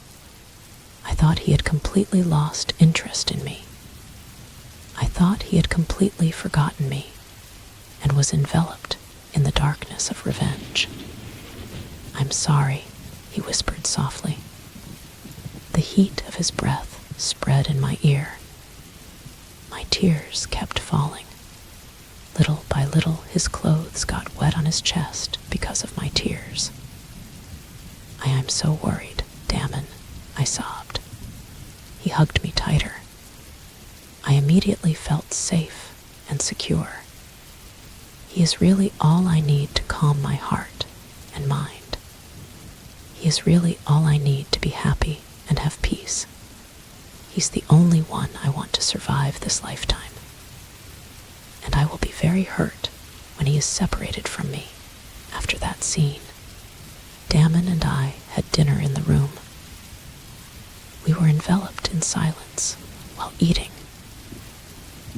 I thought he had completely lost interest in me. I thought he had completely forgotten me and was enveloped in the darkness of revenge. "I'm sorry," he whispered softly. The heat of his breath spread in my ear. My tears kept falling. Little by little, his clothes got wet on his chest because of my tears. "I am so worried, Damon," I sobbed. He hugged me tighter. I immediately felt safe and secure. He is really all I need to calm my heart and mind. He is really all I need to be happy and have peace. He's the only one I want to survive this lifetime. And I will be very hurt when he is separated from me after that scene. Damon and I had dinner in the room. We were enveloped in silence while eating.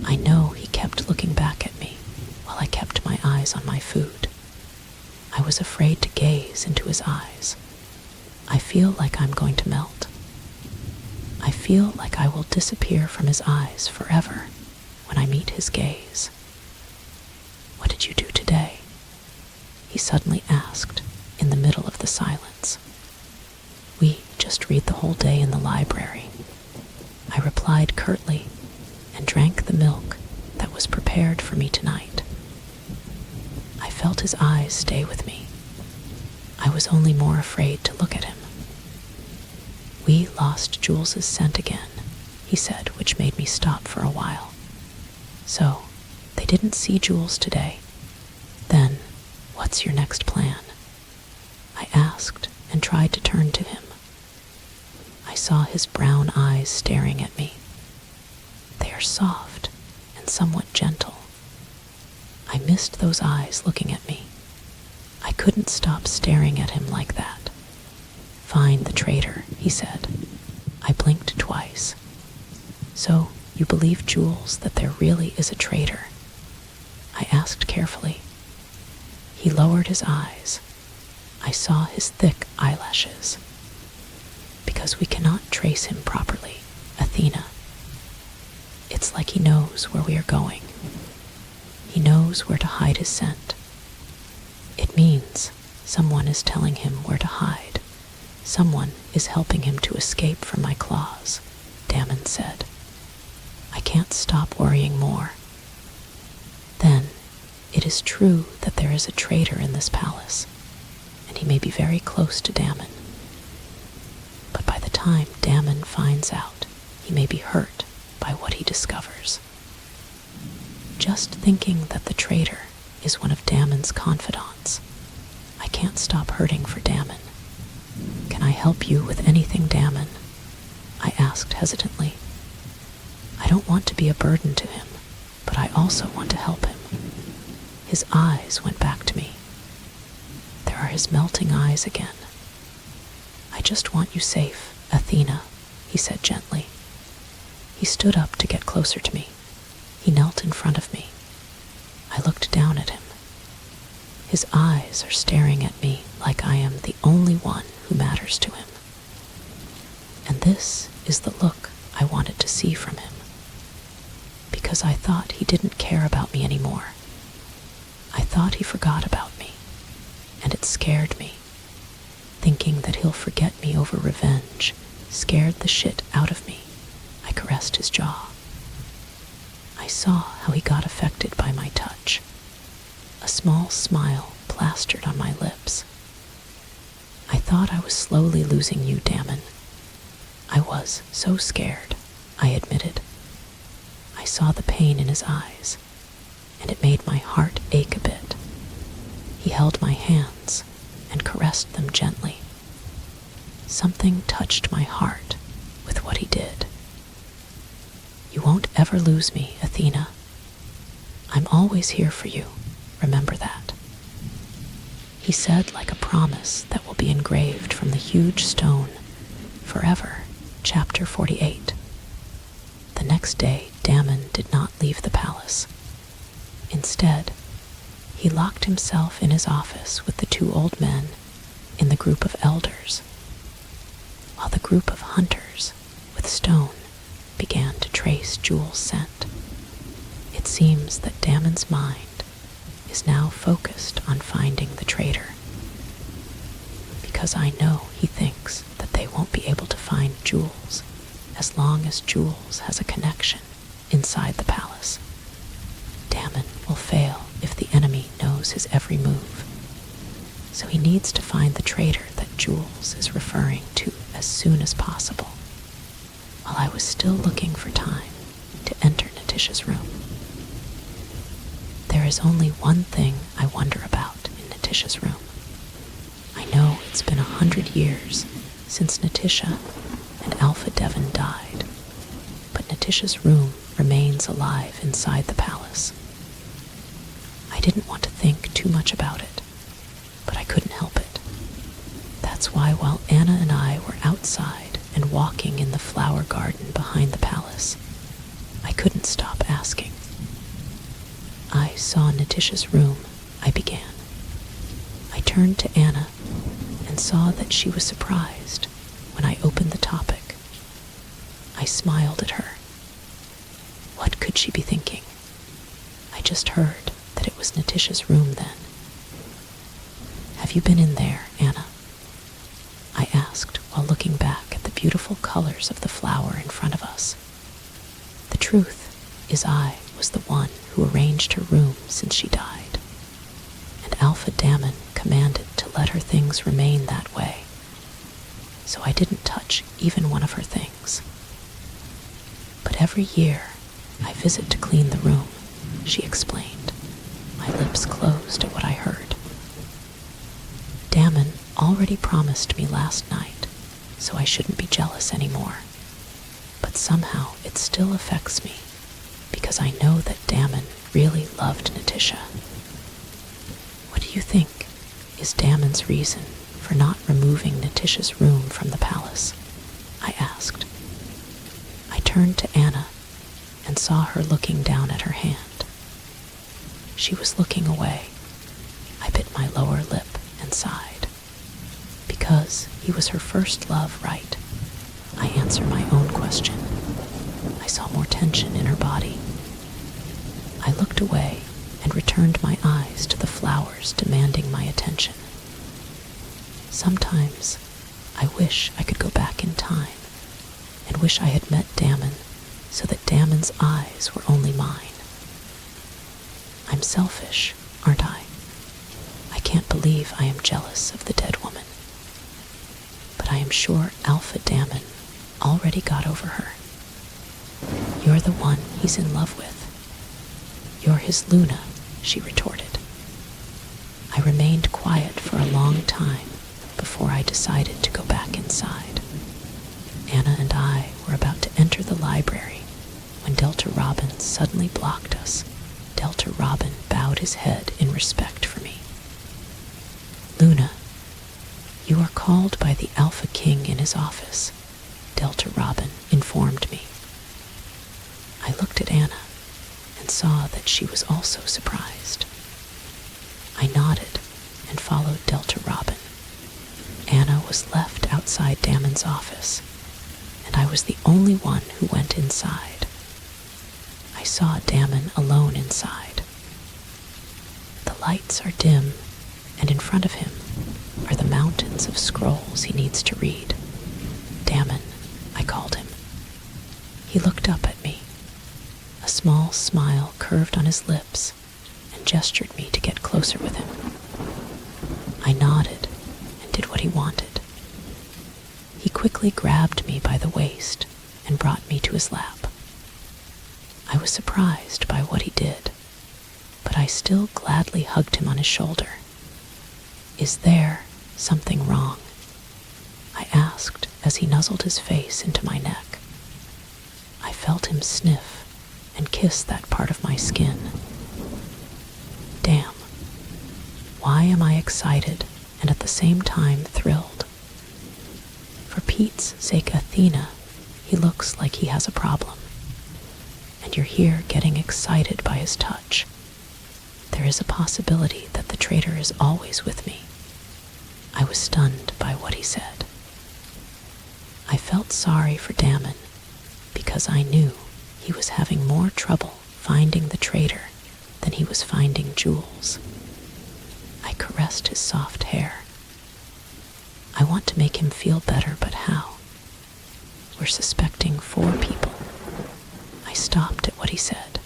I know he kept looking back at me while I kept my eyes on my food. I was afraid to gaze into his eyes. I feel like I'm going to melt. I feel like I will disappear from his eyes forever when I meet his gaze. "What did you do today?" he suddenly asked in the middle of the silence. "We just read the whole day in the library," I replied curtly and drank the milk that was prepared for me tonight. I felt his eyes stay with me. I was only more afraid to look at him. "We lost Jules's scent again," he said, which made me stop for a while. "So, they I didn't see Jules today. Then, what's your next plan? I asked and tried to turn to him. I saw his brown eyes staring at me. They are soft and somewhat gentle. I missed those eyes looking at me. I couldn't stop staring at him like that. Find the traitor, he said. I blinked twice. So, you believe, Jules, that there really is a traitor? I asked carefully. He lowered his eyes. I saw his thick eyelashes. Because we cannot trace him properly, Athena. It's like he knows where we are going. He knows where to hide his scent. It means someone is telling him where to hide. Someone is helping him to escape from my claws, Damon said. I can't stop worrying more. Then, it is true that there is a traitor in this palace, and he may be very close to Damon. But by the time Damon finds out, he may be hurt by what he discovers. Just thinking that the traitor is one of Damon's confidants, I can't stop hurting for Damon. Can I help you with anything, Damon? I asked hesitantly. I don't want to be a burden to him, but I also want to help him. His eyes went back to me. There are his melting eyes again. I just want you safe, Athena, he said gently. He stood up to get closer to me. He knelt in front of me. I looked down at him. His eyes are staring at me like I am the only one who matters to him. And this is the look I wanted to see from him. Because I thought he didn't care about me anymore. I thought he forgot about me, and it scared me. Thinking that he'll forget me over revenge scared the shit out of me. I caressed his jaw. I saw how he got affected by my touch. A small smile plastered on my lips. I thought I was slowly losing you, Damon. I was so scared, I admitted. I saw the pain in his eyes, and it made my heart ache a bit. He held my hands and caressed them gently. Something touched my heart with what he did. You won't ever lose me, Athena. I'm always here for you. Remember that. He said like a promise that will be engraved from the huge stone, Forever, Chapter 48. The next day, Damon did not leave the palace. Instead, he locked himself in his office with the two old men in the group of elders, while the group of hunters with stone began to trace Jules' scent. It seems that Damon's mind is now focused on finding the traitor, because I know he thinks that they won't be able to find Jules as long as Jules has a connection inside the palace. Damon will fail if the enemy knows his every move, so he needs to find the traitor that Jules is referring to as soon as possible, while I was still looking for time to enter Natisha's room. There is only one thing I wonder about in Natisha's room. I know it's been 100 years since Natisha and Alpha Devon died, but Natisha's room remains alive inside the palace. I didn't want to think too much about it, but I couldn't help it. That's why while Anna and I were outside and walking in the flower garden behind the palace, I couldn't stop asking. I saw Natisha's room, I began. I turned to Anna and saw that she was surprised when I opened the topic. I smiled at her. What could she be thinking? I just heard that it was Natisha's room then. Have you been in there, Anna? I asked while looking back at the beautiful colors of the flower in front of us. The truth is I was the one who arranged her room since she died, and Alpha Damon commanded to let her things remain that way, so I didn't touch even one of her things. But every year I visit to clean the room, she explained. My lips closed at what I heard. Damon already promised me last night, so I shouldn't be jealous anymore. But somehow it still affects me, because I know that Damon really loved Natisha. What do you think is Damon's reason for not removing Natisha's room from the palace? I asked. I turned to Anna and saw her looking down at her hand. She was looking away. I bit my lower lip and sighed. Because he was her first love, right? I answer my own question. I saw more tension in her body. I looked away and returned my eyes to the flowers demanding my attention. Sometimes I wish I could go back in time and wish I had met Damon so that Damon's eyes were only mine. I'm selfish, aren't I? I can't believe I am jealous of the dead woman. But I am sure Alpha Damon already got over her. You're the one he's in love with. You're his Luna, she retorted. I remained quiet for a long time before I decided to go back inside. Anna and I were about to enter the library when Delta Robin suddenly blocked us. Delta Robin bowed his head in respect for me. Luna, you are called by the Alpha King in his office, Delta Robin informed me. I looked at Anna and saw that she was also surprised. I nodded and followed Delta Robin. Anna was left outside Damon's office, and I was the only one who went inside. I saw Damon alone inside. The lights are dim, and in front of him are the mountains of scrolls he needs to read. Damon, I called him. He looked up at me. A small smile curved on his lips and gestured me to get closer with him. I nodded and did what he wanted. He quickly grabbed me by the waist and brought me to his lap. I was surprised by what he did, but I still gladly hugged him on his shoulder. Is there something wrong? I asked as he nuzzled his face into my neck. I felt him sniff and kiss that part of my skin. Damn. Why am I excited and at the same time thrilled? For Pete's sake, Athena, he looks like he has a problem. And you're here getting excited by his touch. There is a possibility that the traitor is always with me. I was stunned by what he said. I felt sorry for Damon because I knew he was having more trouble finding the traitor than he was finding Jules. I caressed his soft hair. I want to make him feel better, but how? We're suspecting 4 people. I stopped at what he said.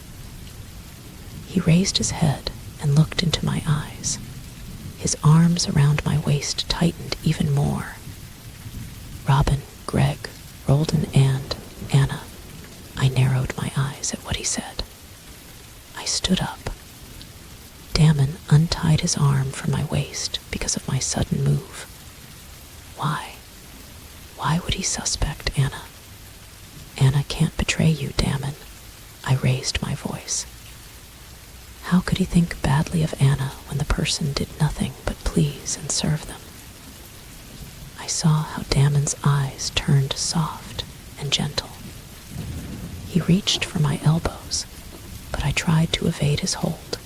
He raised his head and looked into my eyes. His arms around my waist tightened even more. Robin, Greg, Roldan, and Anna. I narrowed my eyes at what he said. I stood up. Damon untied his arm from my waist because of my sudden move. Why? Why would he suspect Anna? Anna can't betray you, Damon. I raised my voice. How could he think badly of Anna when the person did nothing but please and serve them? I saw how Damon's eyes turned soft and gentle. He reached for my elbows, but I tried to evade his hold.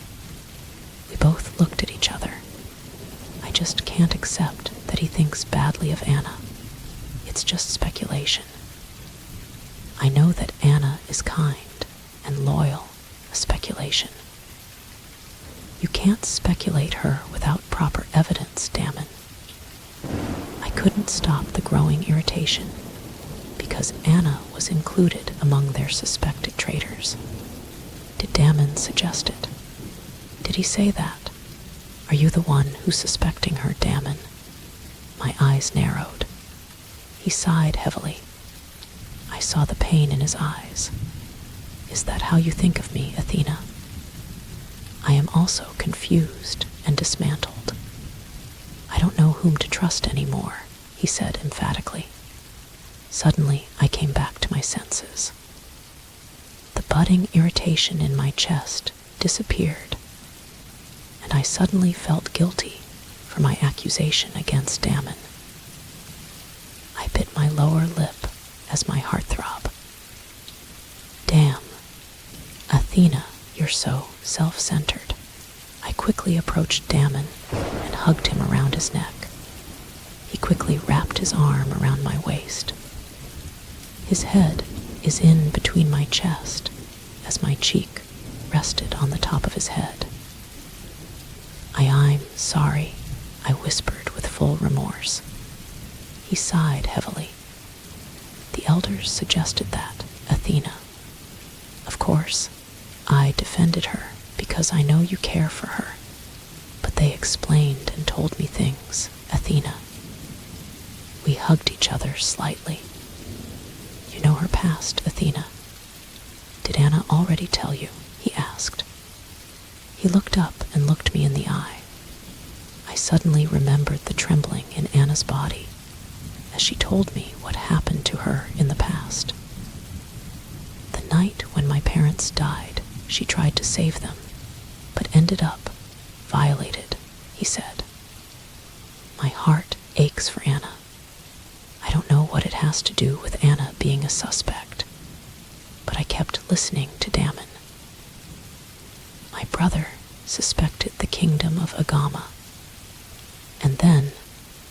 We both looked at each other. I just can't accept that he thinks badly of Anna. It's just speculation. I know that Anna is kind and loyal, a speculation. You can't speculate her without proper evidence, Damon. I couldn't stop the growing irritation because Anna was included among their suspected traitors. Did Damon suggest it? Did he say that? Are you the one who's suspecting her, Damon? My eyes narrowed. He sighed heavily. I saw the pain in his eyes. Is that how you think of me, Athena? also confused and dismantled. I don't know whom to trust anymore, he said emphatically. Suddenly, I came back to my senses. The budding irritation in my chest disappeared, and I suddenly felt guilty for my accusation against Damon. I bit my lower lip as my heart throbbed. Damn, Athena, you're so self-centered. I quickly approached Damon and hugged him around his neck. He quickly wrapped his arm around my waist. His head is in between my chest as my cheek rested on the top of his head. I'm sorry, I whispered with full remorse. He sighed heavily. The elders suggested that, Athena. Of course, I defended her because I know you care for her, but they explained and told me things, Athena. We hugged each other slightly. You know her past, Athena. Did Anna already tell you? He asked. He looked up and looked me in the eye. I suddenly remembered the trembling in Anna's body as she told me what happened to her in the past. The night when my parents died, she tried to save them, but ended up violated, he said. My heart aches for Anna. I don't know what it has to do with Anna being a suspect, but I kept listening to Damon. My brother suspected the kingdom of Agama, and then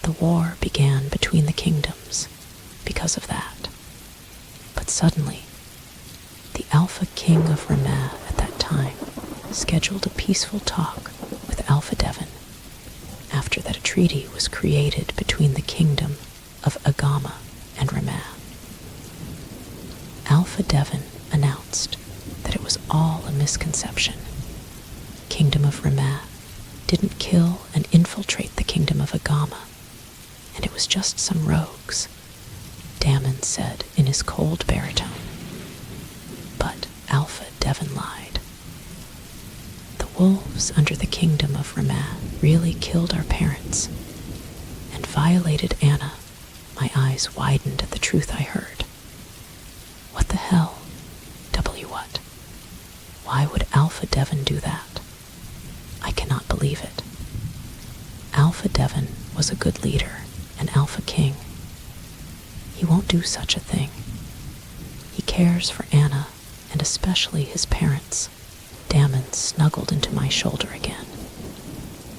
the war began between the kingdoms because of that. But suddenly, the Alpha King of Ramah at that time scheduled a peaceful talk with Alpha Devon after that a treaty was created between the kingdom of Agama and Ramah. Alpha Devon announced that it was all a misconception. Kingdom of Ramah didn't kill and infiltrate the kingdom of Agama, and it was just some rogues, Damon said in his cold baritone. But Alpha Devon lied. The wolves under the kingdom of Ramah really killed our parents and violated Anna. My eyes widened at the truth I heard. What the hell? What? Why would Alpha Devon do that? I cannot believe it. Alpha Devon was a good leader, an Alpha King. He won't do such a thing. He cares for Anna, and especially his parents. Damon snuggled into my shoulder again.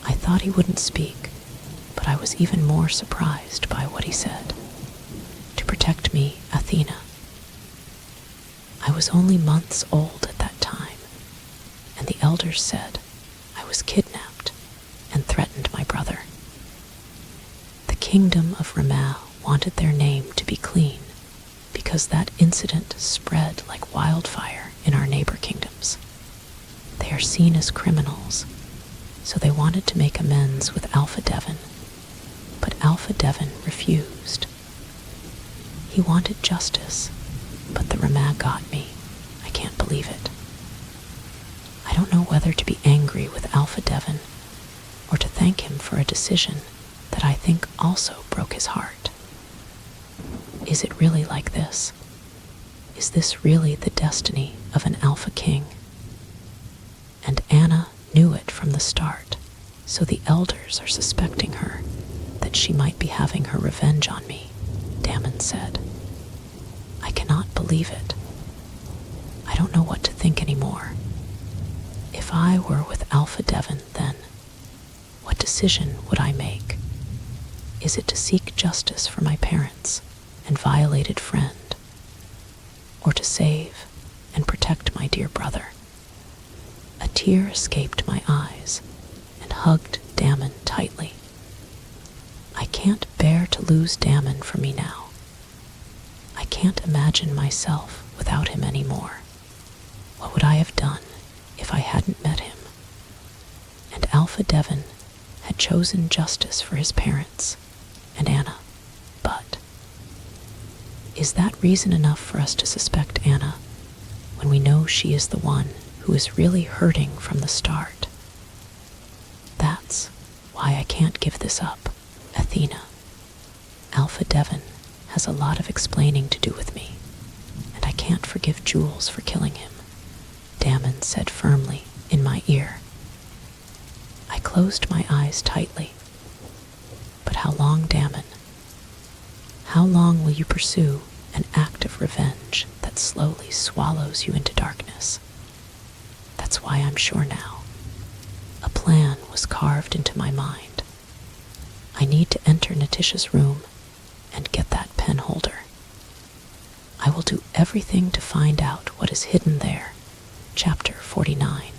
I thought he wouldn't speak, but I was even more surprised by what he said. To protect me, Athena. I was only months old at that time, and the elders said I was kidnapped and threatened my brother. The kingdom of Ramah wanted their name to be clean because that incident spread like wildfire in our neighbor kingdoms. They are seen as criminals, so they wanted to make amends with Alpha Devon, but Alpha Devon refused. He wanted justice, but the Ramah got me. I can't believe it. I don't know whether to be angry with Alpha Devon or to thank him for a decision that I think also broke his heart. Is it really like this? Is this really the destiny of an Alpha King? And Anna knew it from the start, so the elders are suspecting her that she might be having her revenge on me, Damon said. I cannot believe it. I don't know what to think anymore. If I were with Alpha Devon, then, what decision would I make? Is it to seek justice for my parents and violated friend, or to save and protect my dear brother? A tear escaped my eyes and hugged Damon tightly. I can't bear to lose Damon from me now. I can't imagine myself without him anymore. What would I have done if I hadn't met him? And Alpha Devon had chosen justice for his parents and Anna, but is that reason enough for us to suspect Anna when we know she is the one who is really hurting from the start? why I can't give this up. Athena. Alpha Devon has a lot of explaining to do with me, and I can't forgive Jules for killing him, Damon said firmly in my ear. I closed my eyes tightly. But how long, Damon? How long will you pursue an act of revenge that slowly swallows you into darkness? That's why I'm sure now. A plan was carved into my mind. I need to enter Natisha's room and get that pen holder. I will do everything to find out what is hidden there. Chapter 49.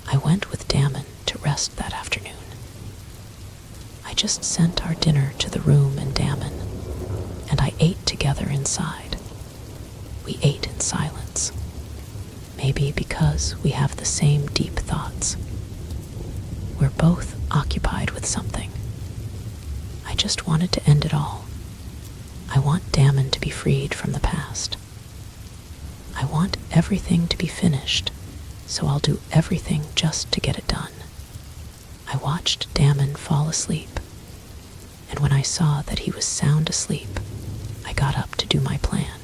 I went with Damon to rest that afternoon. I just sent our dinner to the room and Damon, and I ate together inside. We ate in silence. Maybe because we have the same deep thoughts. We're both occupied with something. I just wanted to end it all. I want Damon to be freed from the past. I want everything to be finished, so I'll do everything just to get it done. I watched Damon fall asleep, and when I saw that he was sound asleep, I got up to do my plan.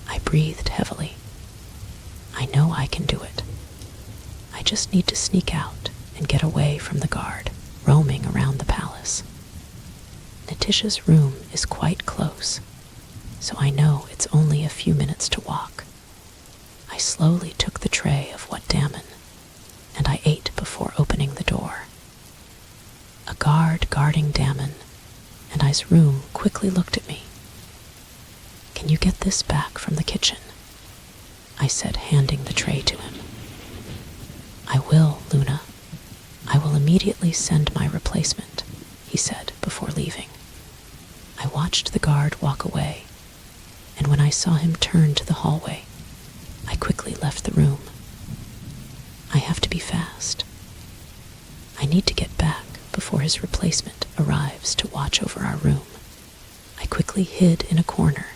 I breathed heavily. I know I can do it. I just need to sneak out and get away from the guard roaming around the palace. Natisha's room is quite close, so I know it's only a few minutes to walk. I slowly took the tray of what Damon, and I ate before opening the door. A guard guarding Damon and I's room quickly looked at me. "Can you get this back from the kitchen?" I said, handing the tray to him. "I will, Luna. I will immediately send my replacement," he said before leaving. I watched the guard walk away, and when I saw him turn to the hallway, I quickly left the room. I have to be fast. I need to get back before his replacement arrives to watch over our room. I quickly hid in a corner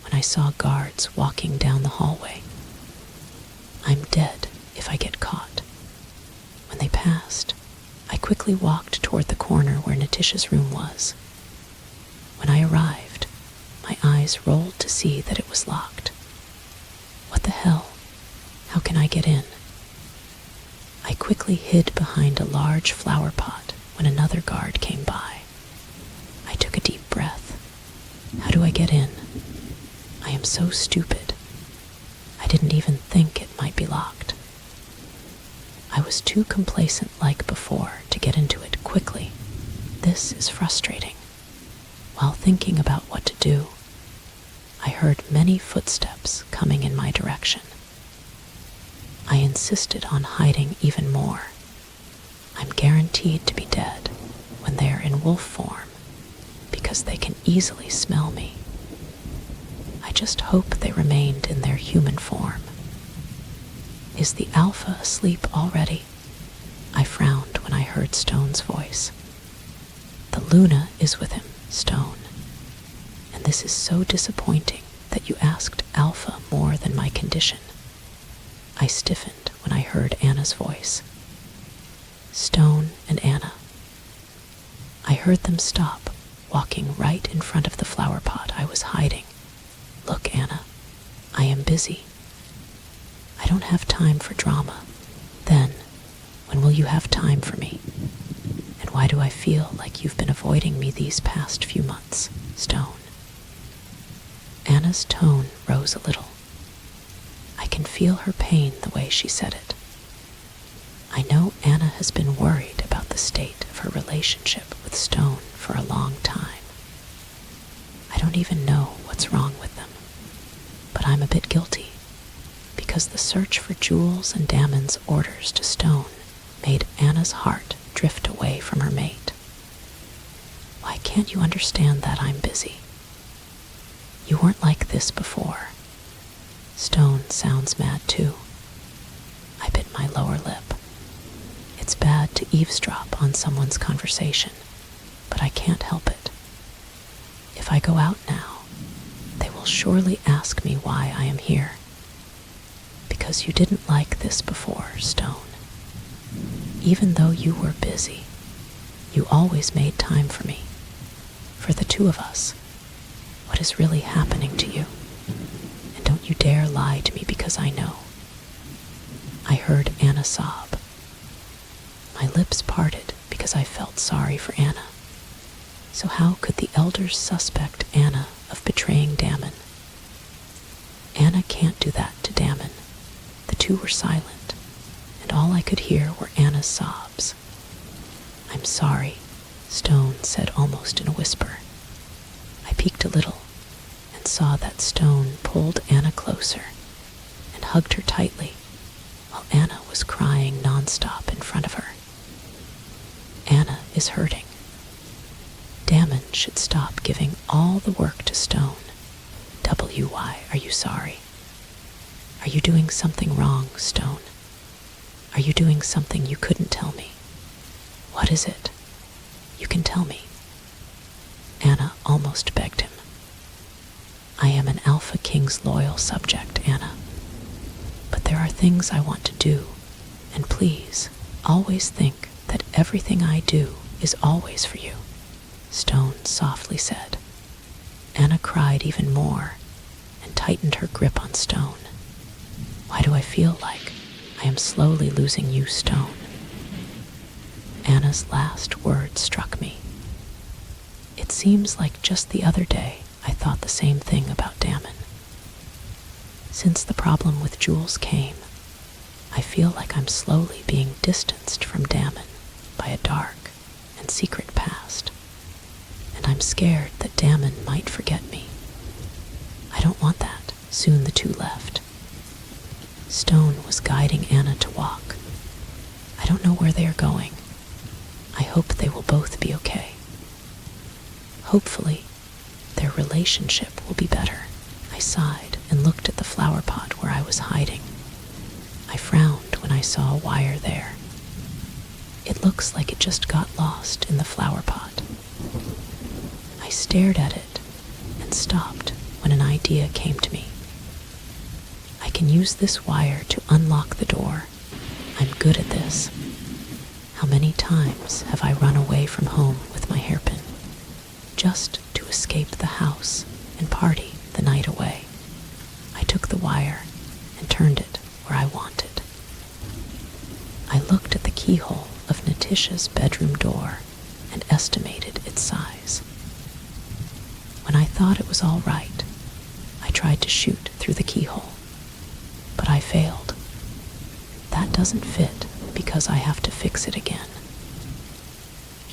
when I saw guards walking down the hallway. I'm dead if I get caught. When they passed, I quickly walked toward the corner where Natisha's room was. When I arrived, my eyes rolled to see that it was locked. What the hell? How can I get in? I quickly hid behind a large flower pot when another guard came by. I took a deep breath. How do I get in? I am so stupid. I didn't even think it might be locked. I was too complacent like before to get into it quickly. This is frustrating. While thinking about what to do, I heard many footsteps coming in my direction. I insisted on hiding even more. I'm guaranteed to be dead when they are in wolf form because they can easily smell me. I just hope they remained in their human form. Is the alpha asleep already? I frowned when I heard Stone's voice. The Luna is with him, Stone. And this is so disappointing that you asked Alpha more than my condition. I stiffened when I heard Anna's voice. Stone and Anna. I heard them stop, walking right in front of the flower pot I was hiding. Look, Anna, I am busy. I don't have time for drama. Then, when will you have time for me? And why do I feel like you've been avoiding me these past few months, Stone? Anna's tone rose a little. I can feel her pain the way she said it. I know Anna has been worried about the state of her relationship with Stone for a long time. I don't even know what's wrong with them, but I'm a bit guilty because the search for Jules and Damon's orders to Stone made Anna's heart drift away from her mate. Why can't you understand that I'm busy? You weren't like this before. Stone sounds mad too. I bit my lower lip. It's bad to eavesdrop on someone's conversation, but I can't help it. If I go out now, they will surely ask me why I am here. Because you didn't like this before, Stone. Even though you were busy, you always made time for me, for the two of us. What is really happening to you? And don't you dare lie to me, because I know." I heard Anna sob. My lips parted because I felt sorry for Anna. So how could the elders suspect Anna of betraying Damon? Anna can't do that to Damon. The two were silent, and all I could hear were Anna's sobs. "I'm sorry," Stone said almost in a whisper. I peeked a little and saw that Stone pulled Anna closer and hugged her tightly while Anna was crying nonstop in front of her. Anna is hurting. Damon should stop giving all the work to Stone. Why are you sorry? Are you doing something wrong, Stone? Are you doing something you couldn't tell me? What is it? You can tell me." Anna almost begged him. "I am an Alpha King's loyal subject, Anna. But there are things I want to do, and please, always think that everything I do is always for you," Stone softly said. Anna cried even more and tightened her grip on Stone. "Why do I feel like I am slowly losing you, Stone?" Anna's last word struck me. It seems like just the other day I thought the same thing about Damon. Since the problem with Jules came, I feel like I'm slowly being distanced from Damon by a dark and secret past, and I'm scared that Damon might forget me. I don't want that. Soon the two left. Stone was guiding Anna to walk. I don't know where they are going. I hope they will both be okay. Hopefully, their relationship will be better. I sighed and looked at the flower pot where I was hiding. I frowned when I saw a wire there. It looks like it just got lost in the flower pot. I stared at it and stopped when an idea came to me. I can use this wire to unlock the door. I'm good at this. How many times have I run away from home with my hairpin, just to escape the house and party the night away? I took the wire and turned it where I wanted. I looked at the keyhole of Natisha's bedroom door and estimated its size. When I thought it was all right, I tried to shoot through the keyhole, but I failed. That doesn't fit because I have to fix it again.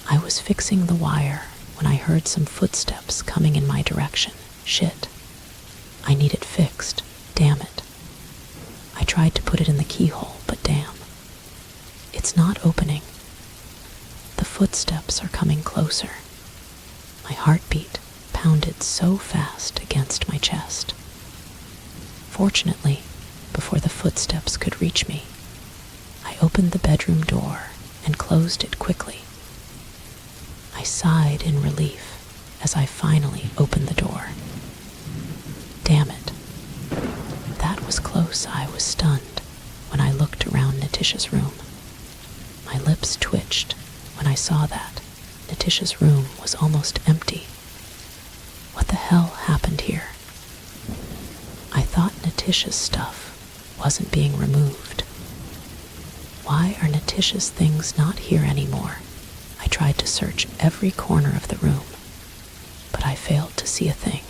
I was fixing the wire when I heard some footsteps coming in my direction. Shit. I need it fixed. Damn it. I tried to put it in the keyhole, but damn. It's not opening. The footsteps are coming closer. My heartbeat pounded so fast against my chest. Fortunately, before the footsteps could reach me, I opened the bedroom door and closed it quickly. I sighed in relief as I finally opened the door. Damn it. That was close. I was stunned when I looked around Natisha's room. My lips twitched when I saw that Natisha's room was almost empty. What the hell happened here? I thought Natisha's stuff wasn't being removed. Why are Natisha's things not here anymore? I tried to search every corner of the room, but I failed to see a thing.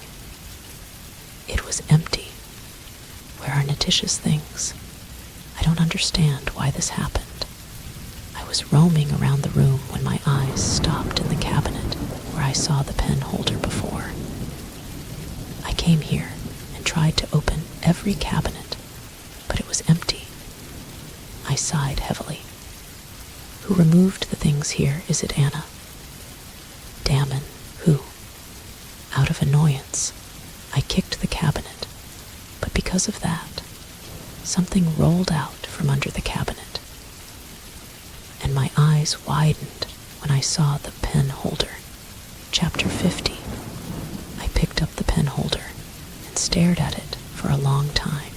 It was empty. Where are Natisha's things? I don't understand why this happened. I was roaming around the room when my eyes stopped in the cabinet where I saw the pen holder before. I came here and tried to open every cabinet, but it was empty. I sighed heavily. Who removed the things here? Is it Anna? Damon. Who? Out of annoyance, I kicked the cabinet, but because of that, something rolled out from under the cabinet, and my eyes widened when I saw the pen holder. Chapter 50. I picked up the pen holder and stared at it for a long time.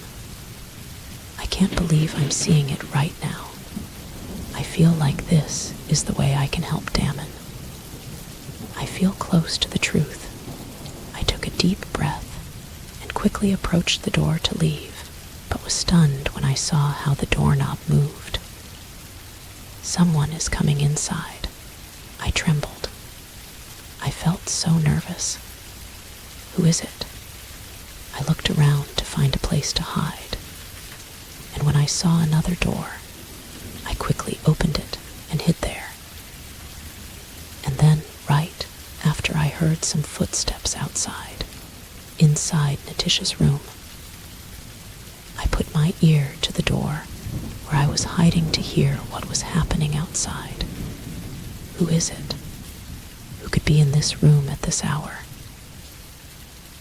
I can't believe I'm seeing it right now. I feel like this is the way I can help Damon. I feel close to the truth. I took a deep breath and quickly approached the door to leave, but was stunned when I saw how the doorknob moved. Someone is coming inside. I trembled. I felt so nervous. Who is it? I looked around to find a place to hide, and when I saw another door, I quickly opened it and hid there. And then, right after I heard some footsteps outside, inside Natisha's room, I put my ear to the door where I was hiding to hear what was happening outside. Who is it? Who could be in this room at this hour?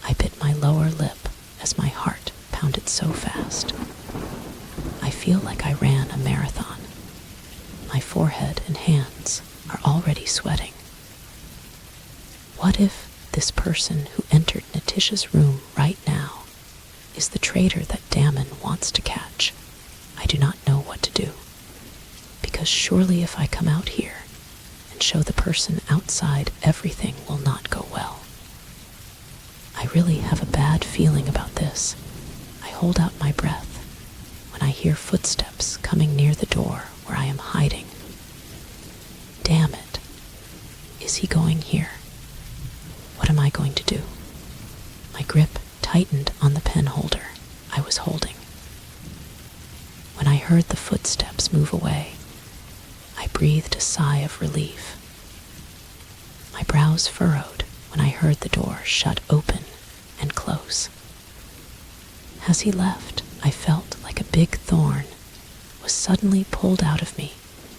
I bit my lower lip as my heart pounded so fast. I feel like I ran a marathon. My forehead and hands are already sweating. What if this person who entered Natisha's room right now is the traitor that Damon wants to catch? I do not know what to do, because surely if I come out here and show the person outside everything will not go well. I really have a bad feeling about this. I hold out my breath when I hear footsteps coming near the door where I am hiding. Damn it. Is he going here? What am I going to do? My grip tightened on the pen holder I was holding. When I heard the footsteps move away, I breathed a sigh of relief. My brows furrowed when I heard the door shut open and close. As he left, I felt like a big thorn was suddenly pulled out of me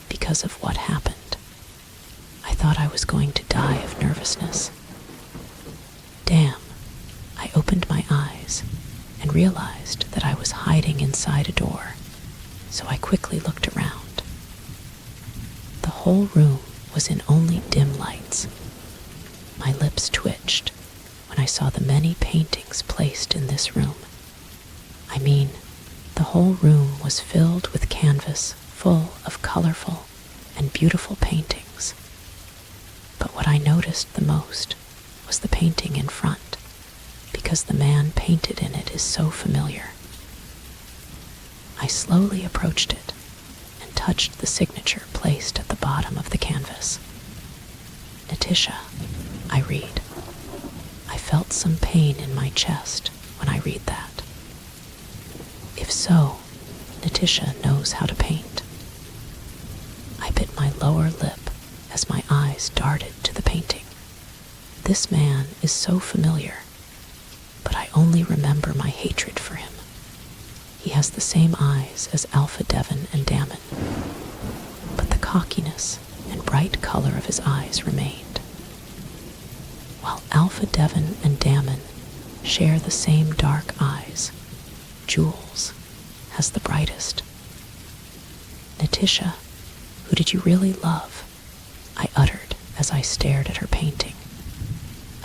because of what happened. I thought I was going to die of nervousness. Damn, I opened my eyes and realized that I was hiding inside a door, so I quickly looked around. The whole room was in only dim lights. My lips twitched when I saw the many paintings placed in this room. I mean, the whole room was filled with canvas full of colorful and beautiful paintings. But what I noticed the most was the painting in front, because the man painted in it is so familiar. I slowly approached it and touched the signature placed at the bottom of the canvas. Natisha, I read. I felt some pain in my chest when I read that. If so, Natisha knows how to paint. I bit my lower lip as my eyes darted to the painting. This man is so familiar, but I only remember my hatred for him. He has the same eyes as Alpha Devon and Damon, but the cockiness and bright color of his eyes remained. While Alpha Devon and Damon share the same dark eyes, Jules has the brightest. Natisha, who did you really love? I uttered as I stared at her painting.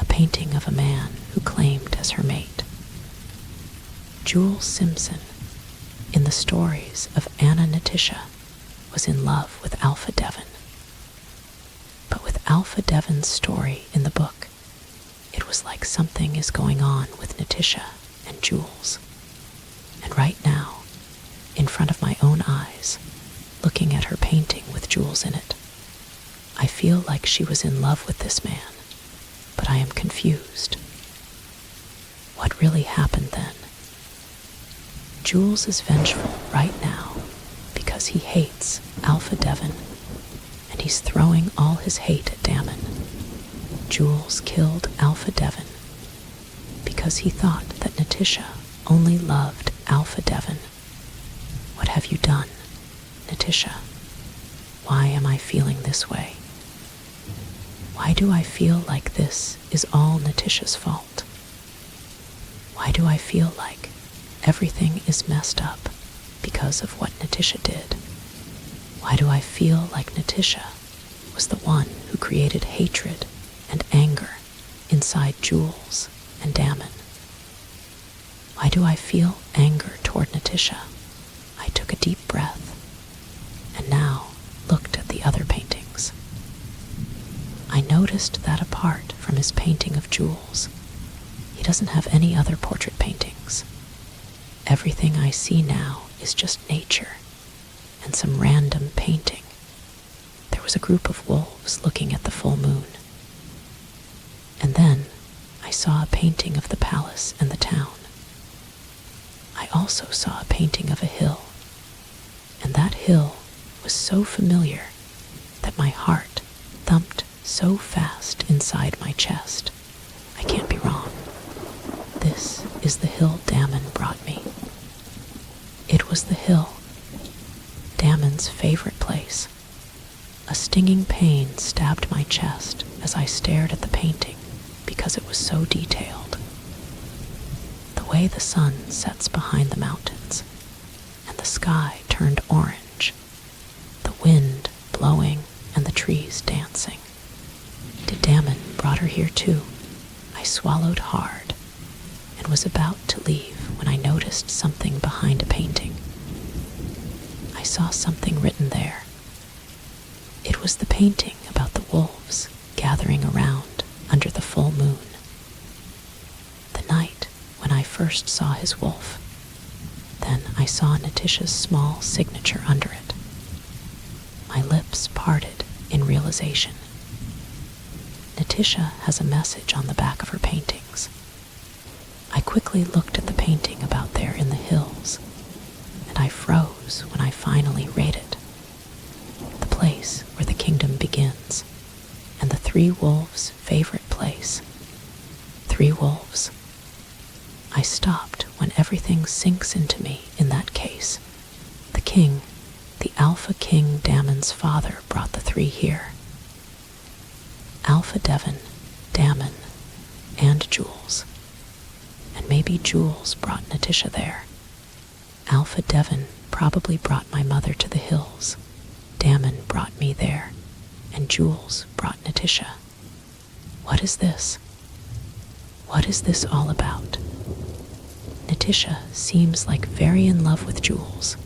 A painting of a man who claimed as her mate. Jules Simpson, in the stories of Anna Natisha, was in love with Alpha Devon. But with Alpha Devon's story in the book, it was like something is going on with Natisha and Jules. And right now, in front of my own eyes, looking at her painting with Jules in it, I feel like she was in love with this man, but I am confused. What really happened then? Jules is vengeful right now because he hates Alpha Devon, and he's throwing all his hate at Damon. Jules killed Alpha Devon because he thought that Natisha only loved Alpha Devon. What have you done, Natisha? Why am I feeling this way? Why do I feel like this is all Natisha's fault? Why do I feel like everything is messed up because of what Natisha did? Why do I feel like Natisha was the one who created hatred and anger inside Jules and Damon? Why do I feel anger toward Natisha? I took a deep breath and now looked from his painting of Jules. He doesn't have any other portrait paintings. Everything I see now is just nature and some random painting. There was a group of wolves looking at the full moon. And then I saw a painting of the palace and the town. I also saw a painting of a hill, and that hill was so familiar that my heart thumped so fast inside my chest. I can't be wrong. This is the hill Damon brought me. It was the hill, Damon's favorite place. A stinging pain stabbed my chest as I stared at the painting because it was so detailed. The way the sun sets behind the mountains, and the sky turned orange, the wind blowing and the trees dancing. Did Damon brought her here too? I swallowed hard and was about to leave when I noticed something behind a painting. I saw something written there. It was the painting about the wolves gathering around under the full moon. The night when I first saw his wolf. Then I saw Natisha's small signature under it. My lips parted in realization. Natisha has a message on the back of her paintings. I quickly looked at the painting about there in the hills, and I froze when I finally read it. The place where the kingdom begins, and the three wolves' favorite place. 3 wolves. I stopped when everything sinks into me in that case. The king, the Alpha King Damon's father, brought the 3 here. Alpha Devon, Damon, and Jules. And maybe Jules brought Natisha there. Alpha Devon probably brought my mother to the hills. Damon brought me there, and Jules brought Natisha. What is this? What is this all about? Natisha seems like very in love with Jules.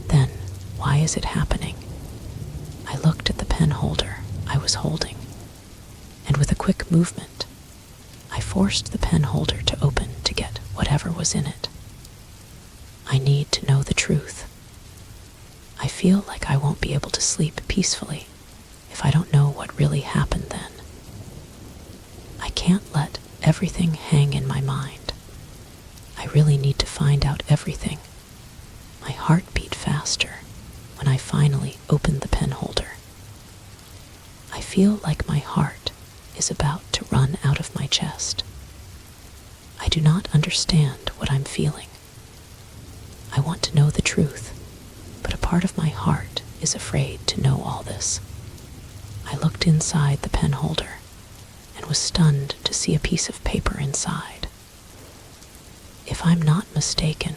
Then, why is it happening? I looked at the pen holder I was holding, and with a quick movement, I forced the pen holder to open to get whatever was in it. I need to know the truth. I feel like I won't be able to sleep peacefully if I don't know what really happened then. I can't let everything hang in my mind. I really need to find out everything. My heart beat faster when I finally opened the pen holder. I feel like my heart is about to run out of my chest. I do not understand what I'm feeling. I want to know the truth, but a part of my heart is afraid to know all this. I looked inside the pen holder and was stunned to see a piece of paper inside. If I'm not mistaken,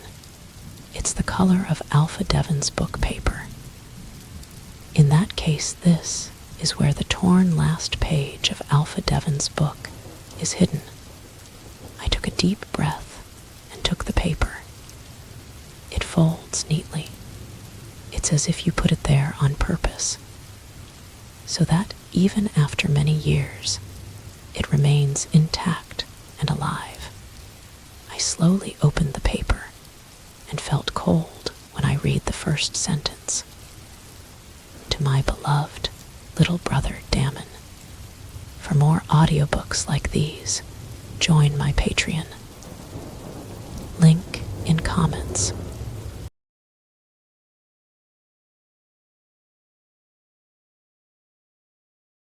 it's the color of Alpha Devon's book paper. In that case, this is where the torn last page of Alpha Devon's book is hidden. I took a deep breath and took the paper. It folds neatly. It's as if you put it there on purpose, so that even after many years, it remains intact and alive. I slowly opened the paper and felt cold when I read the first sentence. To my beloved little brother Damon. For more audiobooks like these, join my Patreon. Link in comments.